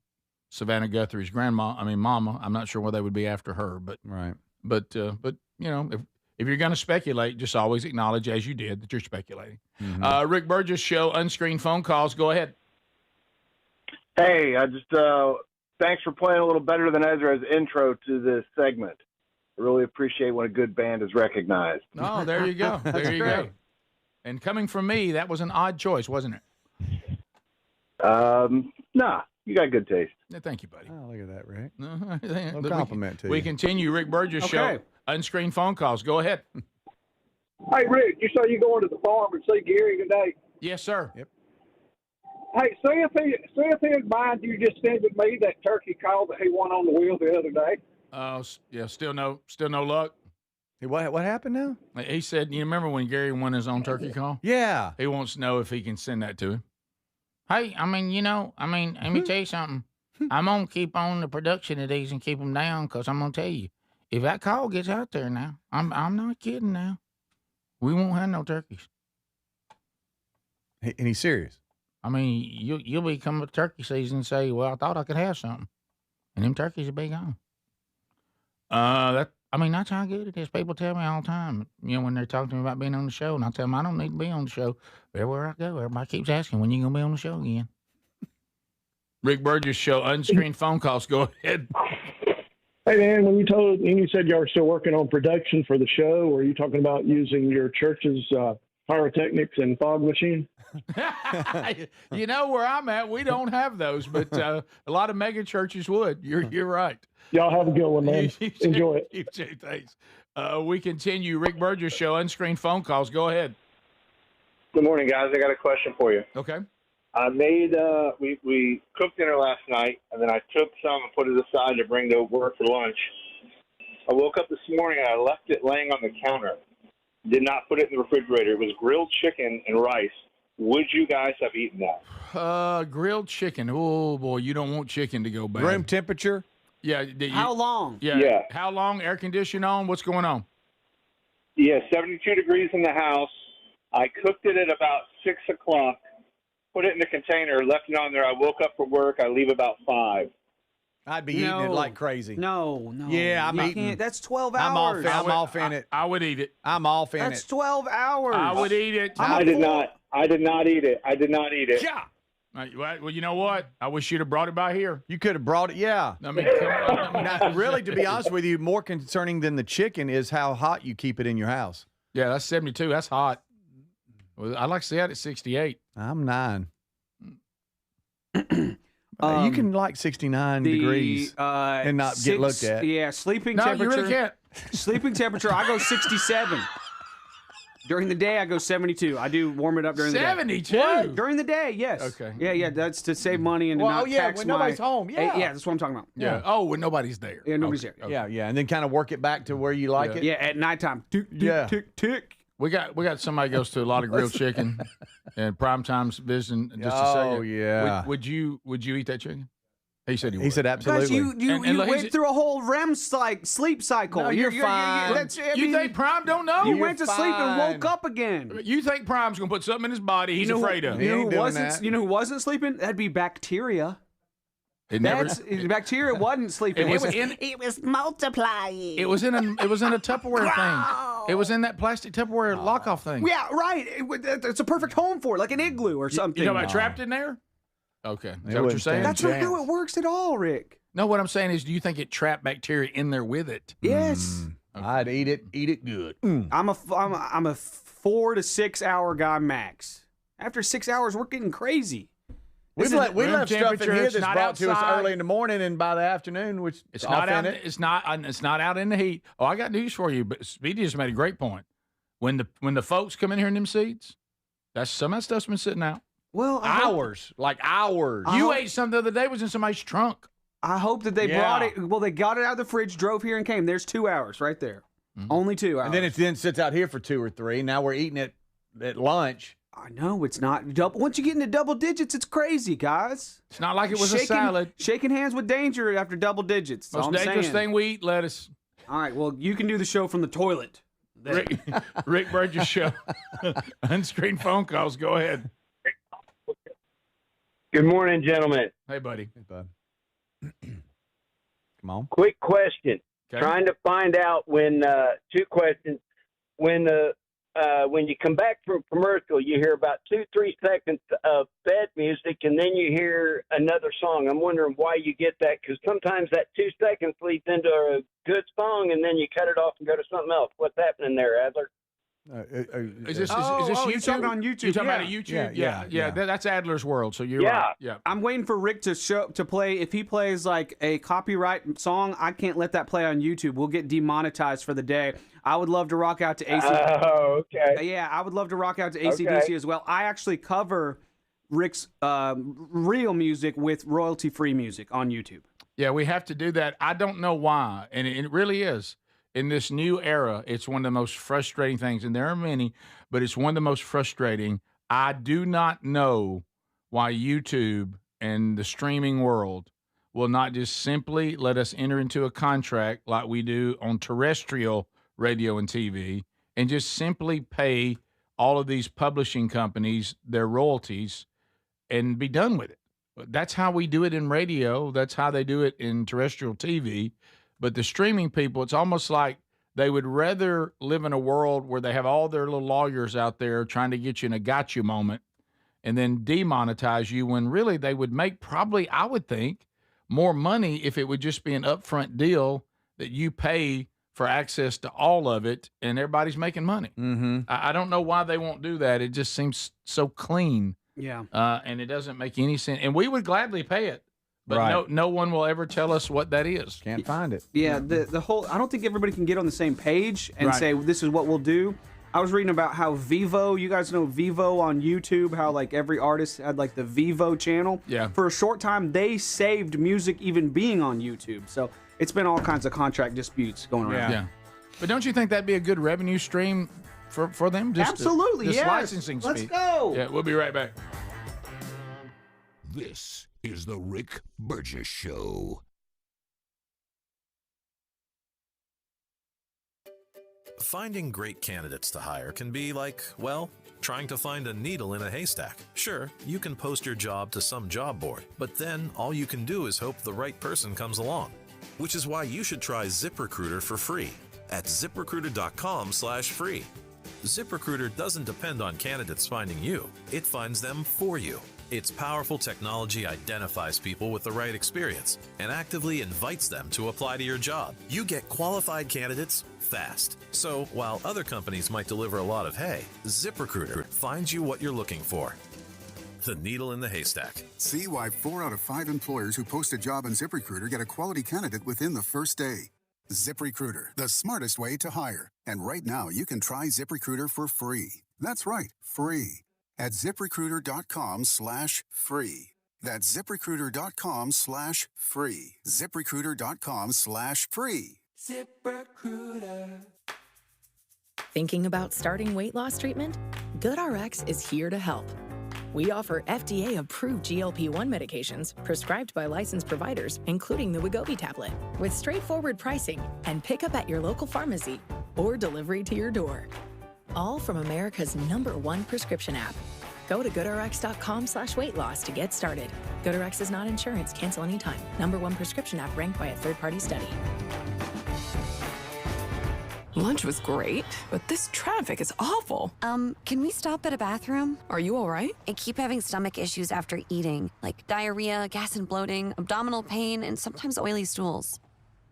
Savannah Guthrie's mama. I'm not sure why they would be after her, but right. But if you're going to speculate, just always acknowledge, as you did, that you're speculating. Mm-hmm. Rick Burgess show, unscreened phone calls. Go ahead. Hey, I just thanks for playing a little better than Ezra's intro to this segment. I really appreciate when a good band is recognized. Oh, there you go. There you go. And coming from me, that was an odd choice, wasn't it? Nah, you got good taste. Yeah, thank you, buddy. Oh, look at that, Rick. No compliment to you. We continue Rick Burgess show, unscreened phone calls. Go ahead. Hey, Rick, you say you going to the farm and see Gary today? Yes, sir. Yep. Hey, see if his mind you just sent me that turkey call that he won on the wheel the other day. Oh, yeah, still no luck. Hey, what happened now? He said, you remember when Gary won his own turkey call? Yeah. He wants to know if he can send that to him. Hey, let me tell you something. I'm going to keep on the production of these and keep them down, because I'm going to tell you, if that call gets out there now, I'm not kidding now, we won't have no turkeys. And he's serious? I mean, you'll be coming to turkey season and say, well, I thought I could have something. And them turkeys will be gone. That's how good it is. People tell me all the time, when they're talking to me about being on the show, and I tell them I don't need to be on the show. But everywhere I go, everybody keeps asking, when you going to be on the show again? Rick Burgess show, unscreened phone calls. Go ahead. Hey, man, when you said y'all were still working on production for the show, were you talking about using your church's pyrotechnics and fog machine? You know where I'm at, we don't have those, but a lot of mega churches would. You're right. Y'all have a good one, man. Enjoy it. You too, thanks. We continue Rick Burgess show, unscreened phone calls. Go ahead. Good morning, guys. I got a question for you. Okay. I made we cooked dinner last night, and then I took some and put it aside to bring to work for lunch. I woke up this morning and I left it laying on the counter. Did not put it in the refrigerator. It was grilled chicken and rice. Would you guys have eaten that? Grilled chicken. Oh boy, you don't want chicken to go bad. Room temperature? Yeah. How long? Yeah. How long? Air conditioning on? What's going on? Yeah, 72 degrees in the house. I cooked it at about 6 o'clock. Put it in the container, left it on there. I woke up for work. I leave about 5. I'd be eating it like crazy. No. Yeah, I'm eating. That's 12 hours. I'm off in it. I would eat it. I'm off in it. That's 12 hours. I would eat it. I did not eat it. Yeah. Well, you know what? I wish you'd have brought it by here. You could have brought it, yeah. I mean, come on. Now, really, to be honest with you, more concerning than the chicken is how hot you keep it in your house. Yeah, that's 72. That's hot. Well, I'd like to see that at 68. I'm 9. You can like 69 degrees and not get looked at. Yeah, sleeping temperature. You really can't. Sleeping temperature, I go 67. During the day, I go 72. I do warm it up during the day. 72? During the day, yes. Okay. Yeah, that's to save money and to Well, not tax when nobody's home. Yeah. Yeah, that's what I'm talking about. Yeah. Oh, when nobody's there. Yeah, nobody's there. Yeah, and then kind of work it back to where you like it. Yeah, at nighttime. Tick, tick, Yeah. tick, tick. We got somebody goes to a lot of grilled chicken and prime time's visiting just a second. Oh, yeah. Would you eat that chicken? He said he would. He said Guys, absolutely. you look, went he's- through a whole REM sleep cycle. No, you're fine. You think Prime don't know? You went to sleep and woke up again. You think Prime's going to put something in his body he's afraid of? You know who wasn't sleeping? That'd be bacteria. Bacteria wasn't sleeping. It was multiplying. It was in a Tupperware thing. It was in that plastic Tupperware lockoff thing. Yeah, right. It's a perfect home for it, like an igloo or something. You know about trapped in there? Okay. Is that what you're saying? That's not how it works at all, Rick. No, what I'm saying is, do you think it trapped bacteria in there with it? Yes. Okay. I'd eat it good. I'm a 4 to 6 hour guy max. After 6 hours, we're getting crazy. We left stuff in here that's not brought to us outside. early in the morning, and by the afternoon, which It's not out. It's not out in the heat. Oh, I got news for you. But Speedy just made a great point. When the folks come in here in them seats, some of that stuff's been sitting out. Well, hours. You ate something the other day. Was in somebody's trunk. I hope that they brought it. Well, they got it out of the fridge, drove here, and came. There's 2 hours right there. Only 2 hours. And then it sits out here for 2 or 3. Now we're eating it at lunch. I know it's not double. Once you get into double digits, it's crazy, guys. It's not like it was a salad. Shaking hands with danger after double digits. That's Most all I'm dangerous saying. thing we eat, lettuce. All right, well, you can do the show from the toilet. Rick Burgess Show. Unscreened phone calls. Go ahead. Good morning, gentlemen. Hey, buddy. Hey, bud. Come on. Quick question. Okay. Trying to find out when 2 questions. When you come back from commercial, you hear about 2-3 seconds of bed music, and then you hear another song. I'm wondering why you get that, because sometimes that 2 seconds leads into a good song, and then you cut it off and go to something else. What's happening there, Adler? Is this YouTube? You're talking on YouTube? You're talking about a YouTube? Yeah. That's Adler's world. So you're right. Yeah. I'm waiting for Rick to play. If he plays like a copyright song, I can't let that play on YouTube. We'll get demonetized for the day. I would love to rock out to AC/DC. Oh, okay. Yeah, I would love to rock out to AC/DC as well. I actually cover Rick's real music with royalty-free music on YouTube. Yeah, we have to do that. I don't know why, and it really is. In this new era, it's one of the most frustrating things, and there are many, but it's one of the most frustrating. I do not know why YouTube and the streaming world will not just simply let us enter into a contract like we do on terrestrial radio and TV and just simply pay all of these publishing companies their royalties and be done with it. That's how we do it in radio. That's how they do it in terrestrial TV. But the streaming people, it's almost like they would rather live in a world where they have all their little lawyers out there trying to get you in a gotcha moment and then demonetize you, when really they would make probably, I would think, more money if it would just be an upfront deal that you pay for access to all of it and everybody's making money. Mm-hmm. I don't know why they won't do that. It just seems so clean. Yeah. And it doesn't make any sense. And we would gladly pay it. But no one will ever tell us what that is. Can't find it. Yeah, the whole, I don't think everybody can get on the same page and Right. say, this is what we'll do. I was reading about how Vivo, you guys know Vivo on YouTube, how like every artist had like the Vivo channel. Yeah. For a short time, they saved music even being on YouTube. So it's been all kinds of contract disputes going around. Yeah. But don't you think that'd be a good revenue stream for them? Absolutely, just yes. licensing Let's fee. go. Yeah, we'll be right back. This is the Rick Burgess Show. Finding great candidates to hire can be like, well, trying to find a needle in a haystack. Sure, you can post your job to some job board, but then all you can do is hope the right person comes along. Which is why you should try ZipRecruiter for free at ZipRecruiter.com/free. ZipRecruiter doesn't depend on candidates finding you. It finds them for you. Its powerful technology identifies people with the right experience and actively invites them to apply to your job. You get qualified candidates fast. So while other companies might deliver a lot of hay, ZipRecruiter finds you what you're looking for. The needle in the haystack. See why 4 out of 5 employers who post a job on ZipRecruiter get a quality candidate within the first day. ZipRecruiter, the smartest way to hire. And right now, you can try ZipRecruiter for free. That's right, free. At ZipRecruiter.com/free. That's ZipRecruiter.com/free. ZipRecruiter.com/free. ZipRecruiter. Thinking about starting weight loss treatment? GoodRx is here to help. We offer FDA-approved GLP-1 medications prescribed by licensed providers, including the Wegovy tablet, with straightforward pricing and pickup at your local pharmacy or delivery to your door. All from America's #1 prescription app. Go to GoodRx.com/weight loss to get started. GoodRx is not insurance. Cancel anytime. #1 prescription app ranked by a third-party study. Lunch was great, but this traffic is awful. Can we stop at a bathroom? Are you all right? I keep having stomach issues after eating, like diarrhea, gas and bloating, abdominal pain, and sometimes oily stools.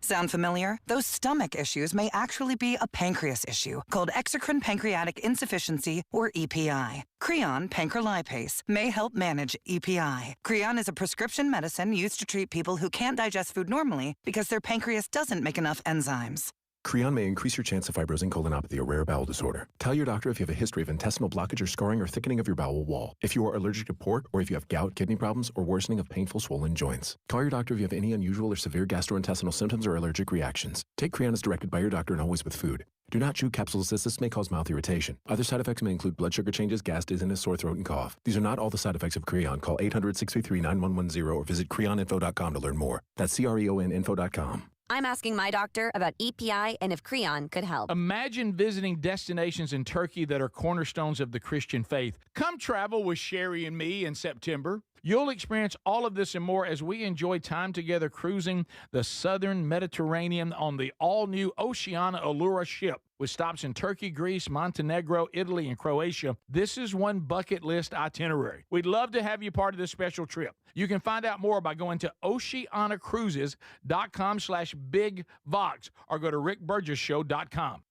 Sound familiar? Those stomach issues may actually be a pancreas issue called exocrine pancreatic insufficiency, or EPI. Creon pancrelipase may help manage EPI. Creon is a prescription medicine used to treat people who can't digest food normally because their pancreas doesn't make enough enzymes. Creon may increase your chance of fibrosing colonopathy, a rare bowel disorder. Tell your doctor if you have a history of intestinal blockage or scarring or thickening of your bowel wall, if you are allergic to pork, or if you have gout, kidney problems, or worsening of painful swollen joints. Call your doctor if you have any unusual or severe gastrointestinal symptoms or allergic reactions. Take Creon as directed by your doctor and always with food. Do not chew capsules as this may cause mouth irritation. Other side effects may include blood sugar changes, gas, dizziness, sore throat, and cough. These are not all the side effects of Creon. Call 800-633-9110 or visit creoninfo.com to learn more. That's CREONinfo.com. I'm asking my doctor about EPI and if Creon could help. Imagine visiting destinations in Turkey that are cornerstones of the Christian faith. Come travel with Sherry and me in September. You'll experience all of this and more as we enjoy time together cruising the southern Mediterranean on the all-new Oceana Allura ship. With stops in Turkey, Greece, Montenegro, Italy, and Croatia, this is one bucket list itinerary. We'd love to have you part of this special trip. You can find out more by going to oceanacruises.com/bigvox or go to rickburgesshow.com.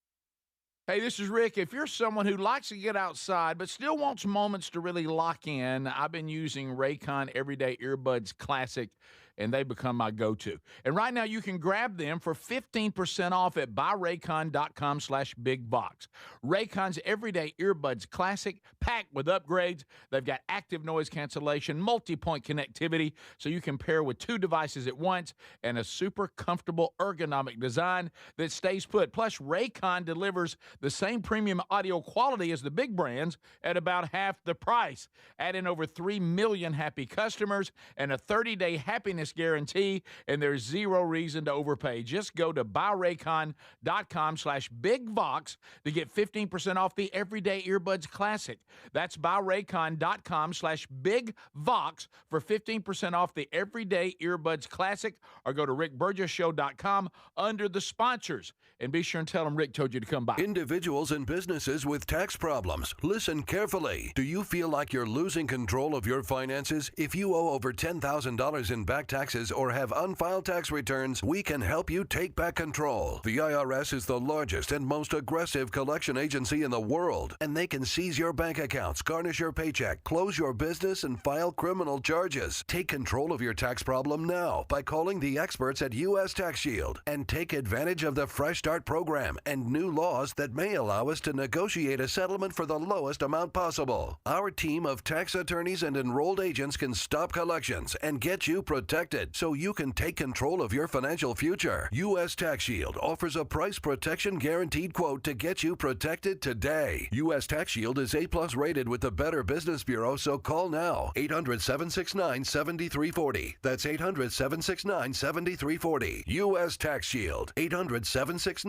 Hey, this is Rick. If you're someone who likes to get outside but still wants moments to really lock in, I've been using Raycon Everyday Earbuds Classic, and they become my go-to. And right now, you can grab them for 15% off at buyraycon.com/bigvox. Raycon's Everyday Earbuds Classic, packed with upgrades. They've got active noise cancellation, multi-point connectivity, so you can pair with 2 devices at once, and a super comfortable ergonomic design that stays put. Plus, Raycon delivers the same premium audio quality as the big brands at about half the price. Add in over 3 million happy customers and a 30-day happiness guarantee, and there's zero reason to overpay. Just go to buyraycon.com/bigvox to get 15% off the Everyday Earbuds Classic. That's buyraycon.com/bigvox for 15% off the Everyday Earbuds Classic, or go to rickburgesshow.com under the sponsors. And be sure and tell them Rick told you to come by. Individuals and businesses with tax problems, listen carefully. Do you feel like you're losing control of your finances? If you owe over $10,000 in back taxes or have unfiled tax returns, we can help you take back control. The IRS is the largest and most aggressive collection agency in the world, and they can seize your bank accounts, garnish your paycheck, close your business, and file criminal charges. Take control of your tax problem now by calling the experts at U.S. Tax Shield and take advantage of the Fresh Start program and new laws that may allow us to negotiate a settlement for the lowest amount possible. Our team of tax attorneys and enrolled agents can stop collections and get you protected so you can take control of your financial future. U.S. Tax Shield offers a price protection guaranteed quote to get you protected today. U.S. Tax Shield is A+ rated with the Better Business Bureau, so call now. 800-769-7340. That's 800-769-7340. U.S. Tax Shield. 800-769-7340.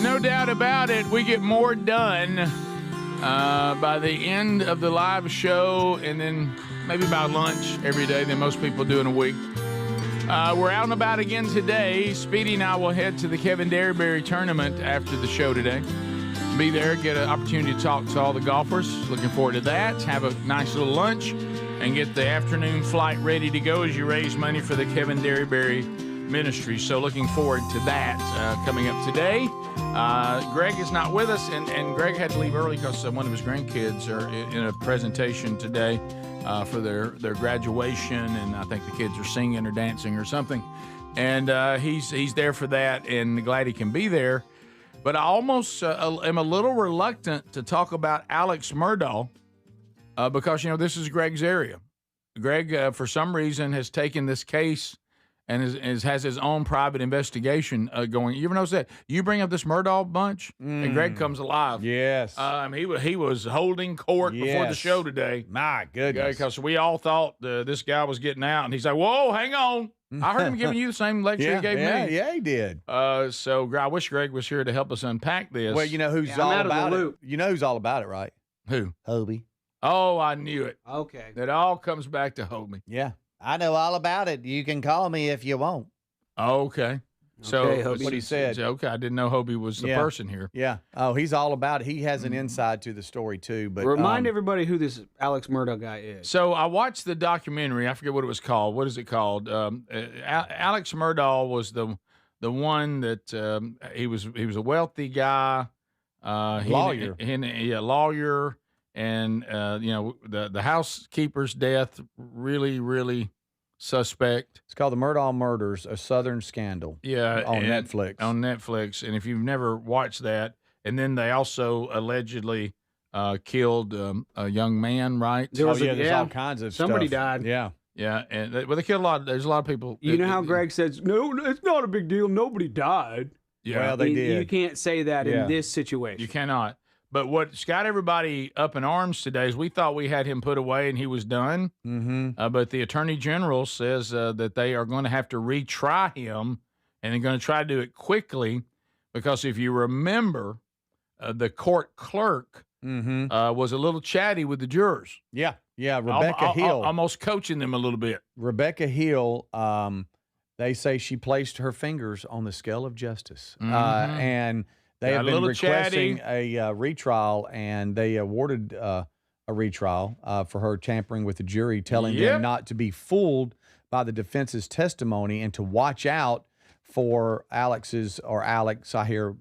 No doubt about it, we get more done by the end of the live show and then maybe by lunch every day than most people do in a week. We're out and about again today. Speedy and I will head to the Kevin Derryberry tournament after the show today. Be there, get an opportunity to talk to all the golfers. Looking forward to that. Have a nice little lunch. and get the afternoon flight ready to go as you raise money for the Kevin Derryberry Ministry. So looking forward to that coming up today. Greg is not with us, and Greg had to leave early because one of his grandkids are in a presentation today for their graduation, and I think the kids are singing or dancing or something. And he's there for that, and glad he can be there. But I almost am a little reluctant to talk about Alex Murdaugh because, this is Greg's area. Greg, for some reason, has taken this case and has his own private investigation going. You ever notice that? You bring up this Murdaugh bunch, and Greg comes alive. Yes. He was holding court before the show today. My goodness. Because we all thought this guy was getting out, and he's like, whoa, hang on. I heard him giving you the same lecture he gave me. Yeah, he did. So I wish Greg was here to help us unpack this. Well, you know who's all about it? You know who's all about it, right? Who? Hobie. Oh, I knew it. Okay. It all comes back to Hobie. Yeah. I know all about it. You can call me if you want. Okay. So Hobie. What he said. Okay, I didn't know Hobie was the person here. Yeah. Oh, he's all about it. He has an inside to the story too. But remind everybody who this Alex Murdaugh guy is. So I watched the documentary. I forget what it was called. What is it called? Alex Murdaugh was the one that he was a wealthy guy, lawyer. Lawyer, and the housekeeper's death really suspect. It's called The Murdaugh Murders, A Southern Scandal. Yeah, on Netflix. On Netflix, and if you've never watched that, and then they also allegedly killed a young man, right? There's all kinds of somebody stuff. died. Yeah, and they killed a lot. There's a lot of people. You know how Greg says, "No, it's not a big deal. Nobody died." Yeah, well, they did. You can't say that in this situation. You cannot. But what's got everybody up in arms today is we thought we had him put away and he was done. Mm-hmm. But the Attorney General says that they are going to have to retry him, and they're going to try to do it quickly because if you remember, the court clerk was a little chatty with the jurors. Yeah, Rebecca Hill. Almost coaching them a little bit. Rebecca Hill, they say she placed her fingers on the scale of justice. And they have been requesting a retrial, and they awarded a retrial for her tampering with the jury, telling them not to be fooled by the defense's testimony and to watch out for Alex, I hear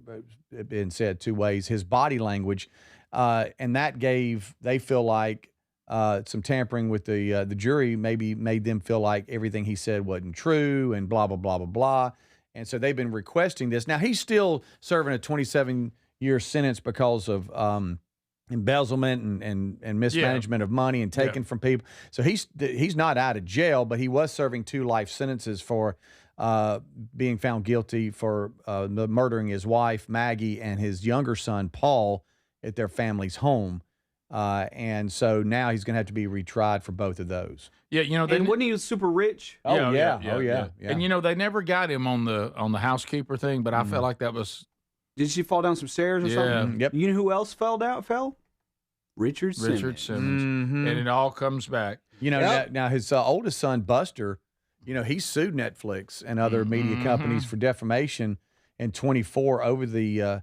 it being said two ways, his body language. And that they feel like some tampering with the jury maybe made them feel like everything he said wasn't true and blah, blah, blah, blah, blah. And so they've been requesting this. Now, he's still serving a 27-year sentence because of embezzlement and mismanagement of money and taking from people. So he's not out of jail, but he was serving 2 life sentences for being found guilty for murdering his wife, Maggie, and his younger son, Paul, at their family's home. And so now he's going to have to be retried for both of those. Yeah, and wasn't he super rich? Oh yeah. And they never got him on the housekeeper thing, but I felt like that was. Did she fall down some stairs or something? Yep. You know who else fell? Richard Simmons. And it all comes back. Now his oldest son, Buster, he sued Netflix and other media companies for defamation in 24 over the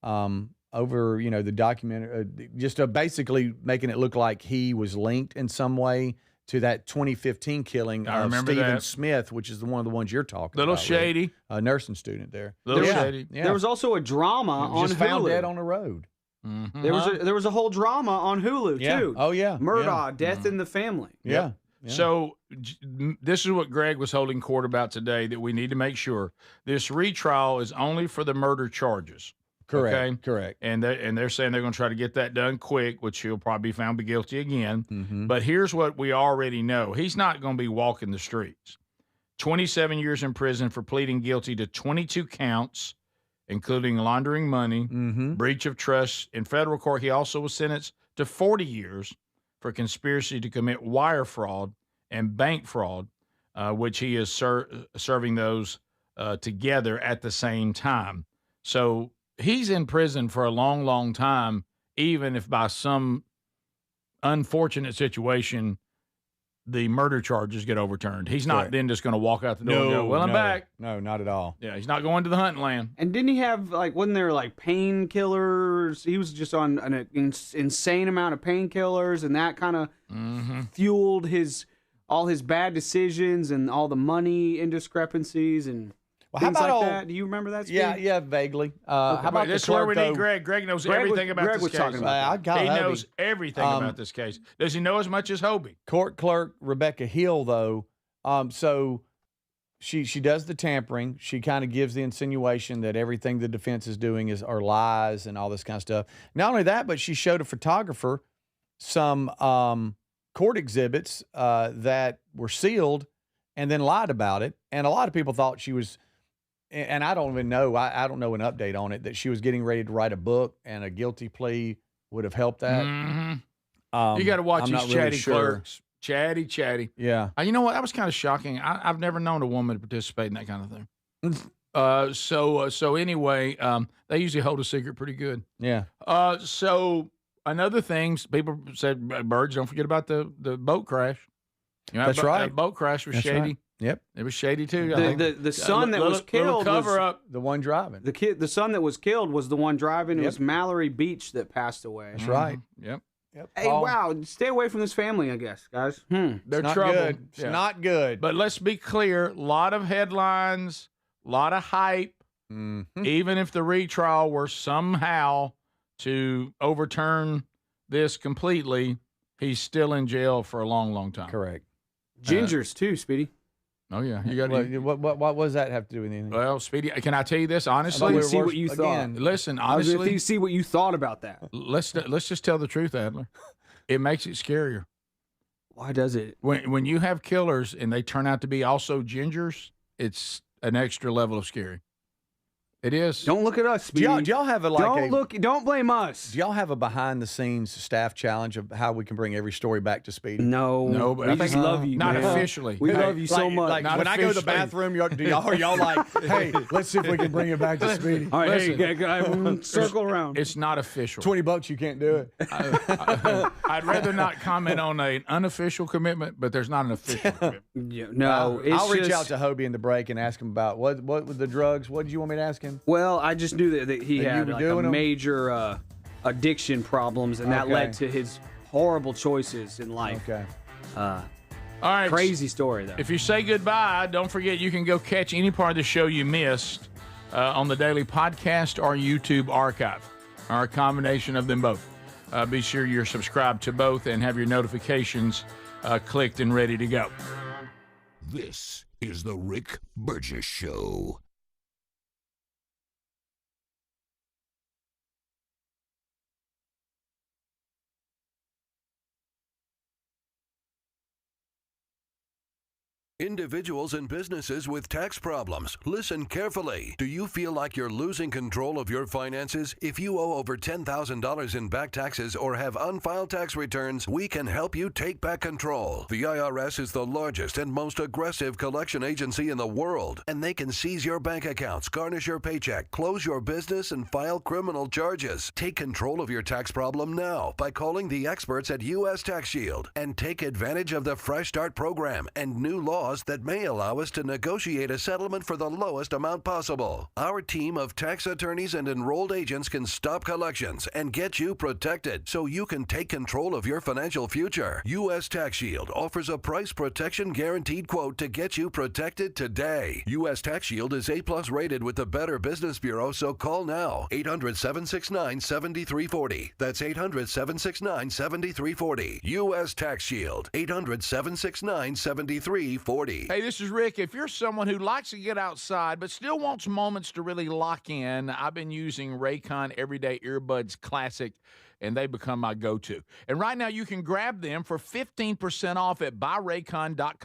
the documentary, just basically making it look like he was linked in some way to that 2015 killing of Stephen Smith, which is one of the ones you're talking about. Little shady. A nursing student there. Shady. Yeah. There was also a drama on just Hulu. Found dead on the road. Mm-hmm. There was a whole drama on Hulu too. Oh yeah. Murdaugh, Death in the Family. Yeah. So this is what Greg was holding court about today, that we need to make sure this retrial is only for the murder charges. Correct. Okay? Correct. And they're saying they're going to try to get that done quick, which he'll probably be found guilty again. Mm-hmm. But here's what we already know. He's not going to be walking the streets. 27 years in prison for pleading guilty to 22 counts, including laundering money, breach of trust. In federal court, he also was sentenced to 40 years for conspiracy to commit wire fraud and bank fraud, which he is serving those together at the same time. So he's in prison for a long, long time, even if by some unfortunate situation the murder charges get overturned. He's not then just going to walk out the door and go, well, I'm back. No, not at all. Yeah, he's not going to the hunting land. And didn't he have, wasn't there, painkillers? He was just on an insane amount of painkillers, and that kind of fueled all his bad decisions and all the money indiscrepancies and things like that. Do you remember that, Steve? Yeah, vaguely. How about this the is where clerk, we need though? Greg. Greg knows everything about Greg this was case. talking about that. He knows everything about this case. Does he know as much as Hobie? Court clerk Rebecca Hill, though, so she does the tampering. She kind of gives the insinuation that everything the defense is doing are lies and all this kind of stuff. Not only that, but she showed a photographer some court exhibits that were sealed and then lied about it. And a lot of people thought she was, and I don't even know, I don't know an update on it, that she was getting ready to write a book and a guilty plea would have helped that. You got to watch I'm these not chatty really sure. clerks. Chatty. Yeah. You know what? That was kind of shocking. I've never known a woman to participate in that kind of thing. So anyway, they usually hold a secret pretty good. Yeah. So another thing, people said, Birds, don't forget about the boat crash. You know, That's right. That boat crash was That's shady. right. Yep. It was shady too. The son that was killed cover was up. The one driving. The son that was killed was the one driving. It Yep. was Mallory Beach that passed away. That's right. Yep. Hey, wow! Stay away from this family, I guess, guys. They're not trouble. good. It's Yeah. not good. But let's be clear: a lot of headlines, a lot of hype. Even if the retrial were somehow to overturn this completely, he's still in jail for a long, long time. Correct. Gingers too, Speedy. Oh yeah, you got to. What does that have to do with anything? Well, Speedy, can I tell you this honestly? I thought we were See what worse- you again. thought. Listen, I was honestly, gonna see what you thought about that. let's just tell the truth, Adler. It makes it scarier. Why does it? When you have killers and they turn out to be also gingers, it's an extra level of scary. It is. Don't look at us, Speedy. Do y'all have Don't blame us. Do y'all have a behind the scenes staff challenge of how we can bring every story back to Speedy? No, but we I just think love you. not man. officially. We Hey, love you so much. Like Not when I go to the officially. bathroom, are y'all like, hey, let's see if we can bring it back to Speedy. All right, Listen. hey, guy, circle around. It's not official. $20, you can't do it. I'd rather not comment on an unofficial commitment, but there's not an official commitment. Yeah, no, it's I'll reach just- out to Hobie in the break and ask him about what with the drugs. What did you want me to ask him? Well, I just knew that he That you had were like a doing them? major addiction problems, and that Okay. led to his horrible choices in life. Okay. All right. Crazy story, though. If you say goodbye, don't forget you can go catch any part of the show you missed on the daily podcast or YouTube archive, or a combination of them both. Be sure you're subscribed to both and have your notifications clicked and ready to go. This is the Rick Burgess Show. Individuals and businesses with tax problems, listen carefully. Do you feel like you're losing control of your finances? If you owe over $10,000 in back taxes or have unfiled tax returns, we can help you take back control. The IRS is the largest and most aggressive collection agency in the world, and they can seize your bank accounts, garnish your paycheck, close your business, and file criminal charges. Take control of your tax problem now by calling the experts at U.S. Tax Shield and take advantage of the Fresh Start program and new laws that may allow us to negotiate a settlement for the lowest amount possible. Our team of tax attorneys and enrolled agents can stop collections and get you protected so you can take control of your financial future. U.S. Tax Shield offers a price protection guaranteed quote to get you protected today. U.S. Tax Shield is A+ rated with the Better Business Bureau, so call now. 800-769-7340. That's 800-769-7340. U.S. Tax Shield. 800-769-7340. Hey, this is Rick. If you're someone who likes to get outside but still wants moments to really lock in, I've been using Raycon Everyday Earbuds Classic, and they become my go-to. And right now, you can grab them for 15% off at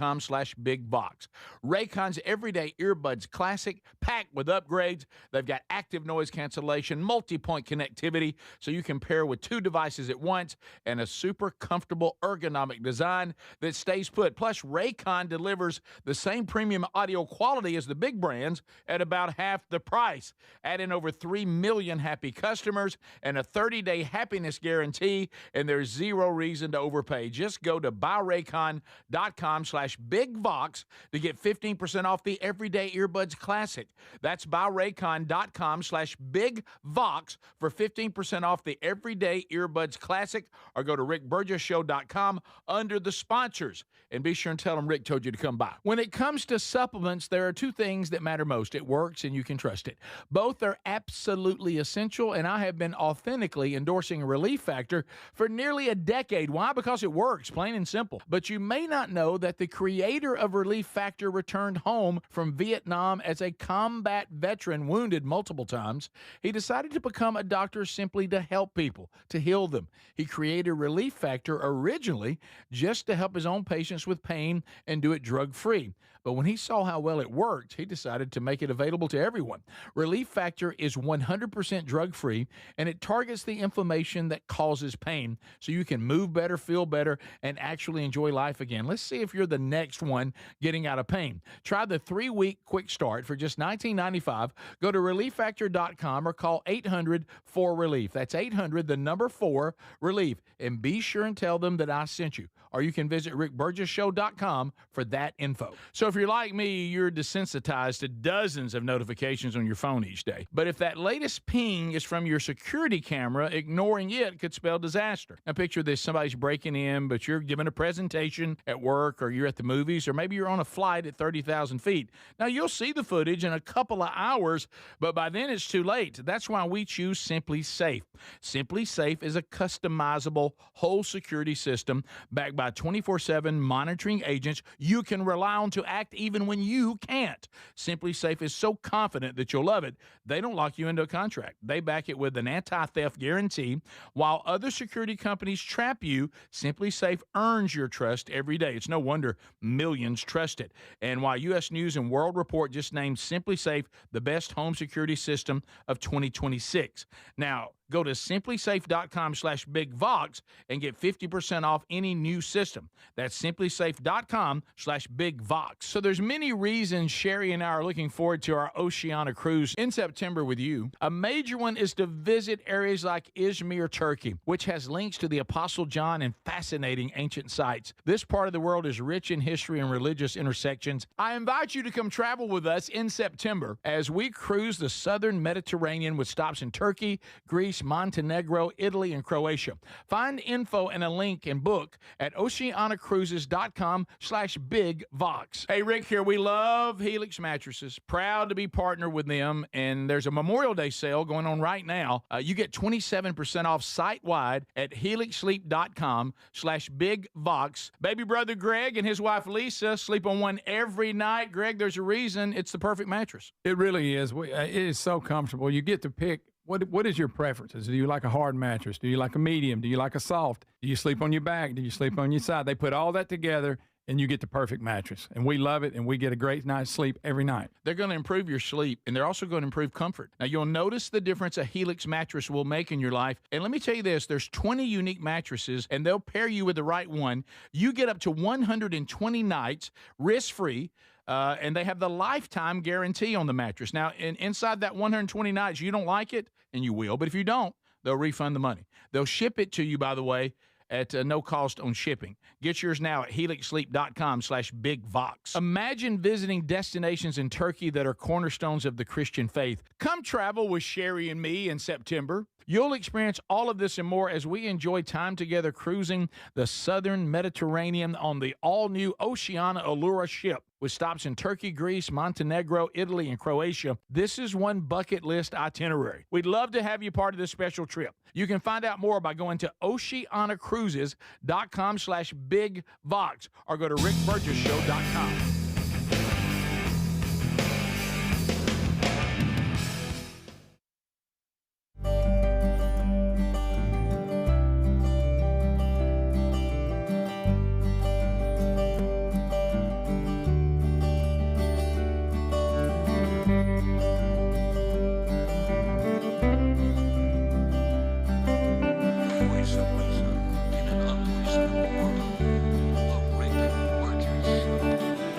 buyraycon.com/bigbox. Raycon's Everyday Earbuds Classic, packed with upgrades. They've got active noise cancellation, multi-point connectivity, so you can pair with two devices at once, and a super comfortable ergonomic design that stays put. Plus, Raycon delivers the same premium audio quality as the big brands at about half the price. Add in over 3 million happy customers and a 30-day happiness happiness guarantee, and there's zero reason to overpay. Just go to buyraycon.com/bigvox to get 15% off the Everyday Earbuds Classic. That's buyraycon.com/bigvox for 15% off the Everyday Earbuds Classic, or go to rickburgessshow.com under the sponsors and be sure and tell them Rick told you to come by. When it comes to supplements, there are two things that matter most. It works and you can trust it. Both are absolutely essential, and I have been authentically endorsing Relief Factor for nearly a decade. Why? Because it works, plain and simple. But you may not know that the creator of Relief Factor returned home from Vietnam as a combat veteran, wounded multiple times. He decided to become a doctor simply to help people, to heal them. He created Relief Factor originally just to help his own patients with pain and do it drug-free. But when he saw how well it worked, he decided to make it available to everyone. Relief Factor is 100% drug-free, and it targets the inflammation that causes pain so you can move better, feel better, and actually enjoy life again. Let's see if you're the next one getting out of pain. Try the 3-week quick start for just $19.95. Go to relieffactor.com or call 800-4RELIEF. That's 800-4RELIEF. And be sure and tell them that I sent you. Or you can visit rickburgessshow.com for that info. So if you're like me, you're desensitized to dozens of notifications on your phone each day. But if that latest ping is from your security camera, ignoring it could spell disaster. Now picture this, somebody's breaking in, but you're giving a presentation at work, or you're at the movies, or maybe you're on a flight at 30,000 feet. Now you'll see the footage in a couple of hours, but by then it's too late. That's why we choose Simply Safe. Simply Safe is a customizable whole security system backed by 24/7 monitoring agents you can rely on to act even when you can't. Simply Safe is so confident that you'll love it, they don't lock you into a contract. They back it with an anti-theft guarantee. While other security companies trap you, Simply Safe earns your trust every day. It's no wonder millions trust it. And while U.S. News and World Report just named Simply Safe the best home security system of 2026. Now, go to simplysafe.com/bigvox and get 50% off any new system. That's simplysafe.com/bigvox. So there's many reasons Sherry and I are looking forward to our Oceania cruise in September with you. A major one is to visit areas like Izmir, Turkey, which has links to the Apostle John and fascinating ancient sites. This part of the world is rich in history and religious intersections. I invite you to come travel with us in September as we cruise the southern Mediterranean with stops in Turkey, Greece, Montenegro, Italy, and Croatia. Find info and a link and book at oceanacruises.com/bigvox. Hey, Rick here. We love Helix mattresses. Proud to be partnered with them. And there's a Memorial Day sale going on right now. You get 27% off site-wide at helixsleep.com/bigvox. Baby brother Greg and his wife Lisa sleep on one every night. Greg, there's a reason it's the perfect mattress. It really is. It is so comfortable. You get to pick. What is your preferences? Do you like a hard mattress? Do you like a medium? Do you like a soft? Do you sleep on your back? Do you sleep on your side? They put all that together, and you get the perfect mattress. And we love it, and we get a great night's sleep every night. They're going to improve your sleep, and they're also going to improve comfort. Now, you'll notice the difference a Helix mattress will make in your life. And let me tell you this, there's 20 unique mattresses, and they'll pair you with the right one. You get up to 120 nights risk-free. And they have the lifetime guarantee on the mattress. Now, inside that 120 nights, you don't like it, and you will. But if you don't, they'll refund the money. They'll ship it to you, by the way, at no cost on shipping. Get yours now at helixsleep.com/bigvox. Imagine visiting destinations in Turkey that are cornerstones of the Christian faith. Come travel with Sherry and me in September. You'll experience all of this and more as we enjoy time together cruising the southern Mediterranean on the all-new Oceania Allura ship with stops in Turkey, Greece, Montenegro, Italy, and Croatia. This is one bucket list itinerary. We'd love to have you part of this special trip. You can find out more by going to oceanacruises.com/bigvox or go to rickburgessshow.com.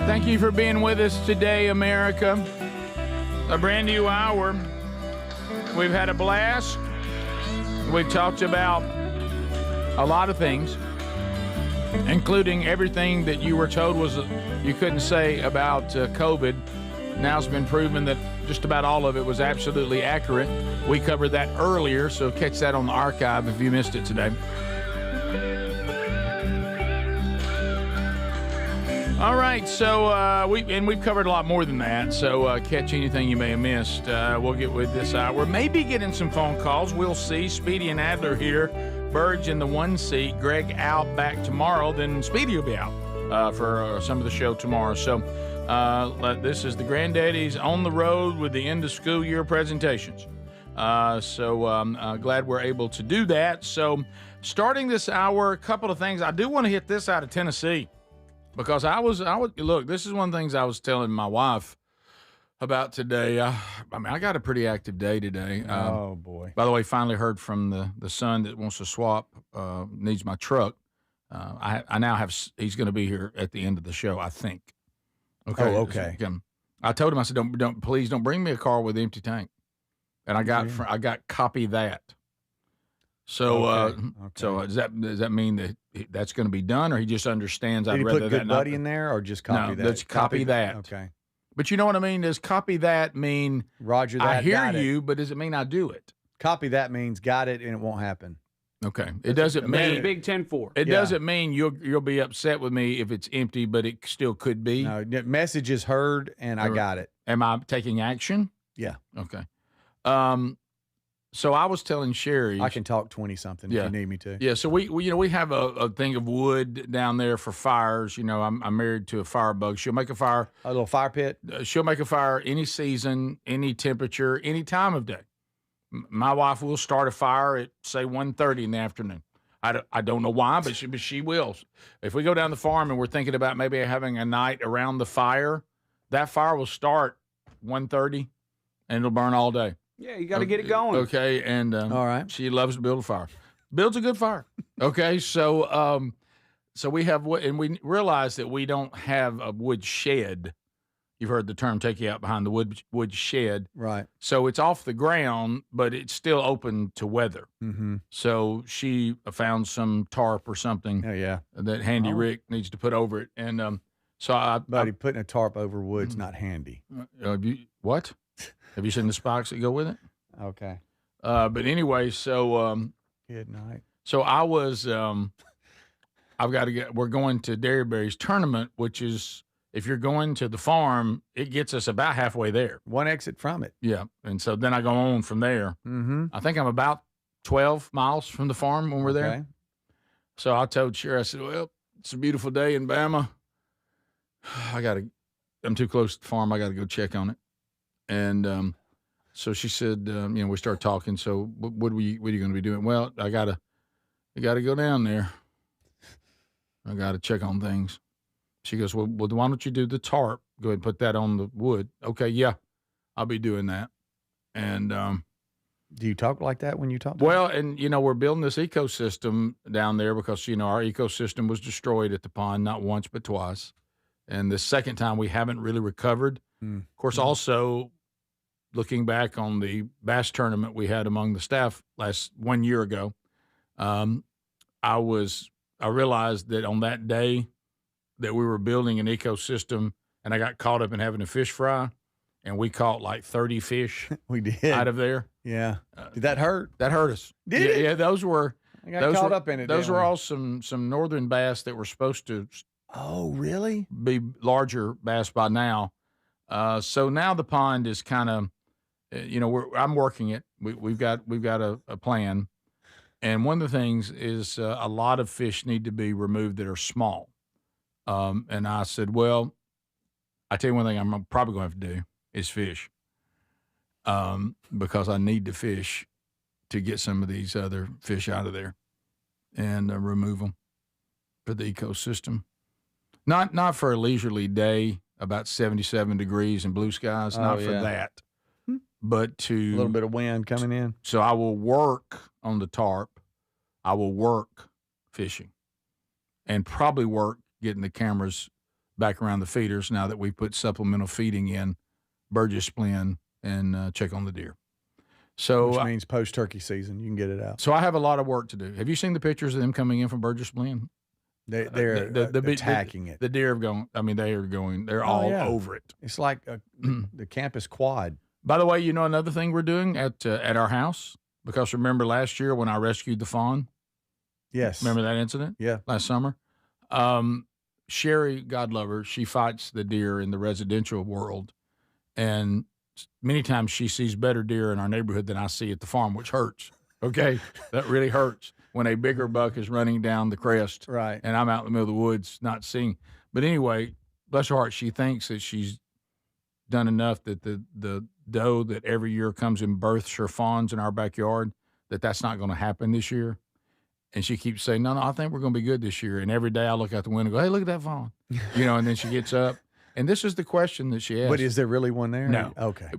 Thank you for being with us today, America. A brand new hour. We've had a blast. We've talked about a lot of things, including everything that you were told was you couldn't say about COVID. Now it's been proven that just about all of it was absolutely accurate. We covered that earlier, so catch that on the archive if you missed it today. All right, so we've covered a lot more than that, so catch anything you may have missed. We'll get with this hour. Maybe getting some phone calls. We'll see. Speedy and Adler here. Burge in the 1 seat. Greg out back tomorrow. Then Speedy will be out for some of the show tomorrow. So this is the Granddaddies on the road with the end of school year presentations. So glad we're able to do that. So starting this hour, a couple of things. I do want to hit this out of Tennessee. Because I was look, this is one of the things I was telling my wife about today. I got a pretty active day today. Oh, boy. By the way, finally heard from the son that wants to swap, needs my truck. I now have, he's going to be here at the end of the show, I think. Okay. Oh, okay. I told him, I said, please don't bring me a car with an empty tank. And I got copy that. So, Okay. so does that mean that that's going to be done, or he just understands? Did I'd he rather put that good not buddy in there, or just copy that? Let's copy that. Okay. But you know what I mean? Does copy that mean Roger that? I hear got it. you, but does it mean I do it? Copy that means got it, and it won't happen. Okay. It doesn't mean Big 10-4. It doesn't mean you'll be upset with me if it's empty, but it still could be. No, message is heard, and I got it. Am I taking action? Yeah. Okay. So I was telling Sherry, I can talk 20-something if you need me to. Yeah. So we have a thing of wood down there for fires. You know, I'm married to a firebug. She'll make a fire. A little fire pit. She'll make a fire any season, any temperature, any time of day. My wife will start a fire at say 1:30 in the afternoon. I don't know why, but she will. If we go down the farm and we're thinking about maybe having a night around the fire, that fire will start 1:30 and it'll burn all day. Yeah, you got to get it going. Okay, and all right, she loves to build a fire. Builds a good fire. Okay, so we have wood, and we realize that we don't have a wood shed. You've heard the term "take you out behind the wood shed." Right. So it's off the ground, but it's still open to weather. Mm-hmm. So she found some tarp or something. Oh yeah. That Handy Rick needs to put over it, and so Buddy, putting a tarp over wood's not handy. What? Have you seen the spikes that go with it? Okay. But anyway, so good night. So I was we're going to Derryberry's tournament, which is, if you're going to the farm, it gets us about halfway there. One exit from it. Yeah. And so then I go on from there. Mm-hmm. I think I'm about 12 miles from the farm when we're there. Okay. So I told Sherry, I said, well, it's a beautiful day in Bama. I'm too close to the farm. I got to go check on it. And so she said, we started talking. So what are you going to be doing? Well, I got to go down there. I got to check on things. She goes, well, why don't you do the tarp? Go ahead and put that on the wood. Okay, yeah, I'll be doing that. And do you talk like that when you talk? Well, and, we're building this ecosystem down there because, our ecosystem was destroyed at the pond, not once but twice. And the second time we haven't really recovered. Of course, also looking back on the bass tournament we had among the staff 1 year ago, I realized that on that day that we were building an ecosystem, and I got caught up in having a fish fry, and we caught like 30 fish. We did out of there. Yeah. Did that hurt? That hurt us. Did it? Yeah, those were. I got caught up in it. Those were all some northern bass that were supposed to. Oh, really? Be larger bass by now. So now the pond is kind of, I'm working it. We've got a plan, and one of the things is a lot of fish need to be removed that are small. And I said, well, I tell you one thing I'm probably going to have to do is fish, because I need to fish to get some of these other fish out of there and remove them for the ecosystem. Not for a leisurely day, about 77 degrees and blue skies, not for that, but to a little bit of wind coming in. So I will work on the tarp. I will work fishing, and probably work getting the cameras back around the feeders now that we put supplemental feeding in, Burgess splin, and check on the deer. So which means post-turkey season, you can get it out. So I have a lot of work to do. Have you seen the pictures of them coming in from Burgess Blend? They're attacking it. The deer have gone. I mean, they are going. They're all over it. It's like the campus quad. By the way, you know another thing we're doing at our house, because remember last year when I rescued the fawn? Yes. Remember that incident? Yeah. Last summer. Sherry, God love her, she fights the deer in the residential world, and many times she sees better deer in our neighborhood than I see at the farm, which hurts. Okay, that really hurts when a bigger buck is running down the crest, right? And I'm out in the middle of the woods not seeing. But anyway, bless her heart, she thinks that she's done enough that the doe that every year comes and births her fawns in our backyard, that's not going to happen this year. And she keeps saying, no, I think we're going to be good this year. And every day I look out the window and go, hey, look at that fawn. And then she gets up. And this is the question that she asked. But is there really one there? No. Okay.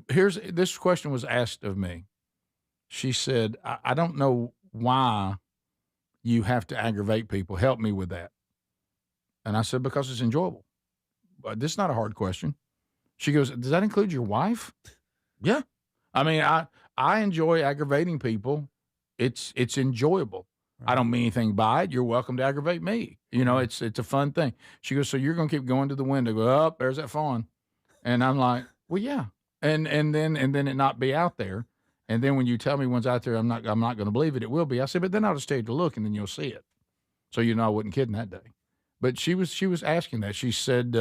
This question was asked of me. She said, I don't know why you have to aggravate people. Help me with that. And I said, because it's enjoyable. But this is not a hard question. She goes, does that include your wife? Yeah. I mean, I enjoy aggravating people. It's enjoyable. I don't mean anything by it. You're welcome to aggravate me. It's a fun thing. She goes, so you're going to keep going to the window, go, oh, there's that fawn. And I'm like, well, yeah. And then it not be out there. And then when you tell me one's out there, I'm not going to believe it. It will be. I said, but then I'll just tell you to look and then you'll see it. So, I wasn't kidding that day. But she was asking that. She said,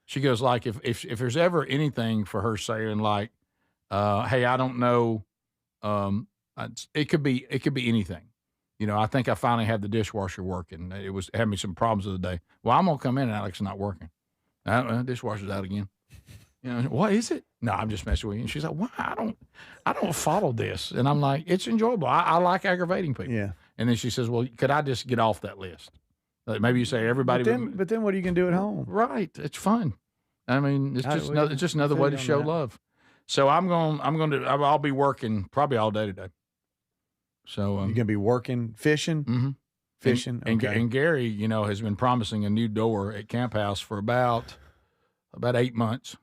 she goes, like, if there's ever anything for her saying like, hey, I don't know. It could be anything. I think I finally have the dishwasher working. It was having me some problems the other day. Well, I'm going to come in and Alex is not working. Dishwasher's out again. What is it? No, I'm just messing with you. And she's like, well, I don't follow this. And I'm like, it's enjoyable. I like aggravating people. Yeah. And then she says, well, could I just get off that list? Like maybe you say everybody. But then what are you going to do at home? Right. It's fun. I mean, it's just another way to show love. So I'll be working probably all day today. So you're gonna be working, fishing, fishing, and Gary, has been promising a new door at Camp House for about 8 months,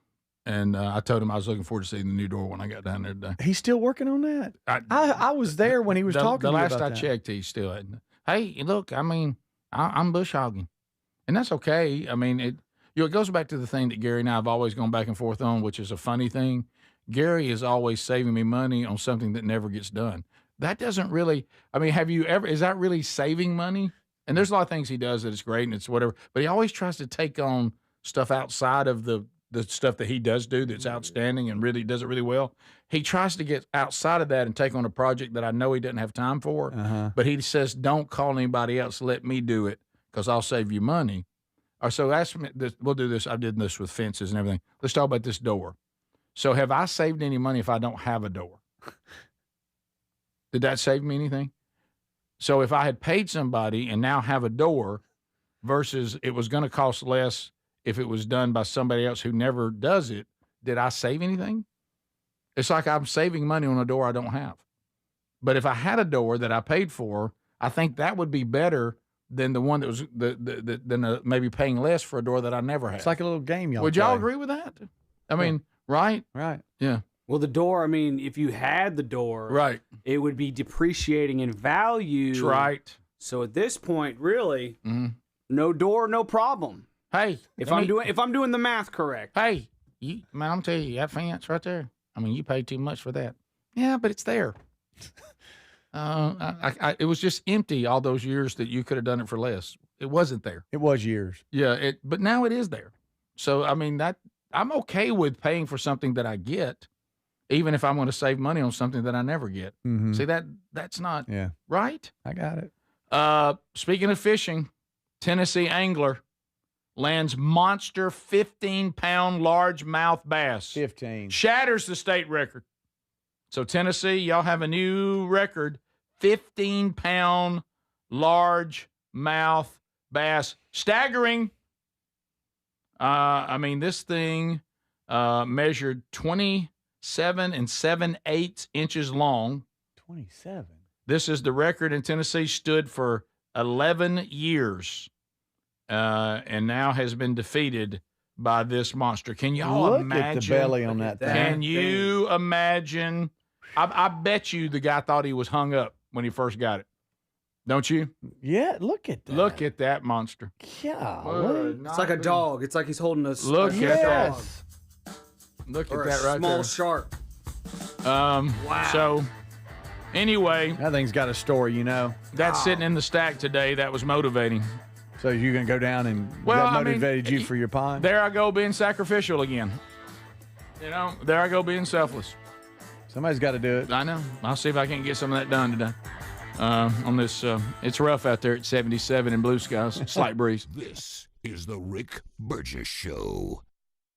and I told him I was looking forward to seeing the new door when I got down there today. He's still working on that. I was there when he was talking. The last about I that. checked, he still hadn't. Hey, look, I mean, I'm bush hogging, and that's okay. I mean, it goes back to the thing that Gary and I have always gone back and forth on, which is a funny thing. Gary is always saving me money on something that never gets done. That doesn't really, I mean, is that really saving money? And there's a lot of things he does that it's great and it's whatever, but he always tries to take on stuff outside of the stuff that he does do that's outstanding and really does it really well. He tries to get outside of that and take on a project that I know he doesn't have time for, but he says, don't call anybody else, let me do it because I'll save you money. So ask me, we'll do this. I did this with fences and everything. Let's talk about this door. So have I saved any money if I don't have a door? Did that save me anything? So if I had paid somebody and now have a door versus it was going to cost less if it was done by somebody else who never does it, did I save anything? It's like I'm saving money on a door I don't have. But if I had a door that I paid for, I think that would be better than the one that was maybe paying less for a door that I never had. It's like a little game y'all Would y'all agree with that? I mean, right? Right. Yeah. Well, the door, I mean, if you had the door, right, it would be depreciating in value. That's right. So at this point, really, no door, no problem. Hey, if I'm doing the math correct. Hey, man, I'm telling you, that fence right there. I mean, you paid too much for that. Yeah, but it's there. It was just empty all those years that you could have done it for less. It wasn't there. It was years. Yeah, but now it is there. So I mean, I'm okay with paying for something that I get. Even if I'm going to save money on something that I never get. Mm-hmm. See, that's not right. I got it. Speaking of fishing, Tennessee angler lands monster 15-pound largemouth bass. 15. Shatters the state record. So Tennessee, y'all have a new record, 15-pound largemouth bass. Staggering. I mean, this thing measured 27 7/8 inches long. 27. This is the record in Tennessee, stood for 11 years, and now has been defeated by this monster. Can y'all imagine? Look at the belly on that thing. Can you imagine I bet you the guy thought he was hung up when he first got it. Don't you? Yeah, look at that. Look at that monster. Golly. It's like a dog. It's like he's holding a Look a at dog. that. Look Or at that a right small there. shark. Wow. So, anyway. That thing's got a story, you know. That's sitting in the stack today. That was motivating. So you're going to go down and Well, that I mean, motivated you for your pond? There I go being sacrificial again. You know, there I go being selfless. Somebody's got to do it. I know. I'll see if I can get some of that done today. On this, it's rough out there at 77 in blue skies. Slight breeze. This is the Rick Burgess Show.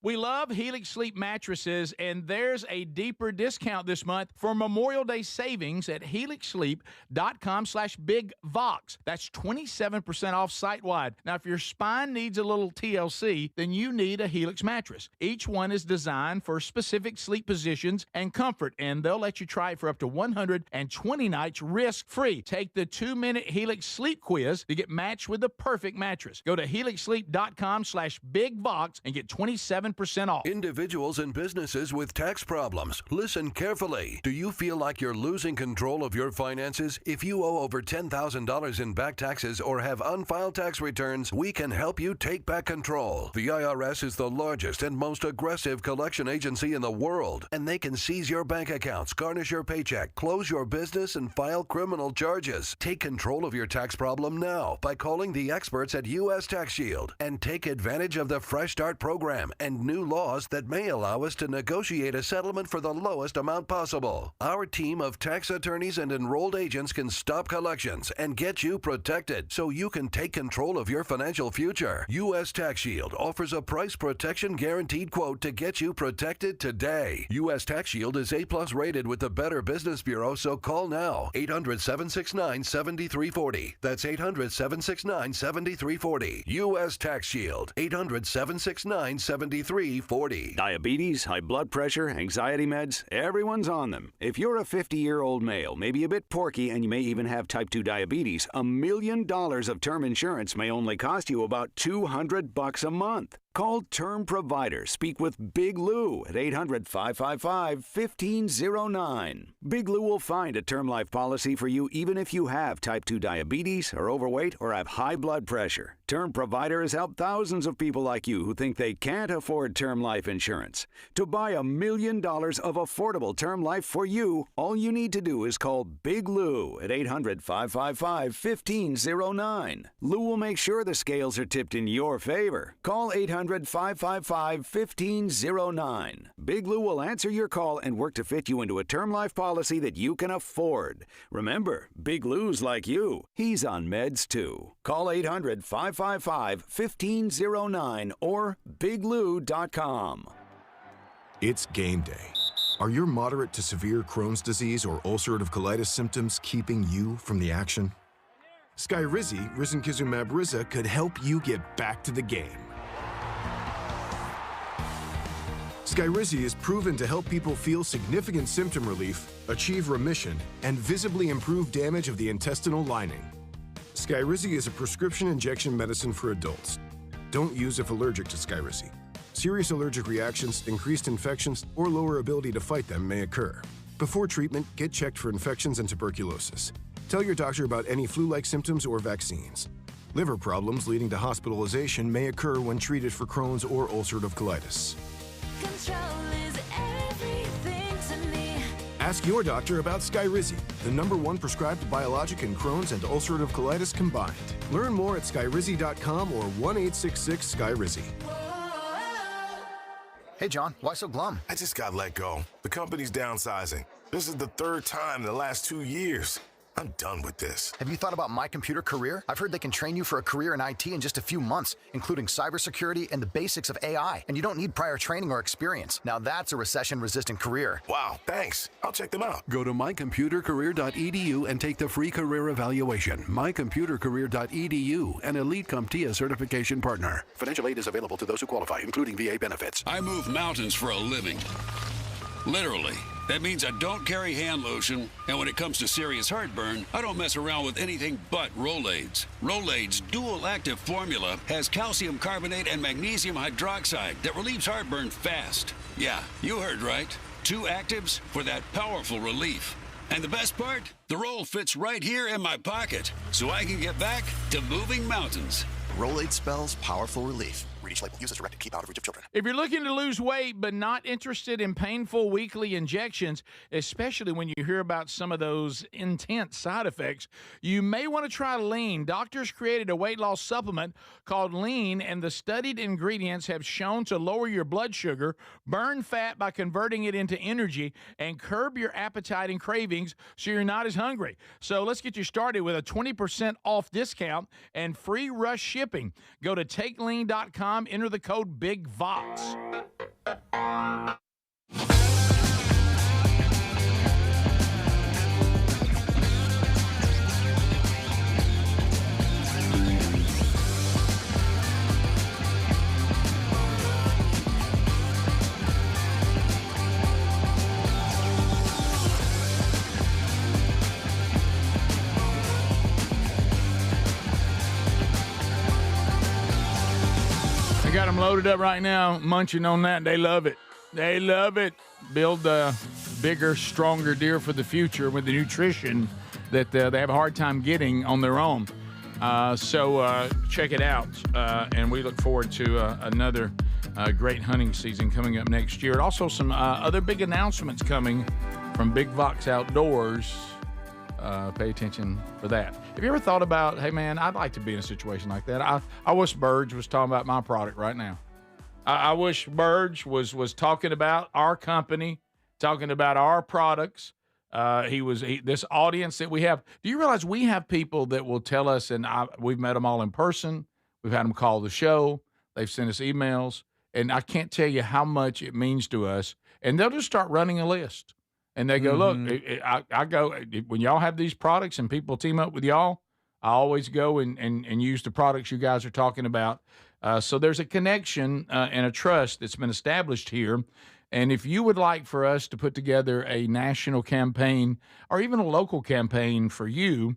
We love Helix Sleep mattresses, and there's a deeper discount this month for Memorial Day savings at helixsleep.com/bigvox. That's 27% off site-wide. Now, if your spine needs a little TLC, then you need a Helix mattress. Each one is designed for specific sleep positions and comfort, and they'll let you try it for up to 120 nights risk-free. Take the 2-minute Helix Sleep quiz to get matched with the perfect mattress. Go to helixsleep.com/bigvox and get 27% off. Individuals and businesses with tax problems, listen carefully. Do you feel like you're losing control of your finances? If you owe over $10,000 in back taxes or have unfiled tax returns, we can help you take back control. The IRS is the largest and most aggressive collection agency in the world, and they can seize your bank accounts, garnish your paycheck, close your business, and file criminal charges. Take control of your tax problem now by calling the experts at U.S. Tax Shield and take advantage of the Fresh Start program and new laws that may allow us to negotiate a settlement for the lowest amount possible. Our team of tax attorneys and enrolled agents can stop collections and get you protected so you can take control of your financial future. U.S. Tax Shield offers a price protection guaranteed quote to get you protected today. U.S. Tax Shield is A+ rated with the Better Business Bureau, so call now. 800-769-7340. That's 800-769-7340. U.S. Tax Shield. 800-769-7340. Diabetes, high blood pressure, anxiety meds, everyone's on them. If you're a 50-year-old male, maybe a bit porky, and you may even have type 2 diabetes, $1 million of term insurance may only cost you about $200 a month. Call Term Provider. Speak with Big Lou at 800-555-1509. Big Lou will find a term life policy for you even if you have type 2 diabetes, are overweight, or have high blood pressure. Term Provider has helped thousands of people like you who think they can't afford term life insurance. To buy $1 million of affordable term life for you, all you need to do is call Big Lou at 800-555-1509. Lou will make sure the scales are tipped in your favor. Call 800-555-1509. Big Lou will answer your call and work to fit you into a term life policy that you can afford. Remember, Big Lou's like you. He's on meds too. Call 800-555-1509 or biglou.com. It's game day. Are your moderate to severe Crohn's disease or ulcerative colitis symptoms keeping you from the action? Skyrizi, risankizumab Riza, could help you get back to the game. Skyrizi is proven to help people feel significant symptom relief, achieve remission, and visibly improve damage of the intestinal lining. Skyrizi is a prescription injection medicine for adults. Don't use if allergic to Skyrizi. Serious allergic reactions, increased infections, or lower ability to fight them may occur. Before treatment, get checked for infections and tuberculosis. Tell your doctor about any flu-like symptoms or vaccines. Liver problems leading to hospitalization may occur when treated for Crohn's or ulcerative colitis. Ask your doctor about Skyrizi, the #1 prescribed biologic in Crohn's and ulcerative colitis combined. Learn more at skyrizi.com or 1-866-SKYRIZI. Hey, John, why so glum? I just got let go. The company's downsizing. This is the 3rd time in the last 2 years. I'm done with this. Have you thought about My Computer Career? I've heard they can train you for a career in IT in just a few months, including cybersecurity and the basics of AI. And you don't need prior training or experience. Now that's a recession-resistant career. Wow, thanks. I'll check them out. Go to mycomputercareer.edu and take the free career evaluation. mycomputercareer.edu, an Elite CompTIA certification partner. Financial aid is available to those who qualify, including VA benefits. I move mountains for a living. Literally. That means I don't carry hand lotion, and when it comes to serious heartburn, I don't mess around with anything but Rolaids. Rolaids' dual-active formula has calcium carbonate and magnesium hydroxide that relieves heartburn fast. Yeah, you heard right. 2 actives for that powerful relief. And the best part? The roll fits right here in my pocket, so I can get back to moving mountains. Rolade spells powerful relief. Read each label. Use as directed. Keep out of reach of children. If you're looking to lose weight but not interested in painful weekly injections, especially when you hear about some of those intense side effects, you may want to try Lean. Doctors created a weight loss supplement called Lean, and the studied ingredients have shown to lower your blood sugar, burn fat by converting it into energy, and curb your appetite and cravings so you're not as hungry. So let's get you started with a 20% off discount and free rush shipping. Go to takelean.com. Enter the code BIGVOX. Got them loaded up right now, munching on that. They love it. They love it. Build a bigger, stronger deer for the future with the nutrition that they have a hard time getting on their own. So check it out. And we look forward to another great hunting season coming up next year. And also some other big announcements coming from Big Vox Outdoors. Pay attention for that. Have you ever thought about, hey, man, I'd like to be in a situation like that? I wish Burge was talking about my product right now. I wish Burge was talking about our company, talking about our products. This audience that we have. Do you realize we have people that will tell us, and we've met them all in person. We've had them call the show. They've sent us emails. And I can't tell you how much it means to us. And they'll just start running a list. And they go, look, I go, when y'all have these products and people team up with y'all, I always go and use the products you guys are talking about. So there's a connection and a trust that's been established here. And if you would like for us to put together a national campaign or even a local campaign for you,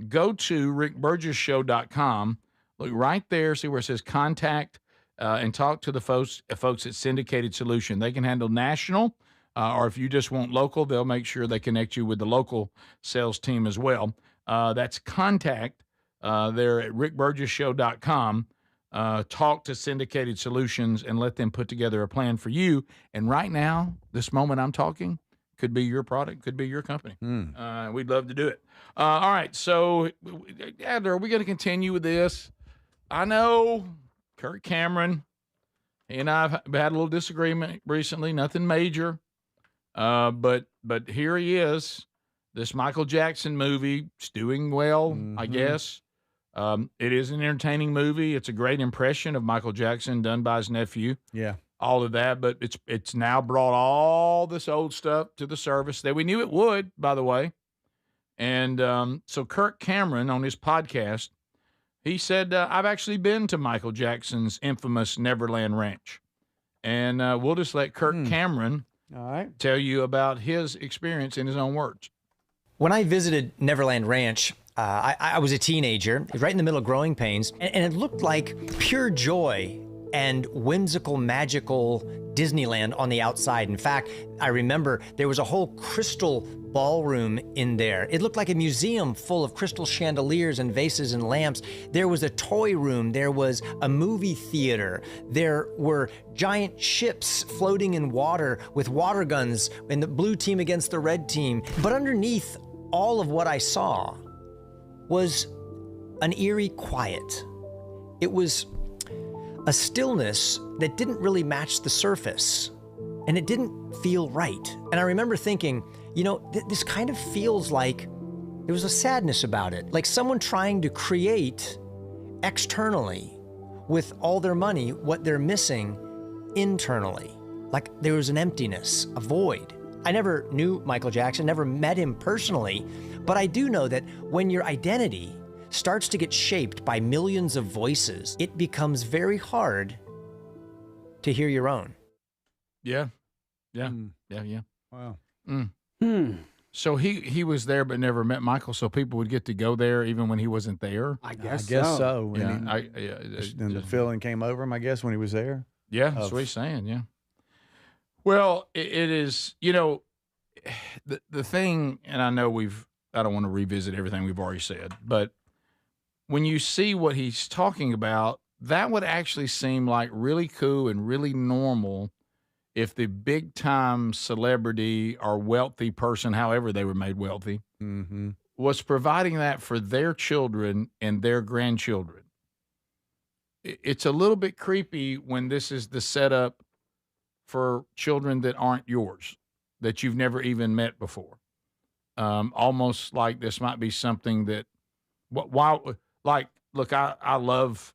go to rickburgesshow.com. Look right there, see where it says contact, and talk to the folks at Syndicated Solution. They can handle national. Or if you just want local, they'll make sure they connect you with the local sales team as well. That's contact there at rickburgesshow.com. Talk to Syndicated Solutions and let them put together a plan for you. And right now, this moment I'm talking, could be your product, could be your company. We'd love to do it. All right, so, Adler, are we going to continue with this? I know Kirk Cameron, he and I have had a little disagreement recently, nothing major. But here he is. This Michael Jackson movie is doing well, I guess. It is an entertaining movie. It's a great impression of Michael Jackson done by his nephew. Yeah. All of that, but it's now brought all this old stuff to the surface that we knew it would, by the way. And so Kirk Cameron on his podcast, he said, I've actually been to Michael Jackson's infamous Neverland Ranch. And we'll just let Kirk Cameron tell you about his experience in his own words. When I visited Neverland Ranch, I was a teenager, right in the middle of growing pains, and it looked like pure joy and whimsical, magical Disneyland on the outside. In fact, I remember there was a whole crystal ballroom in there. It looked like a museum full of crystal chandeliers and vases and lamps. There was a toy room. There was a movie theater. There were giant ships floating in water with water guns and the blue team against the red team. But underneath all of what I saw was an eerie quiet. It was a stillness that didn't really match the surface, and it didn't feel right. And I remember thinking, you know, this kind of feels like there was a sadness about it, like someone trying to create externally with all their money what they're missing internally. Like there was an emptiness, a void. I never knew Michael Jackson, never met him personally, but I do know that when your identity starts to get shaped by millions of voices, it becomes very hard to hear your own. Yeah. Wow. So he was there but never met Michael, so people would get to go there even when he wasn't there? I guess so. Yeah. And the feeling came over him, I guess, when he was there. Yeah, that's what he's saying, yeah. Well, it is, the thing, and I know I don't want to revisit everything we've already said, but when you see what he's talking about, that would actually seem like really cool and really normal if the big time celebrity or wealthy person, however they were made wealthy, was providing that for their children and their grandchildren. It's a little bit creepy when this is the setup for children that aren't yours, that you've never even met before. Almost like this might be something that, look, I love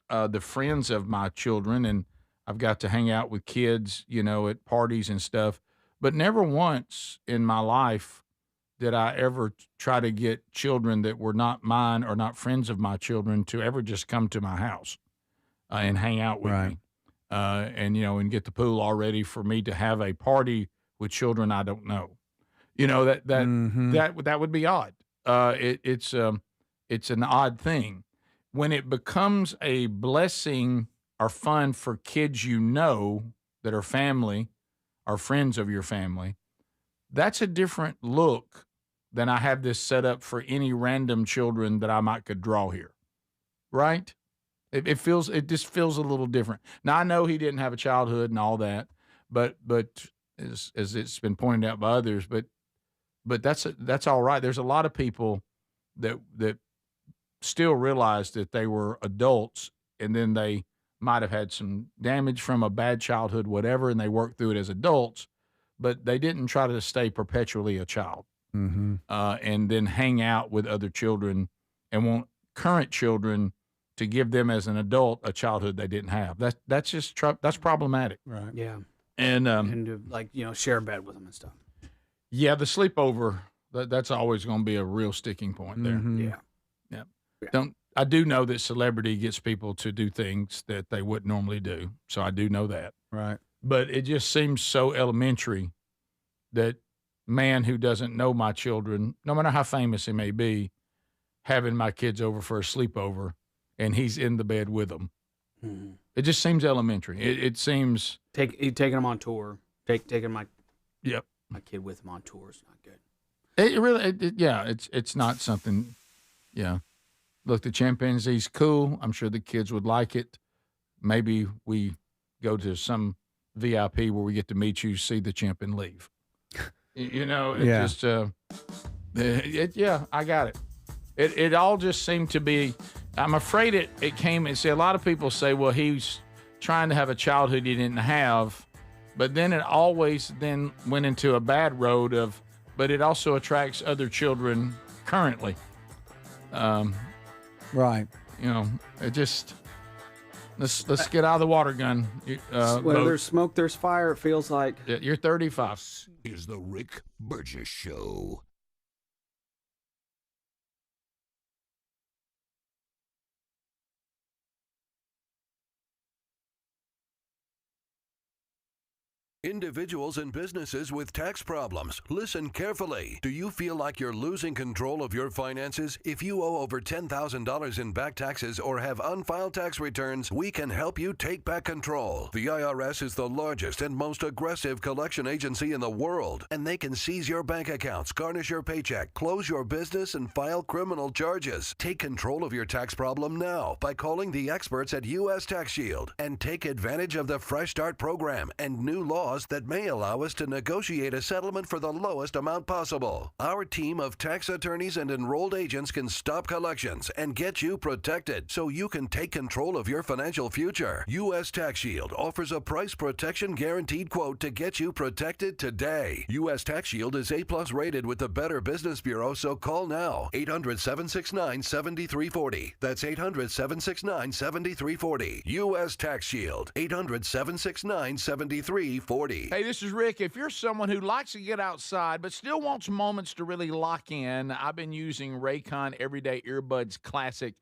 the friends of my children, and I've got to hang out with kids, at parties and stuff. But never once in my life did I ever try to get children that were not mine or not friends of my children to ever just come to my house and hang out with me. And get the pool all ready for me to have a party with children I don't know. That would be odd. It's an odd thing when it becomes a blessing or fun for kids that are family or friends of your family. That's a different look than I have this set up for any random children that I could draw here, right? It just feels a little different. Now I know he didn't have a childhood and all that, but as it's been pointed out by others, but that's all right. There's a lot of people that still realize that they were adults and then they might have had some damage from a bad childhood, whatever, and they worked through it as adults, but they didn't try to stay perpetually a child and then hang out with other children and want current children to give them as an adult a childhood they didn't have. That's just that's problematic. Right. Yeah. And to, share a bed with them and stuff. Yeah, the sleepover, that's always going to be a real sticking point there. Yeah. I do know that celebrity gets people to do things that they wouldn't normally do. So I do know that. Right. But it just seems so elementary that man who doesn't know my children, no matter how famous he may be, having my kids over for a sleepover and he's in the bed with them. Mm-hmm. It just seems elementary. It seems taking them on tour, taking my my kid with him on tour is not good. It really, it's not something. Yeah, look, the chimpanzee's cool. I'm sure the kids would like it. Maybe we go to some VIP where we get to meet you, see the chimp, and leave. Just I got it. It all just seemed to be. I'm afraid it came and see a lot of people say, well, he's trying to have a childhood he didn't have, but then it always then went into a bad road of, but it also attracts other children currently. Right. It just let's get out of the water gun. Where there's smoke, there's fire. It feels like. You're 35. Is the Rick Burgess Show. Individuals and businesses with tax problems, listen carefully. Do you feel like you're losing control of your finances? If you owe over $10,000 in back taxes or have unfiled tax returns, we can help you take back control. The IRS is the largest and most aggressive collection agency in the world, and they can seize your bank accounts, garnish your paycheck, close your business, and file criminal charges. Take control of your tax problem now by calling the experts at U.S. Tax Shield and take advantage of the Fresh Start program and new laws that may allow us to negotiate a settlement for the lowest amount possible. Our team of tax attorneys and enrolled agents can stop collections and get you protected so you can take control of your financial future. U.S. Tax Shield offers a price protection guaranteed quote to get you protected today. U.S. Tax Shield is A+ rated with the Better Business Bureau, so call now. 800-769-7340. That's 800-769-7340. U.S. Tax Shield. 800-769-7340. Hey, this is Rick. If you're someone who likes to get outside but still wants moments to really lock in, I've been using Raycon Everyday Earbuds Classic,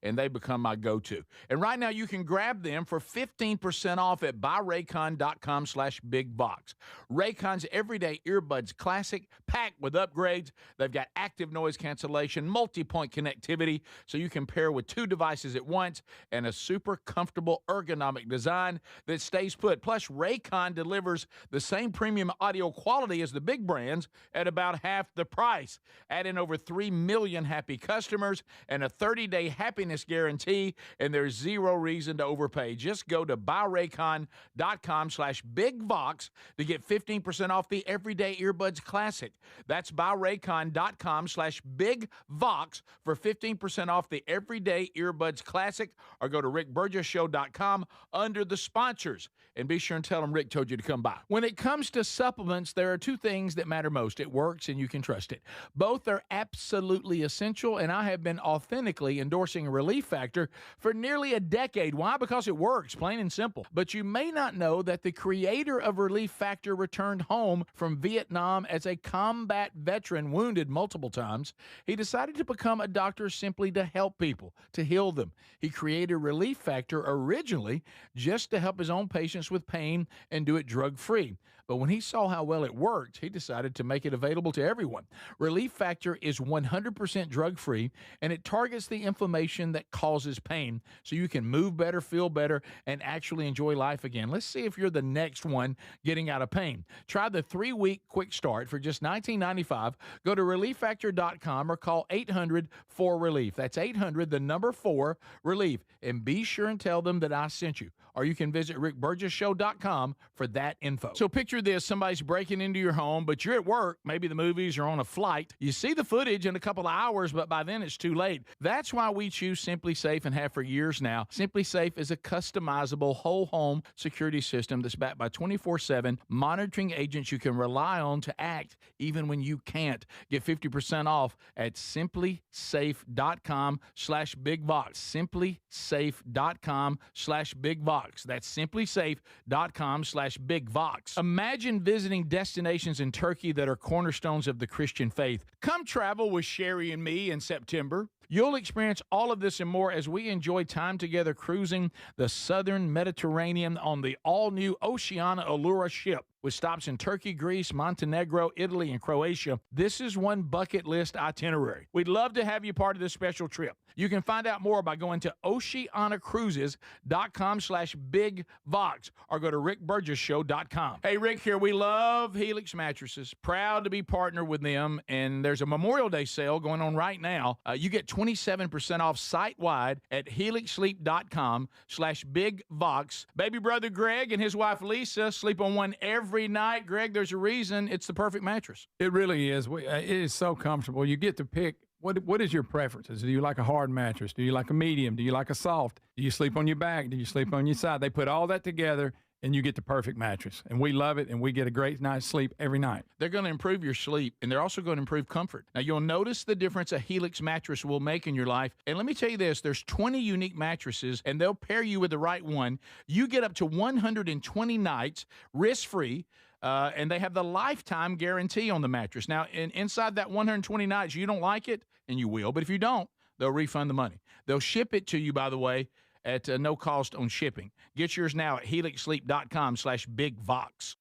and they become my go-to. And right now you can grab them for 15% off at buyraycon.com/bigbox. Raycon's everyday earbuds classic, packed with upgrades. They've got active noise cancellation, multi-point connectivity, so you can pair with 2 devices at once, and a super comfortable ergonomic design that stays put. Plus, Raycon delivers the same premium audio quality as the big brands at about half the price. Add in over 3 million happy customers and a 30-day happiness guarantee, and there's zero reason to overpay. Just go to buyraycon.com/bigvox to get 15% off the Everyday Earbuds Classic. That's buyraycon.com/bigvox for 15% off the Everyday Earbuds Classic, or go to rickburgessshow.com under the sponsors and be sure and tell them Rick told you to come by. When it comes to supplements, there are 2 things that matter most. It works and you can trust it. Both are absolutely essential, and I have been authentically endorsing Relief Factor for nearly a decade. Why? Because it works, plain and simple. But you may not know that the creator of Relief Factor returned home from Vietnam as a combat veteran, wounded multiple times. He decided to become a doctor simply to help people, to heal them. He created Relief Factor originally just to help his own patients with pain and do it drug-free. But when he saw how well it worked, he decided to make it available to everyone. Relief Factor is 100% drug-free, and it targets the inflammation that causes pain, so you can move better, feel better, and actually enjoy life again. Let's see if you're the next one getting out of pain. Try the 3-week quick start for just $19.95. Go to ReliefFactor.com or call 800-4RELIEF. That's 800-4RELIEF. And be sure and tell them that I sent you. Or you can visit rickburgessshow.com for that info. So picture this, somebody's breaking into your home, but you're at work, maybe the movies or on a flight. You see the footage in a couple of hours, but by then it's too late. That's why we choose Simply Safe and have for years now. Simply Safe is a customizable whole home security system that's backed by 24/7 monitoring agents you can rely on to act even when you can't. Get 50% off at simplysafe.com/bigvox. simplysafe.com/bigvox. That's simplysafe.com/bigvox. Imagine visiting destinations in Turkey that are cornerstones of the Christian faith. Come travel with Sherry and me in September. You'll experience all of this and more as we enjoy time together cruising the southern Mediterranean on the all-new Oceania Allura ship. With stops in Turkey, Greece, Montenegro, Italy, and Croatia, this is one bucket list itinerary. We'd love to have you part of this special trip. You can find out more by going to oceanacruises.com/bigvox or go to rickburgessshow.com. Hey, Rick here. We love Helix Mattresses. Proud to be partnered with them, and there's a Memorial Day sale going on right now. You get 27% off site-wide at helixsleep.com/bigvox. Baby brother Greg and his wife Lisa sleep on one every night. Greg, there's a reason it's the perfect mattress. It really is. It is so comfortable. You get to pick what is your preferences. Do you like a hard mattress? Do you like a medium? Do you like a soft? Do you sleep on your back? Do you sleep on your side? They put all that together, and you get the perfect mattress. And we love it, and we get a great night's sleep every night. They're going to improve your sleep, and they're also going to improve comfort. Now, you'll notice the difference a Helix mattress will make in your life. And let me tell you this, there's 20 unique mattresses, and they'll pair you with the right one. You get up to 120 nights risk-free, and they have the lifetime guarantee on the mattress. Now, inside that 120 nights, you don't like it, and you will. But if you don't, they'll refund the money. They'll ship it to you, by the way, at no cost on shipping. Get yours now at helixsleep.com/bigvox.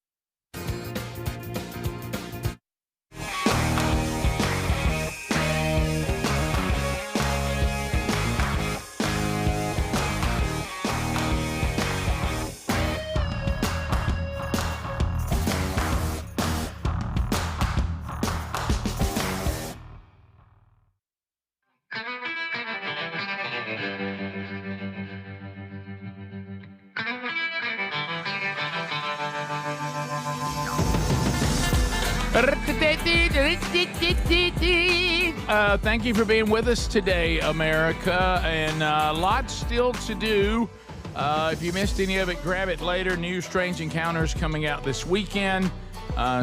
Thank you for being with us today, America, and lots still to do. If you missed any of it, grab it later. New Strange Encounters coming out this weekend,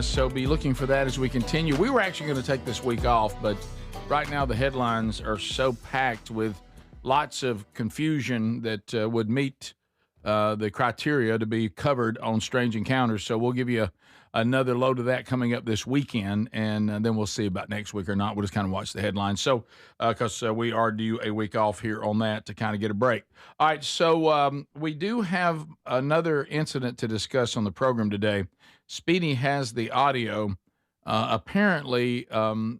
so be looking for that as we continue. We were actually going to take this week off, but right now the headlines are so packed with lots of confusion that would meet the criteria to be covered on Strange Encounters. So we'll give you another load of that coming up this weekend, and then we'll see about next week or not. We'll just kind of watch the headlines. So, because we are due a week off here on that to kind of get a break. All right, so we do have another incident to discuss on the program today. Speedy has the audio. Apparently,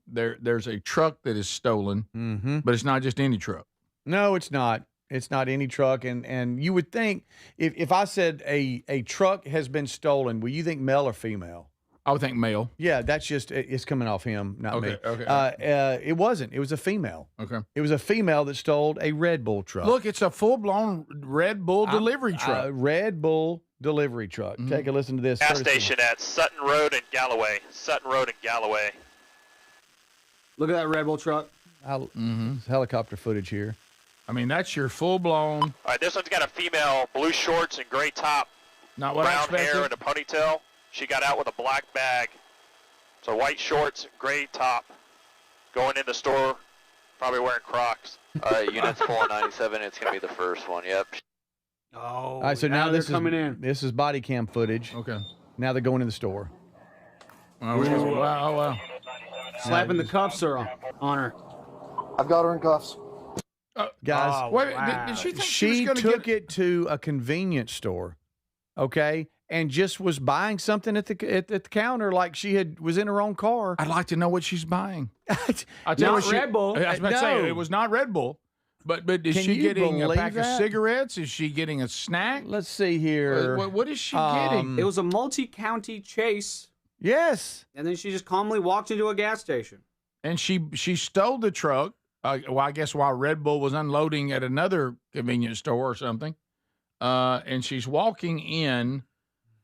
there's a truck that is stolen, but it's not just any truck. No, it's not. It's not any truck, and you would think if I said a truck has been stolen, will you think male or female? I would think male. Yeah, that's just it's coming off him, not me. Okay. It wasn't. It was a female. Okay. It was a female that stole a Red Bull truck. Look, it's a full-blown Red Bull delivery truck. Red Bull delivery truck. Take a listen to this. Gas station at Sutton Road and Galloway. Sutton Road and Galloway. Look at that Red Bull truck. Helicopter footage here. I mean, that's your full-blown. All right, this one's got a female, blue shorts and gray top, not what I brown expected. hair and a ponytail. She got out with a black bag. So white shorts, gray top, going in the store, probably wearing Crocs. All right, units 497, it's going to be the first one, yep. Oh, All right, so now they're this coming is in. This is body cam footage. Okay. Now they're going in the store. Wow. Slapping the cuffs on her. I've got her in cuffs. Guys, wait, did she think she was gonna took it to a convenience store, okay, and just was buying something at the counter like she was in her own car. I'd like to know what she's buying. Not Red Bull. I was about to say, it was not Red Bull. But is Can she you getting a believe pack of that? cigarettes? Is she getting a snack? Let's see here. What is she getting? It was a multi-county chase. Yes. And then she just calmly walked into a gas station. And she stole the truck. I guess while Red Bull was unloading at another convenience store or something. And she's walking in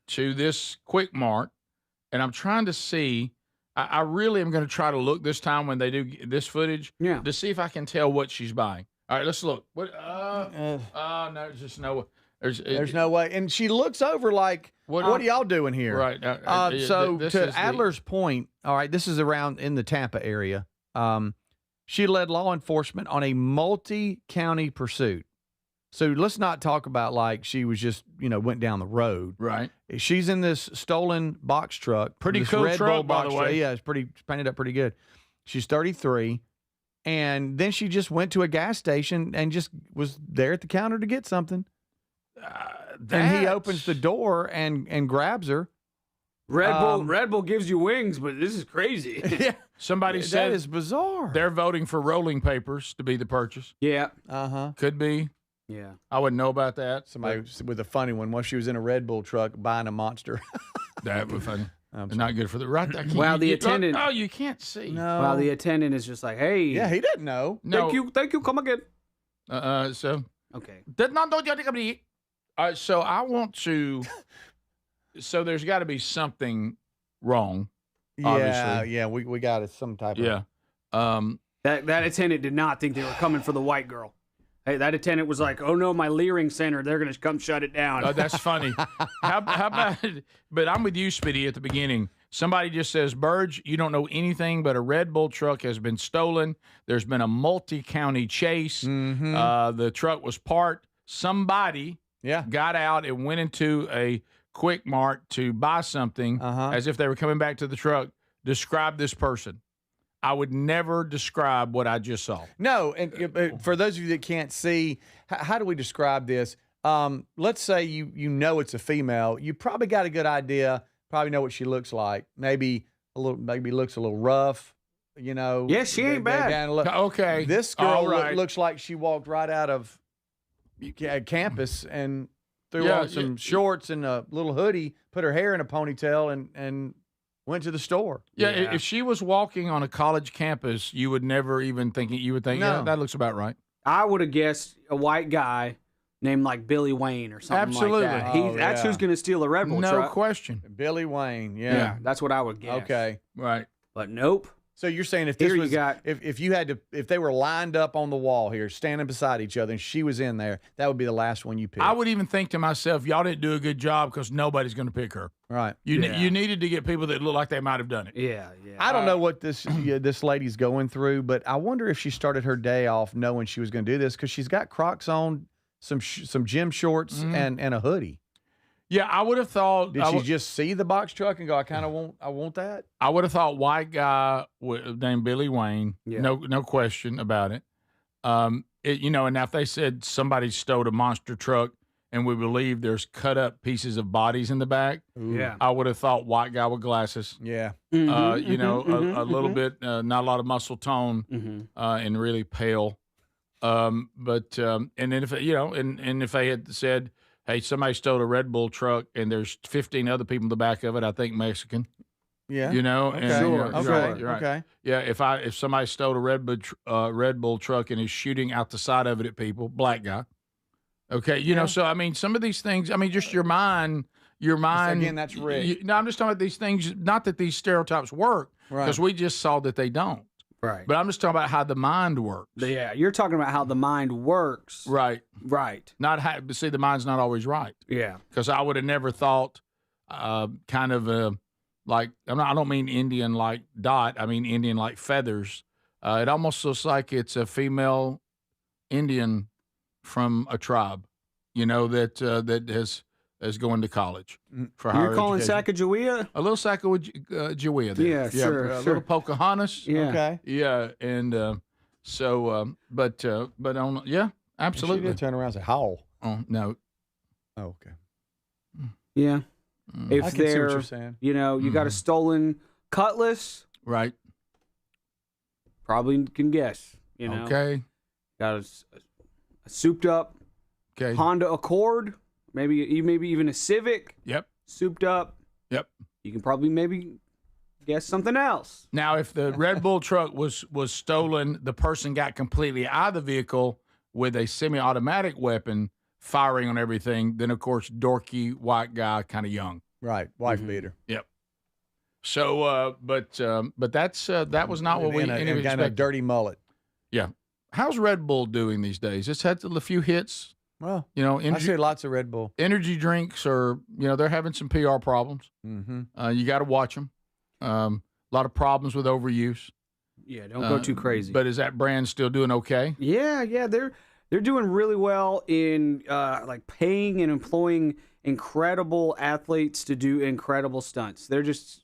to this Quick Mart, and I'm trying to see. I really am going to try to look this time when they do this footage to see if I can tell what she's buying. All right, let's look. What? No, there's just no. There's no way. And she looks over like, what are y'all doing here? Right. So this to is Adler's point, all right, this is around in the Tampa area. She led law enforcement on a multi-county pursuit. So let's not talk about like she was just, went down the road. Right. She's in this stolen box truck. Pretty this cool Red truck, Bull by box the way. truck. Yeah, it's painted up pretty good. She's 33. And then she just went to a gas station and just was there at the counter to get something. And he opens the door and grabs her. Red Bull gives you wings, but this is crazy. Yeah. Somebody said that is bizarre. They're voting for rolling papers to be the purchase. Yeah. Could be. Yeah. I wouldn't know about that. Somebody with a funny one. Once she was in a Red Bull truck buying a Monster. That would be funny. Not good for the right. Wow, the attendant. Oh, you can't see. No. Wow, the attendant is just like, hey. Yeah, he didn't know. No. Thank you, come again. So. Okay. So I want to. So there's got to be something wrong. Obviously. Yeah. We got it. Some type of. Yeah. That attendant did not think they were coming for the white girl. Hey, that attendant was like, "Oh no, my Leering Center, they're going to come shut it down." Oh, that's funny. How about? But I'm with you, Speedy. At the beginning, somebody just says, "Burge, you don't know anything, but a Red Bull truck has been stolen. There's been a multi-county chase. The truck was parked. Somebody, got out and went into a Quick Mart to buy something, as if they were coming back to the truck. Describe this person." I would never describe what I just saw. No, and for those of you that can't see, how do we describe this? Let's say you know it's a female. You probably got a good idea. Probably know what she looks like. Maybe looks a little rough. Yeah, she ain't bad. Okay, this girl right. looks like she walked right out of campus and threw on some shorts and a little hoodie, put her hair in a ponytail, and went to the store. Yeah, if she was walking on a college campus, you would never even think it. You would think, yeah, that looks about right. I would have guessed a white guy named like Billy Wayne or something Absolutely. like that. That's who's going to steal a Red Bull No truck. question. Billy Wayne, Yeah, that's what I would guess. Okay. Right. But nope. So you're saying if this was if they were lined up on the wall here, standing beside each other, and she was in there, that would be the last one you picked. I would even think to myself, y'all didn't do a good job because nobody's going to pick her. Right. You needed to get people that look like they might have done it. Yeah. I don't know what this lady's going through, but I wonder if she started her day off knowing she was going to do this because she's got Crocs on, some gym shorts and a hoodie. Yeah, I would have thought. Did she just see the box truck and go, I want that? I would have thought white guy named Billy Wayne. Yeah. No question about it. And if they said somebody stole a monster truck and we believe there's cut up pieces of bodies in the back, I would have thought white guy with glasses. Yeah. A little bit, not a lot of muscle tone, and really pale. And then if if they had said, hey, somebody stole a Red Bull truck and there's 15 other people in the back of it, I think Mexican. Yeah. Okay. Sure. You're right. Okay. Yeah. If somebody stole a Red Bull truck and is shooting out the side of it at people, black guy. Okay. So I mean, some of these things. I mean, just your mind. Again, that's Rick. I'm just talking about these things. Not that these stereotypes work, because we just saw that they don't. Right. But I'm just talking about how the mind works. Yeah, you're talking about how the mind works. Right. Right. Not how. But see, the mind's not always right. Yeah. Because I would have never thought, kind of like I don't mean Indian like Dot. I mean Indian like Feathers. It almost looks like it's a female Indian from a tribe, that is going to college for higher You're calling education. Sacagawea? A little Sacagawea there. Yeah, sure. A little Pocahontas. Yeah. Okay. Yeah, and but on absolutely. She did turn around and say, "How?" Oh no. Oh, okay. Yeah. If I can see what they're, you're saying. You got a stolen cutlass, right? Probably can guess. Okay. Got a souped up Honda Accord, maybe even a Civic. Yep. Souped up. Yep. You can probably maybe guess something else. Now, if the Red Bull truck was stolen, the person got completely out of the vehicle with a semi-automatic weapon firing on everything, then of course dorky white guy, kind of young. Right, wife beater. Yep. So, but that's that was not what we expected. Got a dirty mullet. Yeah. How's Red Bull doing these days? It's had a few hits. Well, I see lots of Red Bull. Energy drinks are, they're having some PR problems. Mm-hmm. You got to watch them. A lot of problems with overuse. Yeah, don't go too crazy. But is that brand still doing okay? Yeah, they're doing really well in like paying and employing incredible athletes to do incredible stunts. They're just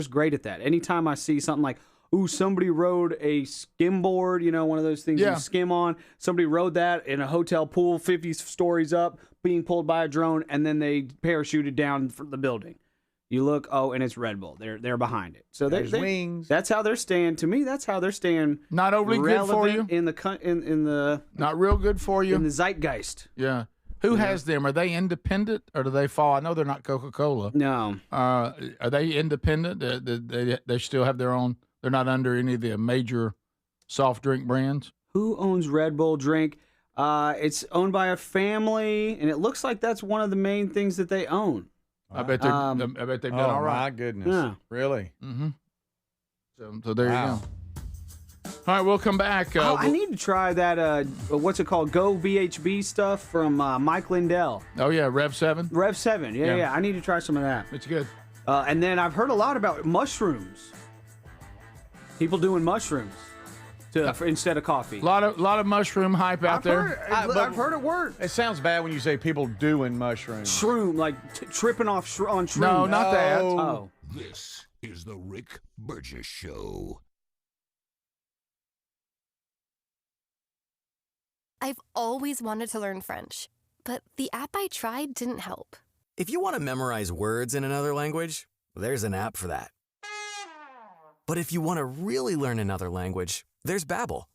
great at that. Anytime I see something like, ooh, somebody rode a skimboard, one of those things you skim on. Somebody rode that in a hotel pool, 50 stories up, being pulled by a drone, and then they parachuted down from the building. You look, and it's Red Bull. They're behind it. So there's wings. That's how they're staying. To me, that's how they're staying. Not overly good for you in the not real good for you in the zeitgeist. Yeah. Who has them? Are they independent or do they fall? I know they're not Coca-Cola. No. Are they independent? They still have their own. They're not under any of the major soft drink brands. Who owns Red Bull drink? It's owned by a family, and it looks like that's one of the main things that they own. I bet they've done all right. My goodness. Yeah. Really? Mm-hmm. So there you go. All right, we'll come back. I need to try that, what's it called? Go VHB stuff from Mike Lindell. Oh, yeah, Rev 7? Rev 7, yeah. I need to try some of that. It's good. And then I've heard a lot about mushrooms. People doing mushrooms instead of coffee. A lot of mushroom hype out there. I've heard it work. It sounds bad when you say people doing mushrooms. Shroom, like tripping off on shrooms. No, not that. Oh. This is the Rick Burgess Show. I've always wanted to learn French, but the app I tried didn't help. If you want to memorize words in another language, there's an app for that. But if you want to really learn another language, there's Babbel.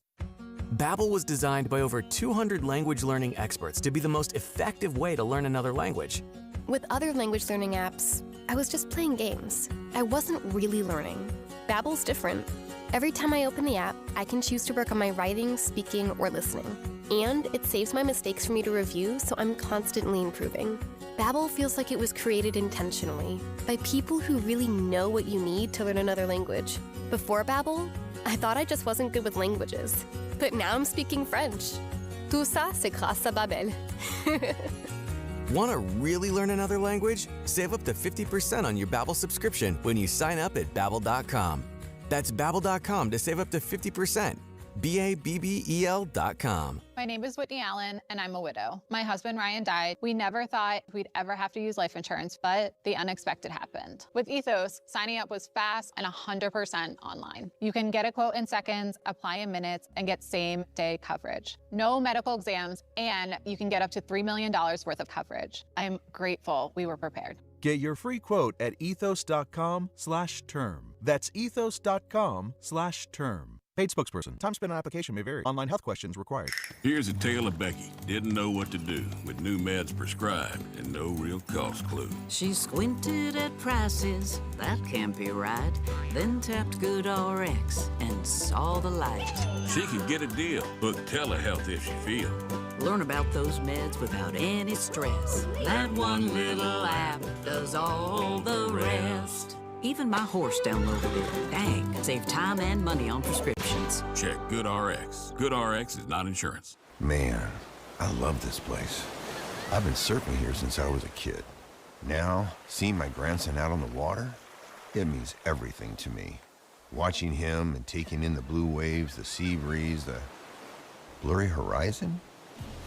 Babbel was designed by over 200 language learning experts to be the most effective way to learn another language. With other language learning apps, I was just playing games. I wasn't really learning. Babbel's different. Every time I open the app, I can choose to work on my writing, speaking, or listening. And it saves my mistakes for me to review, so I'm constantly improving. Babbel feels like it was created intentionally by people who really know what you need to learn another language. Before Babbel, I thought I just wasn't good with languages. But now I'm speaking French. Tout ça, c'est grâce à Babbel. Want to really learn another language? Save up to 50% on your Babbel subscription when you sign up at Babbel.com. That's Babbel.com to save up to 50%. BABBEL.com. My name is Whitney Allen, and I'm a widow. My husband, Ryan, died. We never thought we'd ever have to use life insurance, but the unexpected happened. With Ethos, signing up was fast and 100% online. You can get a quote in seconds, apply in minutes, and get same-day coverage. No medical exams, and you can get up to $3 million worth of coverage. I'm grateful we were prepared. Get your free quote at ethos.com/term. That's ethos.com/term. Paid spokesperson. Time spent on application may vary. Online health questions required. Here's a tale of Becky. Didn't know what to do with new meds prescribed and no real cost clue. She squinted at prices, that can't be right. Then tapped GoodRx and saw the light. She can get a deal. Book telehealth if she feels. Learn about those meds without any stress. That one little app does all the rest. Even my horse downloaded it. Dang, save time and money on prescriptions. Check GoodRx. GoodRx is not insurance. Man, I love this place. I've been surfing here since I was a kid. Now, seeing my grandson out on the water, it means everything to me. Watching him and taking in the blue waves, the sea breeze, the blurry horizon.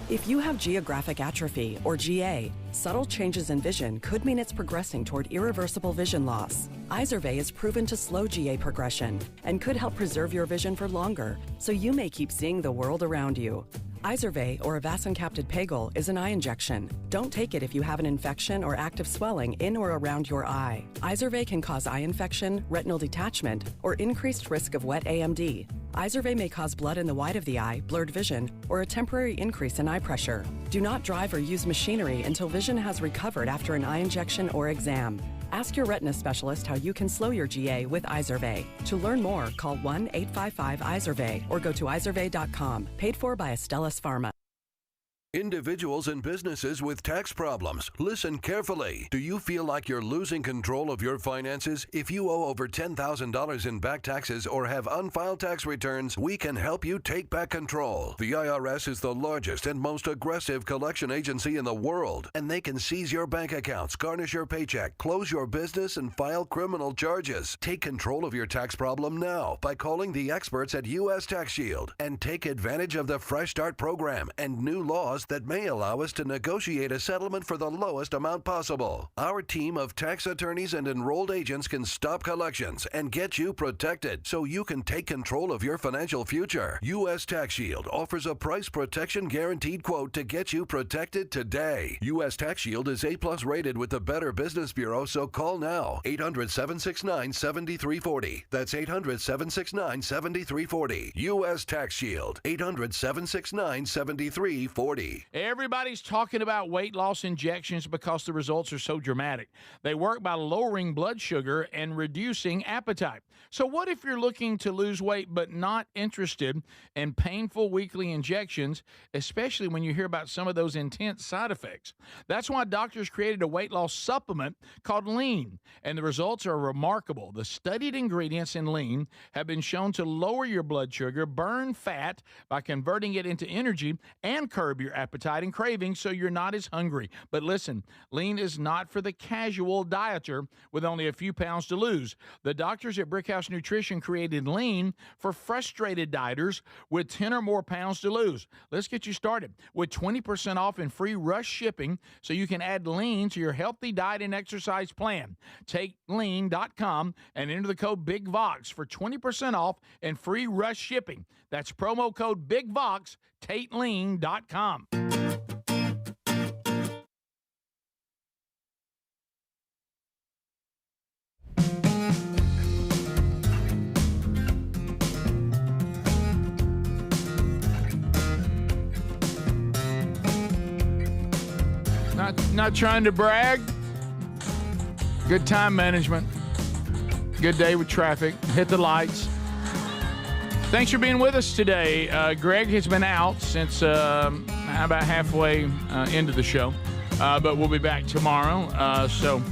If you have geographic atrophy, or GA, subtle changes in vision could mean it's progressing toward irreversible vision loss. Izervay is proven to slow GA progression and could help preserve your vision for longer, so you may keep seeing the world around you. Izervay, or avacincaptad pegol, is an eye injection. Don't take it if you have an infection or active swelling in or around your eye. Izervay can cause eye infection, retinal detachment, or increased risk of wet AMD. Izervay may cause blood in the white of the eye, blurred vision, or a temporary increase in eye pressure. Do not drive or use machinery until vision has recovered after an eye injection or exam. Ask your retina specialist how you can slow your GA with Izervay. To learn more, call 1-855-IZERVAY or go to izervay.com. Paid for by Astellas Pharma. Individuals and businesses with tax problems, listen carefully. Do you feel like you're losing control of your finances? If you owe over $10,000 in back taxes or have unfiled tax returns, we can help you take back control. The IRS is the largest and most aggressive collection agency in the world, and they can seize your bank accounts, garnish your paycheck, close your business, and file criminal charges. Take control of your tax problem now by calling the experts at U.S. Tax Shield and take advantage of the Fresh Start program and new laws that may allow us to negotiate a settlement for the lowest amount possible. Our team of tax attorneys and enrolled agents can stop collections and get you protected so you can take control of your financial future. U.S. Tax Shield offers a price protection guaranteed quote to get you protected today. U.S. Tax Shield is A+ rated with the Better Business Bureau, so call now. 800-769-7340. That's 800-769-7340. U.S. Tax Shield. 800-769-7340. Everybody's talking about weight loss injections because the results are so dramatic. They work by lowering blood sugar and reducing appetite. So what if you're looking to lose weight but not interested in painful weekly injections, especially when you hear about some of those intense side effects? That's why doctors created a weight loss supplement called Lean, and the results are remarkable. The studied ingredients in Lean have been shown to lower your blood sugar, burn fat by converting it into energy, and curb your appetite and cravings so you're not as hungry. But listen, Lean is not for the casual dieter with only a few pounds to lose. The doctors at Brickhouse Nutrition created Lean for frustrated dieters with 10 or more pounds to lose. Let's get you started with 20% off and free rush shipping so you can add Lean to your healthy diet and exercise plan. Take lean.com and enter the code BIGVOX for 20% off and free rush shipping. That's promo code BIGVOX, TateLean.com. Not trying to brag. Good time management. Good day with traffic. Hit the lights. Thanks for being with us today. Greg has been out since about halfway into the show, but we'll be back tomorrow. So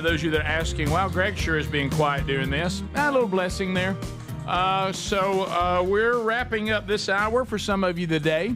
those of you that are asking, wow, Greg sure is being quiet during this. A little blessing there. So we're wrapping up this hour for some of you today.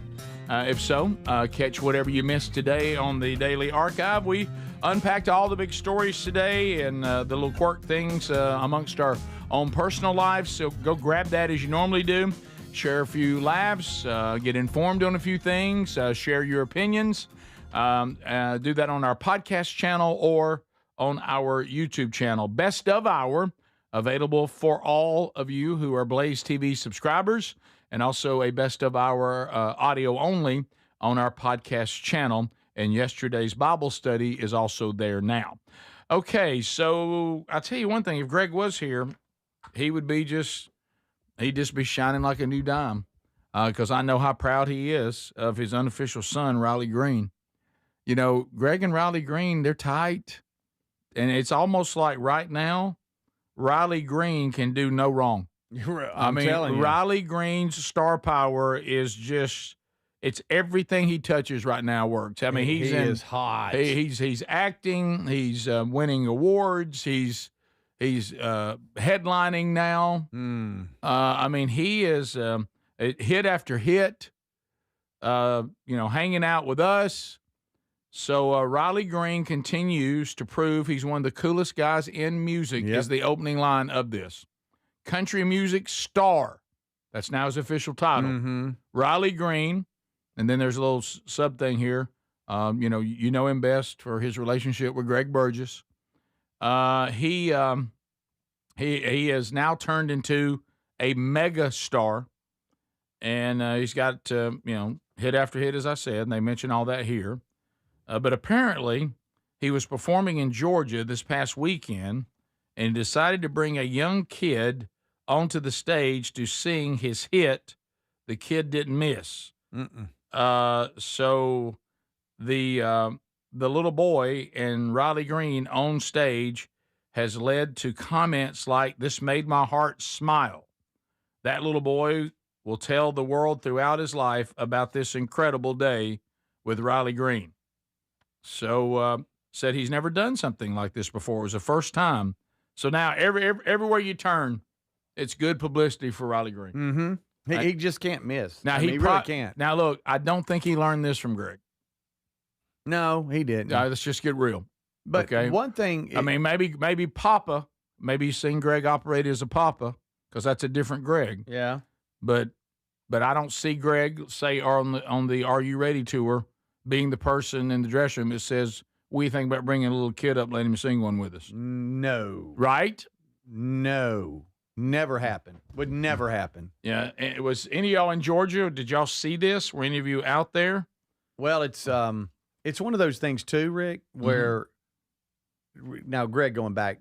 If so, catch whatever you missed today on the Daily Archive. We unpacked all the big stories today and the little quirk things amongst our own personal lives. So go grab that as you normally do. share a few laughs, get informed on a few things, share your opinions. Do that on our podcast channel or on our YouTube channel. Best of Hour, available for all of you who are Blaze TV subscribers, and also a Best of Hour audio only on our podcast channel. And yesterday's Bible study is also there now. Okay, so I'll tell you one thing. If Greg was here, he'd just be shining like a new dime, because I know how proud he is of his unofficial son, Riley Green. You know, Greg and Riley Green, they're tight, and it's almost like right now, Riley Green can do no wrong. I'm telling you. Riley Green's star power is just, it's everything he touches right now works. I mean, he is hot. He's acting. He's winning awards. He's headlining now. I mean, he is hit after hit. Hanging out with us. So Riley Green continues to prove he's one of the coolest guys in music. Is the opening line of this country music star. That's now his official title. Riley Green. And then there's a little sub thing here. You know him best for his relationship with Greg Burgess. He has now turned into a mega star, and he's got hit after hit, as I said. And they mention all that here. But apparently, he was performing in Georgia this past weekend, and decided to bring a young kid onto the stage to sing his hit, "The Kid Didn't Miss." So the little boy and Riley Green on stage has led to comments like, "This made my heart smile." That little boy will tell the world throughout his life about this incredible day with Riley Green. So said he's never done something like this before. It was the first time. So now everywhere you turn, it's good publicity for Riley Green. He just can't miss. Now he really can't. Now look, I don't think he learned this from Greg. No, he didn't. Let's just get real. But okay? one thing, I mean, maybe Papa, maybe he's seen Greg operate as a Papa, because that's a different Greg. Yeah. But I don't see Greg say on the Are You Ready tour being the person in the dressing room that says, "What do you think about bringing a little kid up, letting him sing one with us?" No. Right? No. Never happened. Would never happen. Yeah. It was any of y'all in Georgia? Did y'all see this? Were any of you out there? Well, it's one of those things too, Rick, where now Greg going back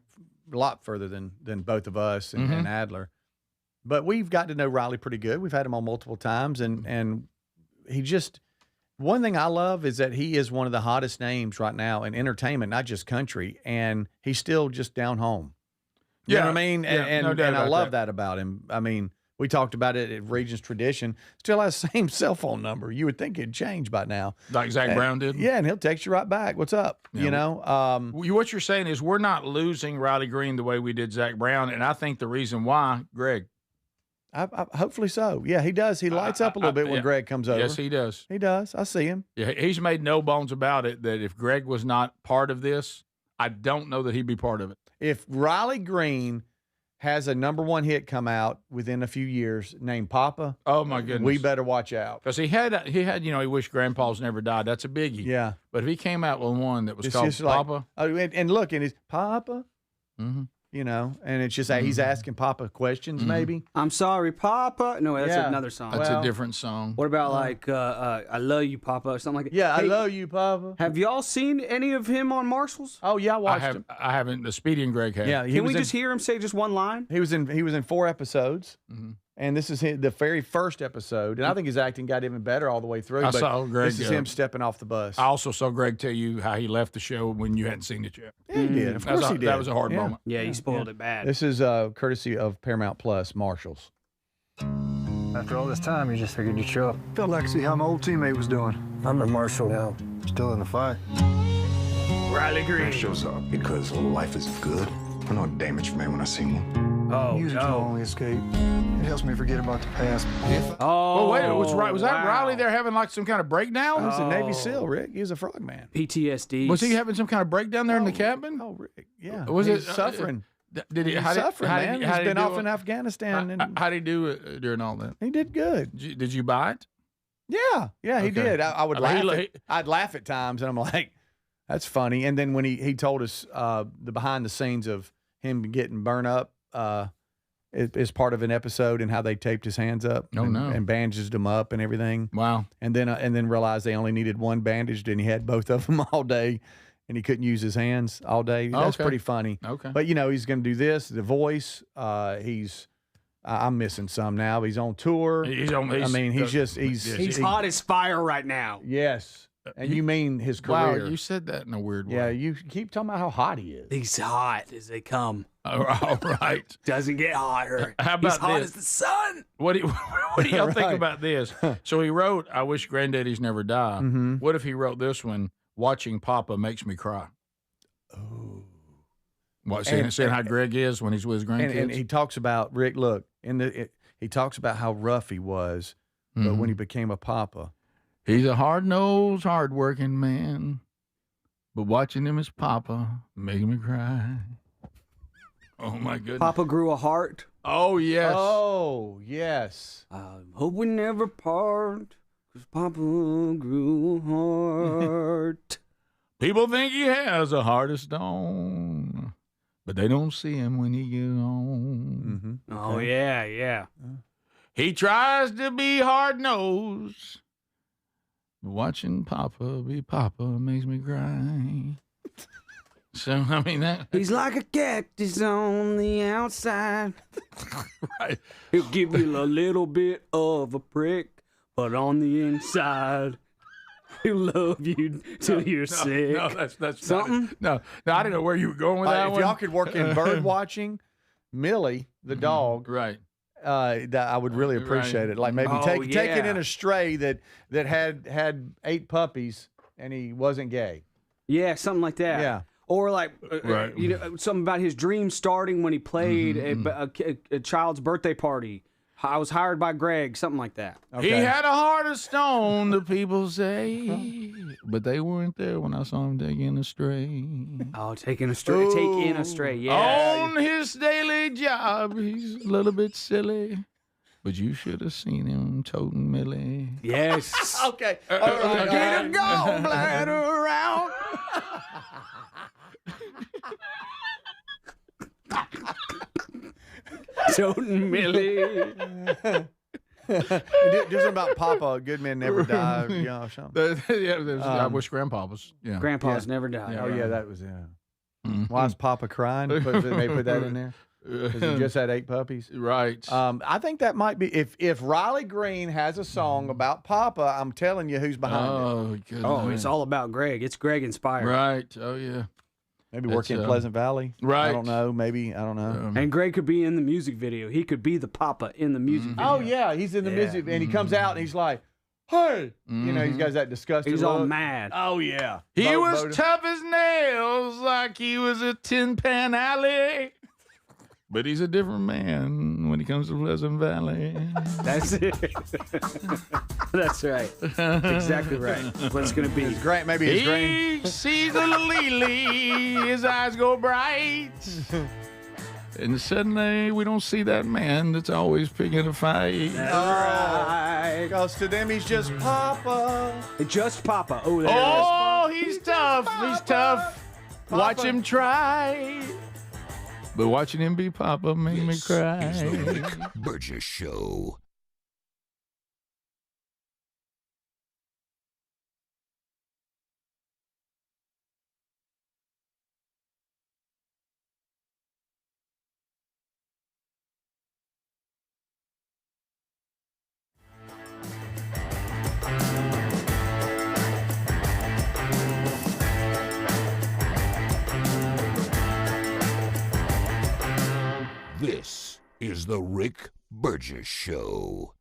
a lot further than both of us and Adler, but we've got to know Riley pretty good. We've had him on multiple times, and he just, one thing I love is that he is one of the hottest names right now in entertainment, not just country, and he's still just down home. You know what I mean? And I love that about him. I mean, we talked about it at Regions Tradition. Still has the same cell phone number. You would think it'd change by now. Like Zach Brown did? Yeah, and he'll text you right back. What's up? Yeah, what you're saying is we're not losing Riley Green the way we did Zach Brown, and I think the reason why, Greg. I hopefully so. Yeah, he does. He lights up a little bit when Greg comes over. Yes, he does. He does. I see him. Yeah, he's made no bones about it that if Greg was not part of this, I don't know that he'd be part of it. If Riley Green has a number one hit come out within a few years named Papa, oh my goodness, we better watch out. Because he had he wished Grandpa's never died. That's a biggie. Yeah. But if he came out with one that was called Papa. And look, and it's Papa, and it's just he's asking Papa questions maybe. I'm sorry, Papa. No, that's another song. That's a different song. What about I love you, Papa, or something like that? Yeah, I love you, Papa. Have y'all seen any of him on Marshall's? Oh yeah, I watched him. I haven't. The Speedy and Greg have. Yeah, can we just hear him say just one line? He was in 4 episodes. And this is the very first episode. And I think his acting got even better all the way through. I saw Greg. This is him stepping off the bus. I also saw Greg tell you how he left the show when you hadn't seen it yet. Yeah, he did. Of course he did. That was a hard moment. Yeah, he spoiled it bad. This is courtesy of Paramount Plus, Marshalls. After all this time, you just figured you'd show up. Felt like to see how my old teammate was doing. I'm a Marshal now. Still in the fight. Riley Green shows up because life is good. I know a damaged man when I see one. Oh, music's my only escape. It helps me forget about the past. Wait, was that Riley there having like some kind of breakdown? He was a Navy SEAL, Rick. He was a frogman. PTSD. Was he having some kind of breakdown there in the cabin? Oh, Rick, yeah. Was he it was suffering? Did he? He's How suffering, man. how He's been do off it? in Afghanistan. How did he do it during all that? He did good. Did you buy it? Yeah, he Okay. did. I would I mean, laugh. I'd laugh at times, and I'm like, "That's funny." And then when he told us the behind the scenes of him getting burned up as part of an episode and how they taped his hands up and bandaged them up and everything. Wow. And then realized they only needed one bandaged, and he had both of them all day, and he couldn't use his hands all day. That's Okay. pretty funny. Okay. But he's going to do this. The Voice. I'm missing some now. He's on tour. He's He's hot as fire right now. Yes. And you mean his career. Wow, you said that in a weird way. Yeah, you keep talking about how hot he is. He's hot as they come. All right. Doesn't get hotter. How about He's hot this? as the sun. What do y'all think Right. about this? So he wrote, I Wish Granddaddies Never Die. Mm-hmm. What if he wrote this one, Watching Papa Makes Me Cry? Oh. What, saying how Greg is when he's with his grandkids? And he talks about, Rick, look, he talks about how rough he was, but when he became a papa. He's a hard-nosed, hard-working man, but watching him as Papa makes me cry. Oh, my goodness. Papa grew a heart. Oh, yes. Oh, yes. Hope we never part, 'cause Papa grew a heart. People think he has a heart of stone, but they don't see him when he gets home. Mm-hmm. Oh, yeah. He tries to be hard-nosed, but watching Papa be Papa makes me cry. So, I mean, that... He's like a cactus on the outside. Right. He'll give you a little bit of a prick, but on the inside, he'll love you till you're sick. No, that's something. No, I didn't know where you were going with that If one. y'all could work in bird watching, Millie, the dog, right? That I would really appreciate it. Like maybe taking in a stray that had 8 puppies and he wasn't gay. Yeah, something like that. Yeah. Or like, Right. something about his dream starting when he played a child's birthday party. I was hired by Greg, something like that. He had a heart of stone, the people say, but they weren't there when I saw him taking a stray. Oh, taking a stray, take in a stray, yeah. On his daily job, he's a little bit silly, but you should have seen him toting Millie. Yes. Okay. All right. Get a gallbladder around. Toting Millie. Do something about Papa. Good men never die. Something. I wish Grandpa was. Yeah. Grandpa's never died. Oh yeah, that was Why is Papa crying? They put that in there because he just had 8 puppies. Right. I think that might be if Riley Green has a song about Papa. I'm telling you who's behind it. Good Oh, it's all about Greg. It's Greg inspired. Right. Oh yeah. Maybe working in Pleasant Valley. Right. I don't know. Maybe I don't know. And Greg could be in the music video. He could be the Papa in the music video. Oh yeah, he's in the music, and he comes out and he's like, "Hey," he's got that disgusting. He's all look. mad. Oh yeah, He was tough as nails, like he was a Tin Pan Alley. But he's a different man when he comes to Pleasant Valley. That's it. That's right. That's exactly right. What it's going to be. His great, maybe his He green. sees a little lily, his eyes go bright. And suddenly we don't see that man that's always picking a fight. Right. Because to them he's just Papa. Just Papa. Oh, there Oh, he's tough. He's tough. Watch him try. But watching him be Papa made me cry. Is the Rick Burgess Show. This is the Rick Burgess Show.